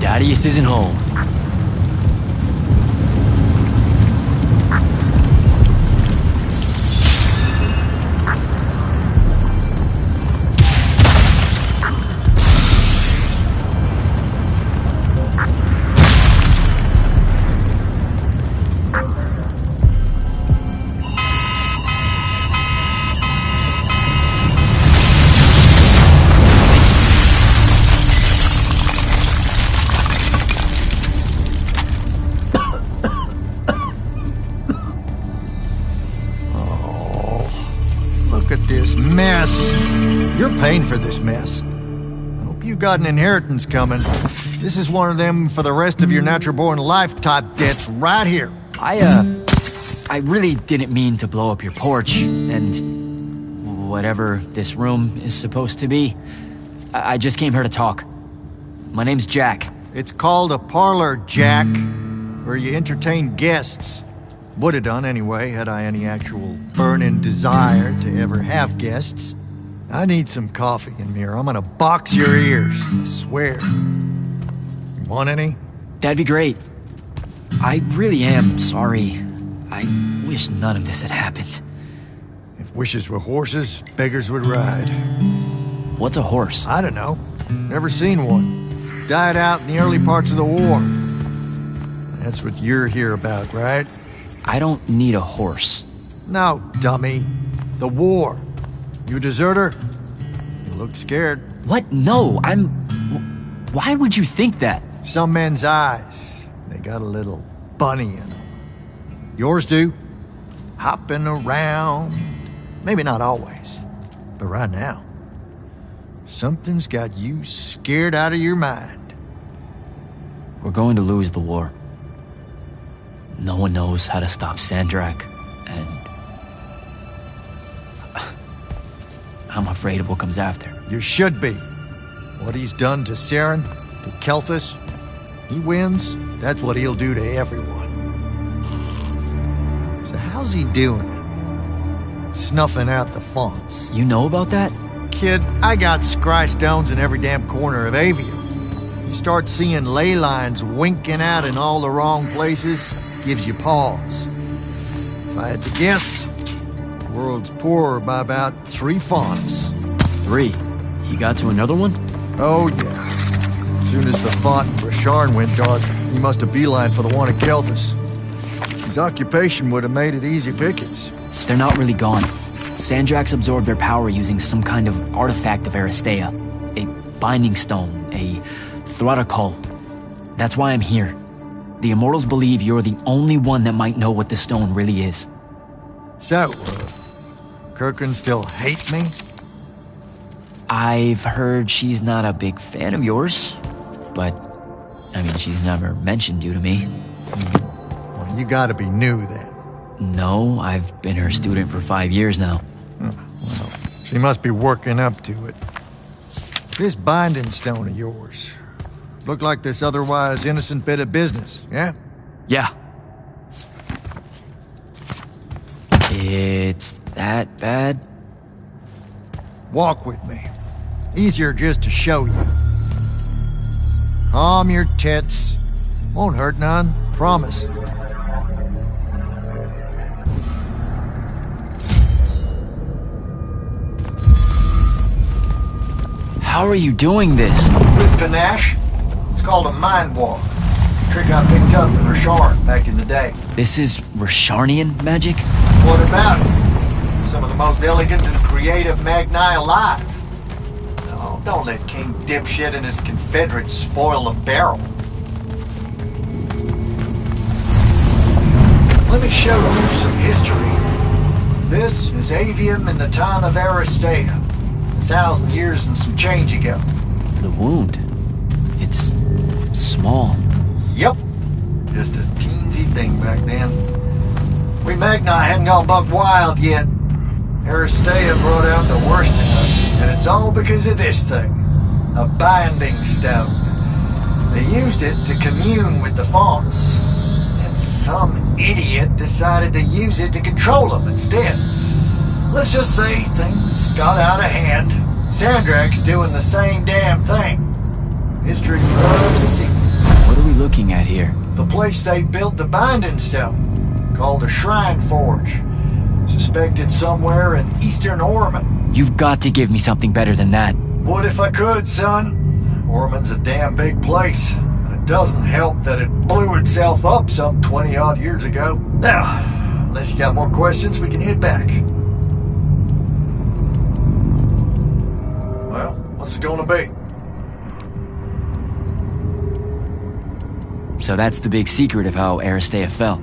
Thaddeus isn't home. Look at this mess. You're paying for this mess. I hope you got an inheritance coming. This is one of them for the rest of your natural-born life type debts right here. I really didn't mean to blow up your porch, and whatever this room is supposed to be. I just came here to talk. My name's Jack. It's called a parlor, Jack, where you entertain guests. Would have done anyway, had I any actual burning desire to ever have guests. I need some coffee in here. I'm gonna box your ears, I swear. You want any? That'd be great. I really am sorry. I wish none of this had happened. If wishes were horses, beggars would ride. What's a horse? I don't know. Never seen one. Died out in the early parts of the war. That's what you're here about, right? I don't need a horse. No, dummy. The war. You a deserter? You look scared. What? No, I'm... Why would you think that? Some men's eyes. They got a little bunny in them. Yours do. Hopping around. Maybe not always, but right now. Something's got you scared out of your mind. We're going to lose the war. No one knows how to stop Sandrak, and... I'm afraid of what comes after. You should be. What he's done to Saren, to Kelthus, he wins, that's what he'll do to everyone. So how's he doing it? Snuffing out the fonts. You know about that? Kid, I got scry stones in every damn corner of Aveum. You start seeing ley lines winking out in all the wrong places, gives you pause. If I had to guess, the world's poorer by about 3 fonts. 3? He got to another one? Oh, yeah. As soon as the font in Rasharn went dark, he must have beelined for the one at Kelthus. His occupation would have made it easy pickings. They're not really gone. Sandrax absorbed their power using some kind of artifact of Aristea. A binding stone, a thruticol. That's why I'm here. The Immortals believe you're the only one that might know what the stone really is. So, Kirkin still hate me? I've heard she's not a big fan of yours, but, I mean, she's never mentioned you to me. Well, you gotta be new then. No, I've been her student for 5 years now. Well, she must be working up to it. This binding stone of yours, look like this otherwise innocent bit of business, yeah? Yeah. It's that bad? Walk with me. Easier just to show you. Calm your tits. Won't hurt none, promise. How are you doing this? With panache. It's called a mind walk. Trick I picked up in Rasharn back in the day. This is Rasharnian magic? What about it? Some of the most elegant and creative Magni alive. Oh, don't let King Dipshit and his Confederates spoil the barrel. Let me show you some history. This is Aveum in the time of Aristea. 1,000 years and some change ago. The wound. It's small. Yep. Just a teensy thing back then. We Magni hadn't gone buck wild yet. Aristea brought out the worst in us, and it's all because of this thing. A binding stone. They used it to commune with the fonts. And some idiot decided to use it to control them instead. Let's just say things got out of hand. Sandrak's doing the same damn thing. History loves a secret. What are we looking at here? The place they built the binding stone, called a shrine forge. Suspected somewhere in eastern Orman. You've got to give me something better than that. Would if I could, son. Orman's a damn big place. And it doesn't help that it blew itself up some 20-odd years ago. Now, unless you got more questions, we can head back. Well, what's it gonna be? So that's the big secret of how Aristea fell.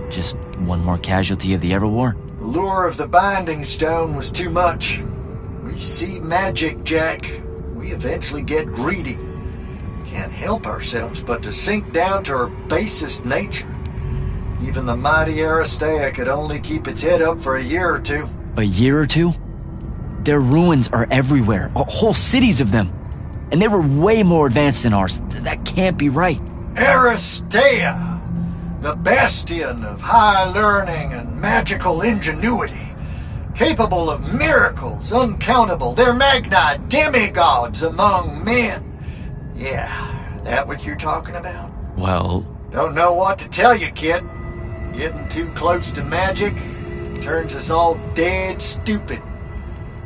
Just one more casualty of the Everwar? The lure of the binding stone was too much. We see magic, Jack. We eventually get greedy. Can't help ourselves but to sink down to our basest nature. Even the mighty Aristea could only keep its head up for a year or two. A year or two? Their ruins are everywhere. Whole cities of them. And they were way more advanced than ours. That can't be right. Aristea, the bastion of high learning and magical ingenuity, capable of miracles uncountable. They're Magni demigods among men. Yeah, that what you're talking about? Well... Don't know what to tell you, kid. Getting too close to magic turns us all dead stupid.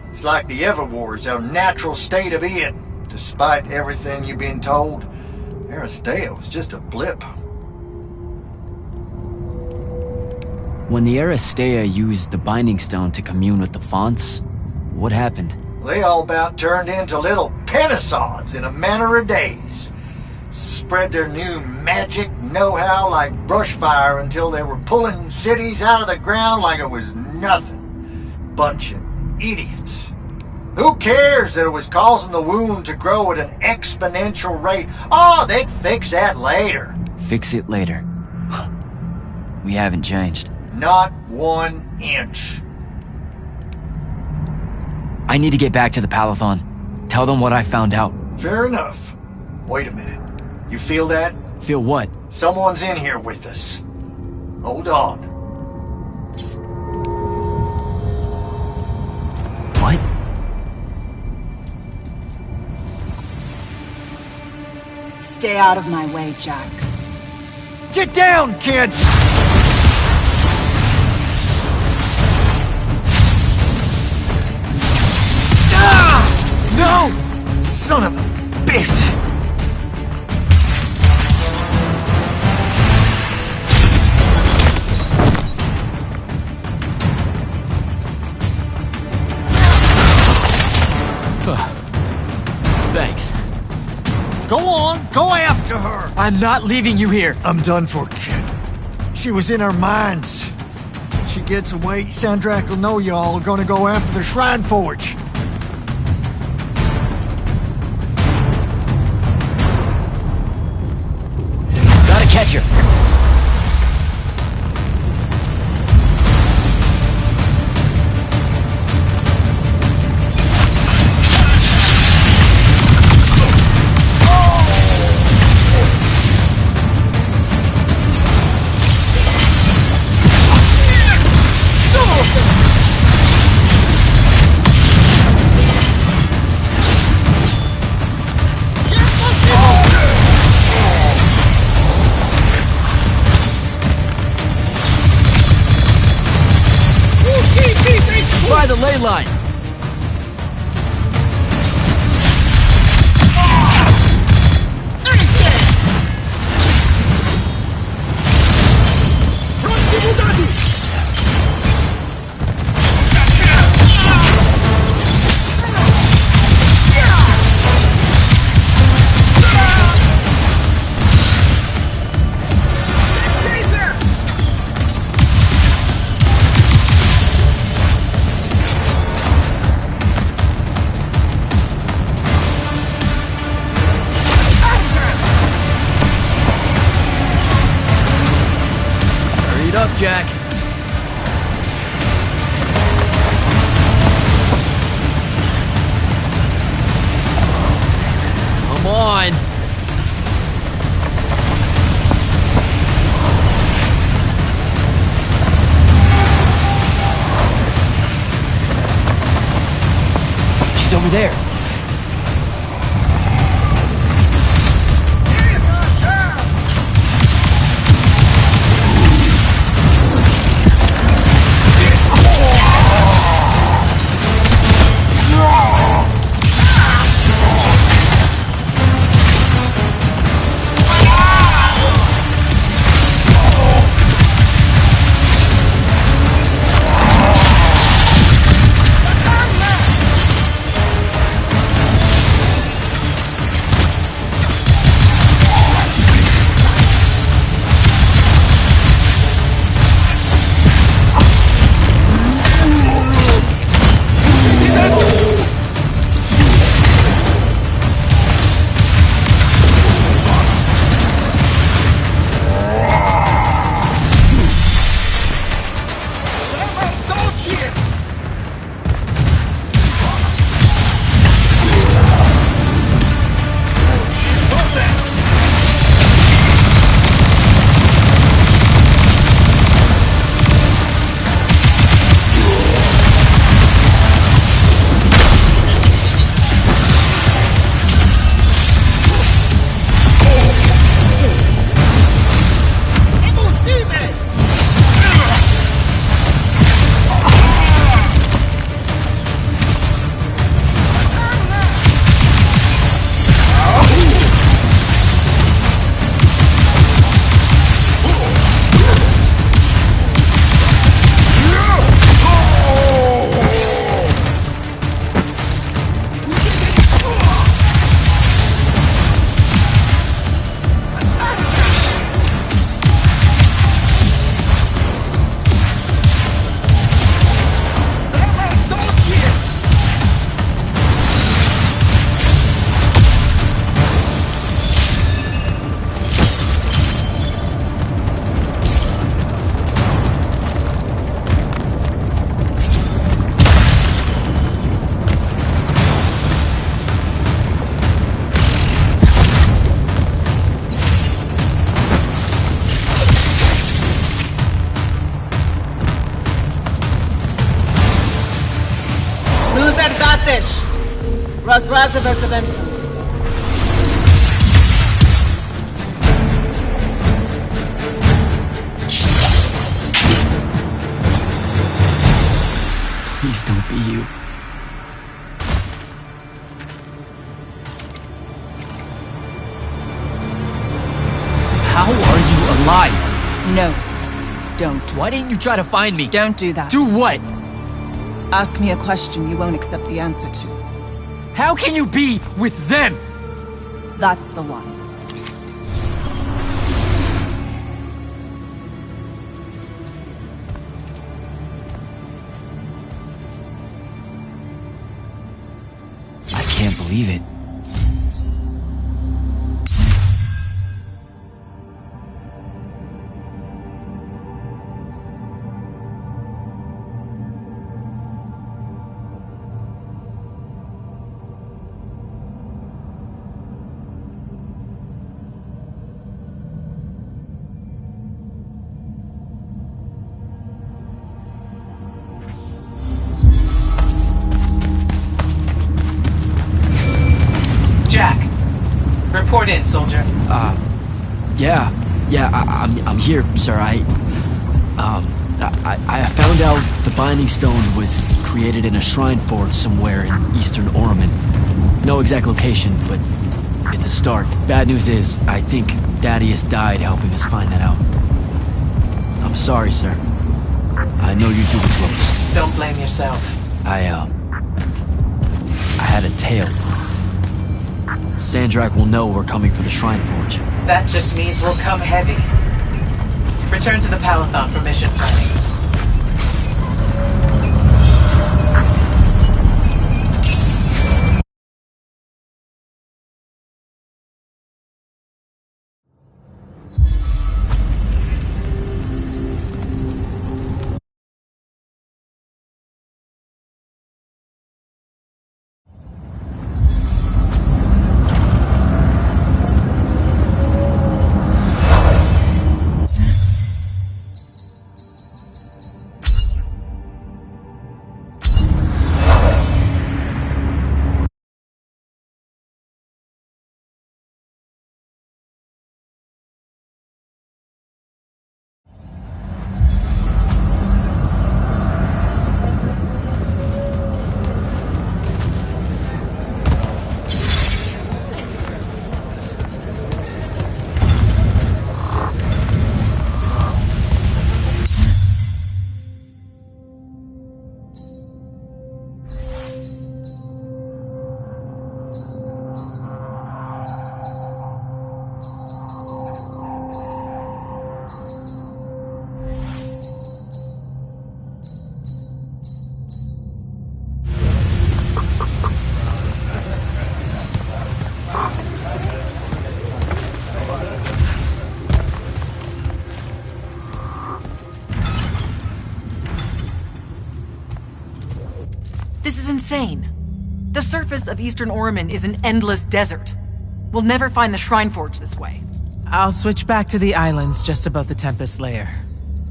It's like the Everwar's our natural state of being. Despite everything you've been told, Aristea was just a blip. When the Aristea used the Binding Stone to commune with the fonts, what happened? They all about turned into little penisods in a matter of days. Spread their new magic know-how like brushfire until they were pulling cities out of the ground like it was nothing. Bunch of idiots. Who cares that it was causing the wound to grow at an exponential rate? Oh, they'd fix that later. Fix it later. We haven't changed. Not 1 inch. I need to get back to the Palathon. Tell them what I found out. Fair enough. Wait a minute. You feel that? Feel what? Someone's in here with us. Hold on. What? Stay out of my way, Jack. Get down, kid! Ah! No! Son of a bitch! Thanks. Go on, go after her! I'm not leaving you here. I'm done for, kid. She was in our minds. She gets away, Sandrak will know y'all are gonna go after the Shrine Forge. Gotta catch her. By the ley line. Up, Jack. Come on. She's over there. Please don't be you. How are you alive? No, don't. Why didn't you try to find me? Don't do that. Do what? Ask me a question you won't accept the answer to. How can you be with them? That's the one. I can't believe it. Report in, soldier. I'm here, sir. I found out the Binding Stone was created in a shrine forge somewhere in eastern Orman. No exact location, but it's a start. Bad news is, I think Thaddeus died helping us find that out. I'm sorry, sir. I know you two were close. Don't blame yourself. I had a tale. Sandrak will know we're coming for the Shrine Forge. That just means we'll come heavy. Return to the Palathon for mission planning. This is insane. The surface of Eastern Orman is an endless desert. We'll never find the Shrine Forge this way. I'll switch back to the islands just above the Tempest Lair.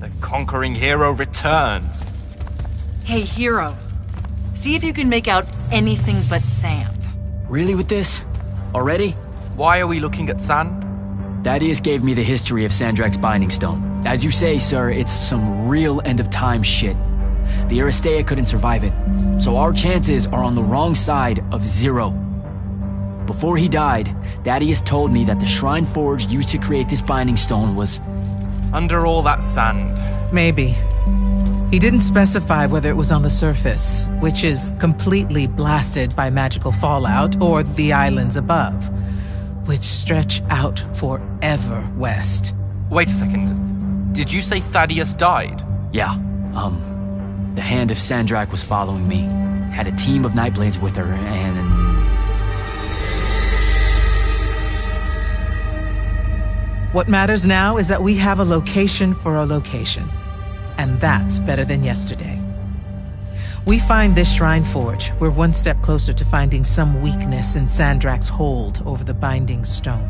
The conquering hero returns. Hey, hero. See if you can make out anything but sand. Really with this? Already? Why are we looking at sand? Thaddeus gave me the history of Sandrak's Binding Stone. As you say, sir, it's some real end-of-time shit. The Aristea couldn't survive it, so our chances are on the wrong side of 0. Before he died, Thaddeus told me that the Shrine Forge used to create this Binding Stone was... under all that sand. Maybe. He didn't specify whether it was on the surface, which is completely blasted by magical fallout, or the islands above, which stretch out forever west. Wait a second. Did you say Thaddeus died? Yeah, the Hand of Sandrak was following me. Had a team of Nightblades with her, and... What matters now is that we have a location for a location. And that's better than yesterday. We find this Shrine Forge, we're one step closer to finding some weakness in Sandrak's hold over the Binding Stone.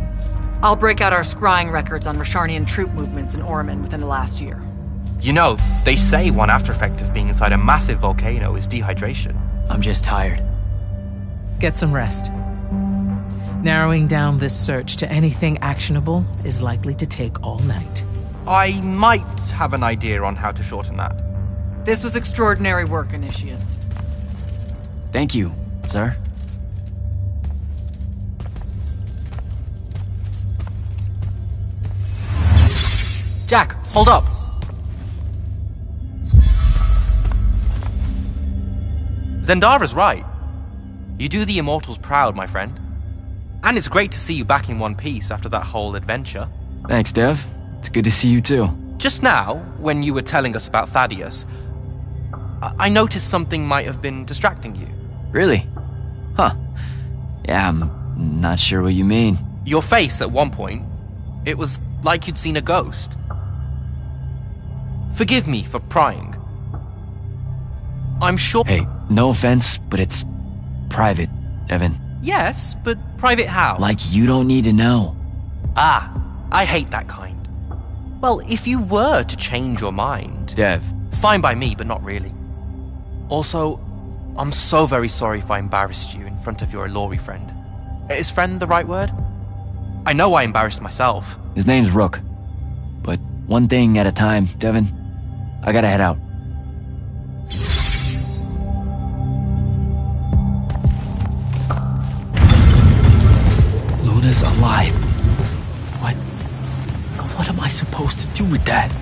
I'll break out our scrying records on Rasharnian troop movements in Orman within the last year. You know, they say one after effect of being inside a massive volcano is dehydration. I'm just tired. get some rest. Narrowing down this search to anything actionable is likely to take all night. I might have an idea on how to shorten that. This was extraordinary work, Initiate. Thank you, sir. Jack, hold up! Zendara's right. You do the Immortals proud, my friend. And it's great to see you back in one piece after that whole adventure. Thanks, Dev. It's good to see you too. Just now, when you were telling us about Thaddeus, I noticed something might have been distracting you. Really? Huh. Yeah, I'm not sure what you mean. Your face at one point, it was like you'd seen a ghost. Forgive me for prying. I'm sure— Hey, no offense, but it's private, Evan. Yes, but private how? Like you don't need to know. Ah, I hate that kind. Well, if you were to change your mind— Dev. Fine by me, but not really. Also, I'm so very sorry if I embarrassed you in front of your Ilori friend. Is friend the right word? I know I embarrassed myself. His name's Rook. But one thing at a time, Devin. I gotta head out. Luna's alive. What am I supposed to do with that?